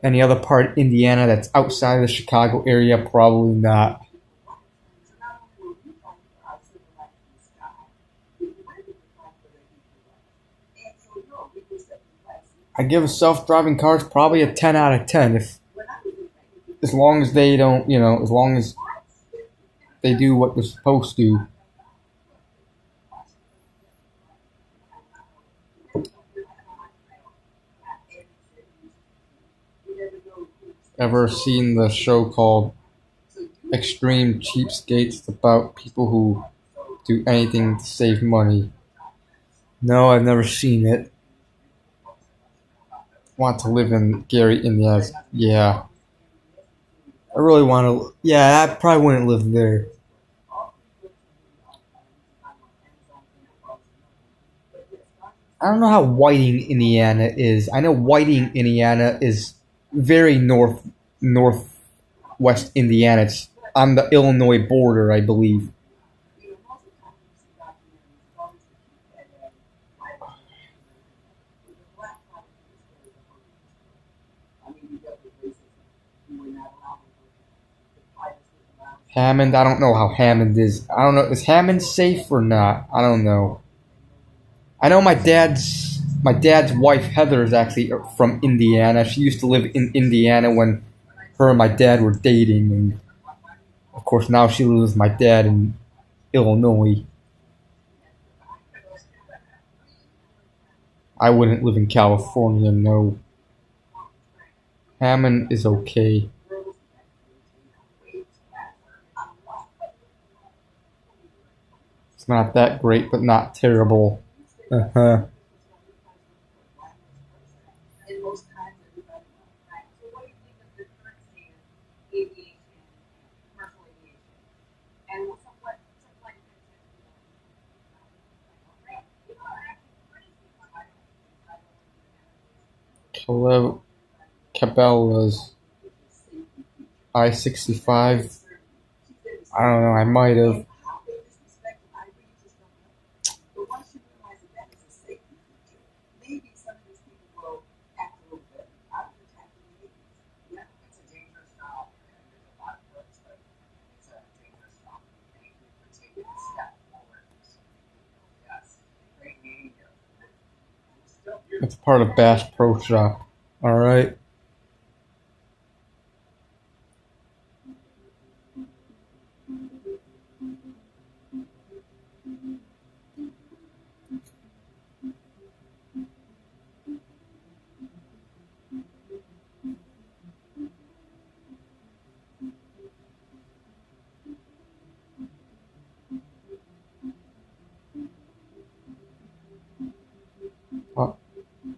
any other part of Indiana that's outside of the Chicago area, probably not. I give self-driving cars probably a 10 out of 10 as long as they don't, you know, as long as they do what they're supposed to. Ever seen the show called Extreme Cheapskates? It's about people who do anything to save money. No, I've never seen it. Want to live in Gary, Indiana? Yeah. I really want to. Yeah, I probably wouldn't live there. I don't know how Whiting, Indiana is. I know Whiting, Indiana is very northwest Indiana. It's on the Illinois border, I believe. Hammond, I don't know how Hammond is. I don't know. Is Hammond safe or not? I don't know. I know my dad's wife Heather is actually from Indiana. She used to live in Indiana when her and my dad were dating, and of course now she lives with my dad in Illinois. I wouldn't live in California, no. Hammond is okay. It's not that great, but not terrible. Uh-huh. Cabela's I-65. I don't know, I might have. It's part of Bass Pro Shop. Alright.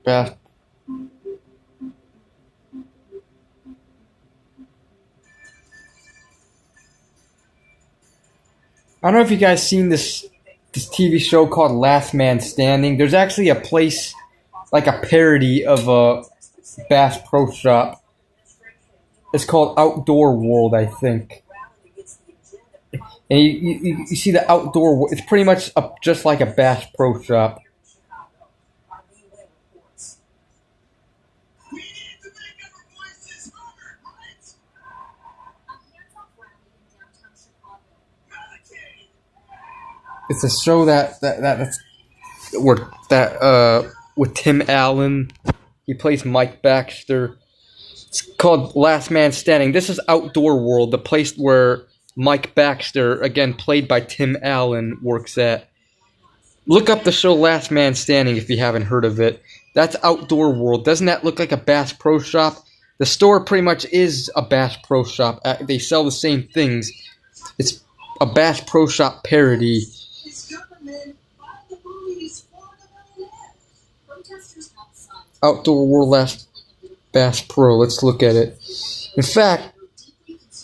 Bass. I don't know if you guys seen this TV show called Last Man Standing. There's actually a place, like a parody of a Bass Pro Shop. It's called Outdoor World, I think. And you see the outdoor. It's pretty much just like a Bass Pro Shop. It's a show that's with Tim Allen. He plays Mike Baxter. It's called Last Man Standing. This is Outdoor World, the place where Mike Baxter, again played by Tim Allen, works at. Look up the show Last Man Standing if you haven't heard of it. That's Outdoor World. Doesn't that look like a Bass Pro Shop? The store pretty much is a Bass Pro Shop. They sell the same things. It's a Bass Pro Shop parody. Outdoor World Last Bass Pro. Let's look at it. In fact,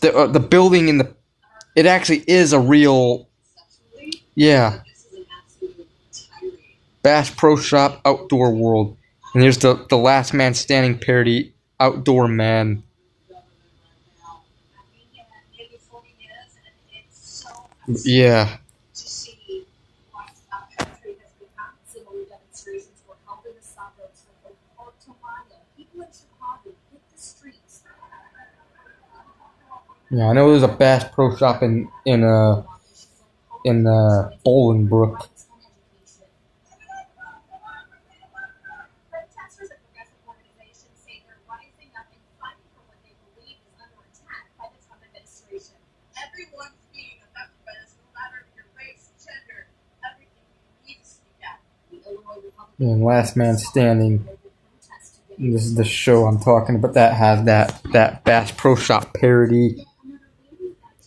the building in the it actually is a real, yeah, Bass Pro Shop Outdoor World. And here's the Last Man Standing parody, Outdoor Man. Yeah. Yeah, I know there's a Bass Pro Shop in Bolingbrook. And Last Man Standing. And this is the show I'm talking about that has that Bass Pro Shop parody.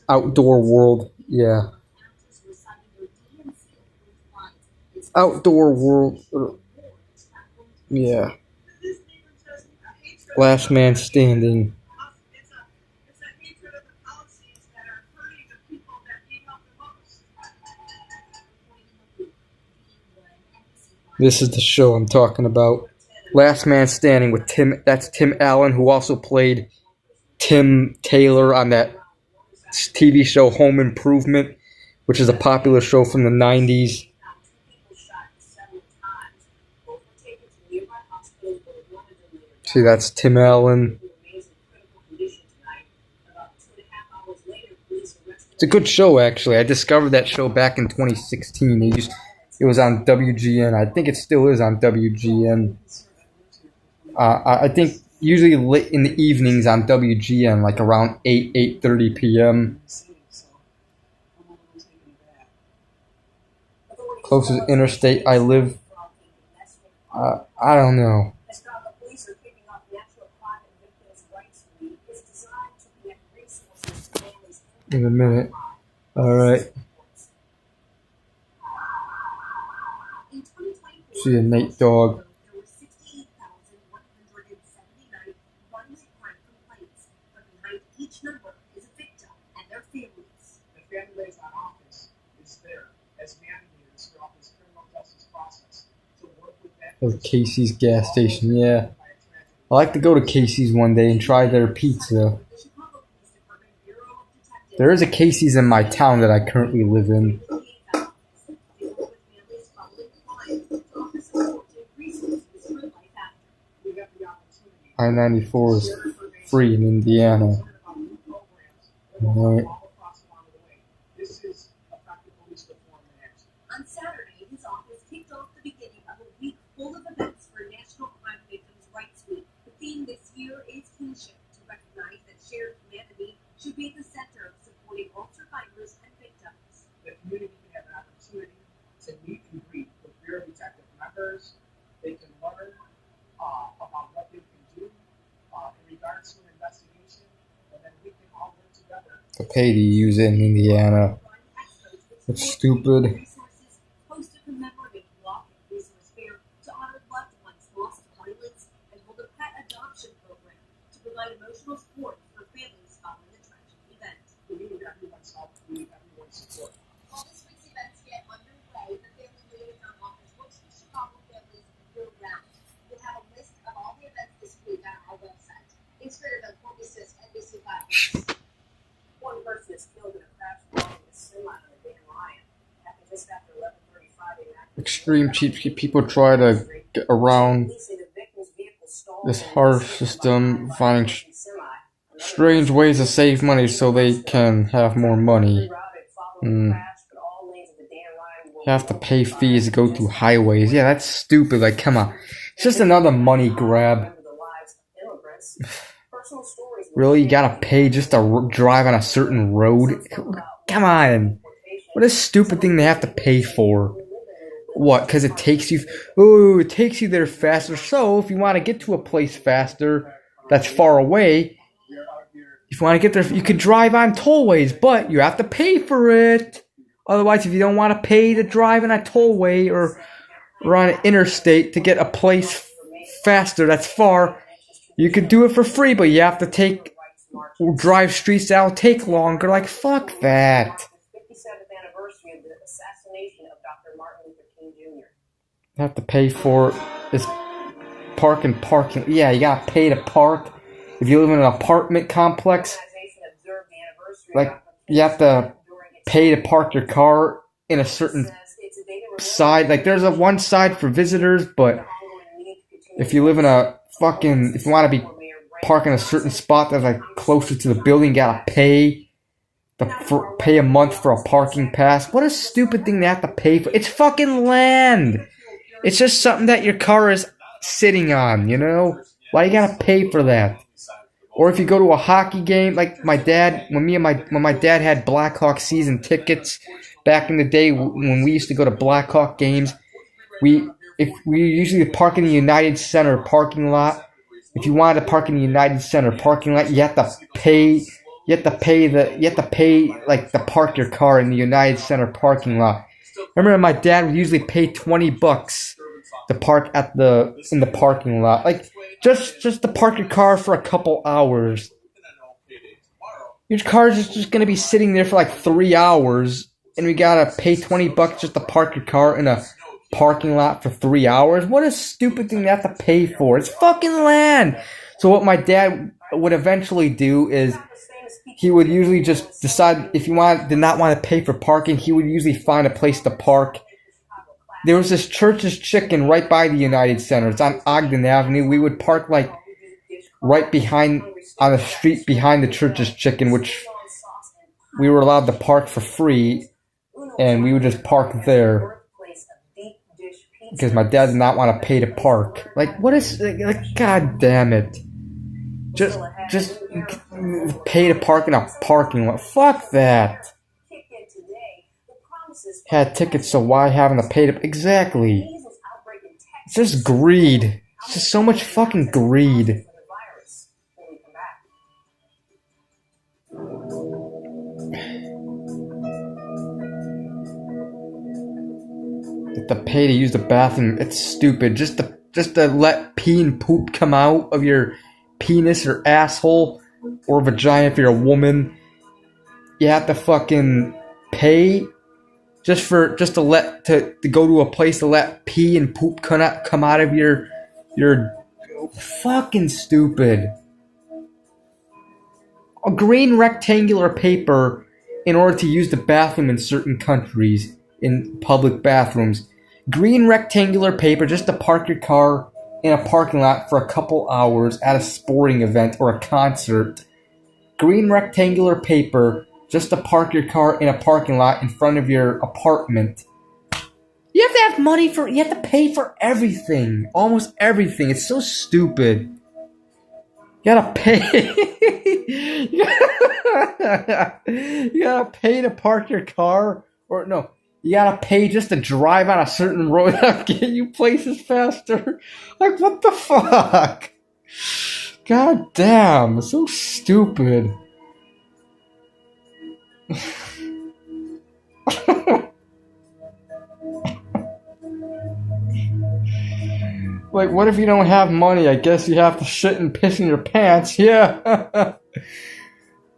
Outdoor World, yeah. Outdoor World, yeah. Last Man Standing. This is the show I'm talking about. Last Man Standing with that's Tim Allen, who also played Tim Taylor on that TV show Home Improvement, which is a popular show from the 90s. See, that's Tim Allen. It's a good show, actually. I discovered that show back in 2016. It was on WGN. I think it still is on WGN. I think usually late in the evenings on WGN, like around 8:30 p.m. Closest interstate I live, I don't know. In a minute. Alright. See a Nate Dogg. Casey's gas station, yeah. I like to go to Casey's one day and try their pizza. There is a Casey's in my town that I currently live in. I-94 is free in Indiana. Alright. On Saturday, his office kicked off the beginning of a week full of events for National Crime Victims' Rights Week. The theme this year is kinship, to recognize that shared humanity should be at the center of supporting all survivors and victims. The community can have an opportunity to meet and greet with Bureau Detective members. They can learn about what they can do in regards to an investigation, and then we can all work together. To pay to use it in Indiana. It's stupid. Emotional support for families following the tragic event. We need everyone's help. We need everyone's support. One person is killed in a crash involving a semi on a Dan Ryan. Happened just after 11:30 Friday night. Extreme cheap people try to get around this harsh system, finding strange ways to save money so they can have more money. You have to pay fees to go through highways. Yeah, that's stupid. Like, come on. It's just another money grab. Really? You gotta pay just to drive on a certain road? Come on. What a stupid thing they have to pay for. What? Because it takes you... Oh, it takes you there faster. So, if you want to get to a place faster that's far away, if you want to get there, you could drive on tollways, but you have to pay for it. Otherwise, if you don't want to pay to drive on a tollway or on an interstate to get a place faster that's far, you could do it for free, but you have to drive streets that'll take longer. Like, fuck that. You have to pay for this parking. Yeah, you gotta pay to park. If you live in an apartment complex, like, you have to pay to park your car in a certain side. Like, there's one side for visitors, but if you live in if you want to be parking a certain spot that's like closer to the building, you gotta pay a month for a parking pass. What a stupid thing they have to pay for. It's fucking land. It's just something that your car is sitting on, you know? Why you gotta pay for that? Or if you go to a hockey game, like my dad, when my dad had Blackhawk season tickets back in the day when we used to go to Blackhawk games, we usually park in the United Center parking lot. If you wanted to park in the United Center parking lot, you have to pay like to park your car in the United Center parking lot. I remember my dad would usually pay $20 to park in the parking lot. Like, just to park your car for a couple hours. Your car is just gonna be sitting there for like 3 hours, and we gotta pay $20 just to park your car in a parking lot for 3 hours. What a stupid thing to have to pay for. It's fucking land. So what my dad would eventually do is he would usually just decide if you did not want to pay for parking, he would usually find a place to park. There was this Church's Chicken right by the United Center. It's on Ogden Avenue. We would park like right on the street behind the Church's Chicken, which we were allowed to park for free, and we would just park there because my dad did not want to pay to park. Like, what is, like, god damn it. Just pay to park in a parking lot. Fuck that. Had tickets, so why having to pay to... Exactly. It's just greed. It's just so much fucking greed. Have to pay to use the bathroom. It's stupid. Just to let pee and poop come out of your penis or asshole or vagina if you're a woman. You have to fucking pay just to go to a place to let pee and poop come out of your fucking stupid. A green rectangular paper in order to use the bathroom in certain countries, in public bathrooms. Green rectangular paper just to park your car in a parking lot for a couple hours at a sporting event or a concert. Green rectangular paper just to park your car in a parking lot in front of your apartment. You have to have money you have to pay for everything. Almost everything. It's so stupid. You gotta pay. You gotta pay to park your car. Or no, you gotta pay just to drive on a certain road that get you places faster. Like, what the fuck? God damn, it's so stupid. Like, what if you don't have money? I guess you have to shit and piss in your pants. Yeah.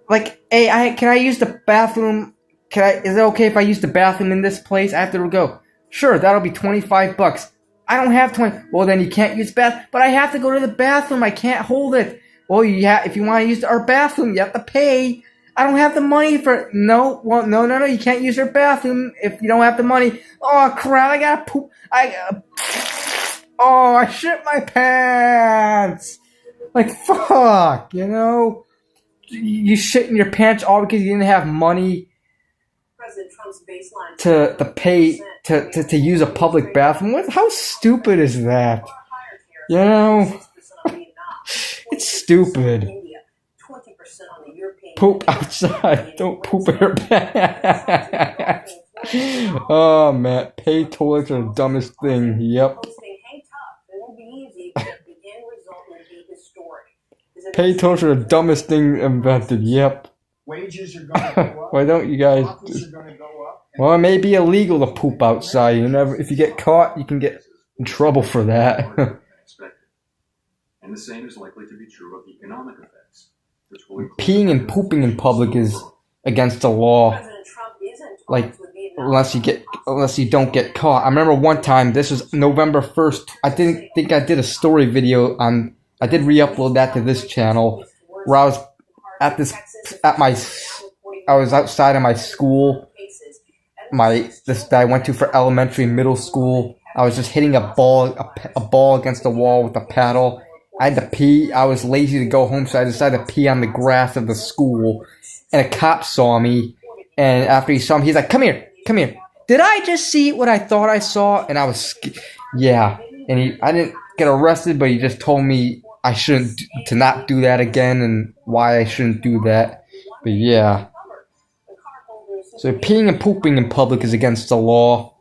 Like, hey, can I use the bathroom? Is it okay if I use the bathroom in this place? I have to go. Sure, that'll be $25. I don't have 20. Well, then you can't use bath. But I have to go to the bathroom. I can't hold it. Well, if you want to use our bathroom, you have to pay. I don't have the money for no. Well, no. You can't use our bathroom if you don't have the money. Oh crap! I gotta poop. I shit my pants. Like fuck, you know. You shit in your pants all because you didn't have money to pay to use a public bathroom. How stupid is that? You know, it's stupid. Poop outside. Don't poop in your pants. Oh man, pay toilets are the dumbest thing. Yep. Pay toilets are the dumbest thing invented. Yep. Wages are going to go up. Why don't you guys? Well, it may be illegal to poop outside. If you get caught, you can get in trouble for that. And the same is likely to be true of economic effects. Peeing and pooping in public is against the law. Like, unless you don't get caught. I remember one time. This was November 1st. I didn't think I did a story video on. I did re-upload that to this channel, where I was I was outside of my school, that I went to for elementary and middle school. I was just hitting a ball against the wall with a paddle. I had to pee. I was lazy to go home, so I decided to pee on the grass of the school. And a cop saw me, and after he saw me, he's like, "Come here. Did I just see what I thought I saw?" And I was, yeah. And I didn't get arrested, but he just told me I shouldn't to not do that again, and why I shouldn't do that. But yeah. So peeing and pooping in public is against the law.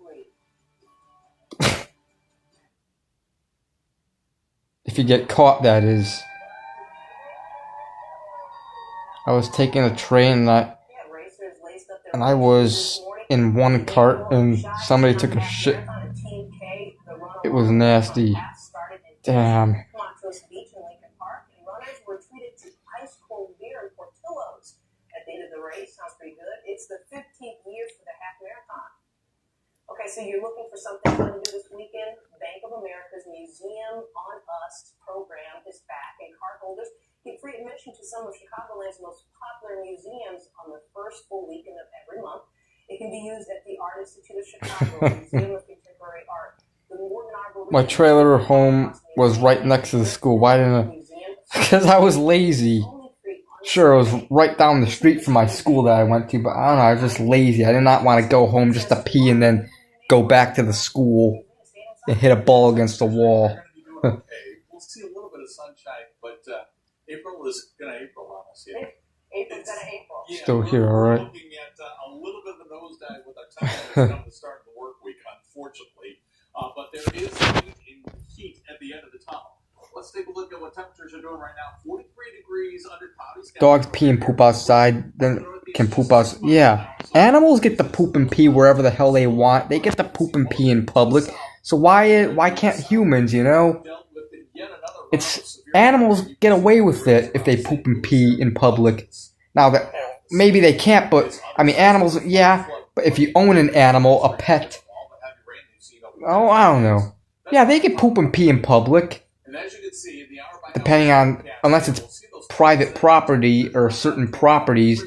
If you get caught, that is. I was taking a train and I was in one cart and somebody took a shit. It was nasty. Damn. It's the 15th year for the half marathon. Okay, so you're looking for something fun to do this weekend? Bank of America's Museum on Us program is back, and cardholders get free admission to some of Chicagoland's most popular museums on the first full weekend of every month. It can be used at the Art Institute of Chicago, Museum of Contemporary Art. My trailer home was right next to the school. Why didn't I? Because I was lazy. Sure, it was right down the street from my school that I went to, but I don't know, I was just lazy. I did not want to go home just to pee and then go back to the school and hit a ball against the wall. We'll see a little bit of sunshine, but April is going to April on us. Yeah. April's going to April. Yeah, still here, all right. Looking at a little bit of a nosedive with our time at the start of the work week, unfortunately. But there is heat at the end of the tunnel. Let's take a look at what temperatures are doing right now. 43 degrees under cloudy skies. Dogs pee and poop outside, then can poop outside. Yeah. Animals get to poop and pee wherever the hell they want. They get to poop and pee in public. So why can't humans, you know? It's animals get away with it if they poop and pee in public. Now that maybe they can't, but I mean animals, yeah. But if you own an animal, a pet, oh, I don't know. Yeah, they can poop and pee in public. Depending on, unless it's private property or certain properties.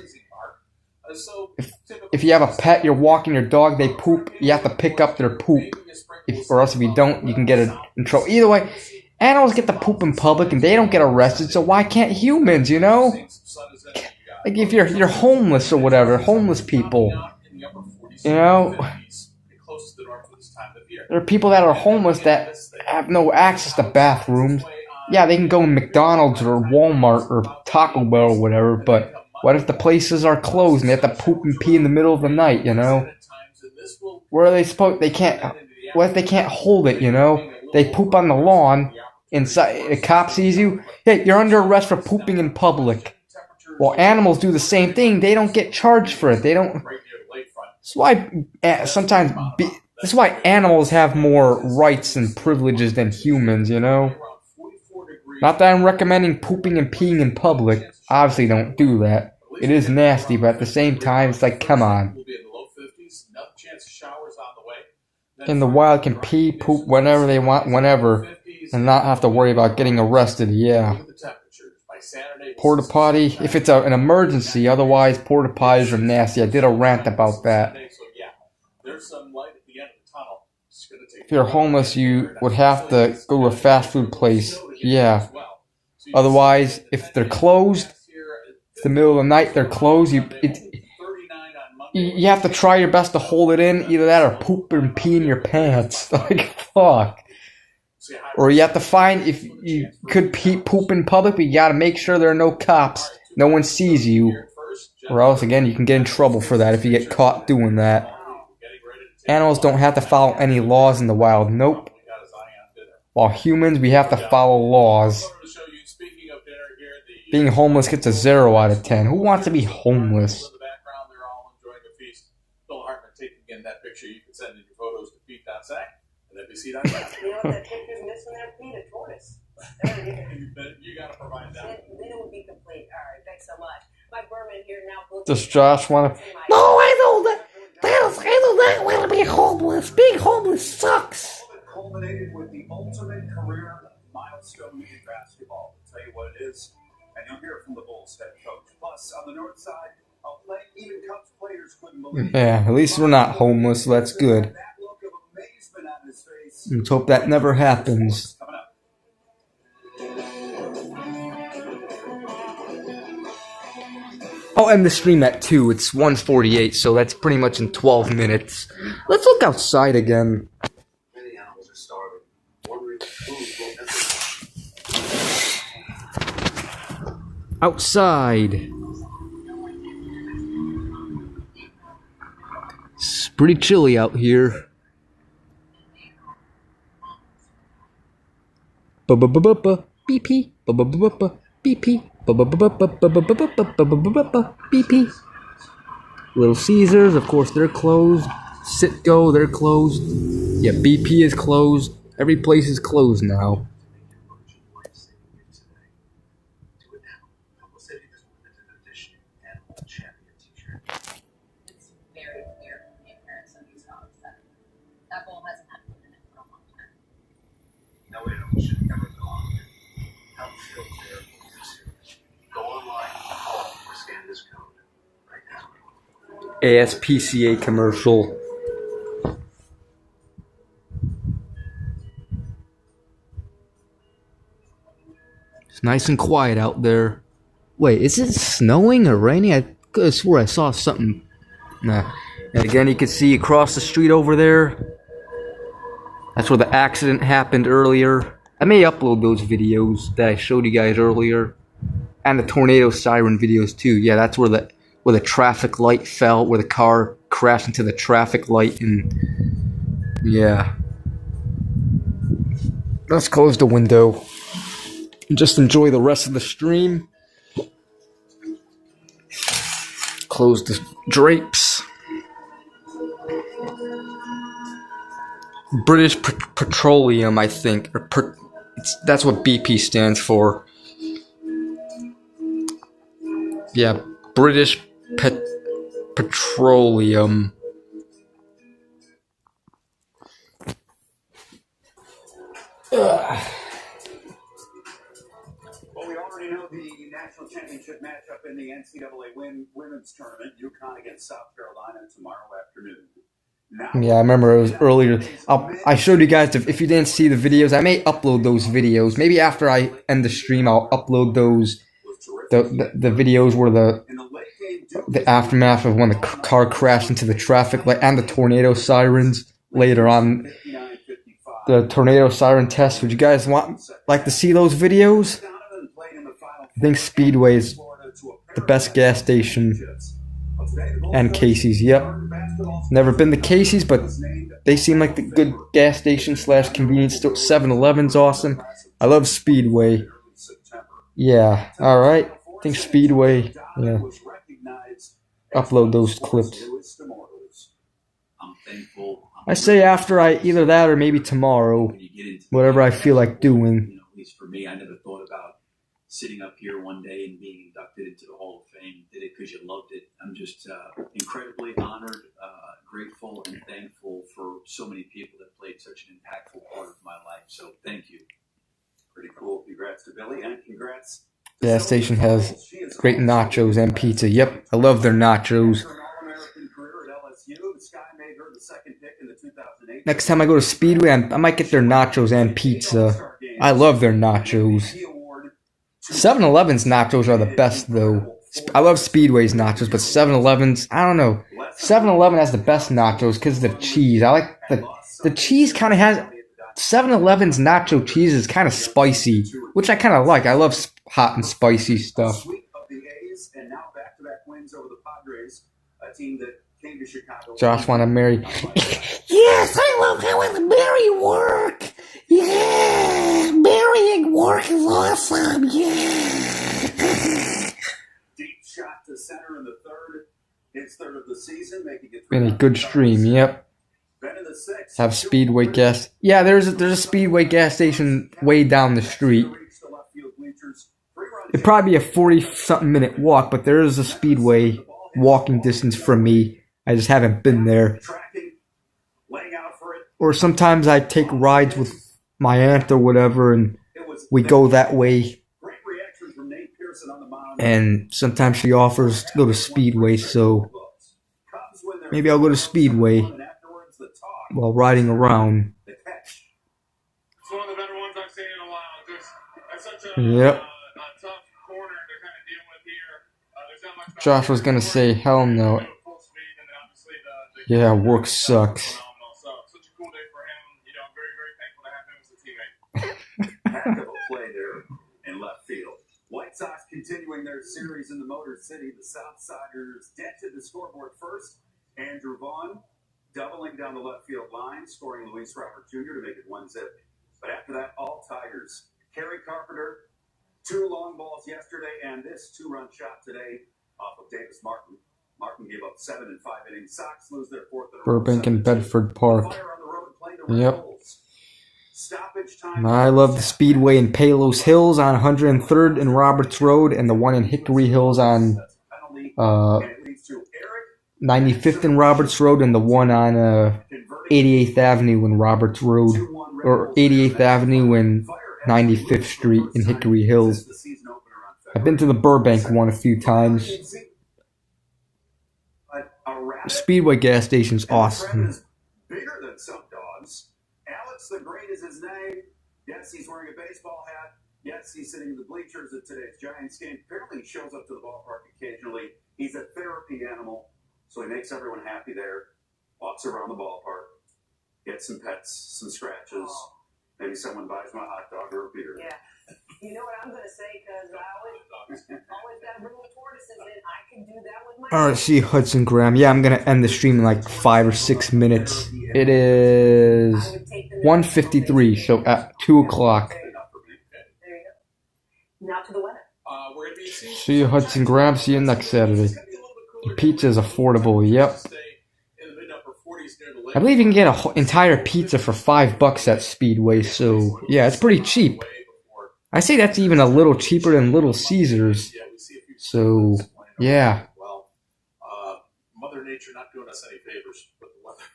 If you have a pet, you're walking your dog, they poop, you have to pick up their poop. Or else if you don't, you can get in trouble. Either way, animals get to poop in public and they don't get arrested, so why can't humans, you know? Like if you're homeless or whatever, homeless people, you know? There are people that are homeless that have no access to bathrooms. Yeah, they can go in McDonald's or Walmart or Taco Bell or whatever, but what if the places are closed and they have to poop and pee in the middle of the night, you know? Where are they supposed, what if they can't hold it, you know? They poop on the lawn, inside, a cop sees you, hey, you're under arrest for pooping in public. Well, animals do the same thing, they don't get charged for it, they don't, that's why sometimes, that's why animals have more rights and privileges than humans, you know? Not that I'm recommending pooping and peeing in public. Obviously don't do that. It is nasty, but at the same time, it's like, come on. In the wild, can pee, poop, whenever they want, whenever, and not have to worry about getting arrested, yeah. porta potty if it's an emergency. Otherwise, porta potties are nasty. I did a rant about that. If you're homeless, you would have to go to a fast food place. Yeah. Otherwise, if they're closed, it's the middle of the night, they're closed. You have to try your best to hold it in. Either that or poop and pee in your pants. Like, fuck. Or you have to find, if you could poop in public, but you gotta make sure there are no cops. No one sees you. Or else, again, you can get in trouble for that if you get caught doing that. Animals don't have to follow any laws in the wild. Nope. While humans, we have to follow laws. Being homeless gets a 0 out of 10. Who wants to be homeless? That picture you can send in your photos to Pete.sack and NBC.com. You know what that picture's missing there, Pete? A tortoise. You gotta provide that. Then it would be complete. All right, thanks so much. My Berwin here now. Does Josh want to? No, I know that. I do not want to be homeless. Being homeless sucks. Culminated with the ultimate career milestone in basketball. I'll tell you what it is, and you'll hear from the Bulls head coach. Plus, on the north side, even Cubs players couldn't believe. Yeah, at least we're not homeless, so that's good. Let's hope that never happens. I'll end the stream at 2. It's 1:48, so that's pretty much in 12 minutes. Let's look outside again. Outside. It's pretty chilly out here. BP. BP. BP. Little Caesars, of course, they're closed. Citgo, they're closed. Yeah, BP is closed. Every place is closed now. ASPCA commercial. It's nice and quiet out there. Wait, is it snowing or raining? I could have swore I saw something. Nah. And again, you can see across the street over there. That's where the accident happened earlier. I may upload those videos that I showed you guys earlier. And the tornado siren videos too. Yeah, that's where the traffic light fell, where the car crashed into the traffic light, and yeah. Let's close the window and just enjoy the rest of the stream. Close the drapes. British Petroleum, I think, or that's what BP stands for. Yeah, British Petroleum. Well, we already know the national championship matchup in the NCAA women's tournament, UConn against South Carolina tomorrow afternoon. Yeah, I remember it was earlier. I showed you guys, if you didn't see the videos, I may upload those videos. Maybe after I end the stream, I'll upload those, the videos where the aftermath of when the car crashed into the traffic light and the tornado sirens later on. The tornado siren test. Would you guys like to see those videos? I think Speedway is the best gas station. And Casey's, yep. Never been to Casey's, but they seem like the good gas station / convenience store. 7-Eleven's awesome. I love Speedway. Yeah, alright. I think Speedway, yeah. Upload those clips. I say after either that or maybe tomorrow. Whatever I feel like doing. At least for me, I never thought about sitting up here one day and being inducted into the Hall of Fame. Did it because you loved it. I'm just incredibly honored, grateful, and thankful for so many people that played such an impactful part of my life. So thank you. Pretty cool. Congrats to Billy, and congrats gas station has great nachos and pizza. Yep, I love their nachos. Next time I go to Speedway, I might get their nachos and pizza. I love their nachos. 7-Eleven's nachos are the best, though. I love Speedway's nachos, but 7-Eleven's, I don't know. 7-Eleven has the best nachos because of the cheese. I like the cheese kind of has... 7-Eleven's nacho cheese is kind of spicy, which I kind of like. I love hot and spicy stuff. Josh want to marry. Yes, I love how the marry work. Yeah, marrying work is awesome. Yeah. Deep shot to center in the third. His third of the season, making it Been a good stream. Yep. Have Speedway gas. Yeah, there's a Speedway gas station way down the street. It'd probably be a 40-something minute walk, but there is a Speedway walking distance from me. I just haven't been there. Or sometimes I take rides with my aunt or whatever, and we go that way. And sometimes she offers to go to Speedway, so maybe I'll go to Speedway while riding around. It's one of the better ones I've seen in a while. That's such a Yep. tough corner to kind of deal with here. There's not much Josh was gonna say, hell no. Yeah, work sucks. such a cool day for him. You know, I'm very, very thankful to have him as a teammate. Heck of a play there in left field. White Sox continuing their series in the Motor City. The Southsiders dented the scoreboard first. Andrew Vaughn doubling down the left field line, scoring Luis Robert Jr. to make it 1-0. But after that, all Tigers. Kerry Carpenter, 2 long balls yesterday, and this 2-run shot today off of Davis Martin. Martin gave up 7 in 5 innings. Sox lose their 4th in a row. Burbank and Bedford Park. Yep. I love the Speedway in Palos Hills on 103rd and Roberts Road, and the one in Hickory Hills on 95th and Roberts Road, and the one on 88th Avenue and Roberts Road, or 88th Avenue and 95th Street in Hickory Hills. I've been to the Burbank one a few times. The Speedway gas station's awesome. Bigger than some dogs. Alex the Great is his name. Yes, he's wearing a baseball hat. Yes, he's sitting in the bleachers at today's Giants game. Apparently, he shows up to the ballpark occasionally. He's a therapy animal, so he makes everyone happy there. Walks around the ballpark, gets some pets, some scratches. Maybe someone buys my hot dog or a beer. Yeah. You know what I'm going to say, because I always got to bring the tortoises in. I can do that with my... Alright, see you, Hudson Graham. Yeah, I'm going to end the stream in like 5 or 6 minutes. It is 1:53, so at 2 o'clock. There you go. Now to the weather. See you, Hudson Graham. See you next Saturday. The pizza is affordable, yep. I believe you can get an entire pizza for $5 at Speedway, so yeah, it's pretty cheap. I say that's even a little cheaper than Little Caesars. So, yeah. Mother Nature not doing us any favors with the weather.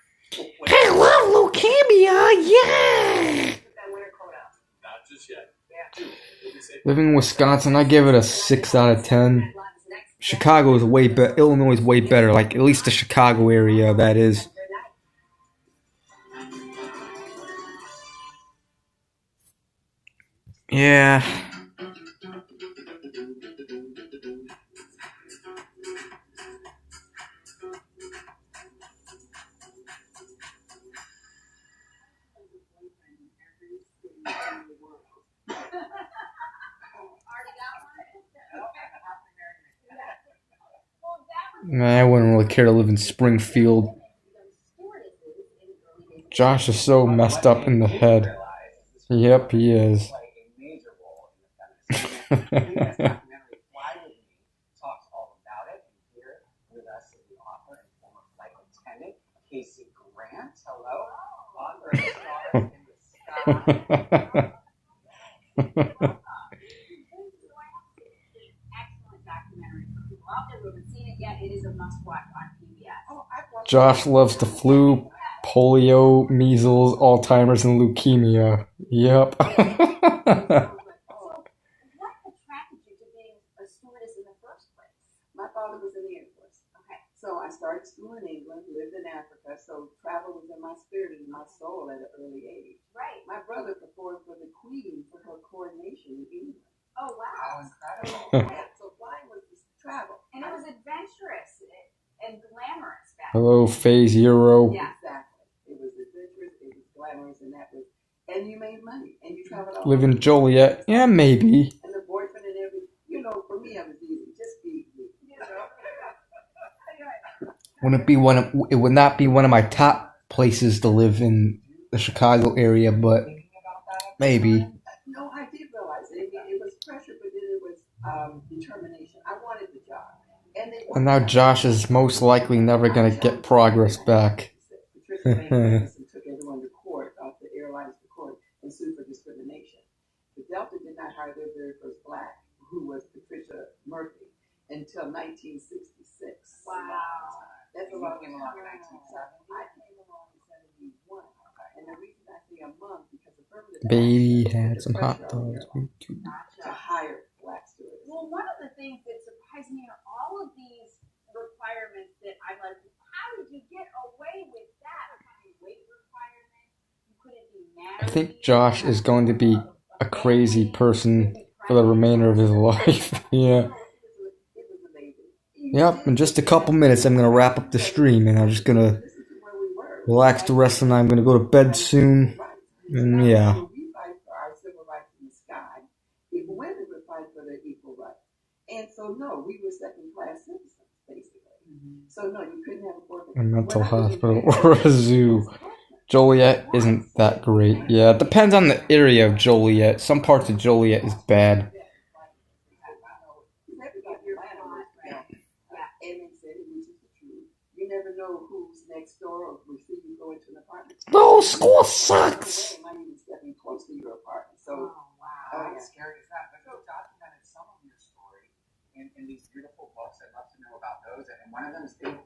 Hello, leukemia, yeah! Not just yet. Living in Wisconsin, I give it a 6 out of 10. Chicago is way better. Illinois is way better. Like, at least the Chicago area, that is. Yeah. Nah, I wouldn't really care to live in Springfield. Josh is so messed up in the head. Yep, he is. Casey Grant, hello, author of Stars in the Sky. Josh loves the flu, polio, measles, Alzheimer's, and leukemia. Yep. I started school in England, lived in Africa, so travel was in my spirit and my soul at an early age. Right. My brother performed for the Queen for her coronation in England. Oh, wow. Incredible. Yeah, so flying was just travel. And it was adventurous and glamorous back Hello, Phase Euro. Yeah, exactly. It was adventurous, it was glamorous, and that was, and you made money, and you traveled all Live over. in Joliet. Yeah, maybe. And the boyfriend and everything, you know, for me, it was easy. Just be me. You know? It would not be one of my top places to live in the Chicago area, but maybe. No, I did realize it. It was pressure, but then it was determination. I wanted the job. And now Josh is most likely never going to get progress back. Patricia Anderson took everyone to court, the airlines to court, and sued for discrimination. The Delta did not hire their very first black, who was Patricia Murphy, until 1966. Wow. That's a long time. I came along in 71. And the reason I say a month, because affirmative Baby action had put some the hot pressure on dogs. airlines to hire black students. Well, one of the things that surprised me are all of these requirements that I'm like, how did you get away with that? Weight requirements, you couldn't be married. I think Josh is going to be a crazy person for the remainder of his life. Yeah. Yep, in just a couple minutes I'm going to wrap up the stream and I'm just going to relax the rest of the night. I'm going to go to bed soon. And yeah. We fight for our civil rights in the sky. Even women would fight for their equal rights. And so, no, we were second-class citizens, basically. So, no, you couldn't have a boyfriend. A mental hospital or a zoo. Joliet isn't that great. Yeah, it depends on the area of Joliet. Some parts of Joliet is bad. You never know who's next door or we see you go into an apartment. No, school sucks. Might even stepping close to your apartment. So, wow. Yeah. Scary as that. But you documented some of your story in these beautiful books. I'd love to know about those. And one of them is being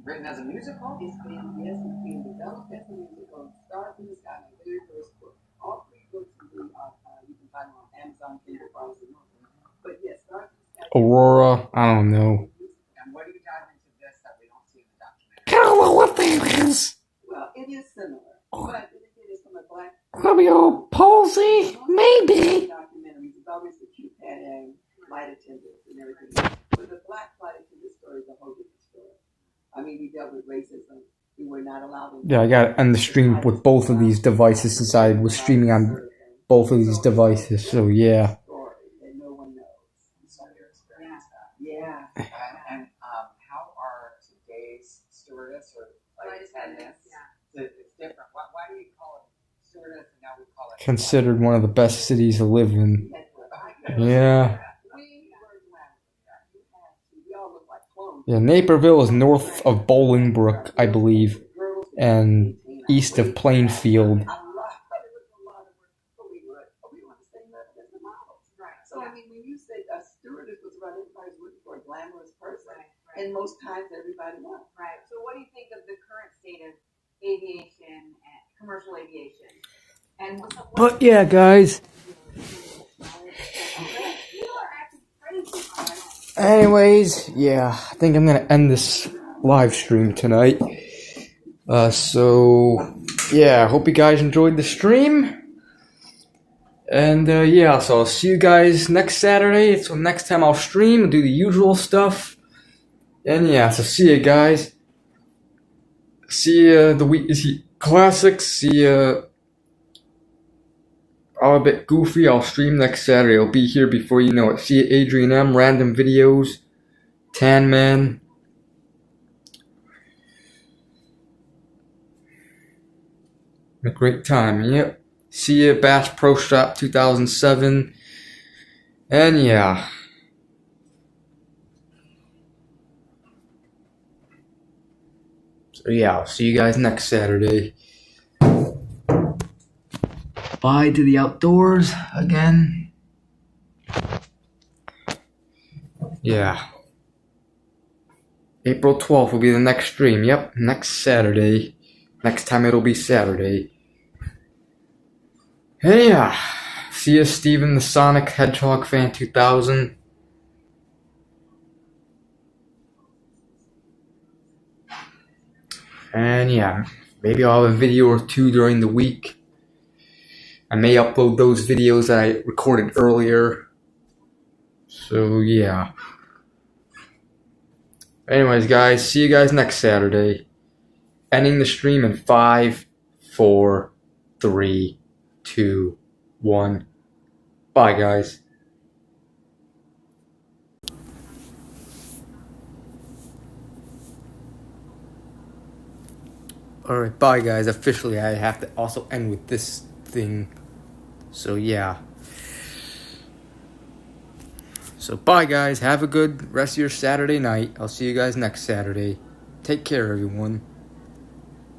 written as a musical. It's being developed as a musical. Stars in the Sky, my very first book. All three books you can find them on Amazon, Kindle, Barnes & Noble. But yes, Stars in the Sky. Aurora, I don't know. And what do you dive into this that we don't see in the documentary? I don't know what that is. Well, it is similar, but it is from a black. Cerebral palsy? Maybe. Documentaries. It's always the cute and flight attendants and everything. But the black flight attendant story is a whole different story. I mean, we dealt with racism. We were not allowed. Yeah, I got to end the stream with both of these devices since I was streaming on both of these devices. So yeah. That no one knows. So your experience that. Yeah. And how are today's stewardess or flight attendants? It's different. Why do you call it stewardess and now we call it Considered one of the best cities to live in. Yeah. Yeah, Naperville is north of Bolingbrook, I believe, and east of Plainfield. So, I mean, when you say a stewardess was what everybody's looking for, a glamorous person, and most times everybody wants. Right. So what do you think of the current state of aviation and commercial aviation? And But yeah, guys. Anyways, yeah, I think I'm gonna end this live stream tonight. So yeah, I hope you guys enjoyed the stream. And yeah, so I'll see you guys next Saturday. So next time I'll stream and do the usual stuff. And yeah, so see you guys. See the week classics. See all a bit goofy. I'll stream next Saturday. I'll be here before you know it. See you, Adrian M. Random videos. Tan Man. A great time. Yep. See you, Bass Pro Shop 2007. And yeah. So yeah, I'll see you guys next Saturday. Bye to the outdoors again. Yeah. April 12th will be the next stream. Yep, next Saturday. Next time it'll be Saturday. Hey, yeah. See ya, Steven the Sonic Hedgehog Fan 2000. And yeah, maybe I'll have a video or two during the week. I may upload those videos that I recorded earlier. So yeah. Anyways, guys, see you guys next Saturday. Ending the stream in 5, 4, 3, 2, 1. Bye, guys. Alright, bye, guys. Officially, I have to also end with this thing. So yeah. So bye, guys. Have a good rest of your Saturday night. I'll see you guys next Saturday. Take care, everyone.